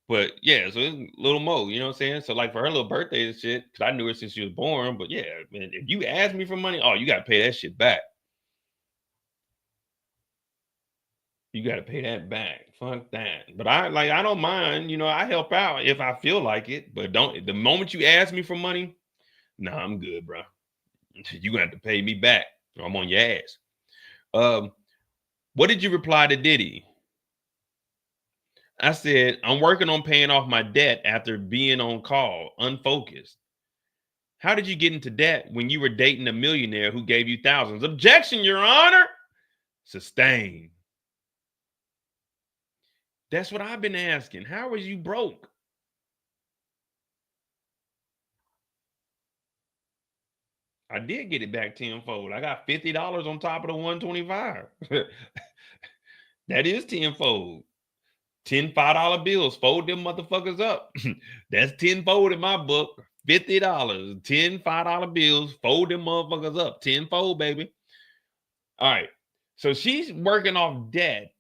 But yeah, so it's little Mo, you know what I'm saying? So like for her little birthday and shit, because I knew her since she was born. But yeah, man, if you ask me for money, oh, you got to pay that shit back. You got to pay that back. Fuck that. But I don't mind, I help out if I feel like it. But the moment you ask me for money, nah, I'm good, bro. You gonna have to pay me back or I'm on your ass. What did you reply to Diddy? I said, I'm working on paying off my debt after being on call, unfocused. How did you get into debt when you were dating a millionaire who gave you thousands? Objection, Your Honor. Sustained. That's what I've been asking. How was you broke? I did get it back tenfold. I got $50 on top of the 125. That is tenfold. 10 $5 bills. Fold them motherfuckers up. That's tenfold in my book. $50. 10 $5 bills. Fold them motherfuckers up. Tenfold, baby. All right. So she's working off debt.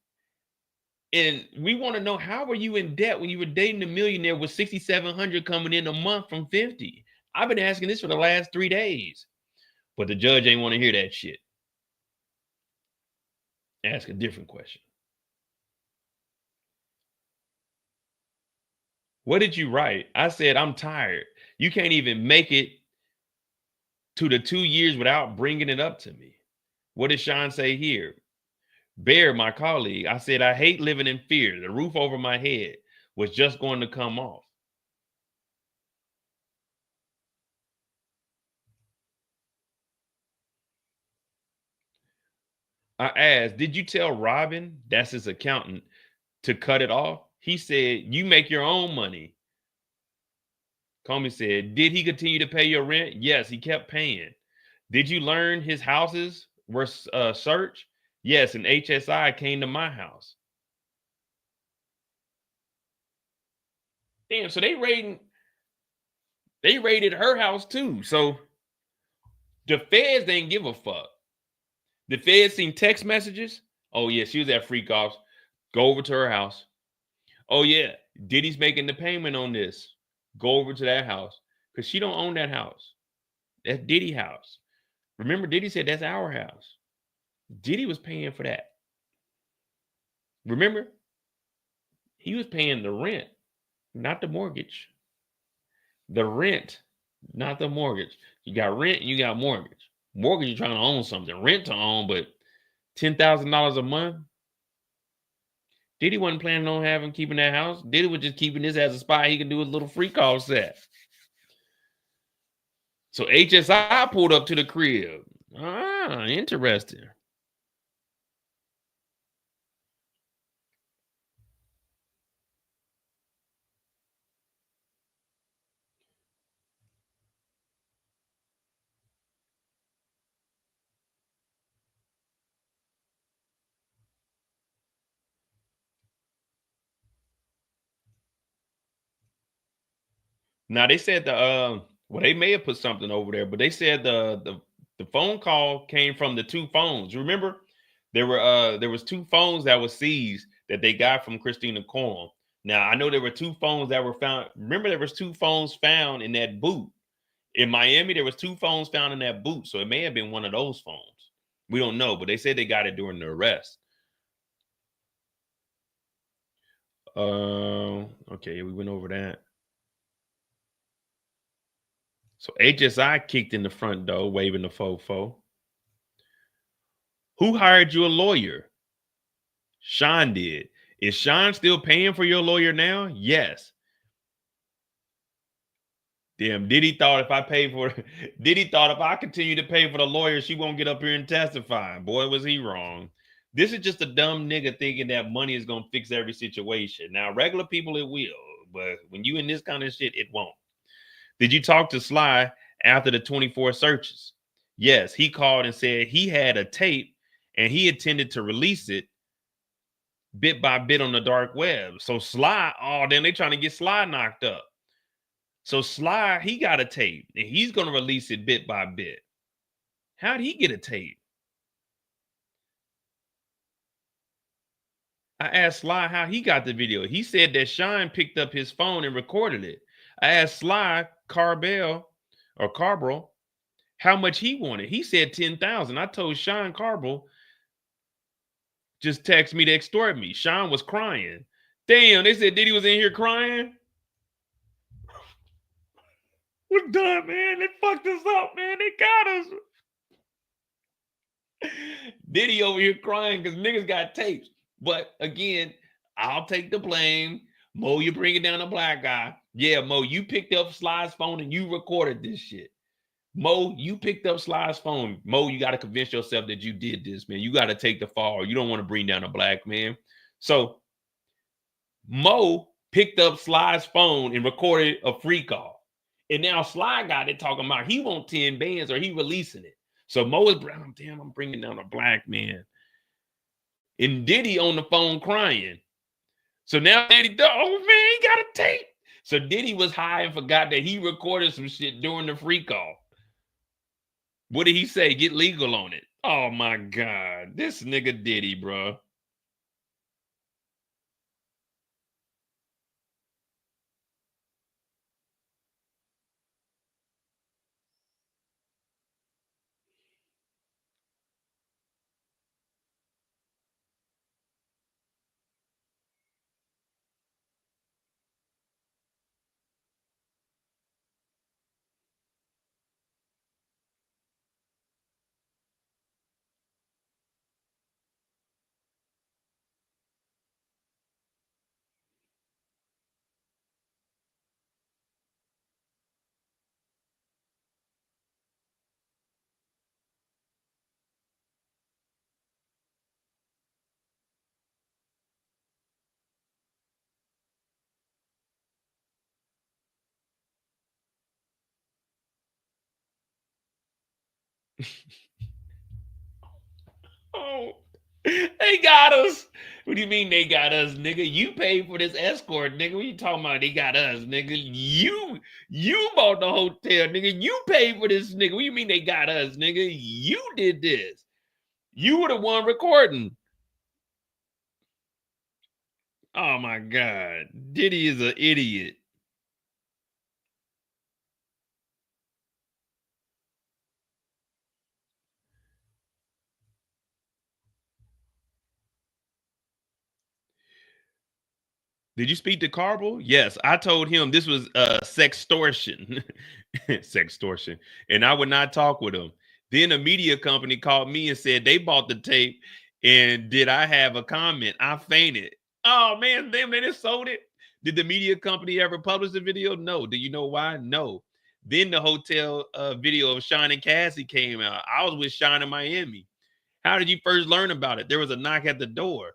And we want to know, how were you in debt when you were dating a millionaire with $6,700 coming in a month from 50? I've been asking this for the last 3 days. But the judge ain't want to hear that shit. Ask a different question. What did you write? I said, I'm tired. You can't even make it to the 2 years without bringing it up to me. What did Sean say here? Bear, my colleague, I said, I hate living in fear. The roof over my head was just going to come off. I asked, did you tell Robin, that's his accountant, to cut it off? He said, you make your own money. Comey said, did he continue to pay your rent? Yes, he kept paying. Did you learn his houses were searched? Yes, and HSI came to my house. Damn, so they raided her house too. So the feds didn't give a fuck. The feds seen text messages. Oh yeah, she was at Freak Offs. Go over to her house. Oh yeah, Diddy's making the payment on this. Go over to that house. Because she don't own that house. That's Diddy's house. Remember, Diddy said that's our house. Diddy was paying for that. Remember? He was paying the rent, not the mortgage. The rent, not the mortgage. You got rent and you got mortgage. Mortgage, you're trying to own something. Rent to own, but $10,000 a month. Diddy wasn't planning on keeping that house. Diddy was just keeping this as a spot he could do his little free call set. So HSI pulled up to the crib. Ah, interesting. Now they said they may have put something over there, but they said the phone call came from the two phones. Remember, there was two phones that were seized that they got from Christina Courtroom. Now I know there were two phones that were found. Remember, there was two phones found in that boot in Miami. There was two phones found in that boot, so it may have been one of those phones. We don't know, but they said they got it during the arrest. Okay, we went over that. So HSI kicked in the front door, waving the fofo. Who hired you a lawyer? Sean did. Is Sean still paying for your lawyer now? Yes. Damn, Diddy thought if I continue to pay for the lawyer, she won't get up here and testify. Boy, was he wrong. This is just a dumb nigga thinking that money is gonna fix every situation. Now, regular people it will, but when you in this kind of shit, it won't. Did you talk to Sly after the 24 searches? Yes, he called and said he had a tape and he intended to release it bit by bit on the dark web. So Sly, oh, then they trying to get Sly knocked up. So Sly, he got a tape and he's going to release it bit by bit. How'd he get a tape? I asked Sly how he got the video. He said that Shine picked up his phone and recorded it. I asked Sly Carbell how much he wanted. He said 10,000. I told Shine Carbell just text me to extort me. Shine was crying. Damn, they said Diddy was in here crying. We're done, man. They fucked us up, man. They got us. Diddy over here crying because niggas got tapes. But again, I'll take the blame. Mo, you bring it down a black guy. Yeah, Mo, you picked up Sly's phone and you recorded this shit. Mo, you picked up Sly's phone. Mo, you got to convince yourself that you did this, man. You got to take the fall. You don't want to bring down a black man. So Mo picked up Sly's phone and recorded a free call. And now Sly got it talking about he want 10 bands or he releasing it. So Mo is, damn, I'm bringing down a black man. And Diddy on the phone crying. So now Diddy, oh man, he got a tape. So Diddy was high and forgot that he recorded some shit during the free call. What did he say? Get legal on it. Oh my God. This nigga Diddy, bro. Oh, they got us. What do you mean they got us, nigga? You paid for this escort, nigga. What you talking about? They got us, nigga. You bought the hotel, nigga. You paid for this, nigga. What do you mean they got us, nigga? You did this. You were the one recording. Oh my God. Diddy is an idiot. Did you speak to Carbell? Yes, I told him this was sextortion. Sextortion. And I would not talk with him. Then a media company called me and said they bought the tape and did I have a comment? I fainted. Oh man, damn, they just sold it. Did the media company ever publish the video? No. Do you know why? No. Then the hotel video of Shine and Cassie came out. I was with Shine in Miami. How did you first learn about it? There was a knock at the door.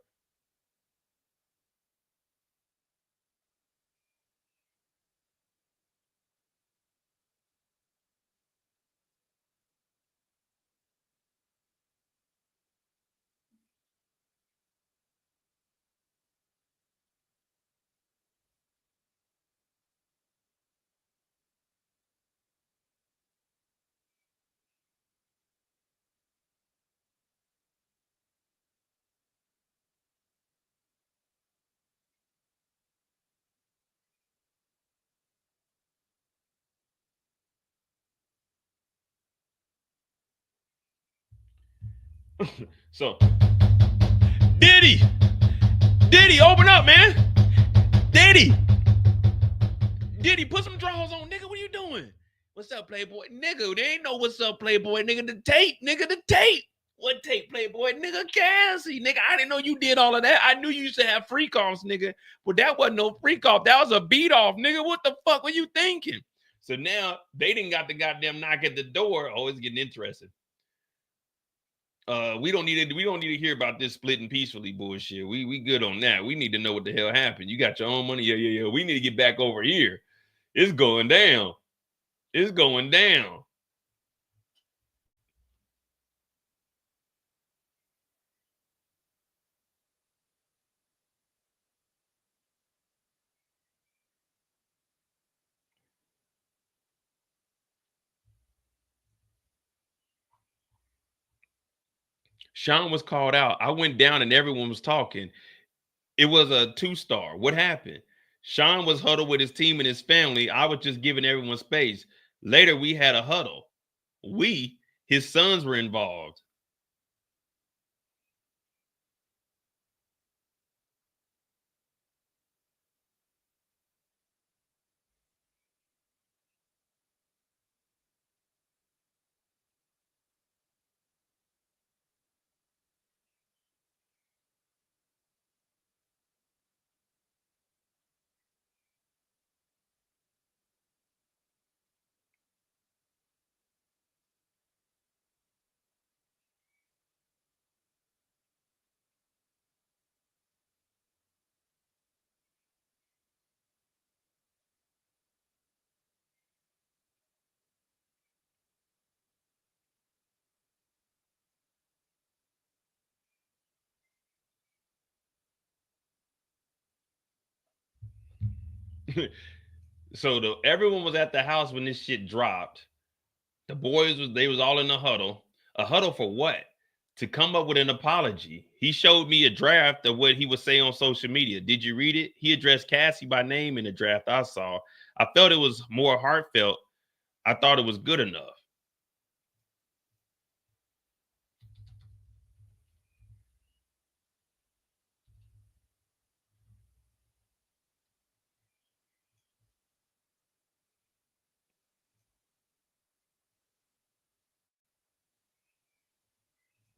So, Diddy, open up, man. Diddy, put some drawers on, nigga. What are you doing? What's up, Playboy? Nigga, they ain't know what's up, Playboy. Nigga, the tape. What tape, Playboy? Nigga, Cassie. Nigga, I didn't know you did all of that. I knew you used to have freak offs, nigga. But that wasn't no freak off. That was a beat off, nigga. What the fuck were you thinking? So now they didn't got the goddamn knock at the door. Oh, it's getting interesting. We don't need to hear about this splitting peacefully bullshit. We good on that. We need to know what the hell happened. You got your own money. Yeah. We need to get back over here. It's going down. It's going down. Sean was called out. I went down and everyone was talking. It was a 2-star. What happened? Sean was huddled with his team and his family. I was just giving everyone space. Later, we had a huddle. His sons were involved. So everyone was at the house when this shit dropped. The boys was all in a huddle. A huddle for what? To come up with an apology. He showed me a draft of what he would say on social media. Did you read it? He addressed Cassie by name in the draft I saw. I felt it was more heartfelt. I thought it was good enough.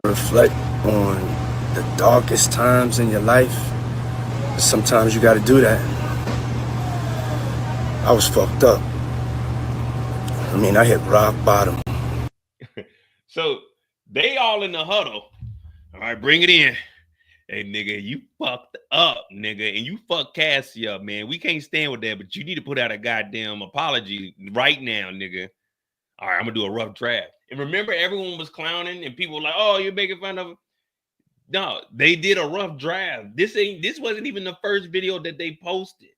Reflect on the darkest times in your life. Sometimes you got to do that. I was fucked up. I mean, I hit rock bottom. So they all in the huddle. All right, bring it in. Hey, nigga, you fucked up, nigga, and you fucked Cassie up, man. We can't stand with that, but you need to put out a goddamn apology right now, nigga. All right, I'm gonna do a rough draft. And remember, everyone was clowning, and people were like, "Oh, you're making fun of." No, they did a rough draft. This wasn't even the first video that they posted.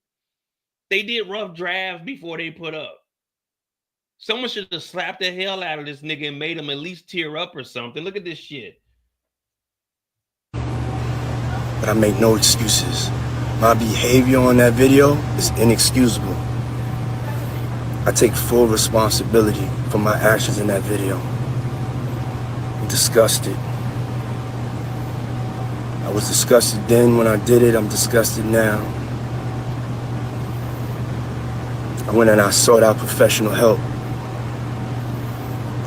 They did rough drafts before they put up. Someone should have slapped the hell out of this nigga and made him at least tear up or something. Look at this shit. But I make no excuses. My behavior on that video is inexcusable. I take full responsibility for my actions in that video. I'm disgusted. I was disgusted then when I did it. I'm disgusted now. I went and I sought out professional help.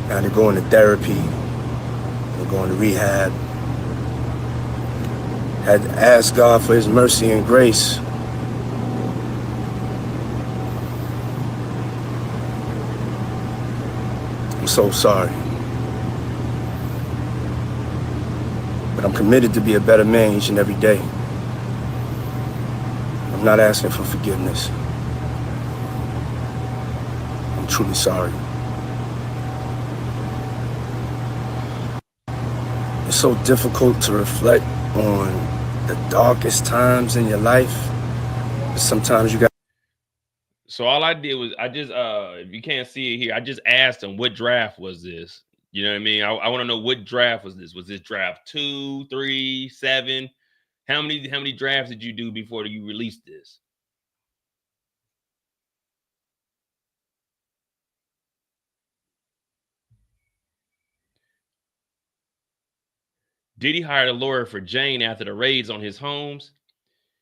Now they're going to therapy. They're going to rehab. Had to ask God for his mercy and grace. I'm so sorry. But I'm committed to be a better man each and every day. I'm not asking for forgiveness. I'm truly sorry. It's so difficult to reflect on the darkest times in your life. But sometimes you got. So all I did was I just if you can't see it here, I just asked him what draft was this. You know what I mean? I want to know what draft was this. Was this draft 2, 3, 7? How many drafts did you do before you released this? Diddy hired a lawyer for Jane after the raids on his homes.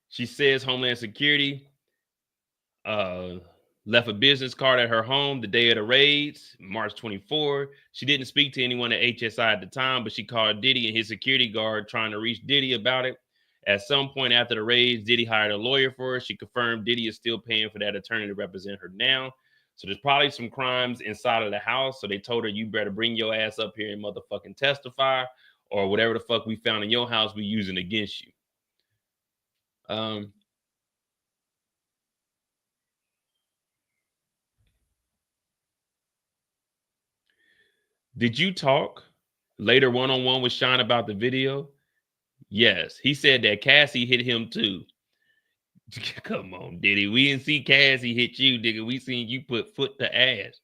She says Homeland Security left a business card at her home the day of the raids, March 24. She didn't speak to anyone at HSI at the time, but she called Diddy and his security guard trying to reach Diddy about it. At some point after the raids, Diddy hired a lawyer for her. She confirmed Diddy is still paying for that attorney to represent her now. So there's probably some crimes inside of the house. So they told her, you better bring your ass up here and motherfucking testify, or whatever the fuck we found in your house we using against you. Did you talk later one-on-one with Sean about the video? Yes. He said that Cassie hit him too. Come on, Diddy. We didn't see Cassie hit you, nigga. We seen you put foot to ass.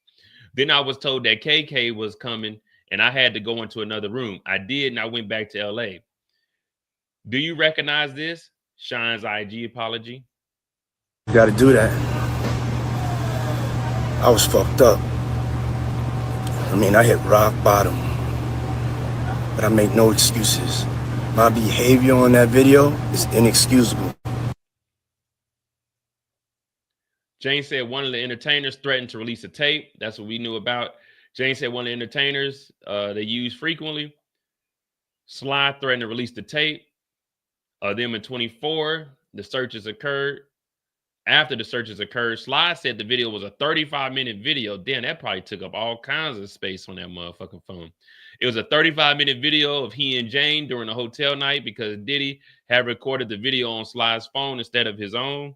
Then I was told that KK was coming and I had to go into another room. I did, and I went back to LA. Do you recognize this? Sean's IG apology. You gotta do that. I was fucked up. I mean, I hit rock bottom. But I make no excuses. My behavior on that video is inexcusable. Jane said one of the entertainers threatened to release a tape. That's what we knew about. Jane said one of the entertainers they use frequently. Sly threatened to release the tape. Them in 24, the searches occurred. After the searches occurred, Sly said the video was a 35-minute video. Damn, that probably took up all kinds of space on that motherfucking phone. It was a 35-minute video of he and Jane during a hotel night because Diddy had recorded the video on Sly's phone instead of his own.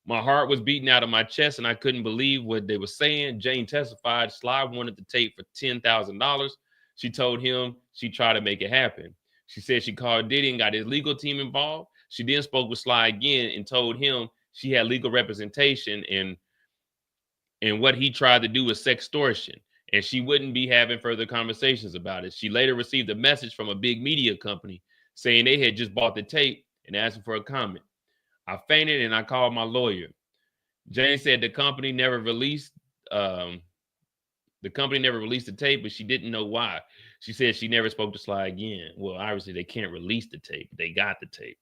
My heart was beating out of my chest and I couldn't believe what they were saying. Jane testified Sly wanted the tape for $10,000. She told him she tried to make it happen. She said she called Diddy and got his legal team involved. She then spoke with Sly again and told him she had legal representation and what he tried to do was sextortion, and she wouldn't be having further conversations about it. She later received a message from a big media company saying they had just bought the tape and asking for a comment. I fainted and I called my lawyer. Jane said the company never released the tape, but she didn't know why. She said she never spoke to Sly again. Well, obviously they can't release the tape. They got the tape.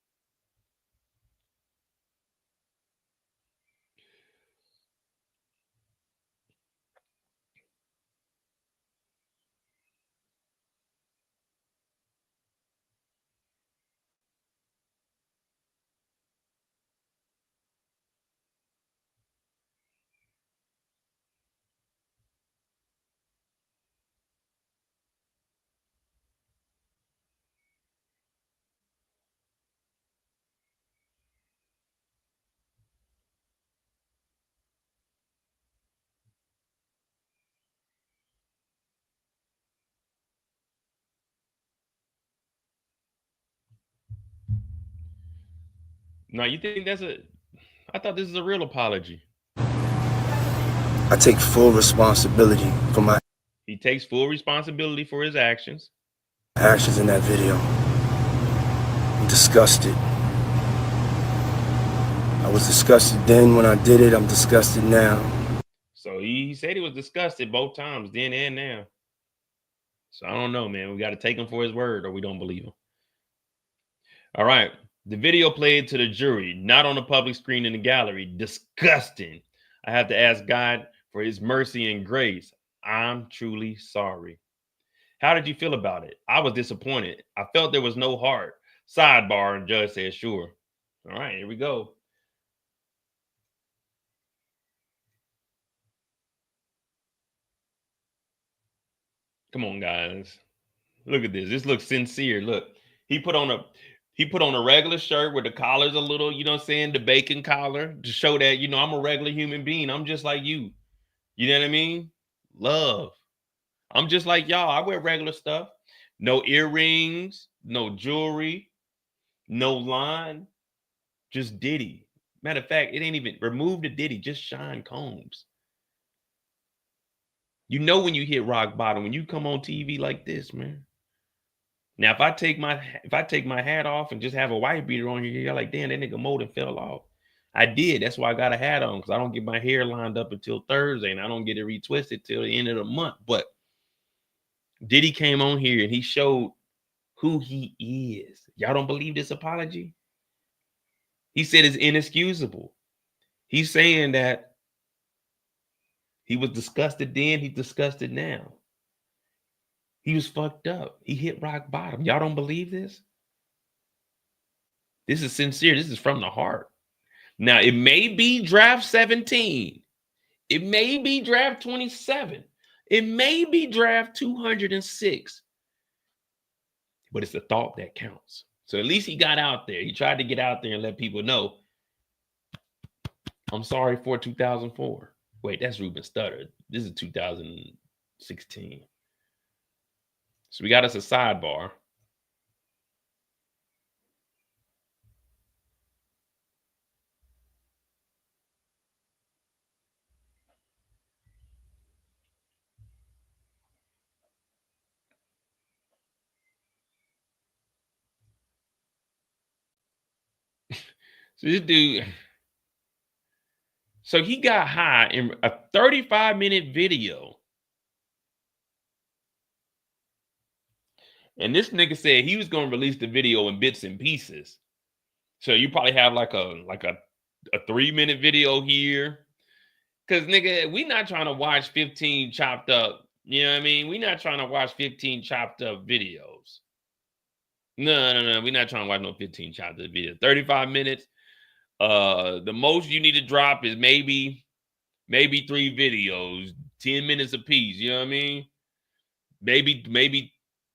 Now, you think I thought this is a real apology. I take full responsibility for my He takes full responsibility for his actions. actions in that video. I'm disgusted. I was disgusted then when I did it. I'm disgusted now. So he said he was disgusted both times, then and now. So I don't know, man. We got to take him for his word or we don't believe him. All right. The video played to the jury, not on the public screen in the gallery. Disgusting. I have to ask God for his mercy and grace. I'm truly sorry. How did you feel about it? I was disappointed. I felt there was no heart. Sidebar, and judge said, sure. All right, here we go. Come on, guys. Look at this. This looks sincere. Look, he put on a regular shirt where the collar's a little, you know what I'm saying, the bacon collar to show that, you know, I'm a regular human being. I'm just like you. You know what I mean? Love. I'm just like y'all. I wear regular stuff. No earrings, no jewelry, no line, just Diddy. Matter of fact, it ain't even remove the Diddy, just shine Combs. You know when you hit rock bottom, when you come on TV like this, man. Now, if I take my hat off and just have a white beater on here, you're like, damn, that nigga molding fell off. I did. That's why I got a hat on, because I don't get my hair lined up until Thursday, and I don't get it retwisted till the end of the month. But Diddy came on here and he showed who he is. Y'all don't believe this apology? He said it's inexcusable. He's saying that he was disgusted then, he's disgusted now. He was fucked up. He hit rock bottom. Y'all don't believe this? This is sincere. This is from the heart. Now, it may be draft 17. It may be draft 27. It may be draft 206. But it's the thought that counts. So at least he got out there. He tried to get out there and let people know, I'm sorry for 2004. Wait, that's Ruben Studdard. This is 2016. So we got us a sidebar. So this dude, so he got high in a 35-minute video. And this nigga said he was going to release the video in bits and pieces. So you probably have like a 3-minute video here. Cause nigga, we not trying to watch 15 chopped up. You know what I mean? We not trying to watch 15 chopped up videos. No. We're not trying to watch no 15 chopped up videos. 35 minutes. The most you need to drop is maybe 3 videos, 10 minutes a piece. You know what I mean?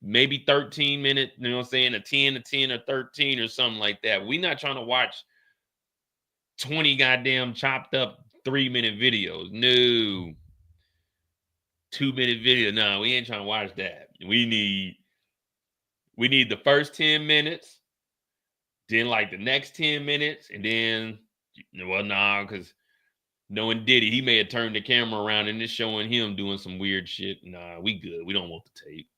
Maybe 13 minutes, you know what I'm saying? A 10 or 13 or something like that. We're not trying to watch 20 goddamn chopped up 3-minute videos. No. 2-minute video. No, we ain't trying to watch that. We need the first 10 minutes, then like the next 10 minutes, and then, well, nah, because knowing Diddy, he may have turned the camera around and it's showing him doing some weird shit. Nah, we good. We don't want the tape.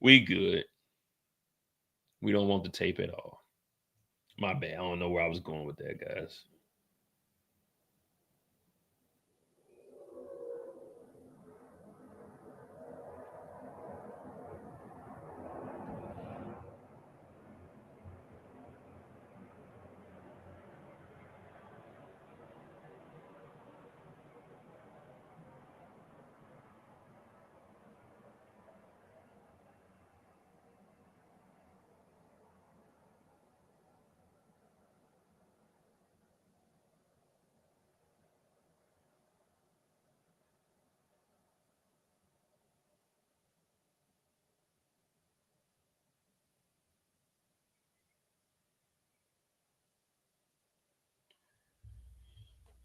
We good. We don't want the tape at all. My bad. I don't know where I was going with that, guys.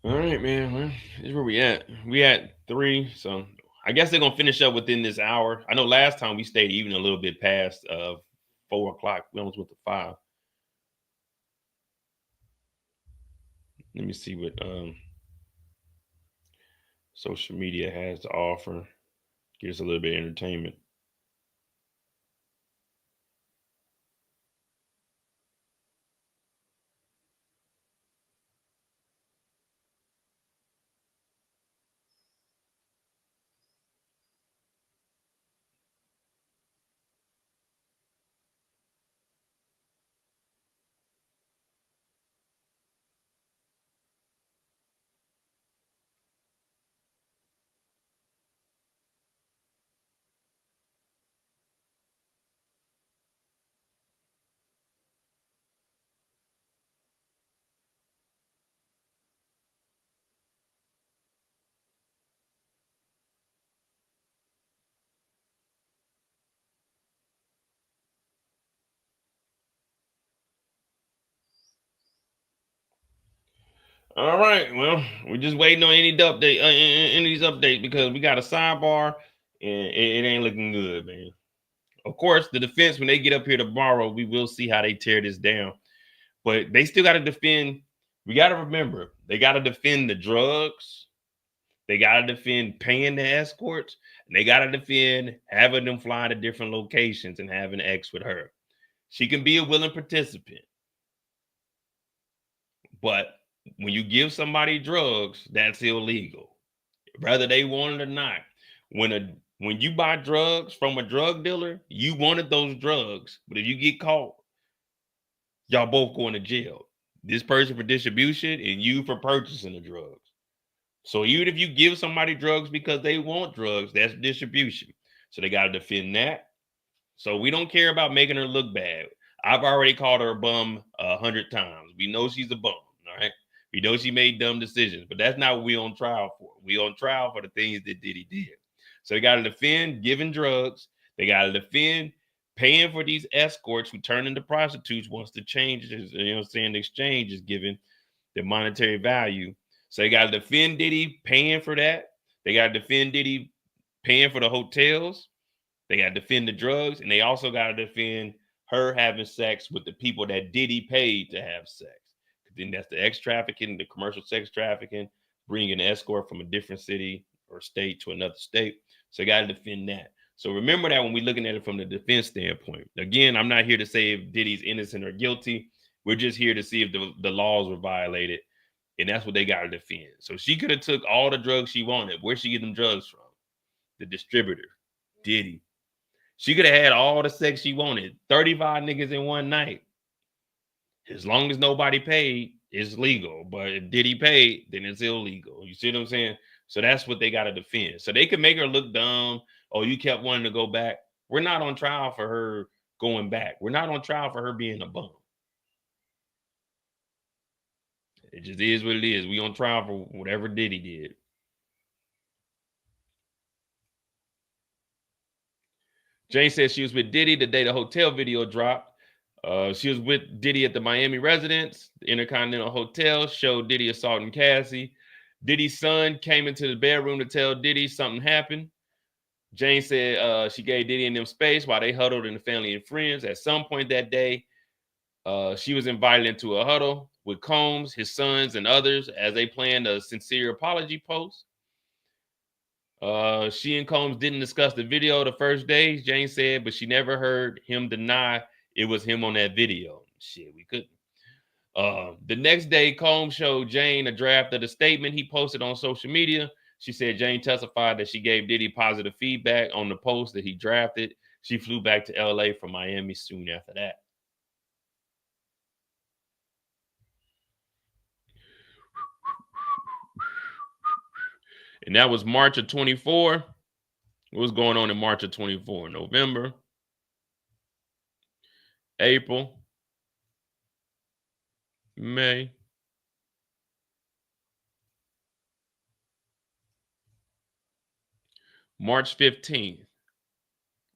All right, man. Well, this is where we at. We at 3, so I guess they're gonna finish up within this hour. I know last time we stayed even a little bit past 4 o'clock. We almost went to 5. Let me see what social media has to offer. Give us a little bit of entertainment. All right. Well, we're just waiting on any update, any of these updates because we got a sidebar and it ain't looking good, man. Of course, the defense, when they get up here tomorrow, we will see how they tear this down. But they still got to defend. We got to remember, they got to defend the drugs. They got to defend paying the escorts. And they got to defend having them fly to different locations and having X with her. She can be a willing participant. But when you give somebody drugs, that's illegal, whether they want it or not. When you buy drugs from a drug dealer, you wanted those drugs, but if you get caught, y'all both going to jail. This person for distribution and you for purchasing the drugs. So even if you give somebody drugs because they want drugs, that's distribution. So they got to defend that. So we don't care about making her look bad. I've already called her a bum 100 times. We know she's a bum, all right? We know she made dumb decisions, but that's not what we on trial for. We on trial for the things that Diddy did. So they got to defend giving drugs. They got to defend paying for these escorts who turn into prostitutes once the change is, you know what I'm saying, the exchange is given the monetary value. So they got to defend Diddy paying for that. They got to defend Diddy paying for the hotels. They got to defend the drugs. And they also got to defend her having sex with the people that Diddy paid to have sex. Then that's the trafficking, the commercial sex trafficking, bringing an escort from a different city or state to another state. So you got to defend that. So remember that when we're looking at it from the defense standpoint. Again, I'm not here to say if Diddy's innocent or guilty. We're just here to see if the laws were violated. And that's what they got to defend. So she could have took all the drugs she wanted. Where'd she get them drugs from? The distributor, Diddy. She could have had all the sex she wanted. 35 niggas in one night. As long as nobody paid, it's legal. But if Diddy paid, then it's illegal. You see what I'm saying? So that's what they got to defend. So they could make her look dumb. Oh, you kept wanting to go back. We're not on trial for her going back. We're not on trial for her being a bum. It just is what it is. We on trial for whatever Diddy did. Jane says she was with Diddy the day the hotel video dropped. She was with Diddy at the Miami residence. The Intercontinental Hotel showed Diddy assaulting Cassie. Diddy's son came into the bedroom to tell Diddy something happened. Jane said she gave Diddy and them space while they huddled in the family and friends. At some point that day, she was invited into a huddle with Combs, his sons, and others as they planned a sincere apology post. She and Combs didn't discuss the video the first day, Jane said, but she never heard him deny it was him on that video. Shit, we couldn't. The next day, Combs showed Jane a draft of the statement he posted on social media. She said Jane testified that she gave Diddy positive feedback on the post that he drafted. She flew back to LA from Miami soon after that. And that was March of 24. What was going on in March of 24? November, April, May. March 15th,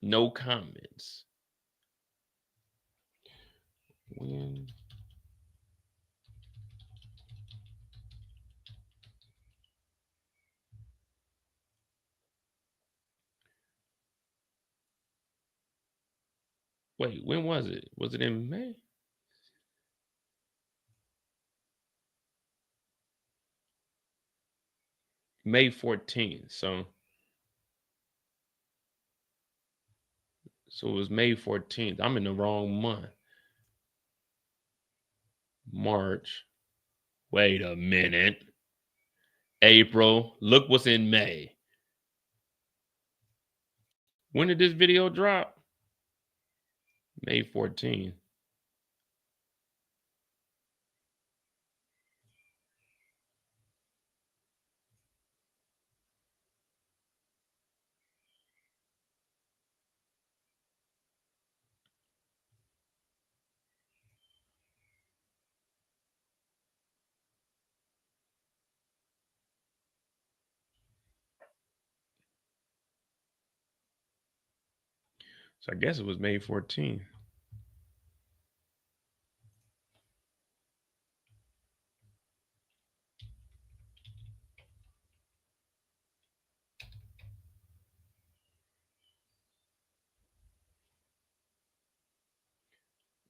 no comments. When? Wait, when was it? Was it in May? May 14th. So it was May 14th. I'm in the wrong month. March. Wait a minute. April. Look what's in May. When did this video drop? May 14th. So I guess it was May 14th.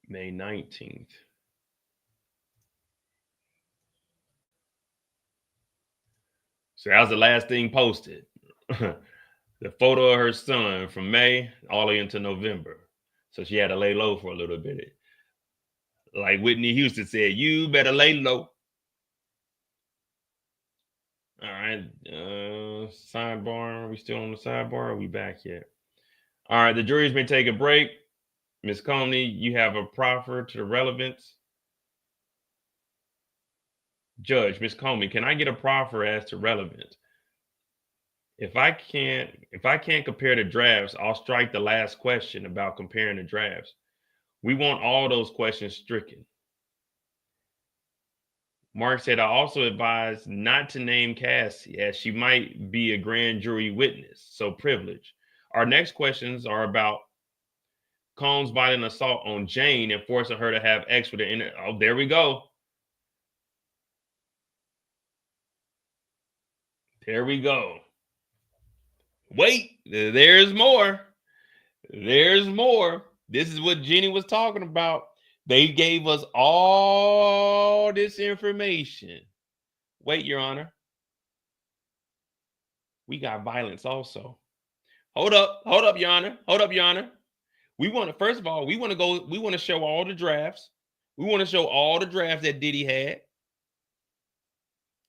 May 19th. So that was the last thing posted. The photo of her son from May all the way into November. So she had to lay low for a little bit. Like Whitney Houston said, you better lay low. All right. Sidebar. Are we still on the sidebar? Or are we back yet? All right. The jury's been taking a break. Ms. Comey, you have a proffer to the relevance. Judge, Ms. Comey, can I get a proffer as to relevance? If I can't compare the drafts, I'll strike the last question about comparing the drafts. We want all those questions stricken. Mark said, I also advise not to name Cassie as she might be a grand jury witness, so privilege. Our next questions are about Combs' violent assault on Jane and forcing her to have X with her. Oh, there we go. There we go. Wait, there's more. There's more. This is what Jenny was talking about. They gave us all this information. Wait, Your Honor. We got violence also. Hold up, Your Honor. Hold up, Your Honor. We want to, first of all, we want to show all the drafts. We want to show all the drafts that Diddy had.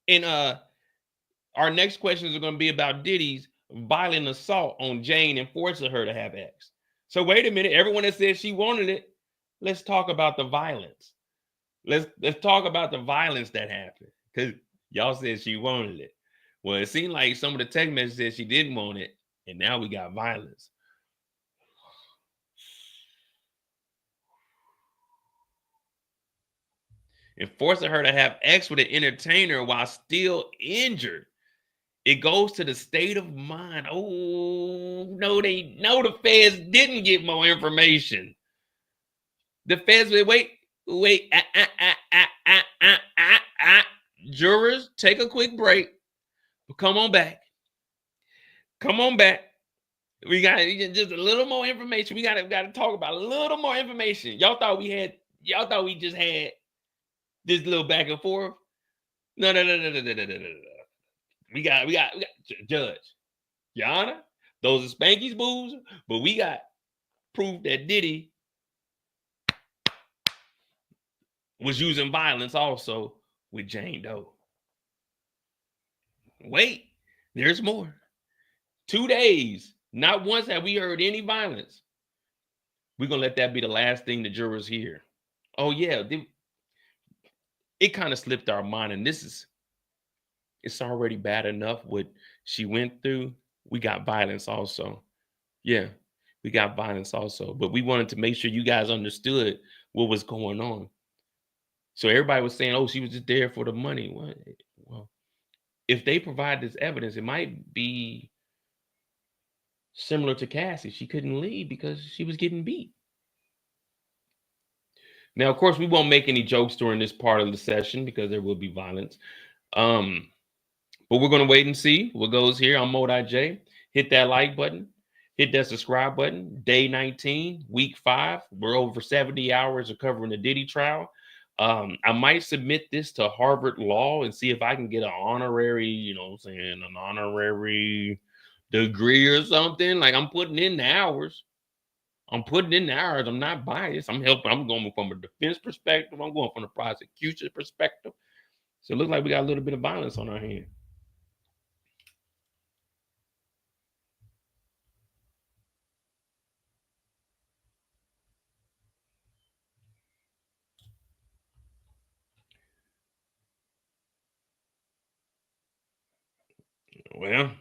And our next questions are going to be about Diddy's violent assault on Jane and forcing her to have X. So wait a minute. Everyone that said she wanted it, let's talk about the violence. Let's talk about the violence that happened. Because y'all said she wanted it. Well, it seemed like some of the text messages said she didn't want it. And now we got violence. And forcing her to have X with an entertainer while still injured. It goes to the state of mind. Oh, no, the feds didn't get more information. The feds would wait. Jurors, take a quick break. Come on back. Come on back. We got just a little more information. We got to talk about a little more information. Y'all thought we just had this little back and forth. No. We got Judge, Your Honor, those are Spanky's booze, but we got proof that Diddy was using violence also with Jane Doe. Wait, there's more. 2 days, not once have we heard any violence. We're going to let that be the last thing the jurors hear. Oh, yeah, it kind of slipped our mind, and it's already bad enough what she went through. We got violence also. Yeah, we got violence also. But we wanted to make sure you guys understood what was going on. So everybody was saying, oh, she was just there for the money. Well, if they provide this evidence, it might be similar to Cassie. She couldn't leave because she was getting beat. Now, of course, we won't make any jokes during this part of the session because there will be violence. But we're going to wait and see what goes here. I'm Modi J. Hit that like button. Hit that subscribe button. Day 19, week 5. We're over 70 hours of covering the Diddy trial. I might submit this to Harvard Law and see if I can get an honorary, an honorary degree or something. Like, I'm putting in the hours. I'm not biased. I'm going from a defense perspective. I'm going from the prosecution perspective. So it looks like we got a little bit of violence on our hands. Well,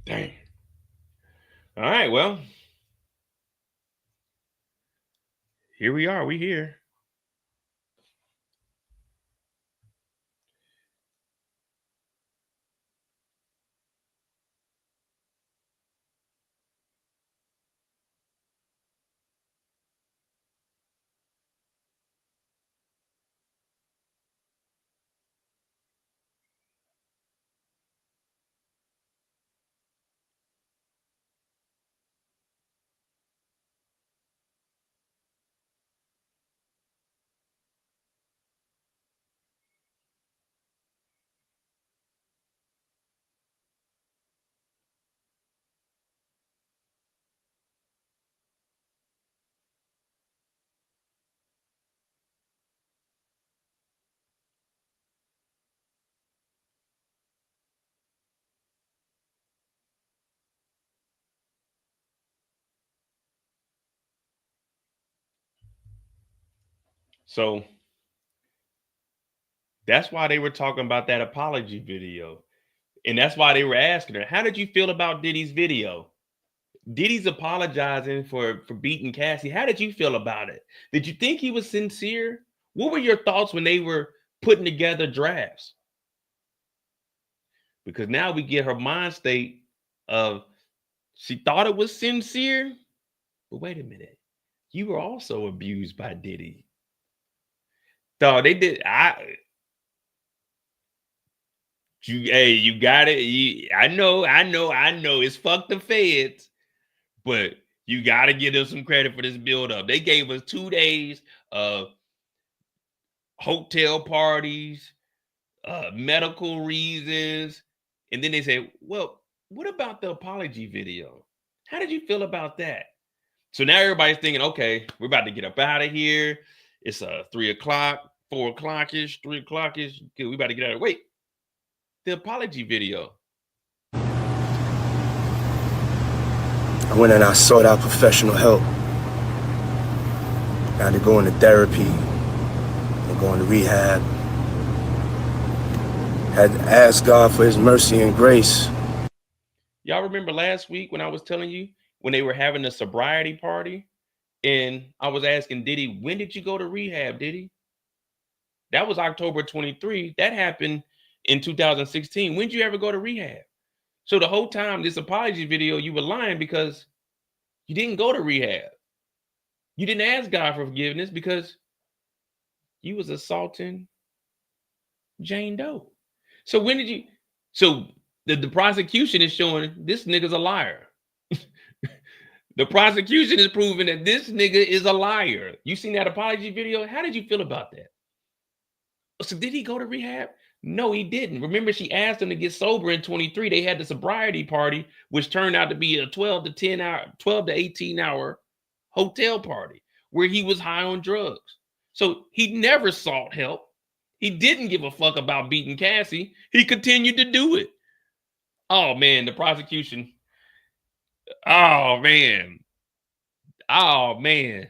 dang. All right, well, here we are. We here. So that's why they were talking about that apology video. And that's why they were asking her, how did you feel about Diddy's video? Diddy's apologizing for beating Cassie. How did you feel about it? Did you think he was sincere? What were your thoughts when they were putting together drafts? Because now we get her mind state of she thought it was sincere, but wait a minute. You were also abused by Diddy. So they did. You got it. I know. It's fuck the feds, but you got to give them some credit for this build up. They gave us 2 days of hotel parties, medical reasons, and then they say, "Well, what about the apology video? How did you feel about that?" So now everybody's thinking, "Okay, we're about to get up out of here. It's 3 o'clock, 4 o'clock ish, 3 o'clock ish. We about to get out of. Wait, the apology video." I went and I sought out professional help. I had to go into therapy and go into rehab. Had to ask God for his mercy and grace. Y'all remember last week when I was telling you when they were having a sobriety party and I was asking Diddy, when did you go to rehab, Diddy? That was October 23. That happened in 2016. When did you ever go to rehab? So the whole time, this apology video, you were lying because you didn't go to rehab. You didn't ask God for forgiveness because you was assaulting Jane Doe. So when did you? So the prosecution is showing this nigga's a liar. The prosecution is proving that this nigga is a liar. You seen that apology video? How did you feel about that? So did he go to rehab? No, he didn't. Remember, she asked him to get sober in 23. They had the sobriety party, which turned out to be a 12 to 18 hour hotel party where he was high on drugs. So he never sought help. He didn't give a fuck about beating Cassie. He continued to do it. Oh man, the prosecution. Oh man. Oh man.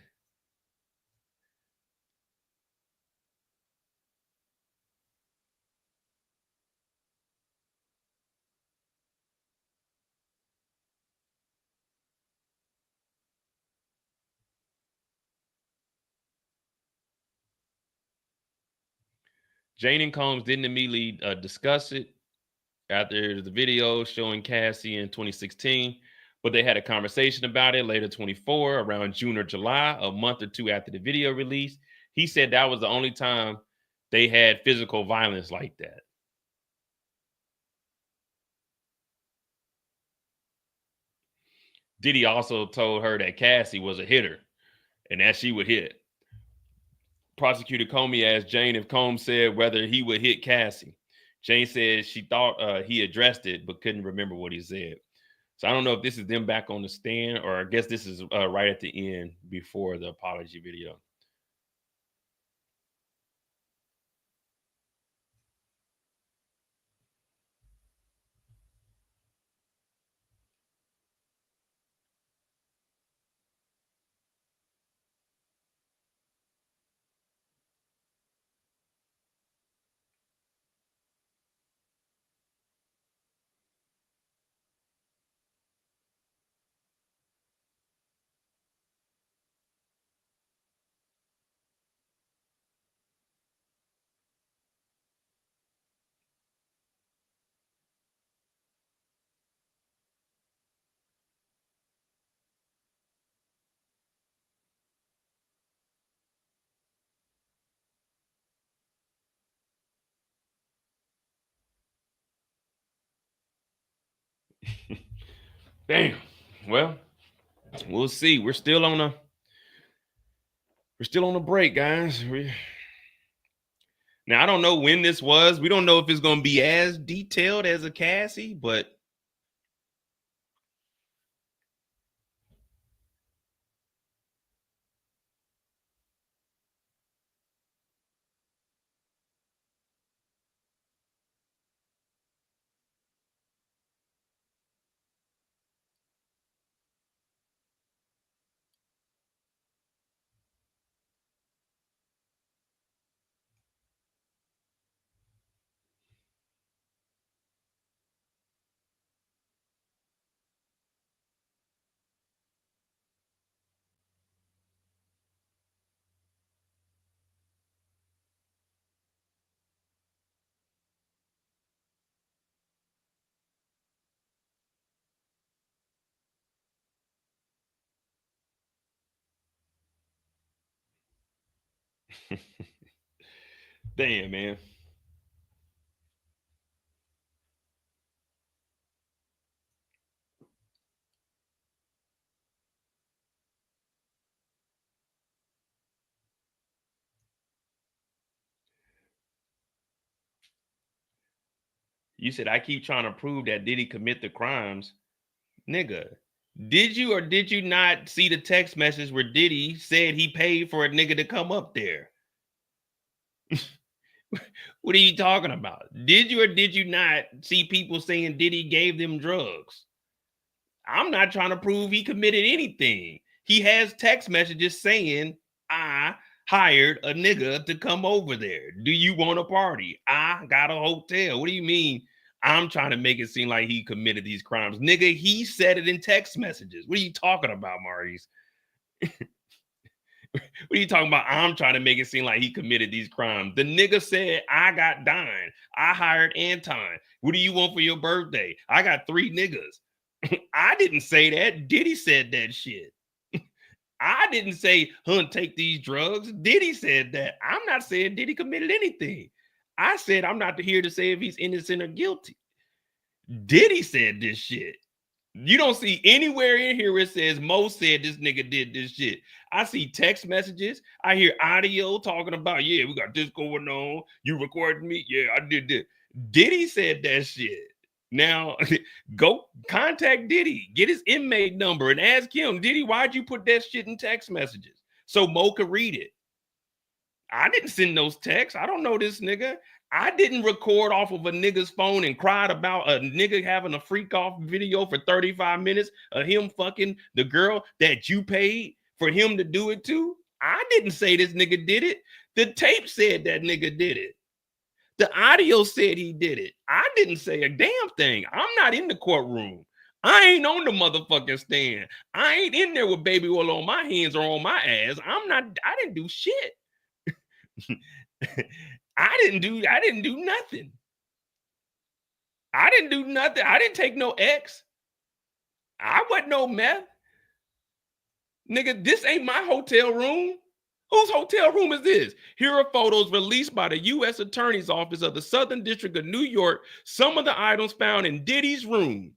Jane and Combs didn't immediately discuss it after the video showing Cassie in 2016, but they had a conversation about it later 24 around June or July, a month or two after the video release. He said that was the only time they had physical violence like that. Diddy also told her that Cassie was a hitter and that she would hit. Prosecutor Comey asked Jane if Combs said whether he would hit Cassie. Jane said she thought he addressed it, but couldn't remember what he said. So I don't know if this is them back on the stand, or I guess this is right at the end before the apology video. Damn. Well, we'll see. We're still on a break, guys. Now I don't know when this was. We don't know if it's gonna be as detailed as a Cassie, but Damn, man. You said I keep trying to prove that Diddy commit the crimes. Nigga, did you or did you not see the text message where Diddy said he paid for a nigga to come up there? What are you talking about? Did you or did you not see people saying Diddy gave them drugs? I'm not trying to prove he committed anything. He has text messages saying, I hired a nigga to come over there. Do you want a party? I got a hotel. What do you mean? I'm trying to make it seem like he committed these crimes. Nigga, he said it in text messages. What are you talking about, Maurice? What are you talking about? I'm trying to make it seem like he committed these crimes. The nigga said, I got Dine. I hired Anton. What do you want for your birthday? I got 3 niggas. I didn't say that. Diddy said that shit. I didn't say, Hunt, take these drugs. Diddy said that. I'm not saying Diddy committed anything. I said I'm not here to say if he's innocent or guilty. Diddy said this shit. You don't see anywhere in here where it says Mo said this nigga did this shit. I see text messages. I hear audio talking about, yeah, we got this going on. You recording me? Yeah, I did this. Diddy said that shit. Now, go contact Diddy. Get his inmate number and ask him, Diddy, why'd you put that shit in text messages? So Mo could read it. I didn't send those texts. I don't know this nigga. I didn't record off of a nigga's phone and cried about a nigga having a freak off video for 35 minutes of him fucking the girl that you paid for him to do it to. I didn't say this nigga did it. The tape said that nigga did it. The audio said he did it. I didn't say a damn thing. I'm not in the courtroom. I ain't on the motherfucking stand. I ain't in there with baby oil on my hands or on my ass. I didn't do shit. I didn't do nothing. I didn't do nothing. I didn't take no X. I wasn't no meth. Nigga, this ain't my hotel room. Whose hotel room is this? Here are photos released by the U.S. Attorney's Office of the Southern District of New York. Some of the items found in Diddy's room.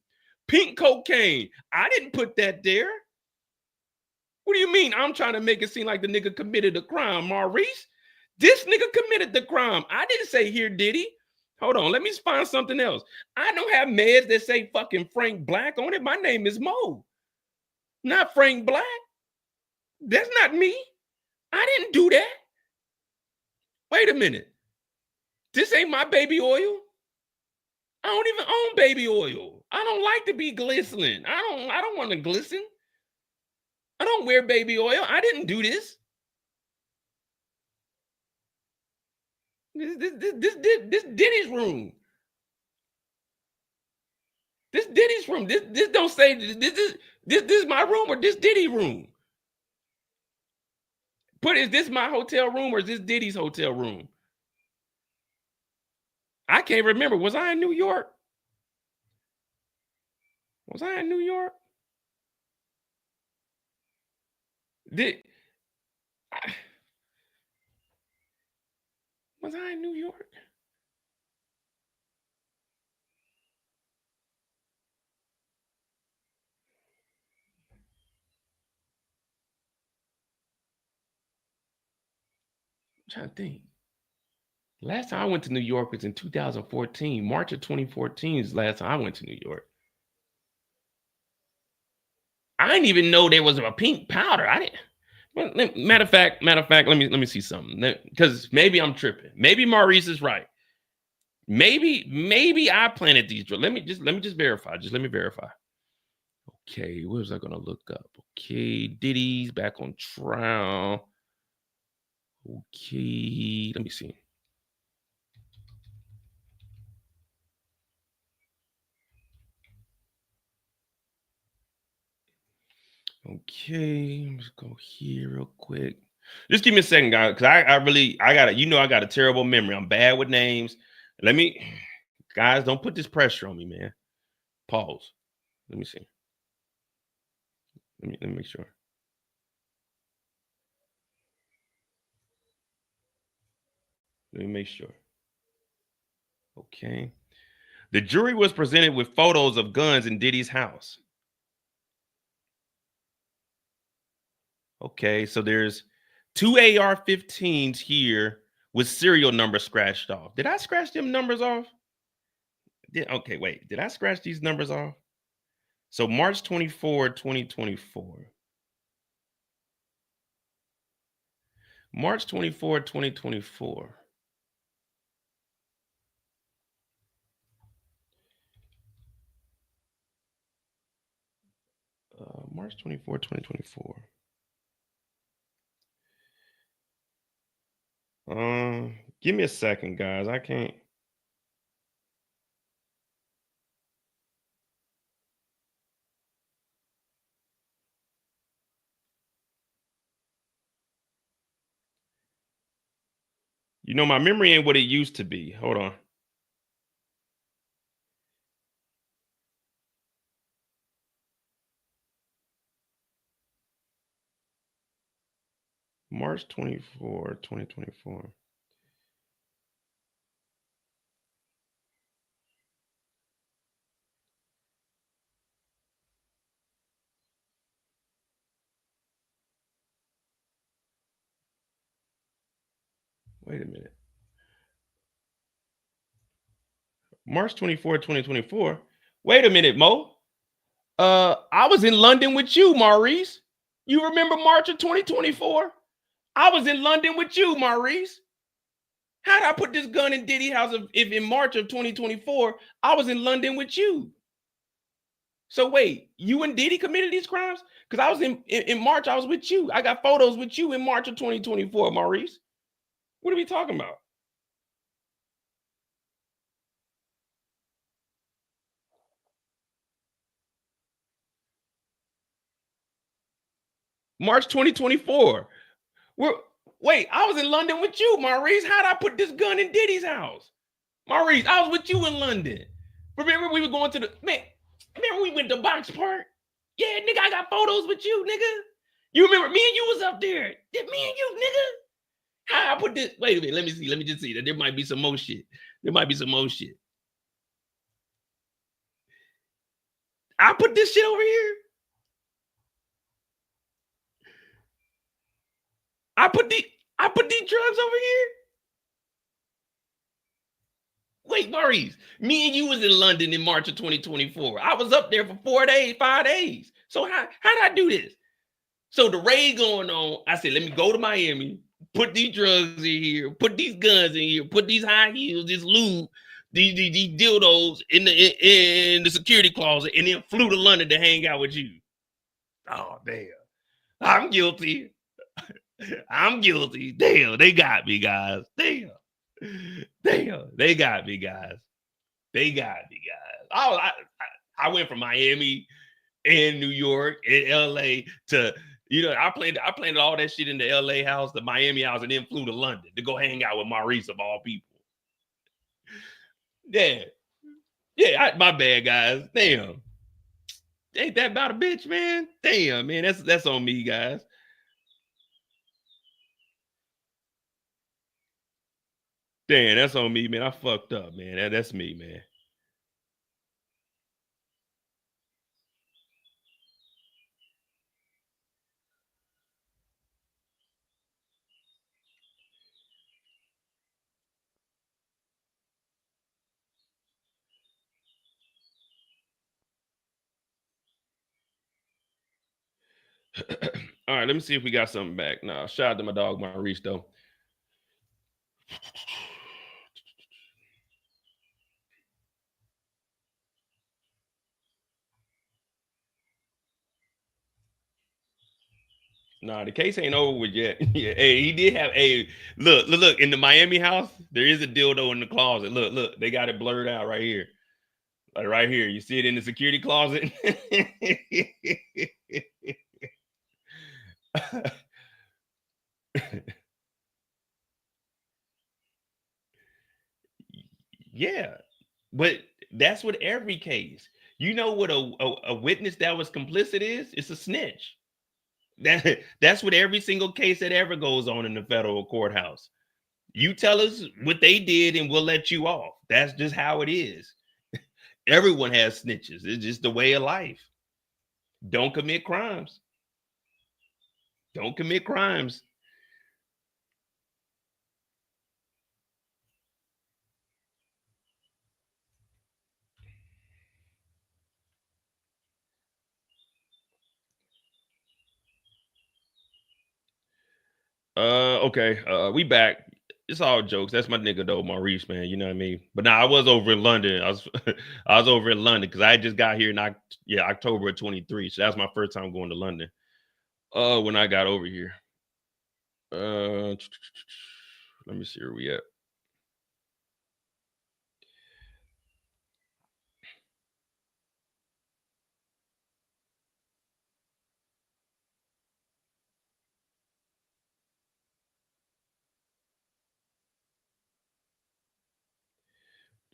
Pink cocaine. I didn't put that there. What do you mean? I'm trying to make it seem like the nigga committed a crime, Maurice. This nigga committed the crime. I didn't say here, Diddy. Hold on, let me find something else. I don't have meds that say fucking Frank Black on it. My name is Mo, not Frank Black. That's not me. I didn't do that. Wait a minute. This ain't my baby oil. I don't even own baby oil. I don't like to be glistening. I don't want to glisten. I don't wear baby oil. I didn't do this. This Diddy's room. This Diddy's room. This don't say this is my room or this Diddy room. But is this my hotel room or is this Diddy's hotel room? I can't remember. Was I in New York? Was I in New York? Was I in New York? I'm trying to think. Last time I went to New York was in 2014. March of 2014 is the last time I went to New York. I didn't even know there was a pink powder. I didn't. Matter of fact, let me see something. Because maybe I'm tripping. Maybe Maurice is right. Maybe I planted these drugs. Let me just verify. Just let me verify. Okay, what was I gonna look up? Okay, Diddy's back on trial. Okay, let me see. Okay, let's go here real quick. Just give me a second, guys, because I got a terrible memory. I'm bad with names. Guys, don't put this pressure on me, man. Pause. Let me see. Let me make sure. Let me make sure. Okay. The jury was presented with photos of guns in Diddy's house. Okay, so there's 2 AR-15s here with serial numbers scratched off. Did I scratch them numbers off? Okay, wait. Did I scratch these numbers off? So March 24, 2024. March 24, 2024. March 24, 2024. Give me a second, guys. I can't. You know, my memory ain't what it used to be. Hold on. March 24, 2024. Wait a minute. March 24, 2024. Wait a minute, Mo. I was in London with you, Maurice. You remember March of 2024? I was in London with you, Maurice. How did I put this gun in Diddy's house if in March of 2024, I was in London with you? So wait, you and Diddy committed these crimes? Because I was in March, I was with you. I got photos with you in March of 2024, Maurice. What are we talking about? March 2024. Wait, I was in London with you, Maurice. How did I put this gun in Diddy's house? Maurice, I was with you in London. Remember we were going to the, man, remember we went to Box Park? Yeah, nigga, I got photos with you, nigga. You remember me and you was up there. Me and you, nigga. How I put this, wait a minute, let me see. Let me just see that there might be some more shit. There might be some more shit. I put this shit over here. I put these drugs over here. Wait, Maurice, me and you was in London in March of 2024. I was up there for 4 days, 5 days. So how did I do this? So the raid going on, I said, let me go to Miami, put these drugs in here, put these guns in here, put these high heels, this lube, these dildos in the security closet, and then flew to London to hang out with you. Oh, damn. I'm guilty. I'm guilty. Damn, they got me, guys. Damn, they got me, guys. They got me, guys. Oh, I went from Miami and New York and LA to, you know, I planned all that shit in the LA house, the Miami house, and then flew to London to go hang out with Maurice of all people. Yeah. Yeah, my bad, guys. Damn. Ain't that about a bitch, man? Damn, man. That's on me, guys. Damn, that's on me, man. I fucked up, man. That's me, man. All right, let me see if we got something back. Nah, shout out to my dog Maurice though. Nah, the case ain't over with yet. Yeah, hey, he did have a look in the Miami house. There is a dildo in the closet. Look, they got it blurred out right here. Like right here. You see it in the security closet. Yeah, but that's with every case. You know what a witness that was complicit is? It's a snitch. That's with every single case that ever goes on in the federal courthouse. You tell us what they did and we'll let you off. That's just how it is. Everyone has snitches. It's just the way of life. Don't commit crimes. Don't commit crimes. Okay. We back. It's all jokes. That's my nigga though, Maurice, man. You know what I mean? But now I was over in London. I was over in London because I just got here in October of 23. So that's my first time going to London. When I got over here. Let me see where we at.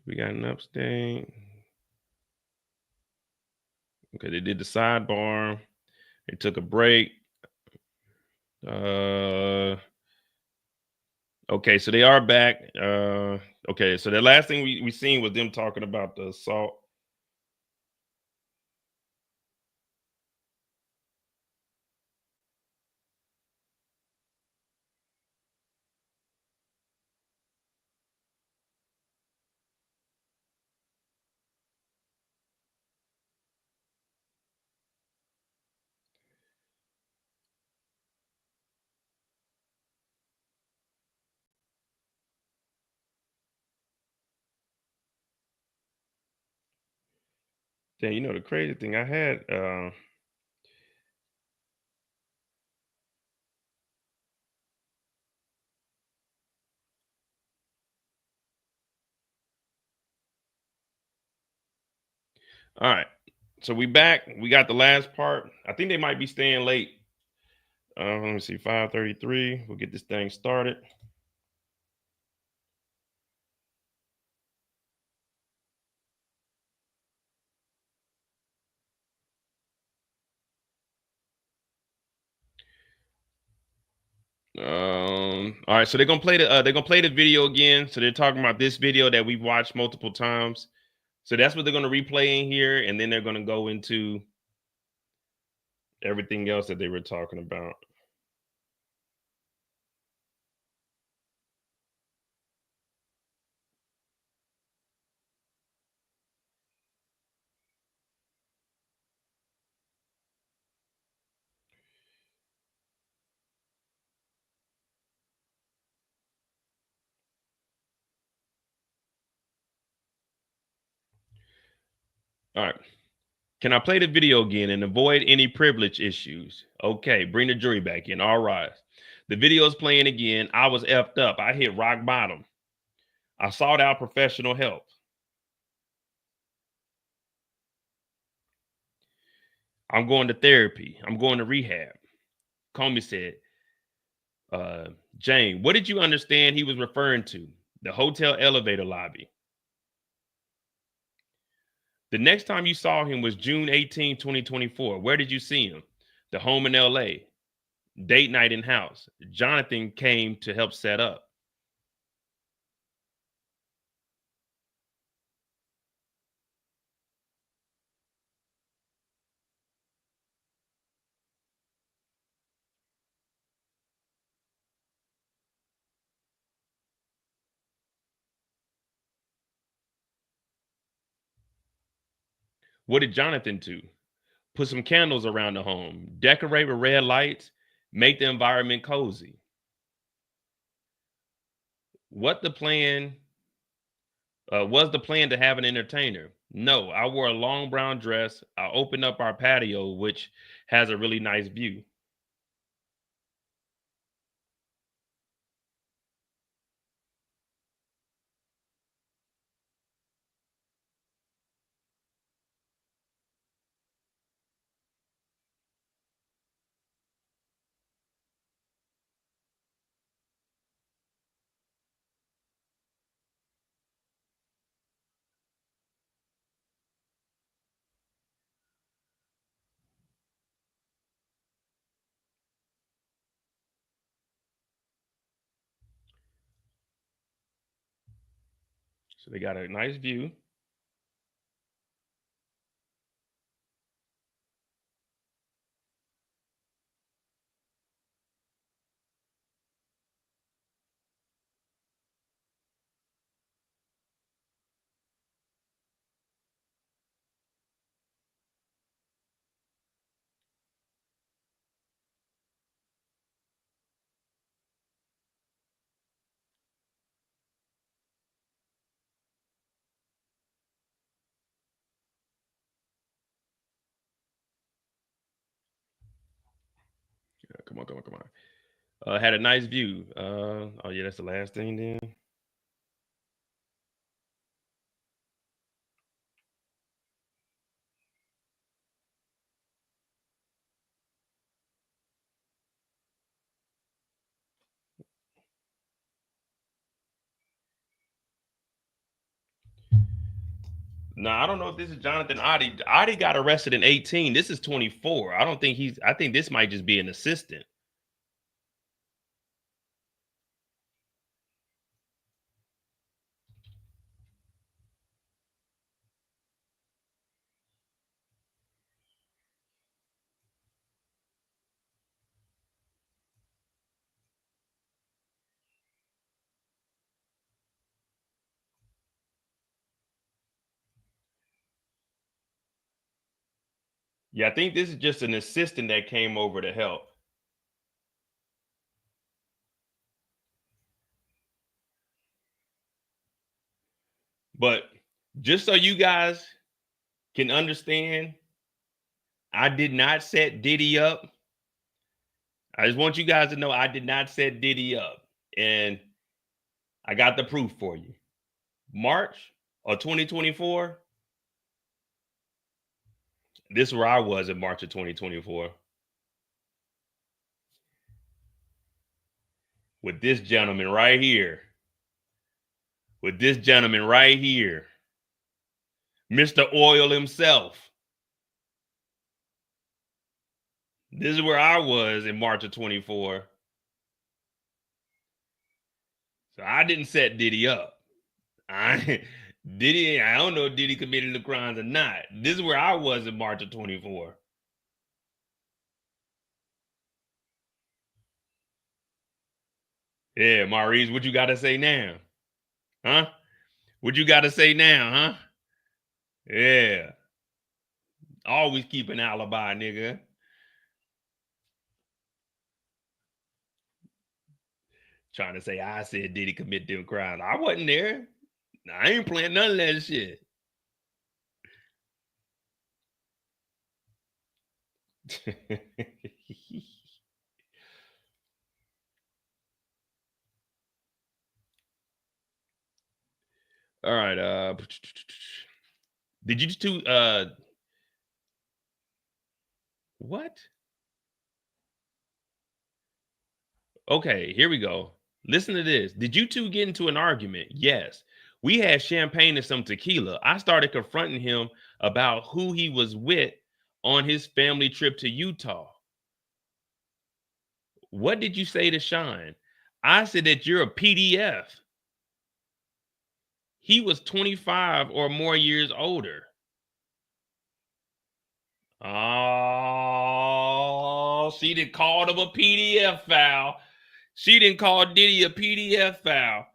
We got an upstate. Okay, they did the sidebar. They took a break. Okay, so they are back. Okay, so the last thing we seen was them talking about the assault. Then you know the crazy thing I had. All right, so we back. We got the last part. I think they might be staying late. Let me see, 5:33. We'll get this thing started. All right, so they're gonna play the video again. So they're talking about this video that we've watched multiple times. So that's what they're gonna replay in here, and then they're gonna go into everything else that they were talking about. All right. Can I play the video again and avoid any privilege issues? Okay, bring the jury back in. All right. The video's playing again. I was effed up. I hit rock bottom. I sought out professional help. I'm going to therapy. I'm going to rehab. Comey said, Jane, what did you understand he was referring to? The hotel elevator lobby. The next time you saw him was June 18, 2024. Where did you see him? The home in LA. Date night in house. Jonathan came to help set up. What did Jonathan do? Put some candles around the home, decorate with red lights, make the environment cozy. What the plan was the plan to have an entertainer? No, I wore a long brown dress. I opened up our patio, which has a really nice view. So they got a nice view. Yeah, come on. Had a nice view. Oh yeah, that's the last thing then. No, I don't know if this is Jonathan Oddie. Oddie got arrested in 18. This is 24. I don't think he's. I think this might just be an assistant. Yeah, I think this is just an assistant that came over to help. But just so you guys can understand, I did not set Diddy up. I just want you guys to know I did not set Diddy up. And I got the proof for you. March of 2024. This is where I was in March of 2024. With this gentleman right here. With this gentleman right here. Mr. Oil himself. This is where I was in March of 24. So I didn't set Diddy up. I don't know if Diddy committed the crimes or not. This is where I was in March of 24. Yeah, Maurice, what you got to say now? Huh? What you got to say now, huh? Yeah. Always keep an alibi, nigga. Trying to say I said Diddy commit them crimes. I wasn't there. I ain't playing none of that shit. All right. Did you two what? Okay, here we go. Listen to this. Did you two get into an argument? Yes. We had champagne and some tequila. I started confronting him about who he was with on his family trip to Utah. What did you say to Sean? I said that you're a PDF. He was 25 or more years older. Oh, she didn't call him a PDF foul. She didn't call Diddy a PDF foul.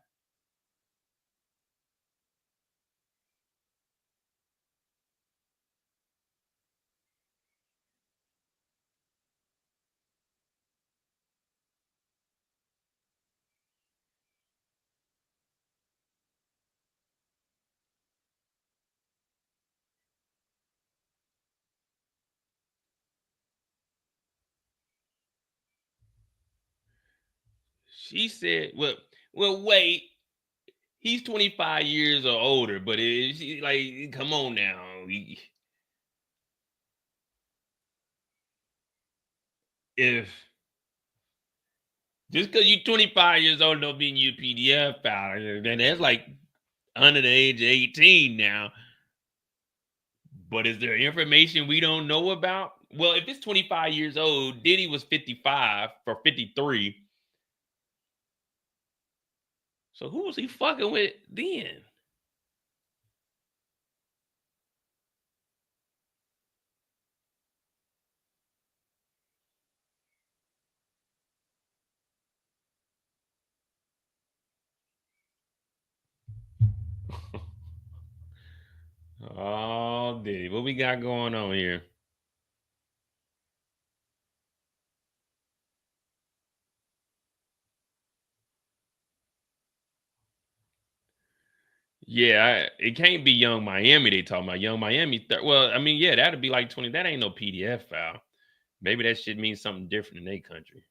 She said, well, wait. He's 25 years or older, but like, come on now. If just because you're 25 years old don't mean you're PDF foul. And that's like under the age of 18 now. But is there information we don't know about? Well, if it's 25 years old, Diddy was 55 or 53. So who was he fucking with then? Oh, Diddy, what we got going on here? Yeah, it can't be Young Miami. They talking about Young Miami. Well, I mean, yeah, that'd be like 20. That ain't no PDF file. Maybe that shit means something different in their country.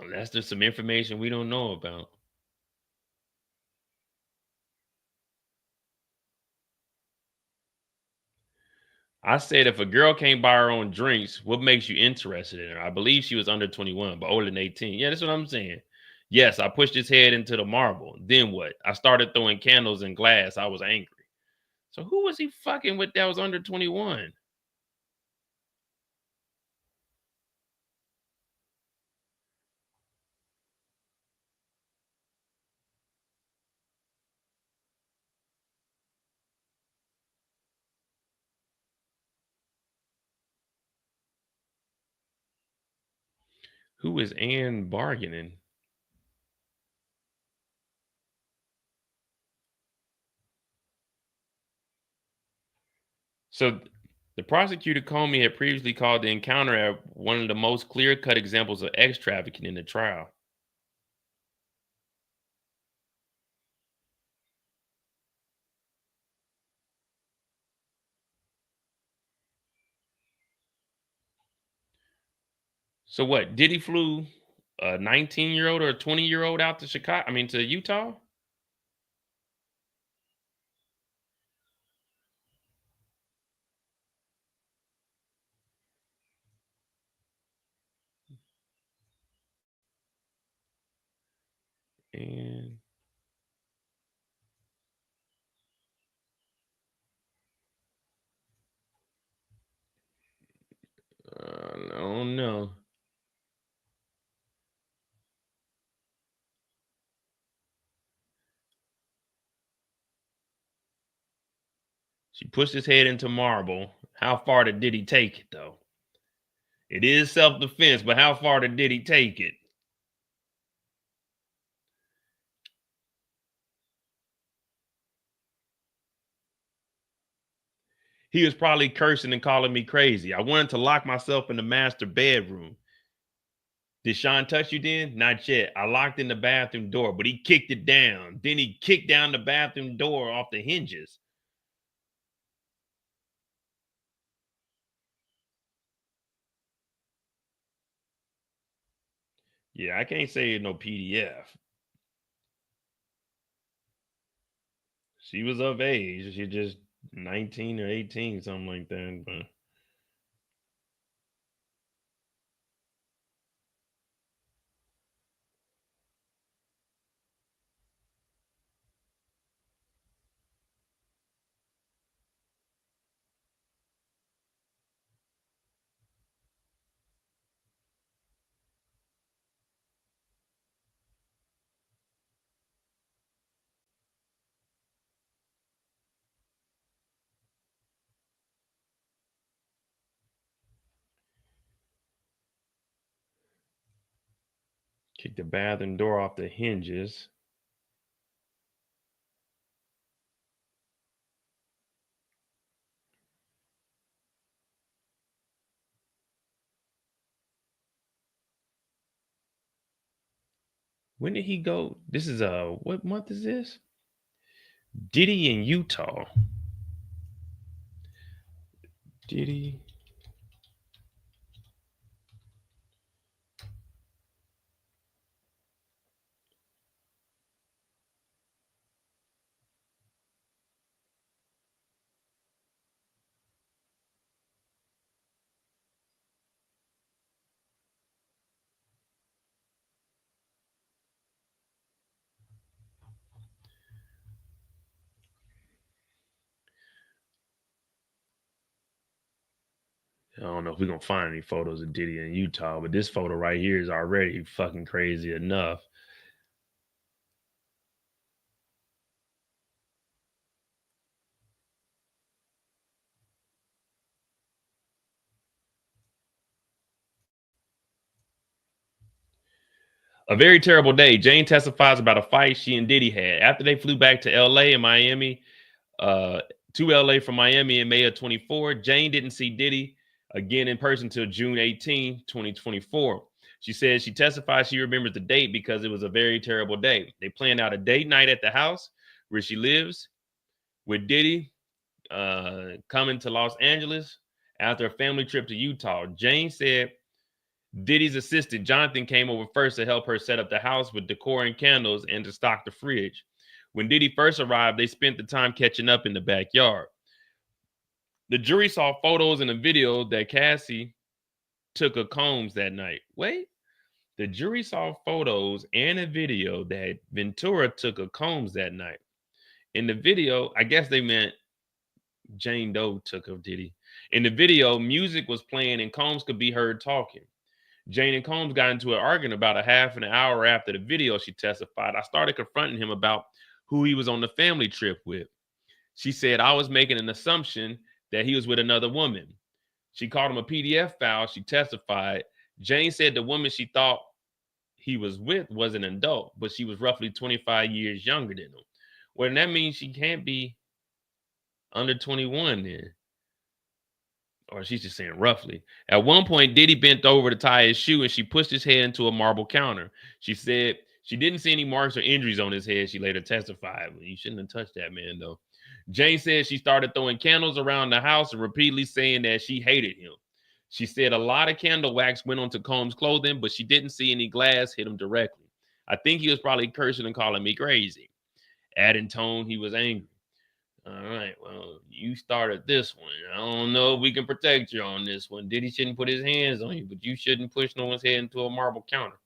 Unless there's some information we don't know about. I said if a girl can't buy her own drinks, what makes you interested in her? I believe she was under 21, but older than 18. Yeah, that's what I'm saying. Yes, I pushed his head into the marble. Then what? I started throwing candles in glass. I was angry. So who was he fucking with that was under 21? Who is Ann bargaining? So the prosecutor Comey had previously called the encounter one of the most clear-cut examples of X trafficking in the trial. So what? Diddy flew a 19-year-old or a 20-year-old out to Chicago? I mean, to Utah? And I don't know. She pushed his head into marble. How far did Diddy take it, though? It is self-defense, but how far did Diddy take it? He was probably cursing and calling me crazy. I wanted to lock myself in the master bedroom. Did Sean touch you then? Not yet. I locked in the bathroom door, but he kicked it down. Then he kicked down the bathroom door off the hinges. Yeah, I can't say no PDF. She was of age. She just 19 or 18, something like that. But kicked the bathroom door off the hinges. When did he go? This is what month is this? Diddy in Utah. Diddy. I don't know if we're gonna find any photos of Diddy in Utah, but this photo right here is already fucking crazy enough. A very terrible day. Jane testifies about a fight she and Diddy had. After they flew back to LA and Miami, to LA from Miami in May of 24, Jane didn't see Diddy again in person until June 18, 2024. She says she testified she remembers the date because it was a very terrible day. They planned out a date night at the house where she lives with Diddy coming to Los Angeles after a family trip to Utah. Jane said Diddy's assistant, Jonathan, came over first to help her set up the house with decor and candles and to stock the fridge. When Diddy first arrived, they spent the time catching up in the backyard. The jury saw photos and a video that Cassie took of Combs that night. Wait, the jury saw photos and a video that Ventura took of Combs that night. In the video, I guess they meant Jane Doe took of Diddy. In the video, music was playing and Combs could be heard talking. Jane and Combs got into an argument about a half an hour after the video, she testified. I started confronting him about who he was on the family trip with. She said I was making an assumption that he was with another woman. She called him a PDF file, she testified. Jane said the woman she thought he was with was an adult, but she was roughly 25 years younger than him. Well, that means she can't be under 21 then. Or she's just saying roughly. At one point, Diddy bent over to tie his shoe and she pushed his head into a marble counter. She said she didn't see any marks or injuries on his head. She later testified. You shouldn't have touched that man, though. Jane said she started throwing candles around the house and repeatedly saying that she hated him. She said a lot of candle wax went onto Combs' clothing, but she didn't see any glass hit him directly. I think he was probably cursing and calling me crazy. Adding tone, he was angry. All right, well, you started this one. I don't know if we can protect you on this one. Diddy shouldn't put his hands on you, but you shouldn't push no one's head into a marble counter.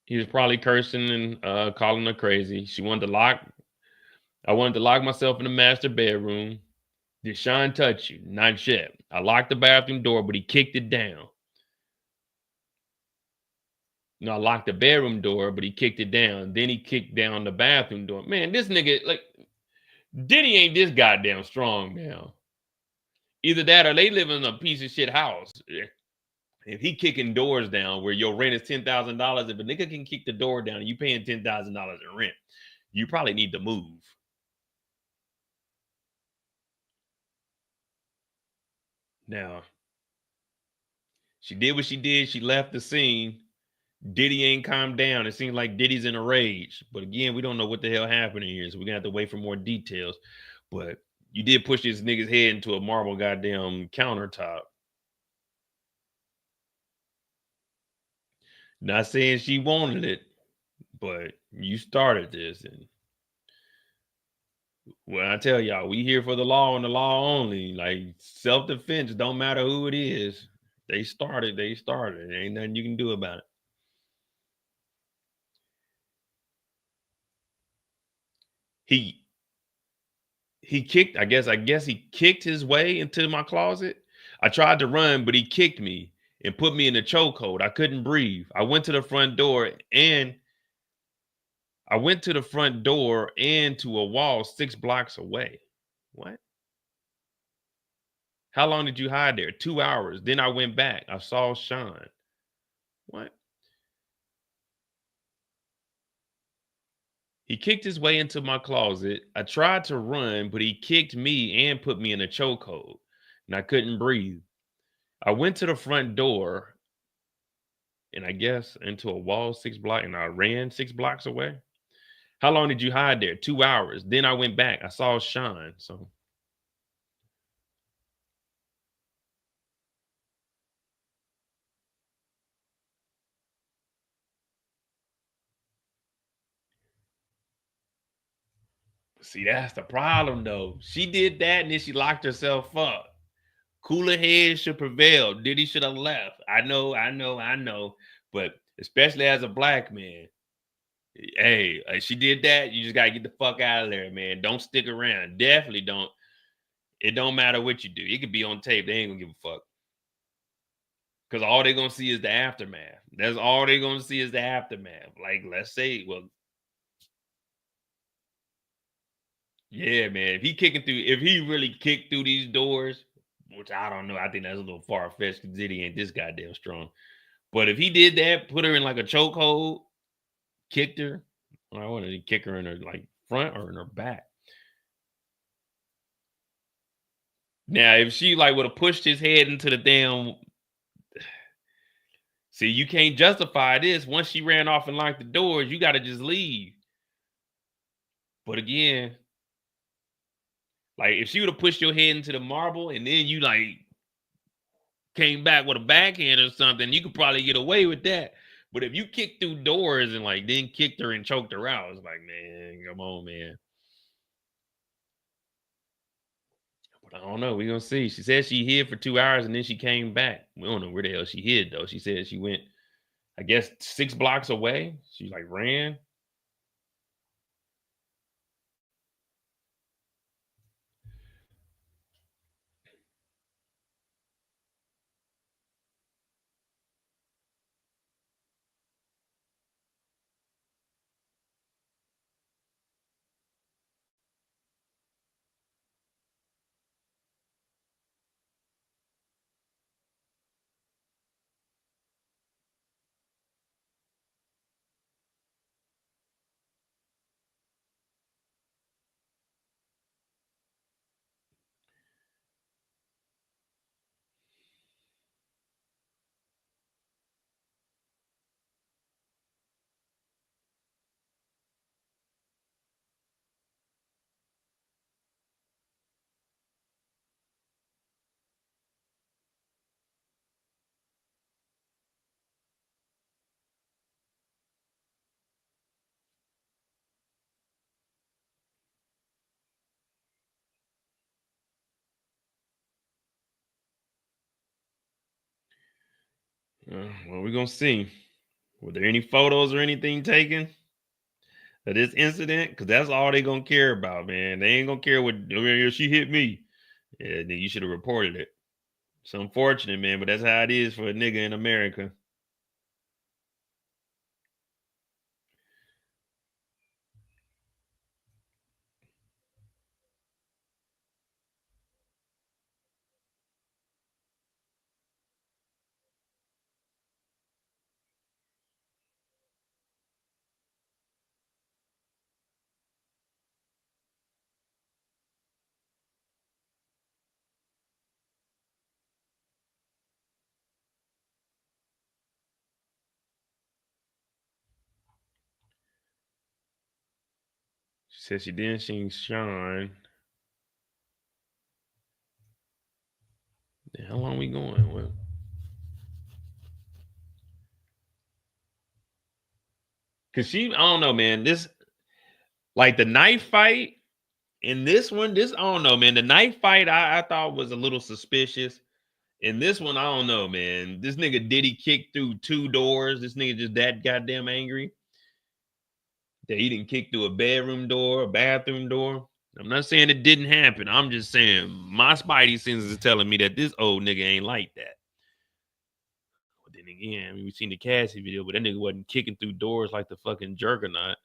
He was probably cursing and calling her crazy. I wanted to lock myself in the master bedroom. Did Sean touch you? Not yet. I locked the bathroom door, but he kicked it down. No, I locked the bedroom door, but he kicked it down. Then he kicked down the bathroom door. Man, this nigga, like, Diddy ain't this goddamn strong now. Either that or they live in a piece of shit house. If he kicking doors down where your rent is $10,000, if a nigga can kick the door down and you paying $10,000 in rent, you probably need to move. Now, she did what she did. She left the scene. Diddy ain't calmed down. It seems like Diddy's in a rage. But again, we don't know what the hell happened here, so we're gonna have to wait for more details. But you did push this nigga's head into a marble goddamn countertop. Not saying she wanted it, but you started this. And well, I tell y'all, we here for the law and the law only. Like, self-defense, don't matter who it is. They started. Ain't nothing you can do about it. He kicked, I guess he kicked his way into my closet. I tried to run, but he kicked me and put me in a chokehold. I couldn't breathe. I went to the front door and to a wall 6 blocks away. What? How long did you hide there? 2 hours. Then I went back. I saw Sean. What? He kicked his way into my closet. I tried to run, but he kicked me and put me in a chokehold, and I couldn't breathe. I went to the front door, and I guess into a wall 6 blocks, and I ran 6 blocks away. How long did you hide there? 2 hours. Then I went back. I saw Sean. So see, that's the problem, though. She did that, and then she locked herself up. Cooler heads should prevail. Diddy should have left. I know. But especially as a black man, hey, she did that. You just gotta get the fuck out of there, man. Don't stick around. Definitely don't. It don't matter what you do. It could be on tape. They ain't gonna give a fuck. Because all they're gonna see is the aftermath. That's all they're gonna see is the aftermath. Like, let's say, well, Yeah, man. If he really kicked through these doors, which I don't know, I think that's a little far fetched because Diddy ain't this goddamn strong. But if he did that, put her in like a chokehold, kicked her, I wanted to kick her in her like front or in her back. Now, if she like would have pushed his head into the damn, see, you can't justify this. Once she ran off and locked the doors, you got to just leave. But again, like if she would have pushed your head into the marble and then you like came back with a backhand or something, you could probably get away with that. But if you kicked through doors and like then kicked her and choked her out, it's like, man, come on, man. But I don't know. We're gonna see. She said she hid for 2 hours and then she came back. We don't know where the hell she hid though. She said she went, I guess, 6 blocks away. She like ran. Well, we're gonna see. Were there any photos or anything taken of this incident? Because that's all they gonna care about, man. They ain't gonna care what she hit me. Yeah, then you should have reported it. It's unfortunate, man, but that's how it is for a nigga in America. She said she didn't see Sean. How long we going? Well, cause I don't know, man. This like the knife fight in this one. I don't know, man. The knife fight I thought was a little suspicious. In this one, I don't know, man. This nigga Diddy kicked through 2 doors. This nigga just that goddamn angry that he didn't kick through a bedroom door, a bathroom door. I'm not saying it didn't happen. I'm just saying my spidey senses is telling me that this old nigga ain't like that. But then again, I mean, we seen the Cassie video, but that nigga wasn't kicking through doors like the fucking juggernaut.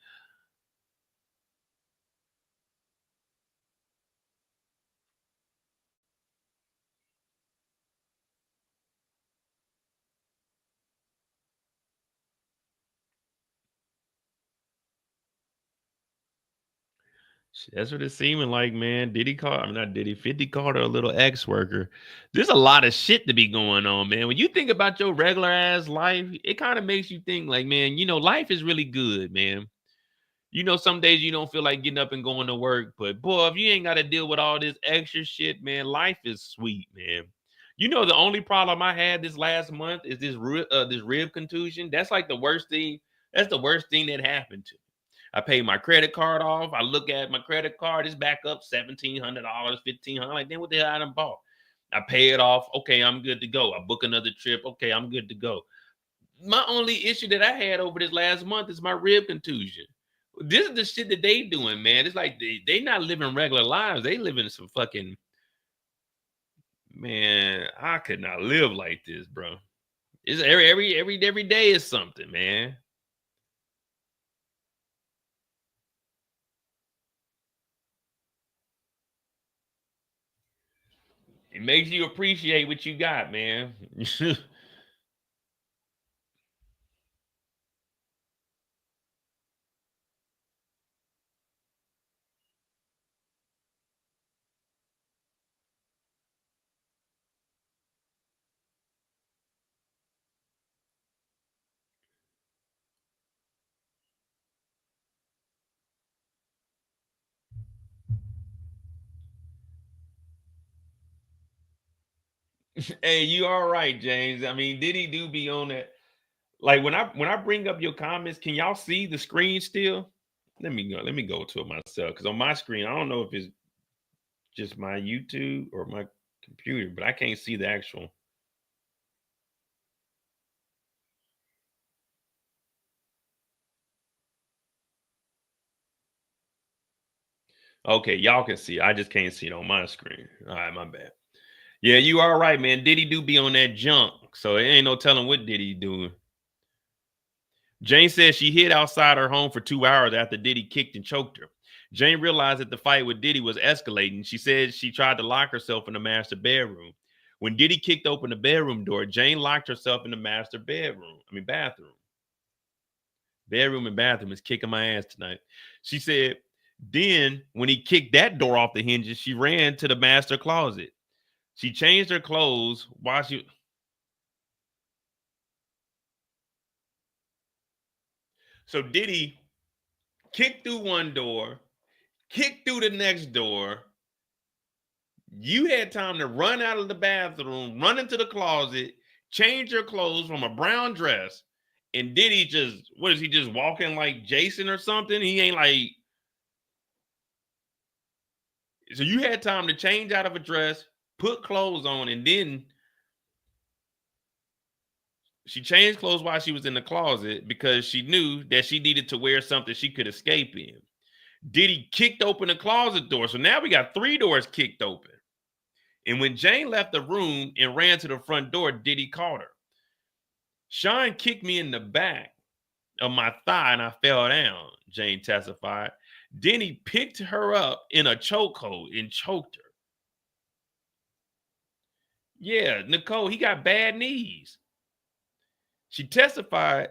That's what it's seeming like, man. Diddy called, I'm not Diddy, 50 called her a little ex-worker. There's a lot of shit to be going on, man. When you think about your regular ass life, it kind of makes you think like, man, you know, life is really good, man. You know, some days you don't feel like getting up and going to work, but boy, if you ain't got to deal with all this extra shit, man, life is sweet, man. You know, the only problem I had this last month is this rib contusion. That's like the worst thing. That's the worst thing that happened to me. I paid my credit card off. I look at my credit card, it's back up $1,700, $1,500. Like, then what the hell I done bought? I pay it off. Okay, I'm good to go. I book another trip. Okay, I'm good to go. My only issue that I had over this last month is my rib contusion. This is the shit that they doing, man. It's like they not living regular lives. They living some fucking, man, I could not live like this, bro. It's every day is something, man. It makes you appreciate what you got, man. Hey, you all right, James? I mean, Diddy do be on that. Like when I bring up your comments, can y'all see the screen still? Let me go to it myself because on my screen, I don't know if it's just my YouTube or my computer, but I can't see the actual. Okay, y'all can see. I just can't see it on my screen. All right, my bad. Yeah, you all right, man. Diddy do be on that junk, so it ain't no telling what Diddy doing. Jane says she hid outside her home for 2 hours after Diddy kicked and choked her. Jane realized that the fight with Diddy was escalating. She said she tried to lock herself in the master bedroom. When Diddy kicked open the bedroom door, Jane locked herself in the master bathroom. Bedroom and bathroom is kicking my ass tonight. She said, then when he kicked that door off the hinges, she ran to the master closet. She changed her clothes while she... So Diddy kicked through one door, kicked through the next door. You had time to run out of the bathroom, run into the closet, change your clothes from a brown dress, and Diddy just, what is he just walking like Jason or something? He ain't like... So you had time to change out of a dress, put clothes on, and then she changed clothes while she was in the closet because she knew that she needed to wear something she could escape in. Diddy kicked open the closet door. So now we got 3 doors kicked open. And when Jane left the room and ran to the front door, Diddy caught her. Sean kicked me in the back of my thigh and I fell down, Jane testified. Then he picked her up in a chokehold and choked her. Yeah, Nicole, he got bad knees. She testified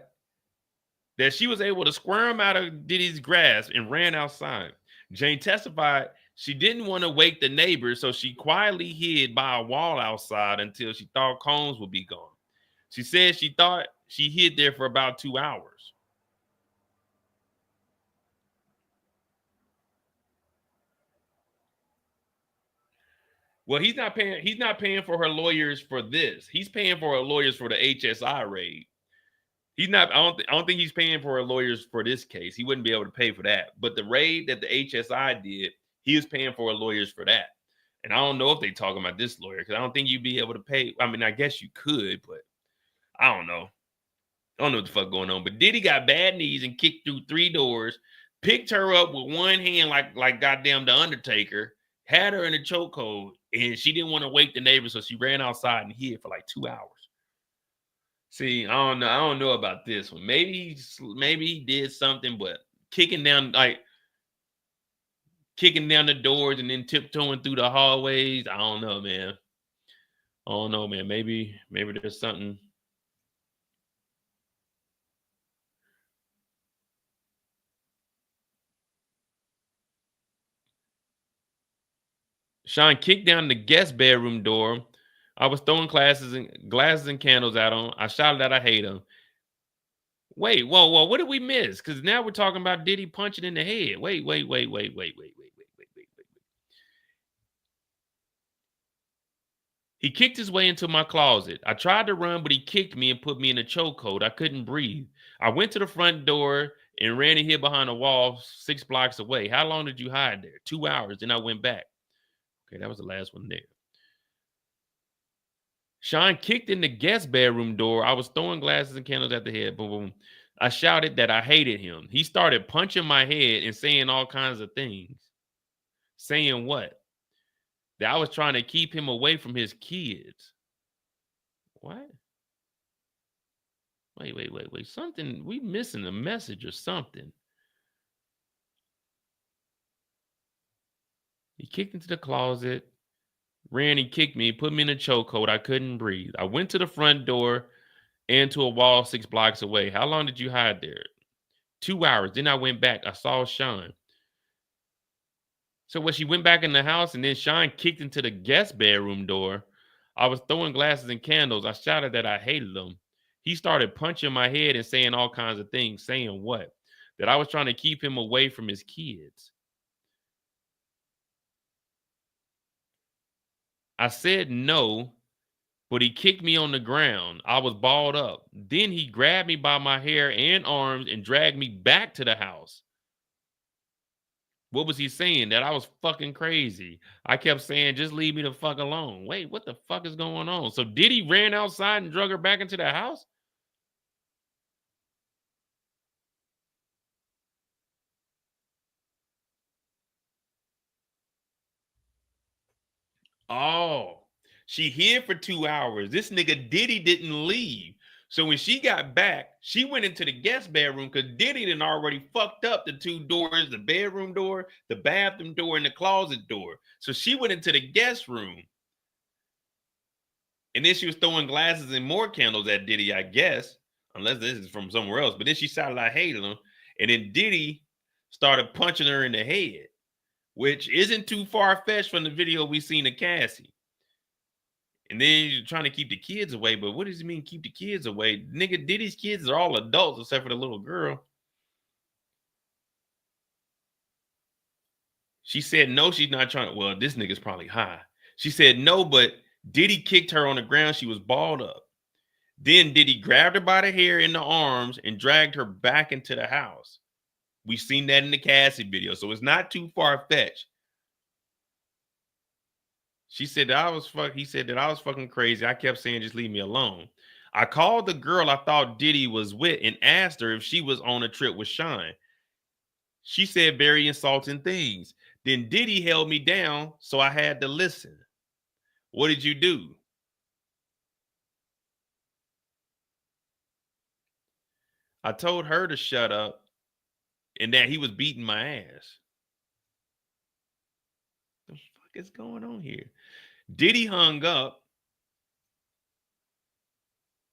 that she was able to squirm out of Diddy's grasp and ran outside. Jane testified she didn't want to wake the neighbors, so she quietly hid by a wall outside until she thought Combs would be gone. She said she thought she hid there for about 2 hours. Well, he's not paying for her lawyers for this. He's paying for her lawyers for the HSI raid. He's not, I don't think he's paying for her lawyers for this case. He wouldn't be able to pay for that. But the raid that the HSI did, he was paying for her lawyers for that. And I don't know if they talking about this lawyer because I don't think you'd be able to pay. I mean, I guess you could, but I don't know. I don't know what the fuck going on. But Diddy got bad knees and kicked through 3 doors, picked her up with one hand like goddamn the Undertaker, had her in a chokehold, and she didn't want to wake the neighbors, so she ran outside and hid for like 2 hours. See, I don't know. I don't know about this one. Maybe he did something, but kicking down the doors and then tiptoeing through the hallways. I don't know, man. Maybe there's something. Sean kicked down the guest bedroom door. I was throwing glasses and candles at him. I shouted that I hate him. Wait, whoa, what did we miss? Because now we're talking about Diddy punching in the head. Wait. He kicked his way into my closet. I tried to run, but he kicked me and put me in a chokehold. I couldn't breathe. I went to the front door and ran and hid behind a wall 6 blocks away. How long did you hide there? 2 hours. Then I went back. Okay, that was the last one there. Sean kicked in the guest bedroom door. I was throwing glasses and candles at the head. Boom, boom. I shouted that I hated him. He started punching my head and saying all kinds of things. Saying what? That I was trying to keep him away from his kids. What? Wait. Something, we missing a message or something. He kicked into the closet. ran and kicked me, put me in a chokehold. I couldn't breathe. I went to the front door and to a wall 6 blocks away. How long did you hide there? 2 hours. Then I went back. I saw Sean. So when she went back in the house and then Sean kicked into the guest bedroom door, I was throwing glasses and candles. I shouted that I hated him. He started punching my head and saying all kinds of things. Saying what? That I was trying to keep him away from his kids. I said no, but he kicked me on the ground. I was balled up. Then he grabbed me by my hair and arms and dragged me back to the house. What was he saying? That I was fucking crazy. I kept saying, just leave me the fuck alone. Wait, what the fuck is going on? So Diddy ran outside and drug her back into the house? Oh, she hid for 2 hours. This nigga Diddy didn't leave. So when she got back, she went into the guest bedroom because Diddy done already fucked up the 2 doors, the bedroom door, the bathroom door, and the closet door. So she went into the guest room. And then she was throwing glasses and more candles at Diddy, I guess. Unless this is from somewhere else. But then she shouted, I hated him. And then Diddy started punching her in the head, which isn't too far-fetched from the video we seen of Cassie. And then you're trying to keep the kids away. But what does he mean keep the kids away? Nigga, Diddy's kids are all adults except for the little girl. She said no, she's not trying to. Well, this nigga's probably high. She said no, but Diddy kicked her on the ground. She was balled up. Then Diddy grabbed her by the hair in the arms and dragged her back into the house. We've seen that in the Cassie video, so it's not too far-fetched. She said that he said that I was fucking crazy. I kept saying, just leave me alone. I called the girl I thought Diddy was with and asked her if she was on a trip with Sean. She said very insulting things. Then Diddy held me down, so I had to listen. What did you do? I told her to shut up and that he was beating my ass. The fuck is going on here? Diddy hung up.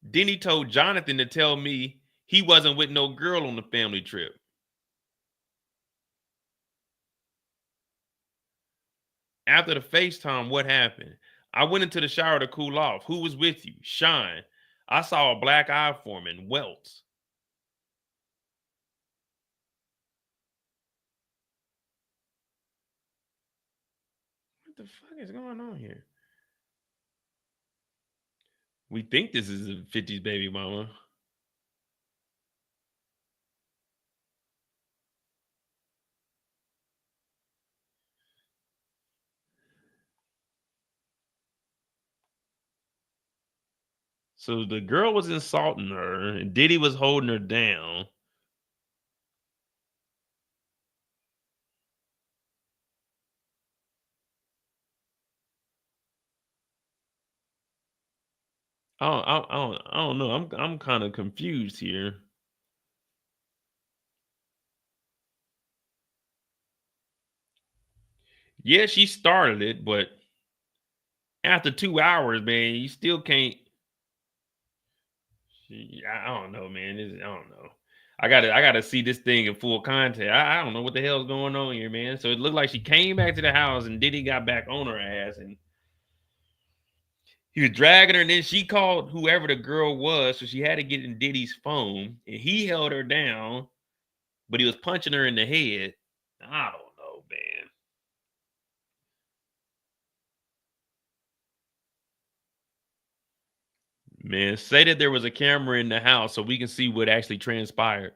Then he told Jonathan to tell me he wasn't with no girl on the family trip. After the FaceTime, what happened? I went into the shower to cool off. Who was with you? Sean. I saw a black eye forming, welts. What the fuck is going on here? We think this is a 50s baby mama. So the girl was insulting her, and Diddy was holding her down. I don't know. I'm kind of confused here. Yeah, she started it, but after 2 hours, man, you still can't. I don't know, man. I don't know. I gotta see this thing in full context. I don't know what the hell's going on here, man. So it looked like she came back to the house and Diddy got back on her ass and he was dragging her, and then she called whoever the girl was, so she had to get in Diddy's phone, and he held her down, but he was punching her in the head. I don't know, man. Man, say that there was a camera in the house so we can see what actually transpired.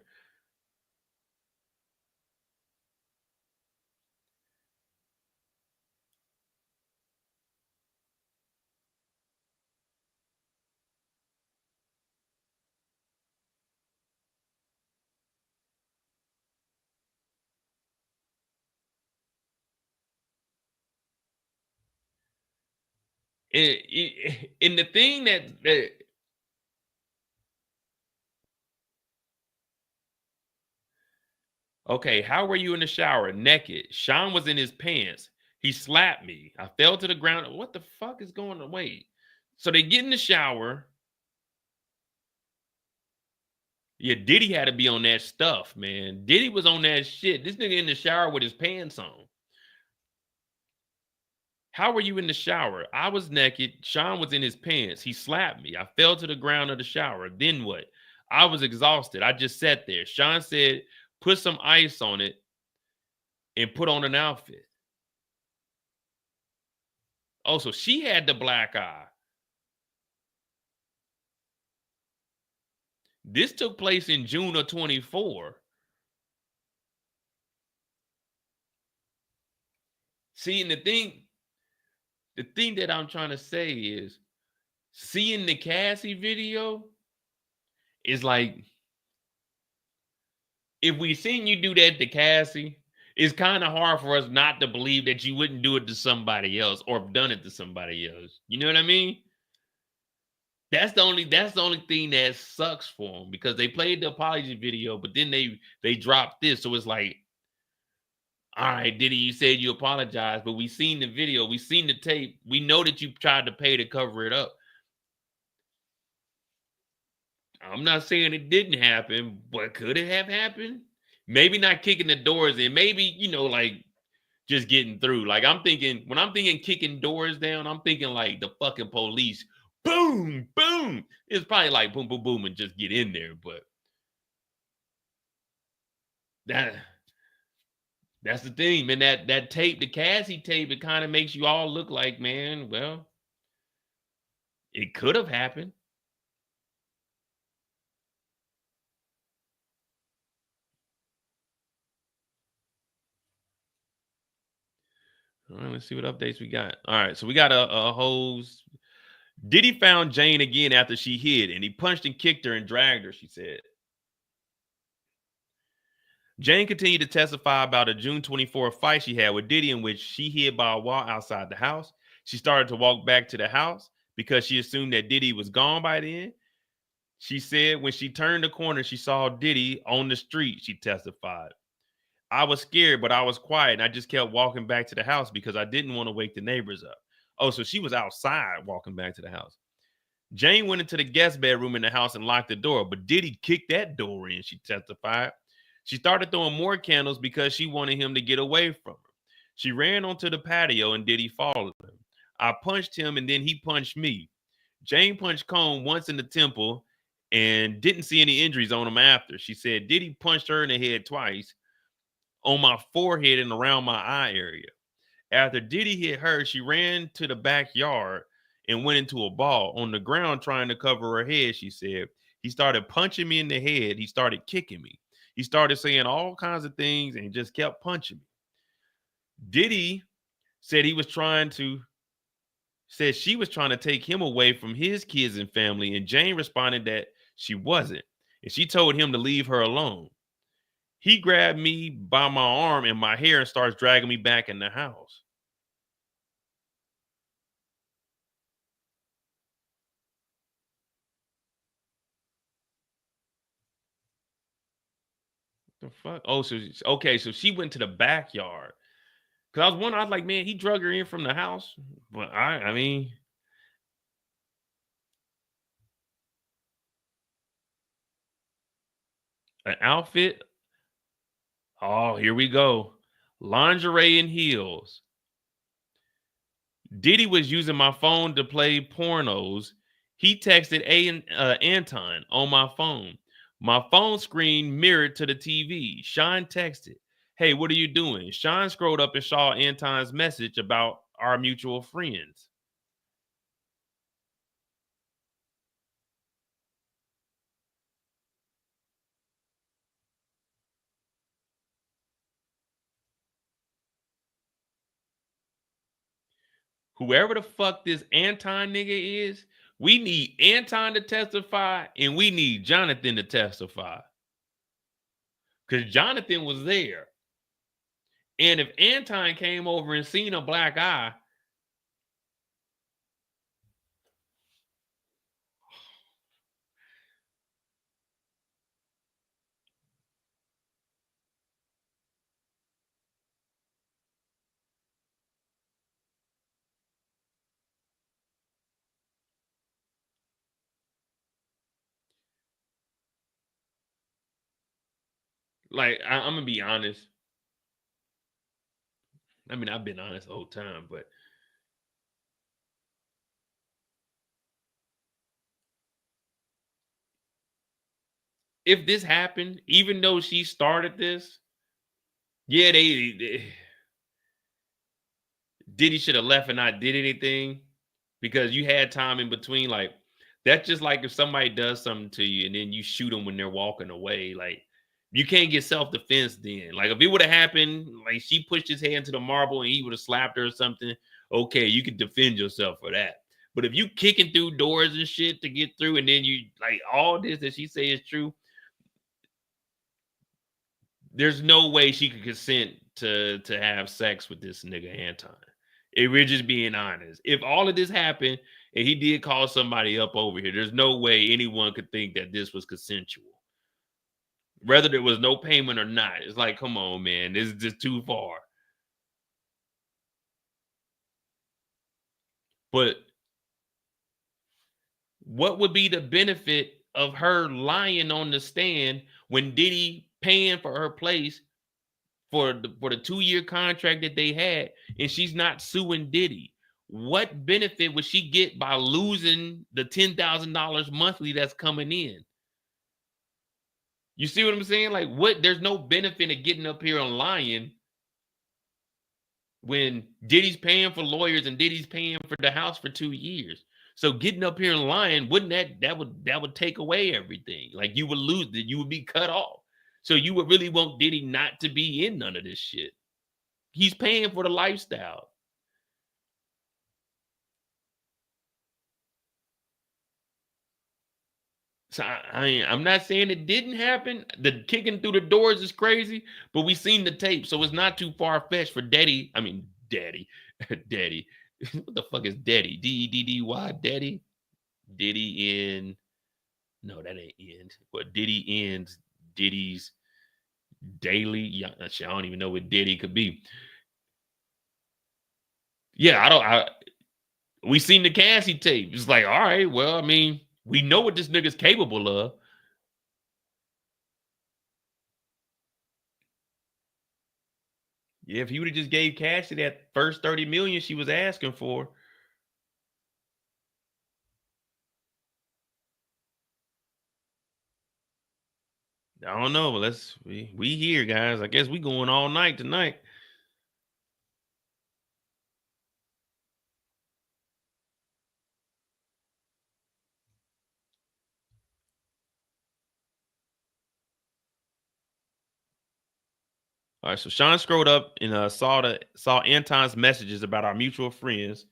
And the thing that okay, how were you in the shower naked? Sean was in his pants. He slapped me. I fell to the ground. What the fuck is going on? Wait. So they get in the shower. Yeah, Diddy had to be on that stuff, man. Diddy was on that shit. This nigga in the shower with his pants on. How were you in the shower? I was naked. Sean was in his pants. He slapped me. I fell to the ground of the shower. Then what? I was exhausted. I just sat there. Sean said, put some ice on it and put on an outfit. Oh, so she had the black eye. This took place in June of 24. See, and the thing that I'm trying to say is seeing the Cassie video is like, if we seen you do that to Cassie, it's kind of hard for us not to believe that you wouldn't do it to somebody else or have done it to somebody else. You know what I mean? That's the only thing that sucks for them, because they played the apology video, but then they dropped this. So it's like, all right, Diddy, you said you apologized, but we seen the video, we seen the tape, we know that you tried to pay to cover it up. I'm not saying it didn't happen, but could it have happened? Maybe not kicking the doors in, maybe, you know, like just getting through. Like I'm thinking, when I'm thinking kicking doors down, I'm thinking like the fucking police. Boom, boom. It's probably like boom, boom, boom, and just get in there. But that's the thing, man. That tape, the Cassie tape, it kind of makes you all look like, man, well, it could have happened. All right, let's see what updates we got. All right, so we got a hose. Diddy found Jane again after she hid, and he punched and kicked her and dragged her, she said. Jane continued to testify about a June 24th fight she had with Diddy, in which she hid by a wall outside the house. She started to walk back to the house because she assumed that Diddy was gone by then. She said when she turned the corner, she saw Diddy on the street, she testified. I was scared, but I was quiet, and I just kept walking back to the house because I didn't want to wake the neighbors up. Oh, so she was outside walking back to the house. Jane went into the guest bedroom in the house and locked the door, but Diddy kicked that door in, she testified. She started throwing more candles because she wanted him to get away from her. She ran onto the patio and Diddy followed her. I punched him and then he punched me. Jane punched Combs once in the temple and didn't see any injuries on him after. She said Diddy punched her in the head twice, on my forehead and around my eye area. After Diddy hit her, she ran to the backyard and went into a ball on the ground trying to cover her head, she said. He started punching me in the head. He started kicking me. He started saying all kinds of things and just kept punching me. Diddy said she was trying to take him away from his kids and family, and Jane responded that she wasn't, and she told him to leave her alone. He grabbed me by my arm and my hair and starts dragging me back in the house. The fuck? Oh, so okay, so she went to the backyard. Cause I was wondering, I was like, man, he drug her in from the house. But I mean, an outfit. Oh, here we go. Lingerie and heels. Diddy was using my phone to play pornos. He texted Anton on my phone. My phone screen mirrored to the TV. Sean texted, hey, what are you doing? Sean scrolled up and saw Anton's message about our mutual friends. Whoever the fuck this Anton nigga is, we need Anton to testify and we need Jonathan to testify. Because Jonathan was there. And if Anton came over and seen a black eye, Like, I'm gonna be honest. I mean, I've been honest the whole time, but if this happened, even though she started this, yeah, Diddy should have left and not did anything because you had time in between. Like, that's just like if somebody does something to you and then you shoot them when they're walking away. Like, you can't get self-defense then. Like, if it would have happened, like she pushed his hand to the marble and he would have slapped her or something, okay, you could defend yourself for that. But if you kicking through doors and shit to get through and then you like all this that she say is true, there's no way she could consent to have sex with this nigga Anton. If we're just being honest, if all of this happened and he did call somebody up over here, there's no way anyone could think that this was consensual. Whether there was no payment or not, it's like, come on, man, this is just too far. But what would be the benefit of her lying on the stand when Diddy paying for her place for the 2-year contract that they had, and she's not suing Diddy? What benefit would she get by losing the $10,000 monthly that's coming in? You see what I'm saying? Like, what? There's no benefit of getting up here and lying when Diddy's paying for lawyers and Diddy's paying for the house for 2 years. So getting up here and lying, wouldn't that would take away everything? Like, you would lose it, you would be cut off. So you would really want Diddy not to be in none of this shit. He's paying for the lifestyle. So I'm not saying it didn't happen. The kicking through the doors is crazy, but we seen the tape, so it's not too far-fetched for Daddy. I mean, Daddy. Daddy. What the fuck is Daddy? D-E-D-D-Y, Daddy? Diddy in... No, that ain't end. But Diddy ends Diddy's daily... Yeah, I don't even know what Diddy could be. Yeah, we seen the Cassie tape. It's like, all right, well, I mean... We know what this nigga's capable of. Yeah, if he would have just gave Cassie that first 30 million she was asking for. I don't know. We here, guys. I guess we going all night tonight. All right, so Sean scrolled up and saw Anton's messages about our mutual friends.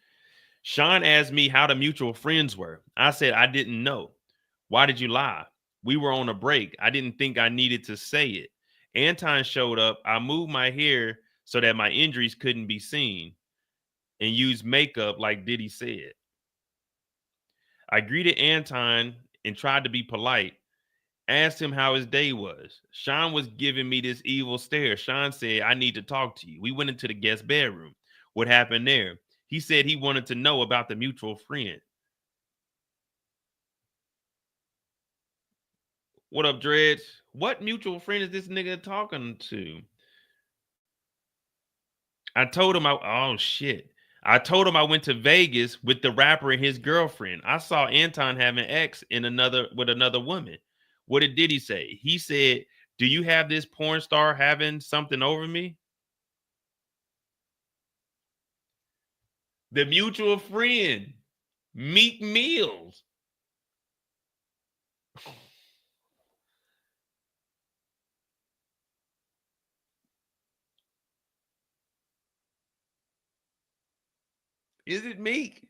Sean asked me how the mutual friends were. I said I didn't know. Why did you lie? We were on a break. I didn't think I needed to say it. Anton showed up. I moved my hair so that my injuries couldn't be seen and used makeup like Diddy said. I greeted Anton and tried to be polite. Asked him how his day was. Sean was giving me this evil stare. Sean said, I need to talk to you. We went into the guest bedroom. What happened there? He said he wanted to know about the mutual friend. What up, Dreads? What mutual friend is this nigga talking to? I told him oh shit. I told him I went to Vegas with the rapper and his girlfriend. I saw Anton having X with another woman. What did Diddy say? He said, do you have this porn star having something over me? The mutual friend, Meek Mills. Is it Meek?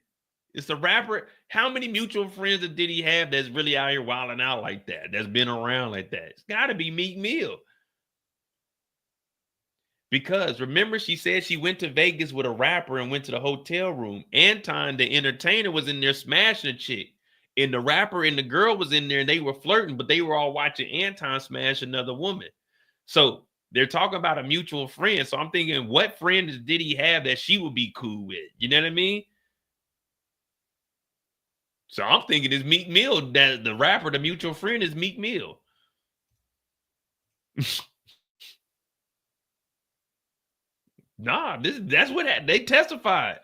It's the rapper. How many mutual friends did he have that's really out here wilding out like that? That's been around like that? It's got to be Meek Mill. Because remember, she said she went to Vegas with a rapper and went to the hotel room. Anton, the entertainer, was in there smashing a chick. And the rapper and the girl was in there and they were flirting, but they were all watching Anton smash another woman. So they're talking about a mutual friend. So I'm thinking, what friend did he have that she would be cool with? You know what I mean? So I'm thinking it's Meek Mill. That the rapper, the mutual friend, is Meek Mill. Nah, that's what they testified.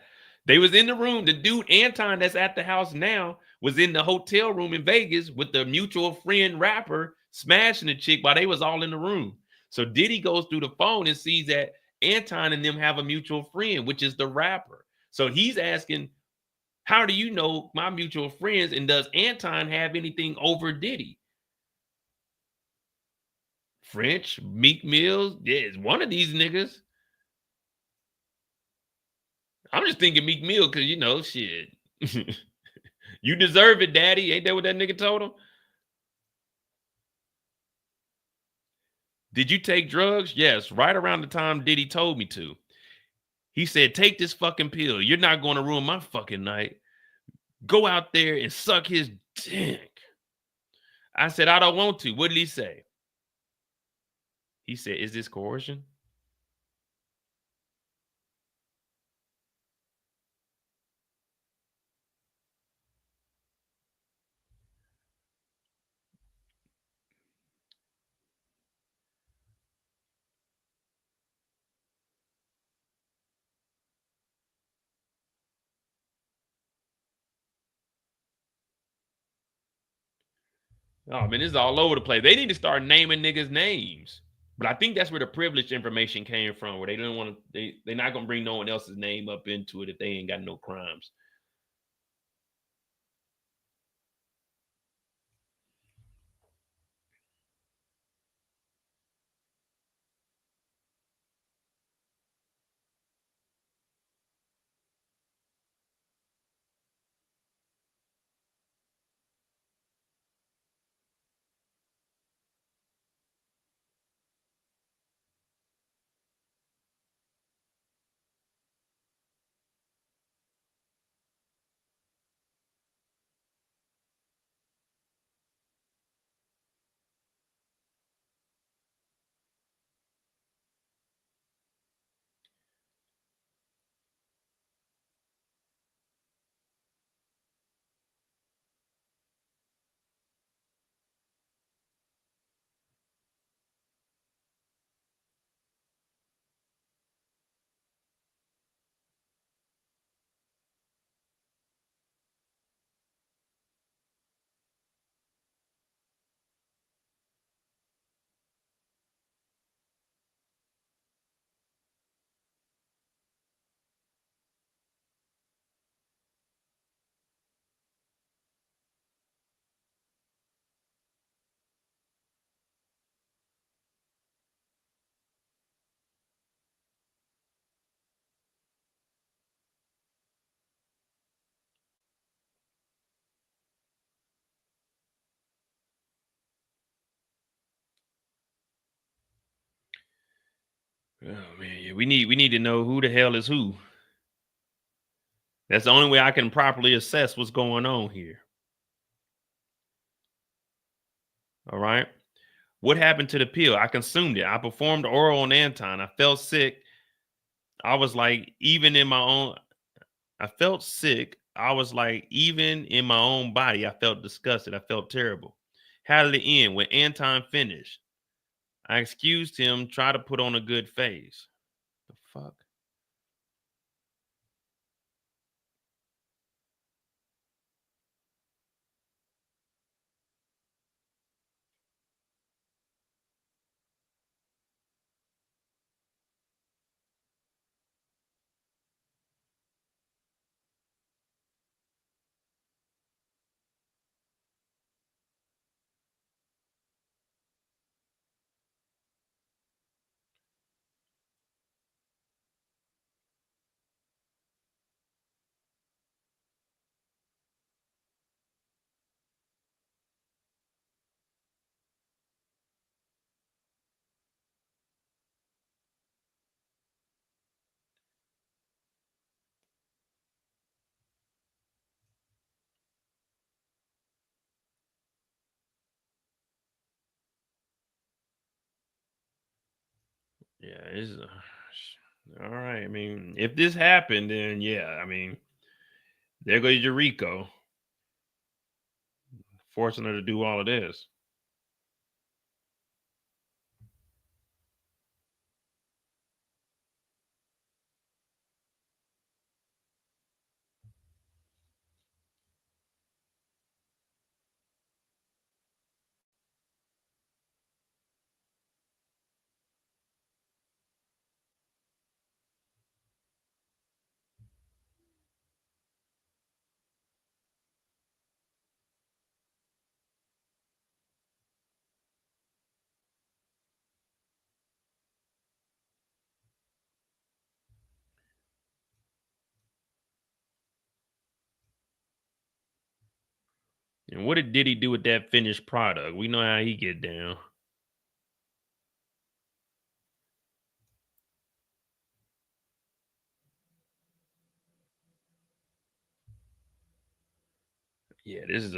They was in the room. The dude Anton that's at the house now was in the hotel room in Vegas with the mutual friend rapper smashing the chick while they was all in the room. So Diddy goes through the phone and sees that Anton and them have a mutual friend, which is the rapper. So he's asking, how do you know my mutual friends? And does Anton have anything over Diddy? French, Meek Mills, yeah, it's one of these niggas. I'm just thinking Meek Mill because, you know, shit. You deserve it, daddy. Ain't that what that nigga told him? Did you take drugs? Yes, right around the time Diddy told me to. He said, take this fucking pill. You're not going to ruin my fucking night. Go out there and suck his dick. I said, I don't want to. What did he say? He said, is this coercion? Oh, man, this is all over the place. They need to start naming niggas' names. But I think that's where the privileged information came from, where they don't want to, they're not going to bring no one else's name up into it if they ain't got no crimes. Oh man, yeah, we need to know who the hell is who. That's the only way I can properly assess what's going on here. All right. What happened to the pill? I consumed it. I performed oral on Anton. I felt sick. I was like, even in my own, I felt sick. I was like, even in my own body, I felt disgusted. I felt terrible. How did it end? When Anton finished, I excused him, tried to put on a good face. The fuck? Yeah, it's all right. I mean, if this happened, then yeah, I mean, there goes Jericho, forcing her to do all of this. And what did Diddy do with that finished product? We know how he get down. Yeah, this is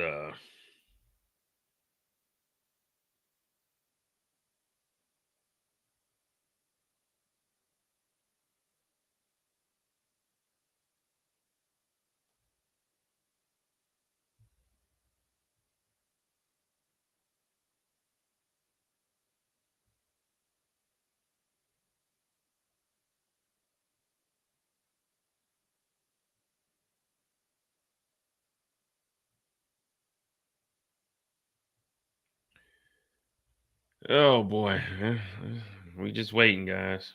oh boy. We just waiting, guys.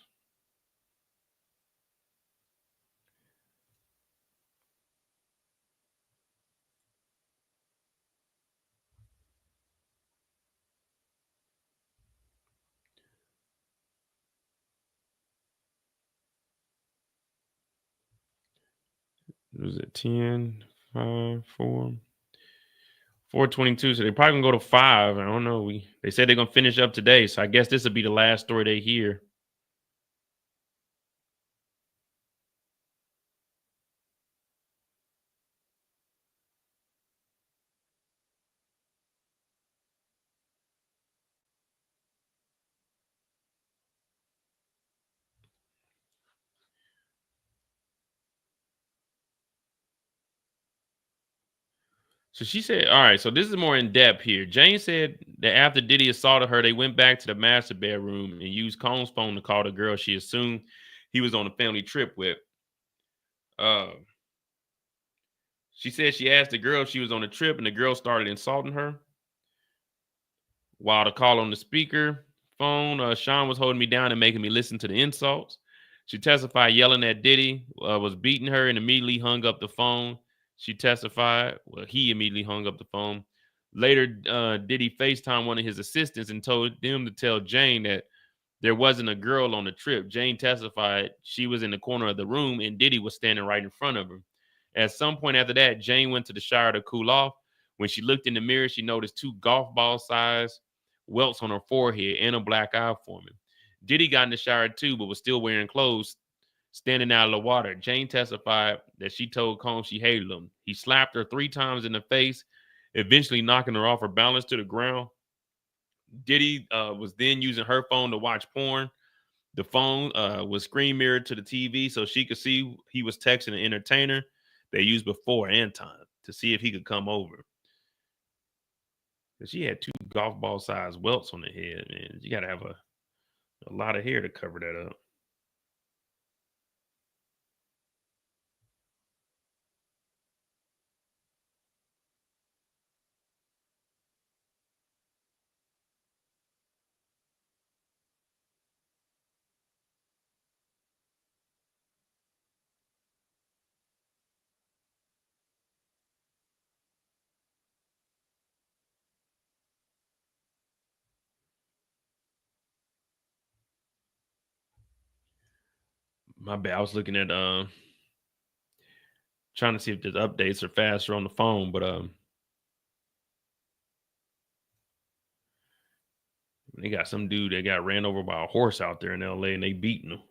Was it 10, 5, 4, 422? So they probably gonna go to 5. I don't know. They said they're gonna finish up today, so I guess this will be the last story they hear. So she said, all right, so this is more in depth here. Jane said that after Diddy assaulted her, they went back to the master bedroom and used Combs' phone to call the girl she assumed he was on a family trip with. She said she asked the girl if she was on a trip, and the girl started insulting her. While the call on the speaker phone, Sean was holding me down and making me listen to the insults. She testified yelling at Diddy, was beating her, and immediately hung up the phone. She testified, well, he immediately hung up the phone. Later, Diddy FaceTimed one of his assistants and told them to tell Jane that there wasn't a girl on the trip. Jane testified she was in the corner of the room and Diddy was standing right in front of her. At some point after that, Jane went to the shower to cool off. When she looked in the mirror, she noticed 2 golf ball size welts on her forehead and a black eye forming. Diddy got in the shower too, but was still wearing clothes, standing out of the water. Jane testified that she told Combs she hated him. He slapped her 3 times in the face, eventually knocking her off her balance to the ground. Diddy was then using her phone to watch porn. The phone was screen mirrored to the TV so she could see he was texting an entertainer they used before Anton to see if he could come over. She had 2 golf ball size welts on the head, man. You got to have a lot of hair to cover that up. My bad. I was looking at trying to see if there's updates or faster on the phone, but they got some dude that got ran over by a horse out there in LA and they beating him.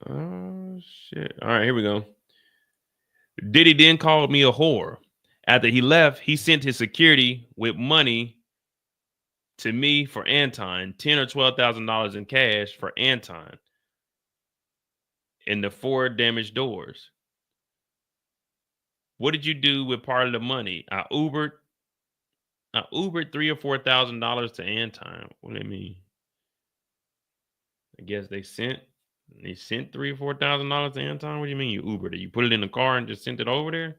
Oh shit. All right, here we go. Diddy then called me a whore. After he left, he sent his security with money to me for Anton, $10,000 or $12,000 in cash for Anton in the 4 damaged doors. What did you do with part of the money? I Ubered $3,000 or $4,000 to Anton. What do they mean? I guess they sent They sent $3,000 or $4,000 to Anton. What do you mean you Ubered it? You put it in the car and just sent it over there?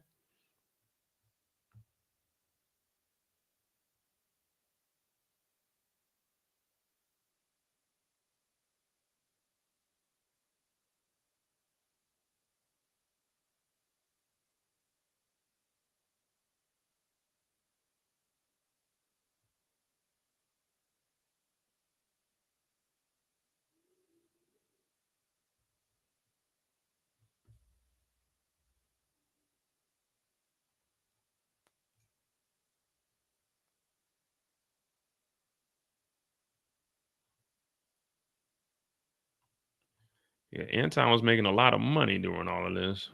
Yeah, Anton was making a lot of money doing all of this.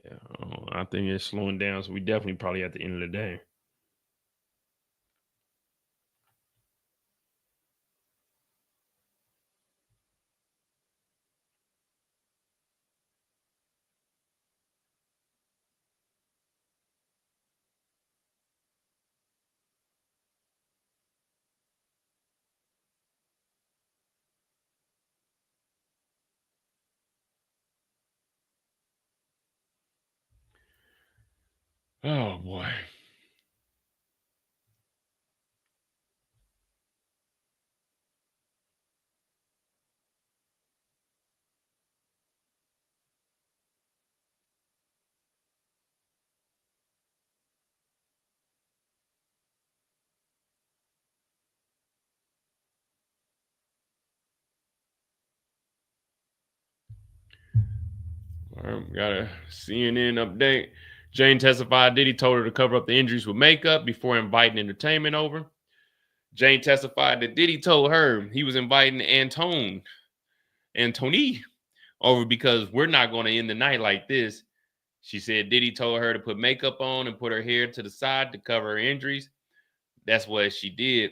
Yeah, I think it's slowing down. So we definitely probably at the end of the day. Oh boy. All right, we got a CNN update. Jane testified Diddy told her to cover up the injuries with makeup before inviting entertainment over. Jane testified that Diddy told her he was inviting Antoni over because we're not going to end the night like this. She said Diddy told her to put makeup on and put her hair to the side to cover her injuries. That's what she did.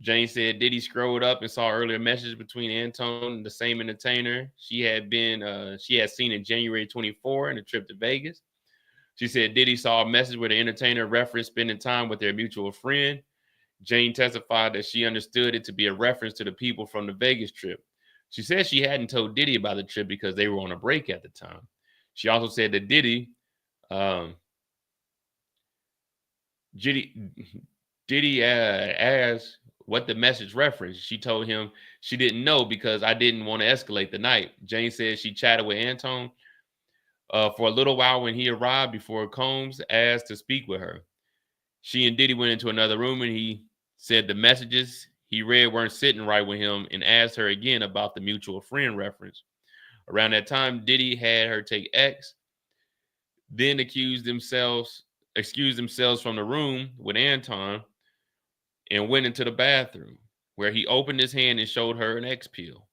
Jane said Diddy scrolled up and saw earlier messages between Antone and the same entertainer she had seen in January 24 in a trip to Vegas. She said Diddy saw a message where the entertainer referenced spending time with their mutual friend. Jane testified that she understood it to be a reference to the people from the Vegas trip. She said she hadn't told Diddy about the trip because they were on a break at the time. She also said that um, Diddy asked what the message referenced. She told him she didn't know because I didn't want to escalate the night. Jane said she chatted with Anton for a little while when he arrived before Combs asked to speak with her. She and Diddy went into another room and he said the messages he read weren't sitting right with him and asked her again about the mutual friend reference. Around that time, Diddy had her take X, then excused themselves from the room with Anton and went into the bathroom where he opened his hand and showed her an X pill.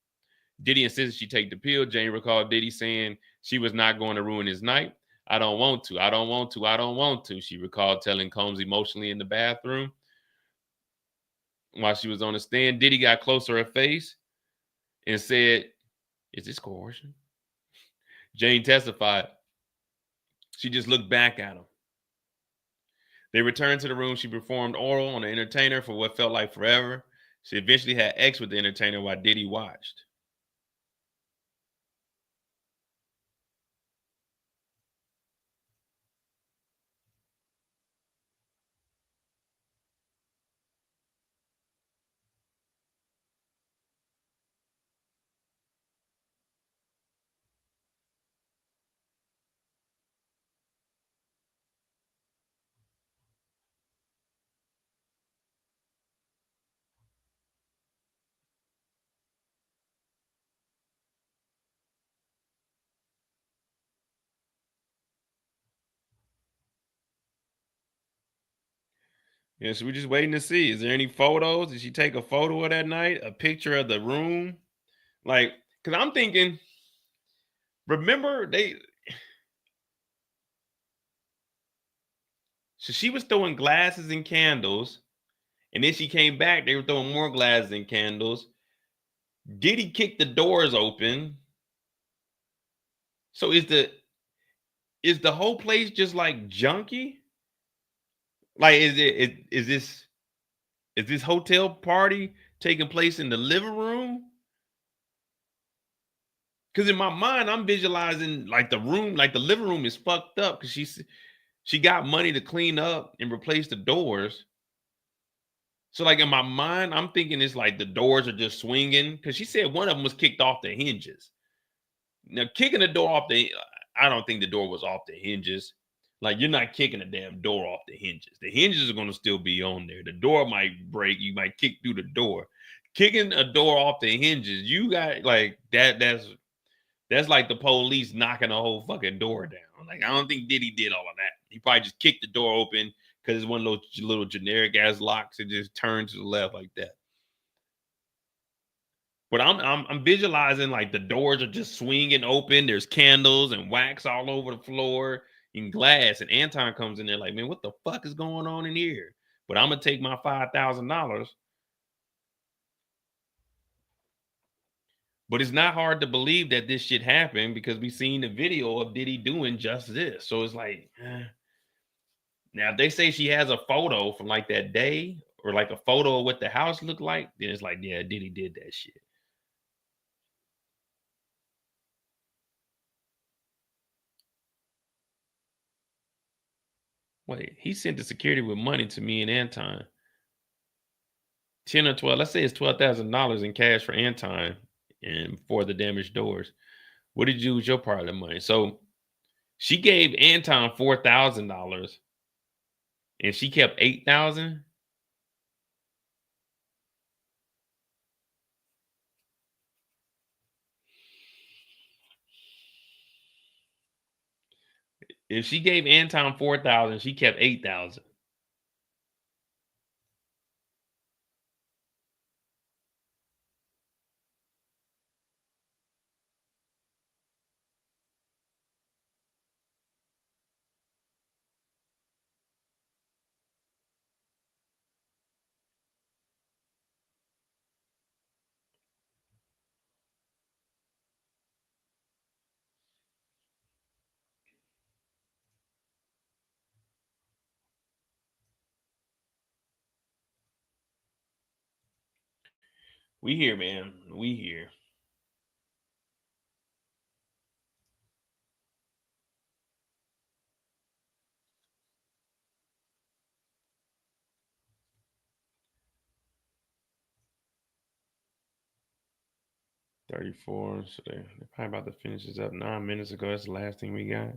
Diddy insisted she take the pill. Jane recalled Diddy saying she was not going to ruin his night. I don't want to. I don't want to. I don't want to. She recalled telling Combs emotionally in the bathroom. While she was on the stand, Diddy got close to her face and said, "Is this coercion?" Jane testified. She just looked back at him. They returned to the room. She performed oral on the entertainer for what felt like forever. She eventually had X with the entertainer while Diddy watched. Yeah, so we're just waiting to see. Is there any photos? Did she take a photo of that night? A picture of the room? Like, because I'm thinking, remember so she was throwing glasses and candles, and then she came back, they were throwing more glasses and candles. Diddy kicked the doors open. So is the whole place just like junky? Like, is this hotel party taking place in the living room? Because in my mind, I'm visualizing like the room, like the living room is fucked up because she got money to clean up and replace the doors. So like in my mind, I'm thinking it's like the doors are just swinging because she said one of them was kicked off the hinges. Now kicking the door off I don't think the door was off the hinges. Like you're not kicking the damn door off the hinges. The hinges are going to still be on there. The door might break. You might kick through the door. Kicking a door off the hinges, you got like that. That's like the police knocking a whole fucking door down. Like I don't think Diddy did all of that. He probably just kicked the door open because it's one of those little generic ass locks. It just turns to the left like that. But I'm visualizing like the doors are just swinging open. There's candles and wax all over the floor and glass. And Anton comes in there like, man, what the fuck is going on in here? But I'm gonna take my $5,000. But it's not hard to believe that this shit happened because we seen the video of Diddy doing just this. So it's like, now if they say she has a photo from like that day or like a photo of what the house looked like, then it's like, yeah, Diddy did that shit. Wait, he sent the security with money to me and Anton. 10 or 12, let's say it's $12,000 in cash for Anton and for the damaged doors. What did you do with your part of the money? So she gave Anton $4,000 and she kept $8,000. If she gave Anton $4,000, she kept $8,000. We here, man. We here. $34. So they're probably about to finish this up 9 minutes ago. That's the last thing we got.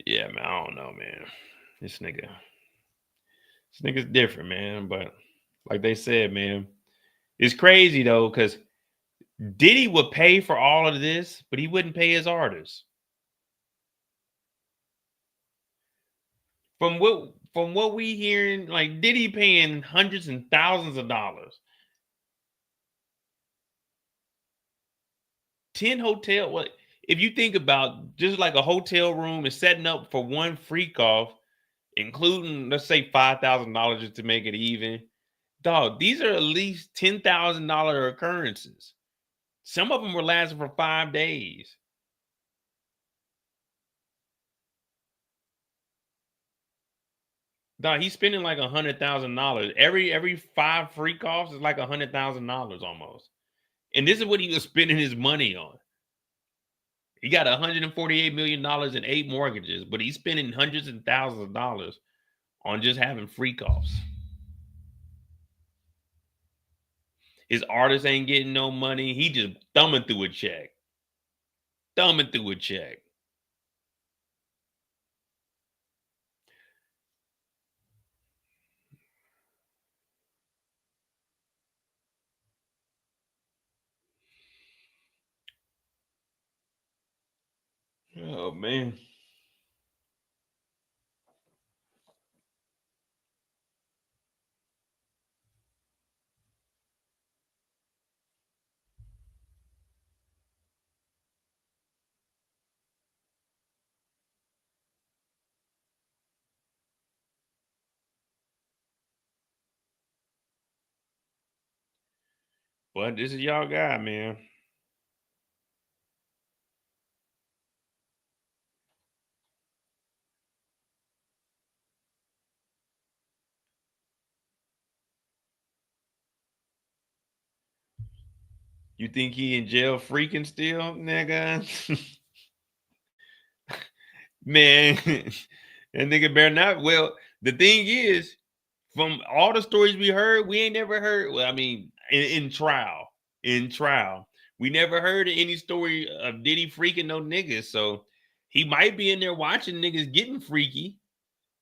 Yeah, man. I don't know, man. This nigga's different, man. But like they said, man, it's crazy though, because Diddy would pay for all of this, but he wouldn't pay his artists. From what we hearing, like Diddy paying hundreds and thousands of dollars. 10 hotel, what if you think about just like a hotel room is setting up for one freak off, including let's say $5,000 just to make it even. Dog, these are at least $10,000 occurrences. Some of them were lasting for 5 days. Dog, he's spending like $100,000. Every 5 freak offs is like $100,000 almost. And this is what he was spending his money on. He got $148 million in 8 mortgages, but he's spending hundreds and thousands of dollars on just having freak offs. His artists ain't getting no money. He just thumbing through a check. Thumbing through a check. Oh, man. But this is y'all guy, man. You think he in jail freaking still, nigga? Man, that nigga better not. Well, the thing is, from all the stories we heard, we ain't never heard. Well, I mean, in trial, we never heard of any story of Diddy freaking no niggas. So he might be in there watching niggas getting freaky.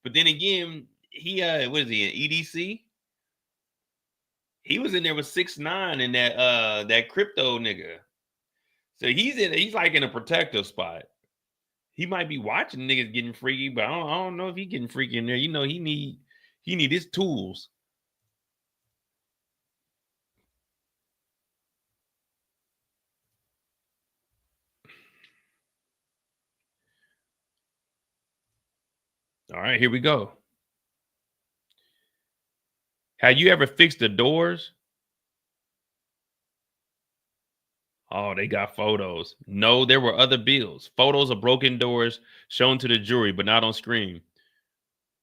But then again, he what is he in EDC? He was in there with 6ix9ine and that crypto nigga. So he's like in a protective spot. He might be watching niggas getting freaky, but I don't know if he getting freaky in there. You know, he need his tools. All right, here we go. Have you ever fixed the doors? Oh, they got photos. No, there were other bills. Photos of broken doors shown to the jury, but not on screen.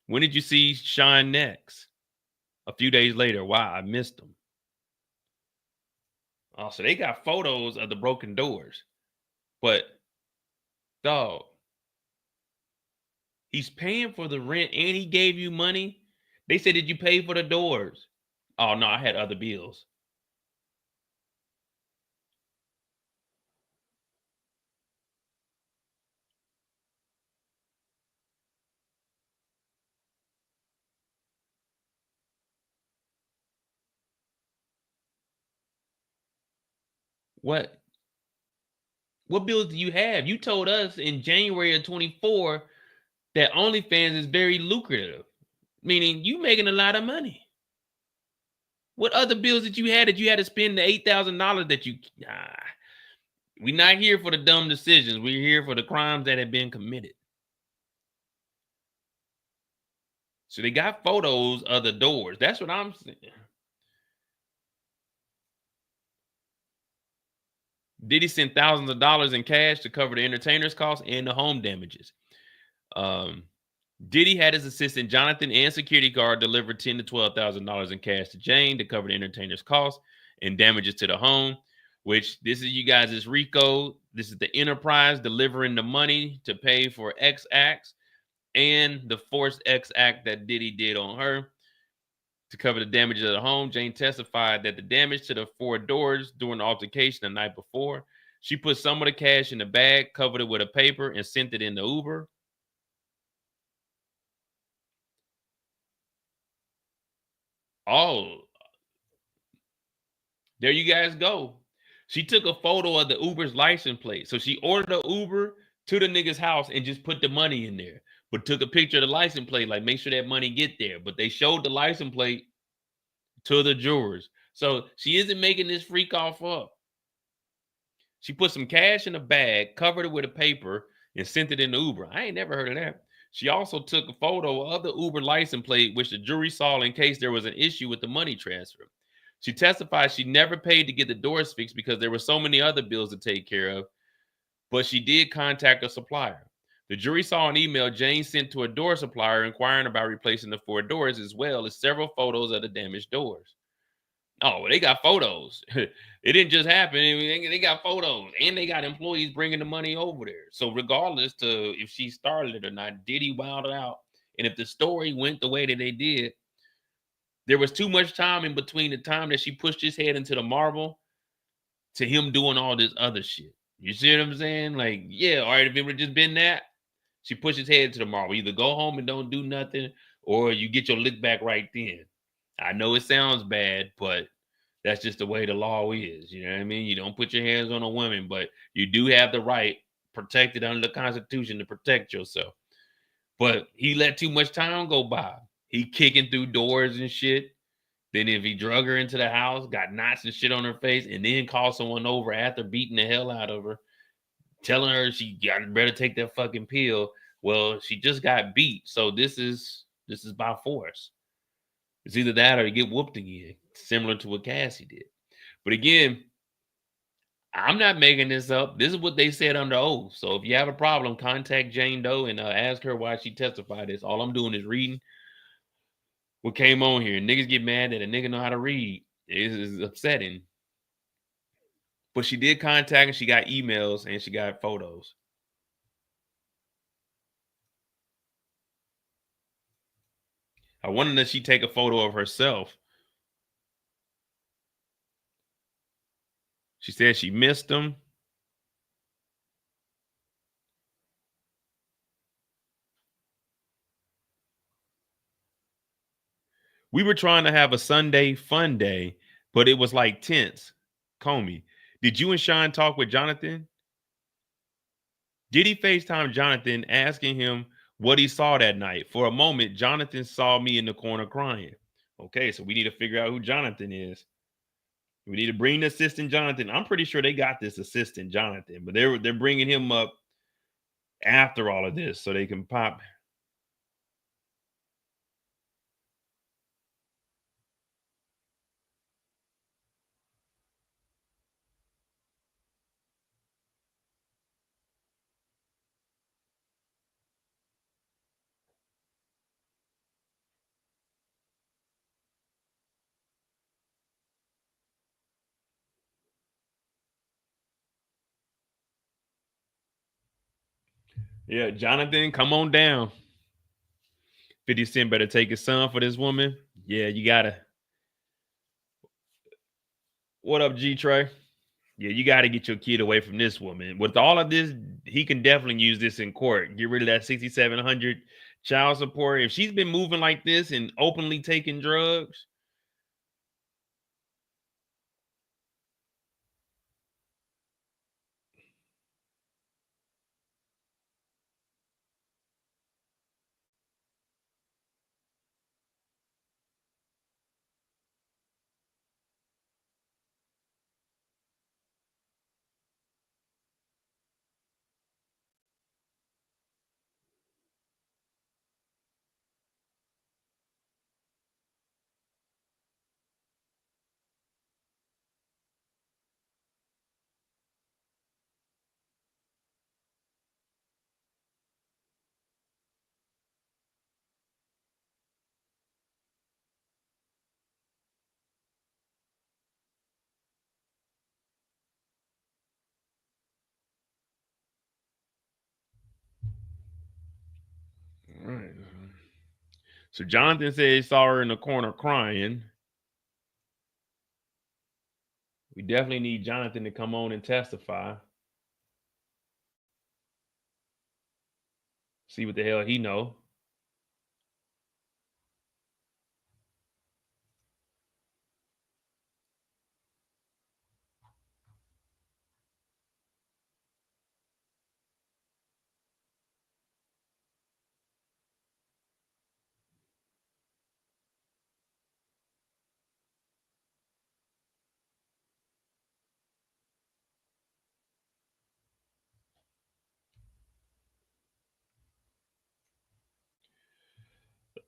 When did you see Shine next? A few days later. Wow, I missed them. Oh, so they got photos of the broken doors. But, dog, he's paying for the rent and he gave you money. They said, did you pay for the doors? Oh, no, I had other bills. What bills do you have? You told us in January of 24 that OnlyFans is very lucrative, meaning you making a lot of money. What other bills that you had to spend the $8,000 that you... We're not here for the dumb decisions. We're here for the crimes that have been committed. So they got photos of the doors. That's what I'm saying. Diddy sent thousands of dollars in cash to cover the entertainer's costs and the home damages. Diddy had his assistant Jonathan and security guard deliver $10,000 to $12,000 in cash to Jane to cover the entertainer's costs and damages to the home. Which this is you guys' RICO. This is the enterprise delivering the money to pay for X acts and the forced X act that Diddy did on her to cover the damages of the home. Jane testified that the damage to the 4 doors during the altercation the night before, she put some of the cash in the bag, covered it with a paper, and sent it in the Uber. Oh, there you guys go. She took a photo of the Uber's license plate. So she ordered an Uber to the nigga's house and just put the money in there, but took a picture of the license plate, like make sure that money get there. But they showed the license plate to the jurors. So she isn't making this freak off up. She put some cash in a bag, covered it with a paper, and sent it in the Uber. I ain't never heard of that. She also took a photo of the Uber license plate, which the jury saw in case there was an issue with the money transfer. She testified she never paid to get the doors fixed because there were so many other bills to take care of, but she did contact a supplier. The jury saw an email Jane sent to a door supplier inquiring about replacing the 4 doors, as well as several photos of the damaged doors. Oh, they got photos. It didn't just happen. They got photos, and they got employees bringing the money over there. So regardless to if she started it or not, Diddy wilded out. And if the story went the way that they did, there was too much time in between the time that she pushed his head into the marble to him doing all this other shit. You see what I'm saying? Like, yeah, all right, if it would have just been that, she pushed his head to the marble. Either go home and don't do nothing, or you get your lick back right then. I know it sounds bad, but that's just the way the law is. You know what I mean? You don't put your hands on a woman, but you do have the right protected under the Constitution to protect yourself. But he let too much time go by. He kicking through doors and shit. Then if he drug her into the house, got knots and shit on her face, and then called someone over after beating the hell out of her, telling her she better take that fucking pill. Well, she just got beat, so this is by force. It's either that or you get whooped again, similar to what Cassie did. But again, I'm not making this up. This is what they said under oath. So if you have a problem, contact Jane Doe and ask her why she testified this. All I'm doing is reading what came on here. Niggas get mad that a nigga know how to read. It's upsetting. But she did contact and she got emails and she got photos. I wonder if she take a photo of herself. She said she missed him. We were trying to have a Sunday fun day, but it was like tense. Comey, did you and Sean talk with Jonathan? Did he FaceTime Jonathan asking him what he saw that night? For a moment, Jonathan saw me in the corner crying. Okay, so we need to figure out who Jonathan is. We need to bring the assistant Jonathan. I'm pretty sure they got this assistant Jonathan, but they're bringing him up after all of this so they can pop. Yeah, Jonathan, come on down. 50 Cent better take his son for this woman. Yeah, you gotta. What up, G Trey? Yeah, you got to get your kid away from this woman. With all of this, he can definitely use this in court. Get rid of that 6,700 child support. If she's been moving like this and openly taking drugs, all right. So Jonathan said he saw her in the corner crying. We definitely need Jonathan to come on and testify. See what the hell he know.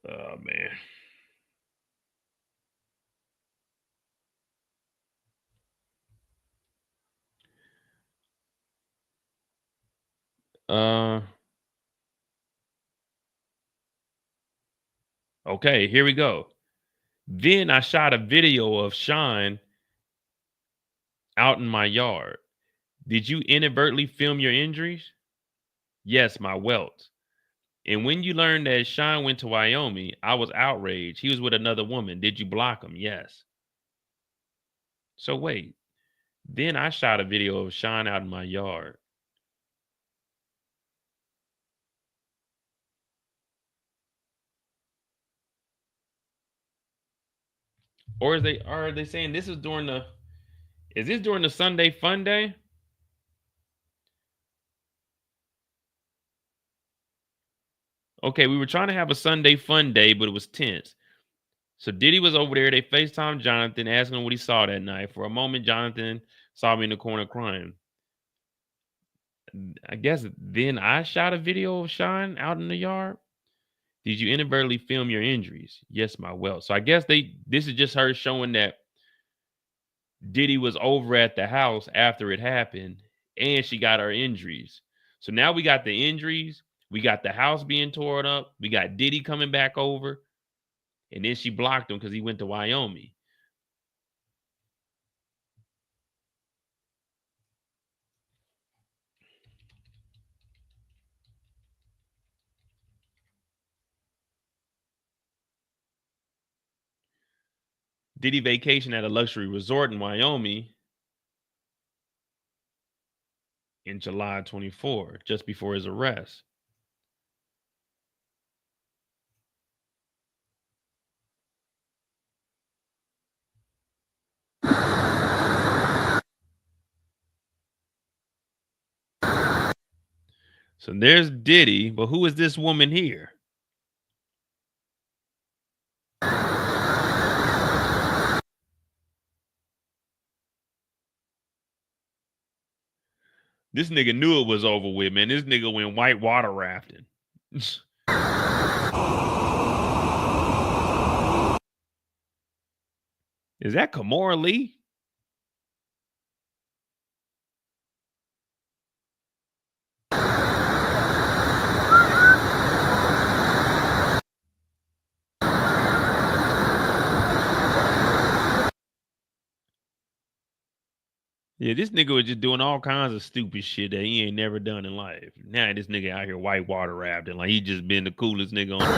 Oh man. Okay, here we go. Then I shot a video of Sean out in my yard. Did you inadvertently film your injuries? Yes, my welts. And when you learned that Sean went to Wyoming, I was outraged. He was with another woman. Did you block him? Yes. So wait. Then I shot a video of Sean out in my yard. Or are they saying this is during the Sunday fun day? Okay, we were trying to have a Sunday fun day, but it was tense. So Diddy was over there. They FaceTimed Jonathan, asking him what he saw that night. For a moment, Jonathan saw me in the corner crying. I guess then I shot a video of Sean out in the yard. Did you inadvertently film your injuries? Yes, my welt. So I guess this is just her showing that Diddy was over at the house after it happened, and she got her injuries. So now we got the injuries, we got the house being torn up, we got Diddy coming back over, and then she blocked him because he went to Wyoming. Diddy vacation at a luxury resort in Wyoming in July 24, just before his arrest. So there's Diddy, but who is this woman here? This nigga knew it was over with, man. This nigga went white water rafting. Is that Kamora Lee? Yeah, this nigga was just doing all kinds of stupid shit that he ain't never done in life. Now this nigga out here white water rafting like he just been the coolest nigga on earth.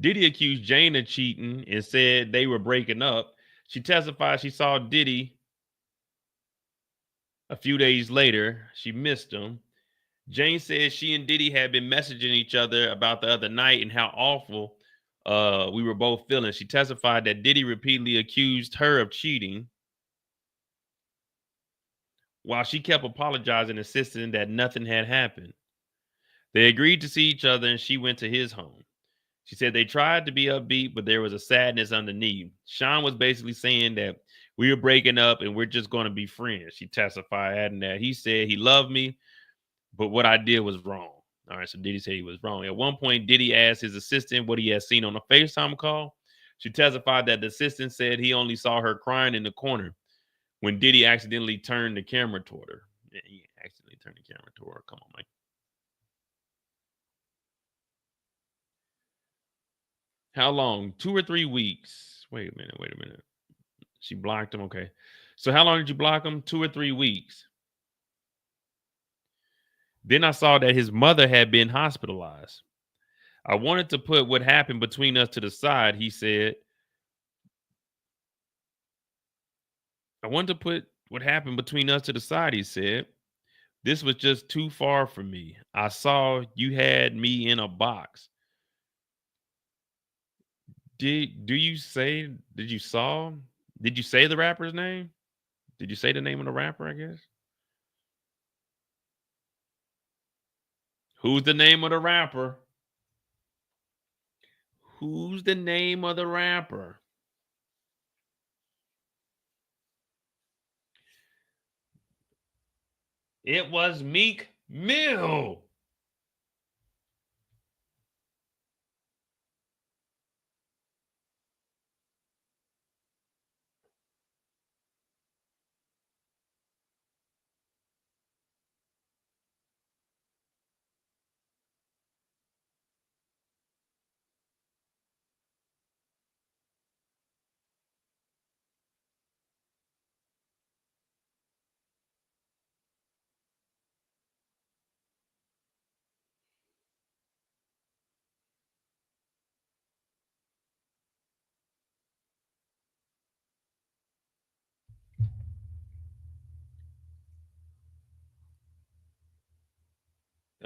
Diddy accused Jane of cheating and said they were breaking up. She testified she saw Diddy a few days later. She missed him. Jane says she and Diddy had been messaging each other about the other night and how awful we were both feeling. She testified that Diddy repeatedly accused her of cheating, while she kept apologizing, insisting that nothing had happened. They agreed to see each other and she went to his home. She said they tried to be upbeat, but there was a sadness underneath. Sean was basically saying that we were breaking up and we're just going to be friends. She testified, adding that he said he loved me, but what I did was wrong. All right, so Diddy said he was wrong. At one point, Diddy asked his assistant what he had seen on a FaceTime call. She testified that the assistant said he only saw her crying in the corner when Diddy accidentally turned the camera toward her. Yeah, he accidentally turned the camera toward her. Come on, Mike. How long? 2 or 3 weeks. Wait a minute. She blocked him. Okay. So how long did you block him? 2 or 3 weeks. Then I saw that his mother had been hospitalized. I wanted to put what happened between us to the side, he said. I wanted to put what happened between us to the side, he said. This was just too far for me. I saw you had me in a box. Did you say the rapper's name? Did you say the name of the rapper, I guess? Who's the name of the rapper? Who's the name of the rapper? It was Meek Mill.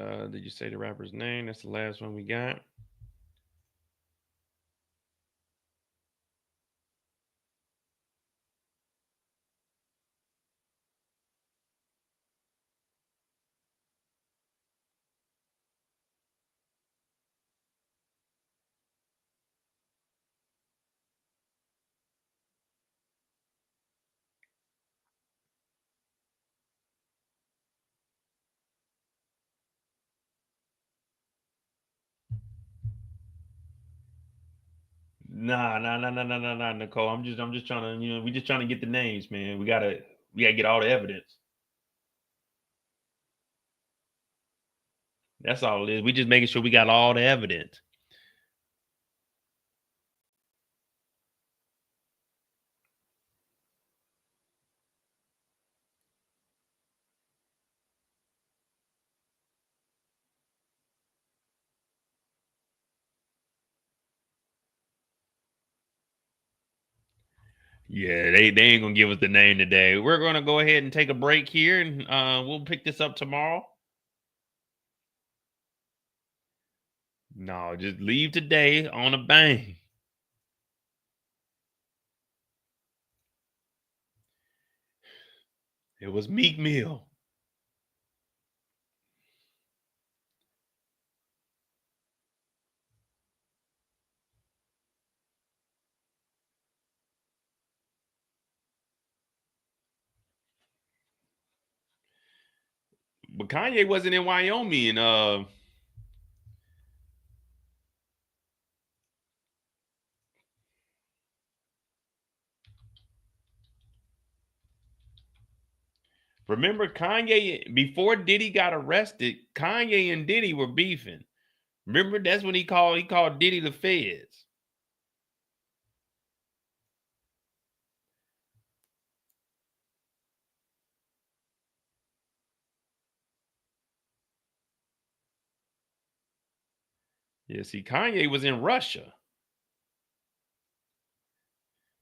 Did you say the rapper's name? That's the last one we got. Nah, Nicole. I'm just trying to, we just trying to get the names, man. We gotta get all the evidence. That's all it is. We just making sure we got all the evidence. Yeah, they ain't gonna give us the name today. We're gonna go ahead and take a break here, and we'll pick this up tomorrow. No, just leave today on a bang. It was Meek Mill. But Kanye wasn't in Wyoming, and remember Kanye, before Diddy got arrested, Kanye and Diddy were beefing. Remember, that's when he called Diddy the feds. Yeah, see, Kanye was in Russia.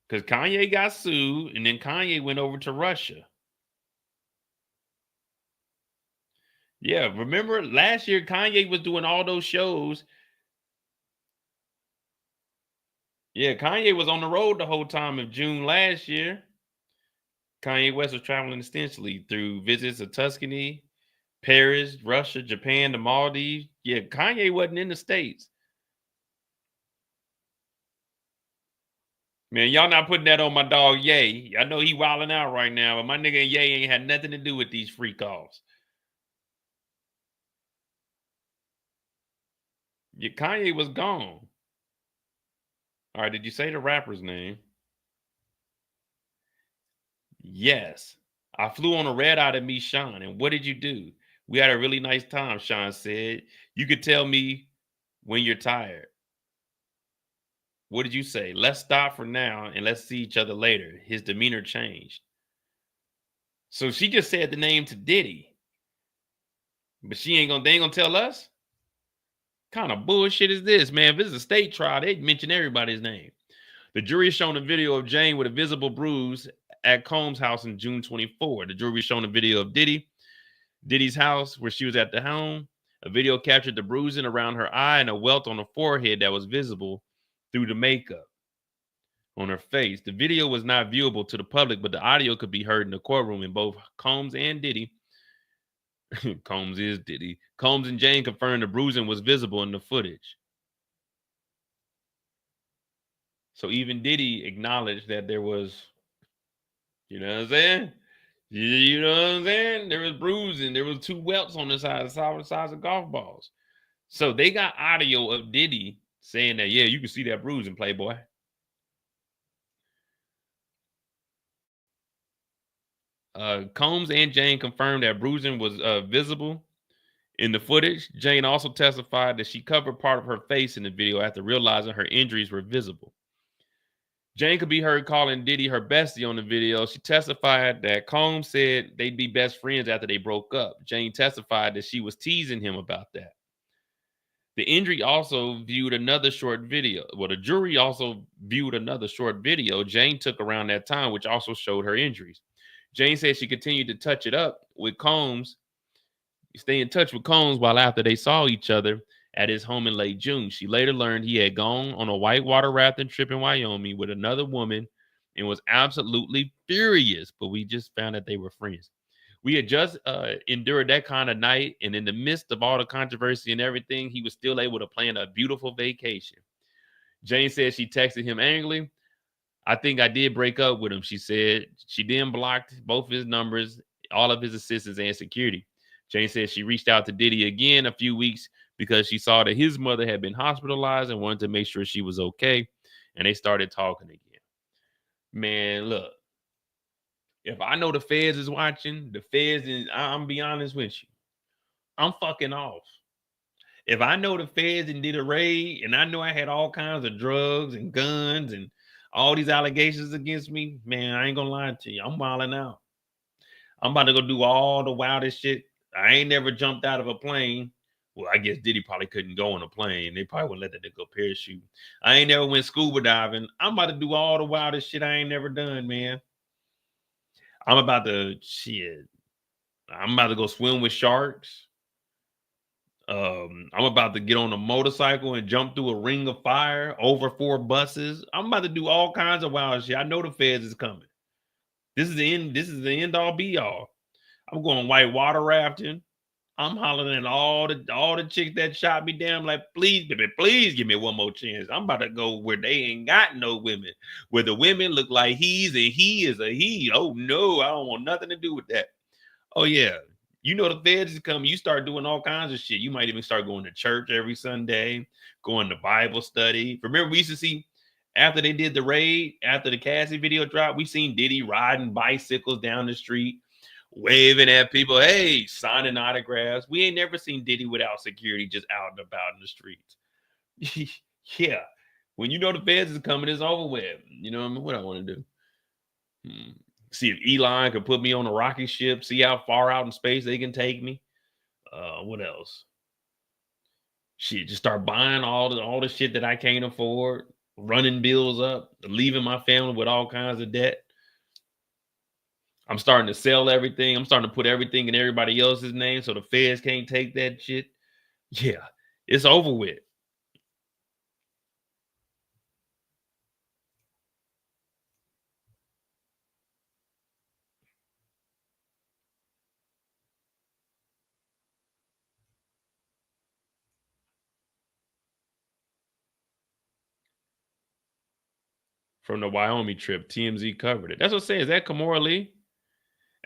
Because Kanye got sued, and then Kanye went over to Russia. Yeah, remember last year Kanye was doing all those shows. Yeah, Kanye was on the road the whole time of June last year. Kanye West was traveling extensively through visits of Tuscany, Paris, Russia, Japan, the Maldives. Yeah, Kanye wasn't in the States. Man, y'all not putting that on my dog Ye. I know he wilding out right now, but my nigga Ye ain't had nothing to do with these freak offs. Yeah, Kanye was gone. All right, did you say the rapper's name? Yes. I flew on a red eye to meet Sean. And what did you do? We had a really nice time, Sean said. You could tell me when you're tired. What did you say? Let's stop for now and let's see each other later. His demeanor changed. So she just said the name to Diddy. But they ain't gonna tell us? Kind of bullshit is this, man? If this is a state trial, they'd mention everybody's name. The jury is shown a video of Jane with a visible bruise at COMBS' house in June 24. The jury is shown a video of Diddy's house where she was at the home. A video captured the bruising around her eye and a welt on her forehead that was visible through the makeup on her face. The video was not viewable to the public, but the audio could be heard in the courtroom, in both COMBS and Diddy. COMBS is Diddy. COMBS and Jane confirmed the bruising was visible in the footage. So even Diddy acknowledged that there was, you know what I'm saying? You know what I'm saying? There was bruising. There was 2 welts on the size of golf balls. So they got audio of Diddy saying that, yeah, you can see that bruising, Playboy. Combs and Jane confirmed that bruising was visible in the footage. Jane also testified that she covered part of her face in the video after realizing her injuries were visible. Jane could be heard calling Diddy her bestie on the video. She testified that Combs said they'd be best friends after they broke up. Jane testified that she was teasing him about that. The injury also viewed another short video. Well, the jury also viewed another short video Jane took around that time, which also showed her injuries. Jane said she continued to touch it up with Combs stay in touch with Combs while after they saw each other at his home in late June. She later learned he had gone on a whitewater rafting trip in Wyoming with another woman and was absolutely furious, but we just found that they were friends. We had just endured that kind of night, and in the midst of all the controversy and everything, he was still able to plan a beautiful vacation. Jane said she texted him angrily. I think I did break up with him, she said. She then blocked both his numbers, all of his assistants, and security. Jane said she reached out to Diddy again a few weeks because she saw that his mother had been hospitalized and wanted to make sure she was okay, and they started talking again. Man, look, if I know the feds is watching, the feds is, I'm be honest with you, I'm fucking off. If I know the feds and did a raid and I know I had all kinds of drugs and guns and all these allegations against me, man, I ain't gonna lie to you. I'm wilding out. I'm about to go do all the wildest shit. I ain't never jumped out of a plane. Well, I guess Diddy probably couldn't go on a plane. They probably wouldn't let that go parachute. I ain't never went scuba diving. I'm about to do all the wildest shit I ain't never done, man. I'm about to go swim with sharks. I'm about to get on a motorcycle and jump through a ring of fire over 4 buses. I'm about to do all kinds of wild shit. I know the feds is coming. This is the end. This is the end all be all. I'm going white water rafting. I'm hollering at all the chicks that shot me down. Like, please, baby, please give me one more chance. I'm about to go where they ain't got no women, where the women look like he's and he is a he. Oh no, I don't want nothing to do with that. Oh yeah, you know the feds is coming. You start doing all kinds of shit. You might even start going to church every Sunday, going to Bible study. Remember, we used to see after they did the raid, after the Cassie video dropped, we seen Diddy riding bicycles down the street, waving at people, hey, signing autographs. We ain't never seen Diddy without security just out and about in the streets. Yeah. When you know the feds is coming, it's over with. You know what I mean? What I want to do? See if Elon could put me on a rocket ship, see how far out in space they can take me. What else? Shit, just start buying all the shit that I can't afford, running bills up, leaving my family with all kinds of debt. I'm starting to sell everything. I'm starting to put everything in everybody else's name so the feds can't take that shit. Yeah, it's over with. From the Wyoming trip, TMZ covered it. That's what I'm saying. Is that Kamora Lee?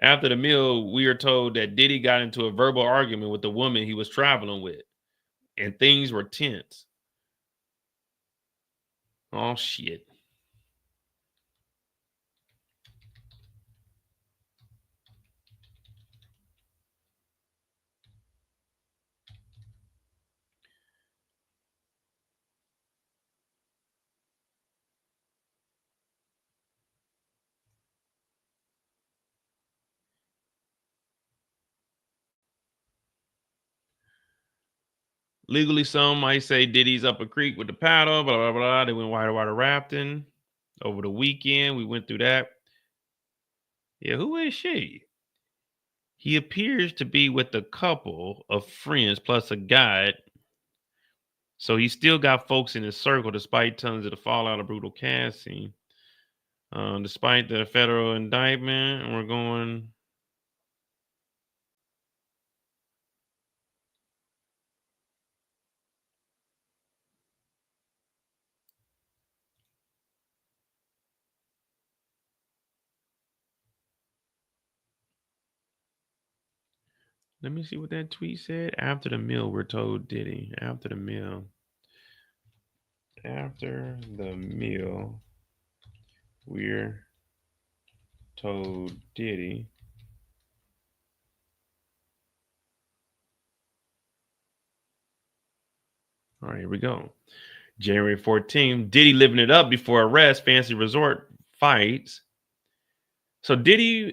After the meal, we are told that Diddy got into a verbal argument with the woman he was traveling with, and things were tense. Oh, shit. Legally, some might say Diddy's up a creek with the paddle, blah, blah, blah. They went whitewater rafting over the weekend. We went through that. Yeah, who is she? He appears to be with a couple of friends plus a guide. So he still got folks in his circle despite tons of the fallout of brutal Cassie. Despite the federal indictment, we're going... Let me see what that tweet said. After the meal, we're told Diddy. After the meal. After the meal, we're told Diddy. All right, here we go. January 14th, Diddy living it up before arrest, fancy resort fights. So Diddy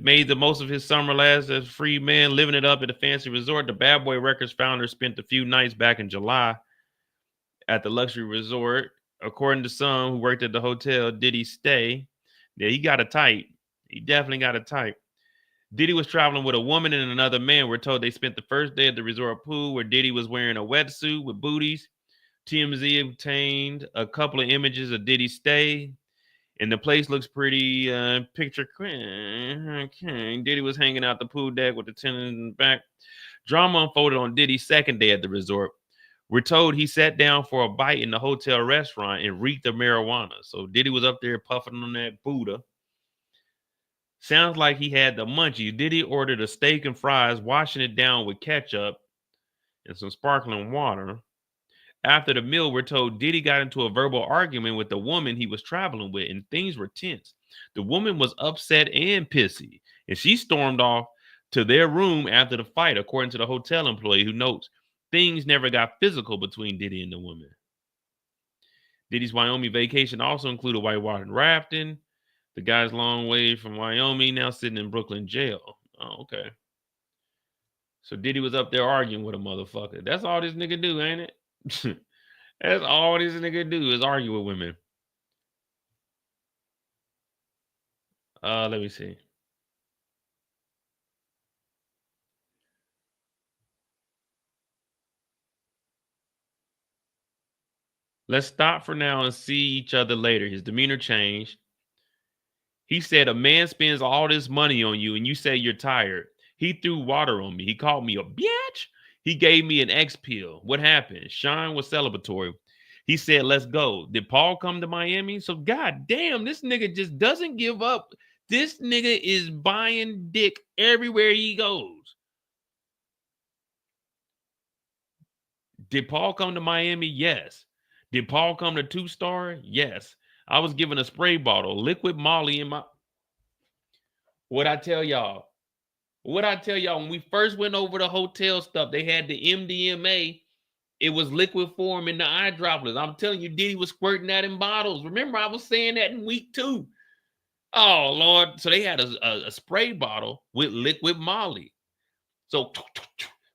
made the most of his summer last as a free man, living it up at a fancy resort. The Bad Boy Records founder spent a few nights back in July at the luxury resort. According to some who worked at the hotel, Diddy's stay, yeah, he got it tight. He definitely got it tight. Diddy was traveling with a woman and another man. We're told they spent the first day at the resort pool where Diddy was wearing a wetsuit with booties. TMZ obtained a couple of images of Diddy's stay, and the place looks pretty picture. Okay. Diddy was hanging out the pool deck with the tenants in the back. Drama unfolded on Diddy's second day at the resort. We're told he sat down for a bite in the hotel restaurant and reeked of marijuana. So Diddy was up there puffing on that Buddha. Sounds like he had the munchies. Diddy ordered a steak and fries, washing it down with ketchup and some sparkling water. After the meal, we're told Diddy got into a verbal argument with the woman he was traveling with, and things were tense. The woman was upset and pissy, and she stormed off to their room after the fight, according to the hotel employee, who notes things never got physical between Diddy and the woman. Diddy's Wyoming vacation also included whitewater rafting. The guy's long way from Wyoming, now sitting in Brooklyn jail. Oh, okay. So Diddy was up there arguing with a motherfucker. That's all this nigga do, ain't it? That's all this nigga do is argue with women. Let me see. Let's stop for now and see each other later. His demeanor changed. He said, a man spends all this money on you and you say you're tired. He threw water on me. He called me a bitch. He gave me an X pill. What happened? Sean was celebratory. He said, let's go. Did Paul come to Miami? So god damn, this nigga just doesn't give up. This nigga is buying dick everywhere he goes. Did Paul come to Miami? Yes. Did Paul come to 2-Star? Yes. I was given a spray bottle, liquid Molly in my... What I tell y'all, when we first went over the hotel stuff, they had the MDMA. It was liquid form in the eye droplets. I'm telling you, Diddy was squirting that in bottles. Remember, I was saying that in week 2. Oh, Lord. So they had a spray bottle with liquid Molly. So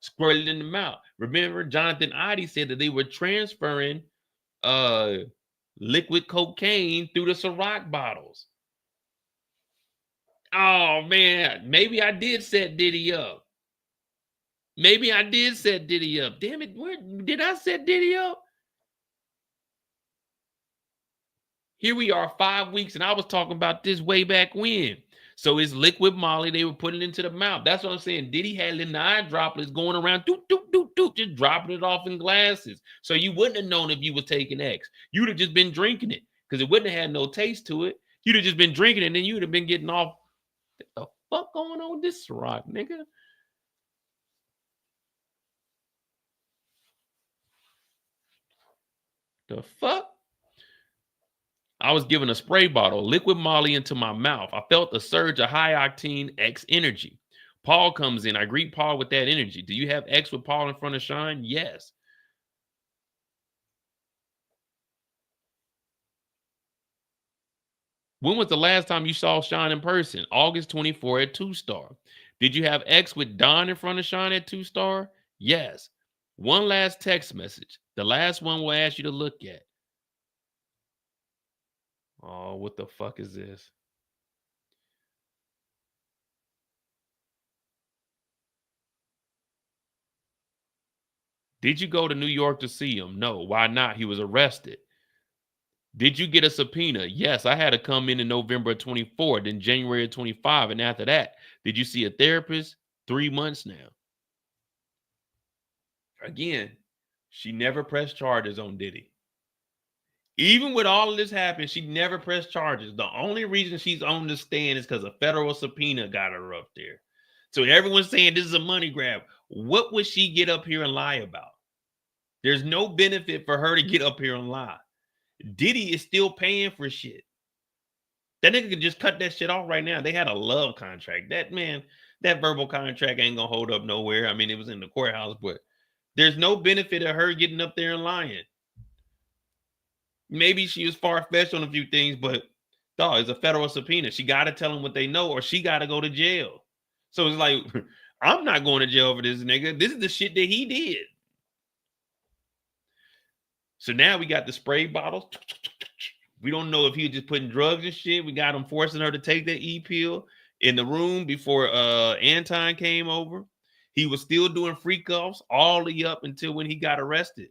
squirt it in the mouth. Remember, Jonathan Ivey said that they were transferring liquid cocaine through the Ciroc bottles. Oh, man. Maybe I did set Diddy up. Damn it. Where did I set Diddy up? Here we are 5 weeks, and I was talking about this way back when. So it's liquid Molly. They were putting it into the mouth. That's what I'm saying. Diddy had it in the eye droplets going around, just dropping it off in glasses. So you wouldn't have known if you was taking X. You'd have just been drinking it because it wouldn't have had no taste to it. You'd have just been drinking it, and then you'd have been getting off. What the fuck going on with this rock, nigga? The fuck? I was given a spray bottle, liquid Molly into my mouth. I felt a surge of high octane X energy. Paul comes in. I greet Paul with that energy. Do you have X with Paul in front of Sean? Yes. When was the last time you saw Sean in person? August 24 at 2-Star. Did you have X with Don in front of Sean at 2-Star? Yes. One last text message. The last one we'll ask you to look at. Oh, what the fuck is this? Did you go to New York to see him? No. Why not? He was arrested. Did you get a subpoena? Yes, I had to come in November 24, then January 25. And after that, did you see a therapist? 3 months now. Again, she never pressed charges on Diddy. Even with all of this happening, she never pressed charges. The only reason she's on the stand is because a federal subpoena got her up there. So everyone's saying this is a money grab. What would she get up here and lie about? There's no benefit for her to get up here and lie. Diddy is still paying for shit. That nigga could just cut that shit off right now. They had a love contract. That verbal contract ain't gonna hold up nowhere. I mean, it was in the courthouse, but there's no benefit of her getting up there and lying. Maybe she was far-fetched on a few things, but dog, it's a federal subpoena. She got to tell them what they know, or she got to go to jail. So it's like, I'm not going to jail for this nigga. This is the shit that he did. So now we got the spray bottles. We don't know if he was just putting drugs and shit. We got him forcing her to take that E pill. in the room before Anton came over. He was still doing freak offs all the way up until when he got arrested.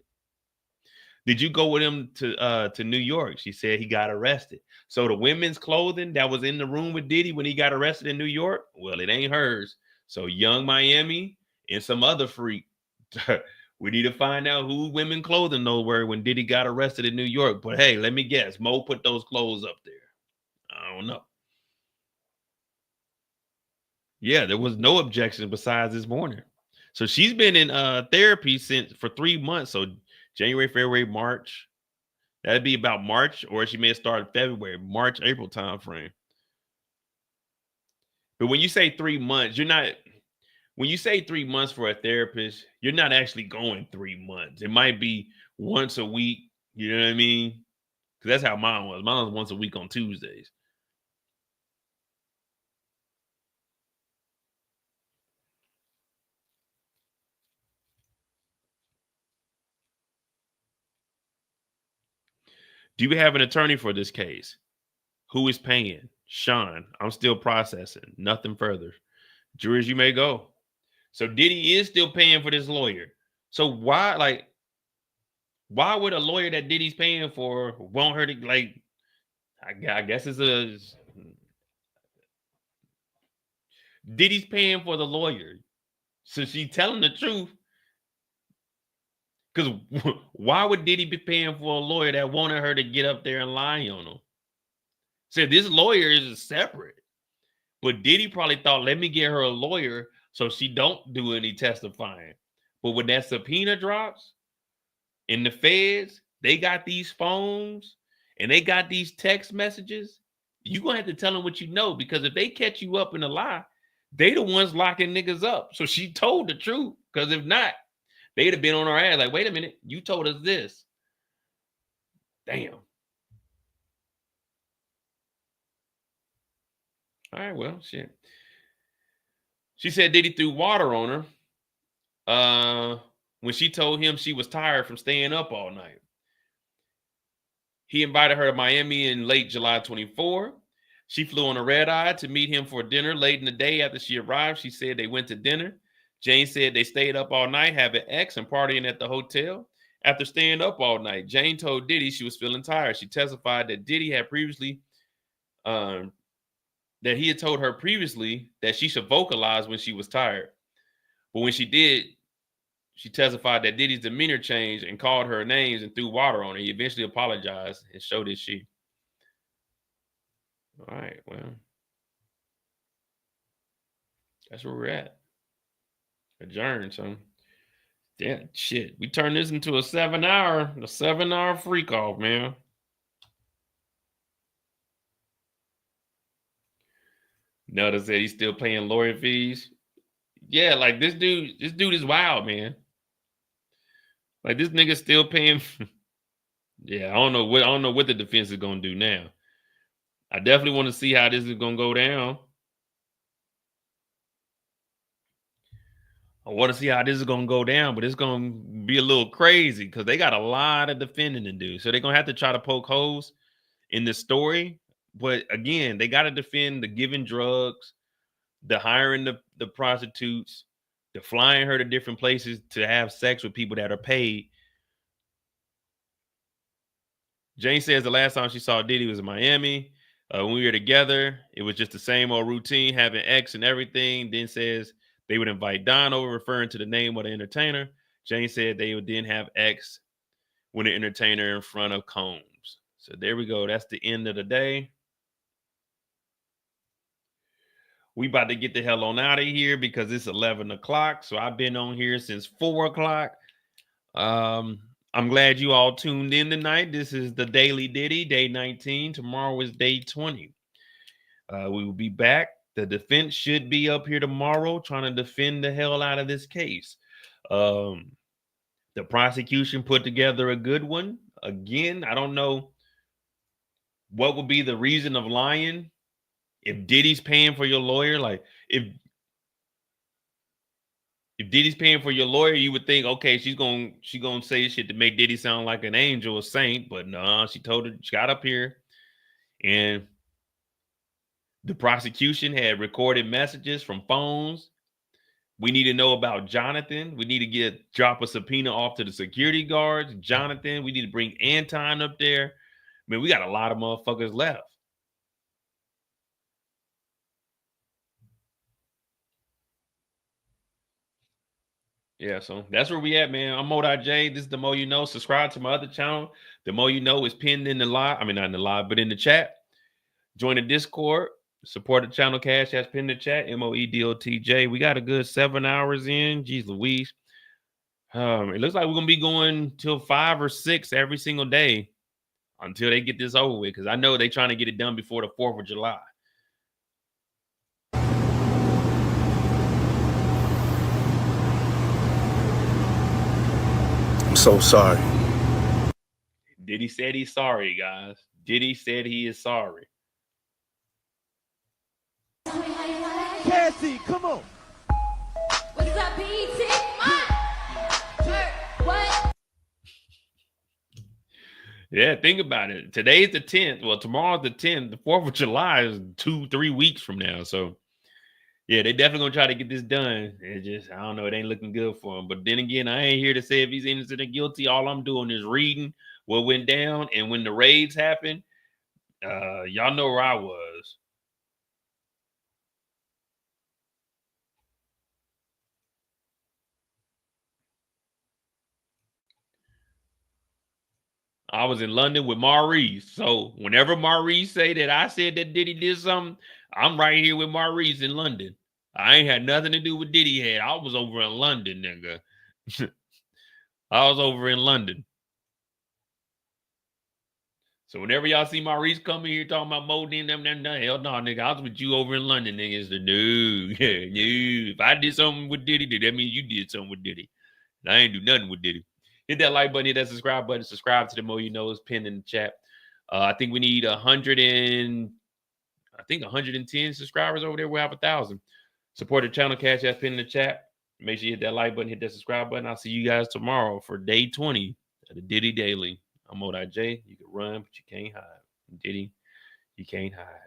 Did you go with him to New York? She said he got arrested. So the women's clothing that was in the room with Diddy when he got arrested in New York, well, it ain't hers. So Young Miami and some other freak. We need to find out who women clothing those were when Diddy got arrested in New York. But hey, let me guess, Mo put those clothes up there. I don't know. Yeah, there was no objection besides this morning. So she's been in therapy for 3 months. So January, February, March. That'd be about March, or she may have started February, March, April time frame. But when you say 3 months, you're not. When you say 3 months for a therapist, you're not actually going 3 months. It might be once a week. You know what I mean? Because that's how mine was. Mine was once a week on Tuesdays. Do you have an attorney for this case? Who is paying? Sean, I'm still processing. Nothing further. Jurors, you may go. So Diddy is still paying for this lawyer. So why would a lawyer that Diddy's paying for want her to I guess it's Diddy's paying for the lawyer. So she's telling the truth. Because why would Diddy be paying for a lawyer that wanted her to get up there and lie on him? Said this lawyer is separate. But Diddy probably thought, let me get her a lawyer so she don't do any testifying. But when that subpoena drops in the feds, they got these phones and they got these text messages. You're going to have to tell them what you know, because if they catch you up in a lie, they the ones locking niggas up. So she told the truth, because if not, they'd have been on her ass like, wait a minute, you told us this. Damn. All right, well, shit. She said Diddy threw water on her when she told him she was tired from staying up all night. He invited her to Miami in late July 24. She flew on a red eye to meet him for dinner late in the day after she arrived. She said they went to dinner. Jane said they stayed up all night having X and partying at the hotel. After staying up all night, Jane told Diddy she was feeling tired. She testified that Diddy had previously that he had told her previously that she should vocalize when she was tired. But when she did, she testified that Diddy's demeanor changed and called her names and threw water on her. He eventually apologized and showed his sheet. All right, well, that's where we're at. Adjourned, so yeah, shit. We turned this into a 7-hour freak off, man. Nelda said he's still paying lawyer fees. Yeah, like this dude is wild, man. Like this nigga still paying. Yeah, I don't know what the defense is gonna do now. I definitely want to see how this is gonna go down. I want to see how this is gonna go down, but it's gonna be a little crazy because they got a lot of defending to do. So they're gonna have to try to poke holes in the story. But again, they got to defend the giving drugs, the hiring the prostitutes, the flying her to different places to have sex with people that are paid. Jane says the last time she saw Diddy was in Miami. When we were together, it was just the same old routine, having X and everything. Then says they would invite Don over, referring to the name of the entertainer. Jane said they would then have X when the entertainer in front of Combs. So there we go. That's the end of the day. We about to get the hell on out of here because it's 11 o'clock. So I've been on here since 4 o'clock. I'm glad you all tuned in tonight. This is the Daily Diddy, day 19. Tomorrow is day 20. We will be back. The defense should be up here tomorrow trying to defend the hell out of this case. The prosecution put together a good one. Again, I don't know what would be the reason of lying. If Diddy's paying for your lawyer, like if Diddy's paying for your lawyer, you would think, okay, she's gonna say shit to make Diddy sound like an angel or saint, but no, she got up here and The prosecution had recorded messages from phones. We need to know about Jonathan. We need to drop a subpoena off to the security guards. Jonathan, we need to bring Anton up there. I mean, we got a lot of motherfuckers left. Yeah, so that's where we at, man. I'm Mo.J. This is The Mo You Know. Subscribe to my other channel. The Mo You Know is pinned in the live. I mean, not in the live, but in the chat. Join the Discord. Support the channel. Cash has pinned in the chat. MOEDOTJ. We got a good 7 hours in. Jeez Louise. It looks like we're gonna be going till 5 or 6 every single day until they get this over with. Because I know they're trying to get it done before the 4th of July. I'm so sorry. Diddy said he's sorry, guys. Diddy said he is sorry. Cassie, come on. What's up, BT? What? Yeah, think about it. Today's the 10th. Well, tomorrow's the 10th. The 4th of July is 2-3 weeks from now. So, yeah, they definitely gonna try to get this done. It just, I don't know, it ain't looking good for him. But then again, I ain't here to say if he's innocent or guilty. All I'm doing is reading what went down. And when the raids happened, y'all know where I was. I was in London with Maurice. So whenever Maurice say that I said that Diddy did something, I'm right here with Maurice in London. I ain't had nothing to do with Diddy head. I was over in London, nigga. I was over in London. So whenever y'all see Maurice coming here talking about Mo, hell no, nigga. I was with you over in London, nigga. It's the no. If I did something with Diddy, that means you did something with Diddy. And I ain't do nothing with Diddy. Hit that like button, hit that subscribe button. Subscribe to The Mo You Know is pinned in the chat. I think we need 110 subscribers over there. We'll have 1,000. Support the channel. Cash app pinned in the chat. Make sure you hit that like button, hit that subscribe button. I'll see you guys tomorrow for day 20 of the Diddy Daily. I'm Mo.J. You can run, but you can't hide. Diddy, you can't hide.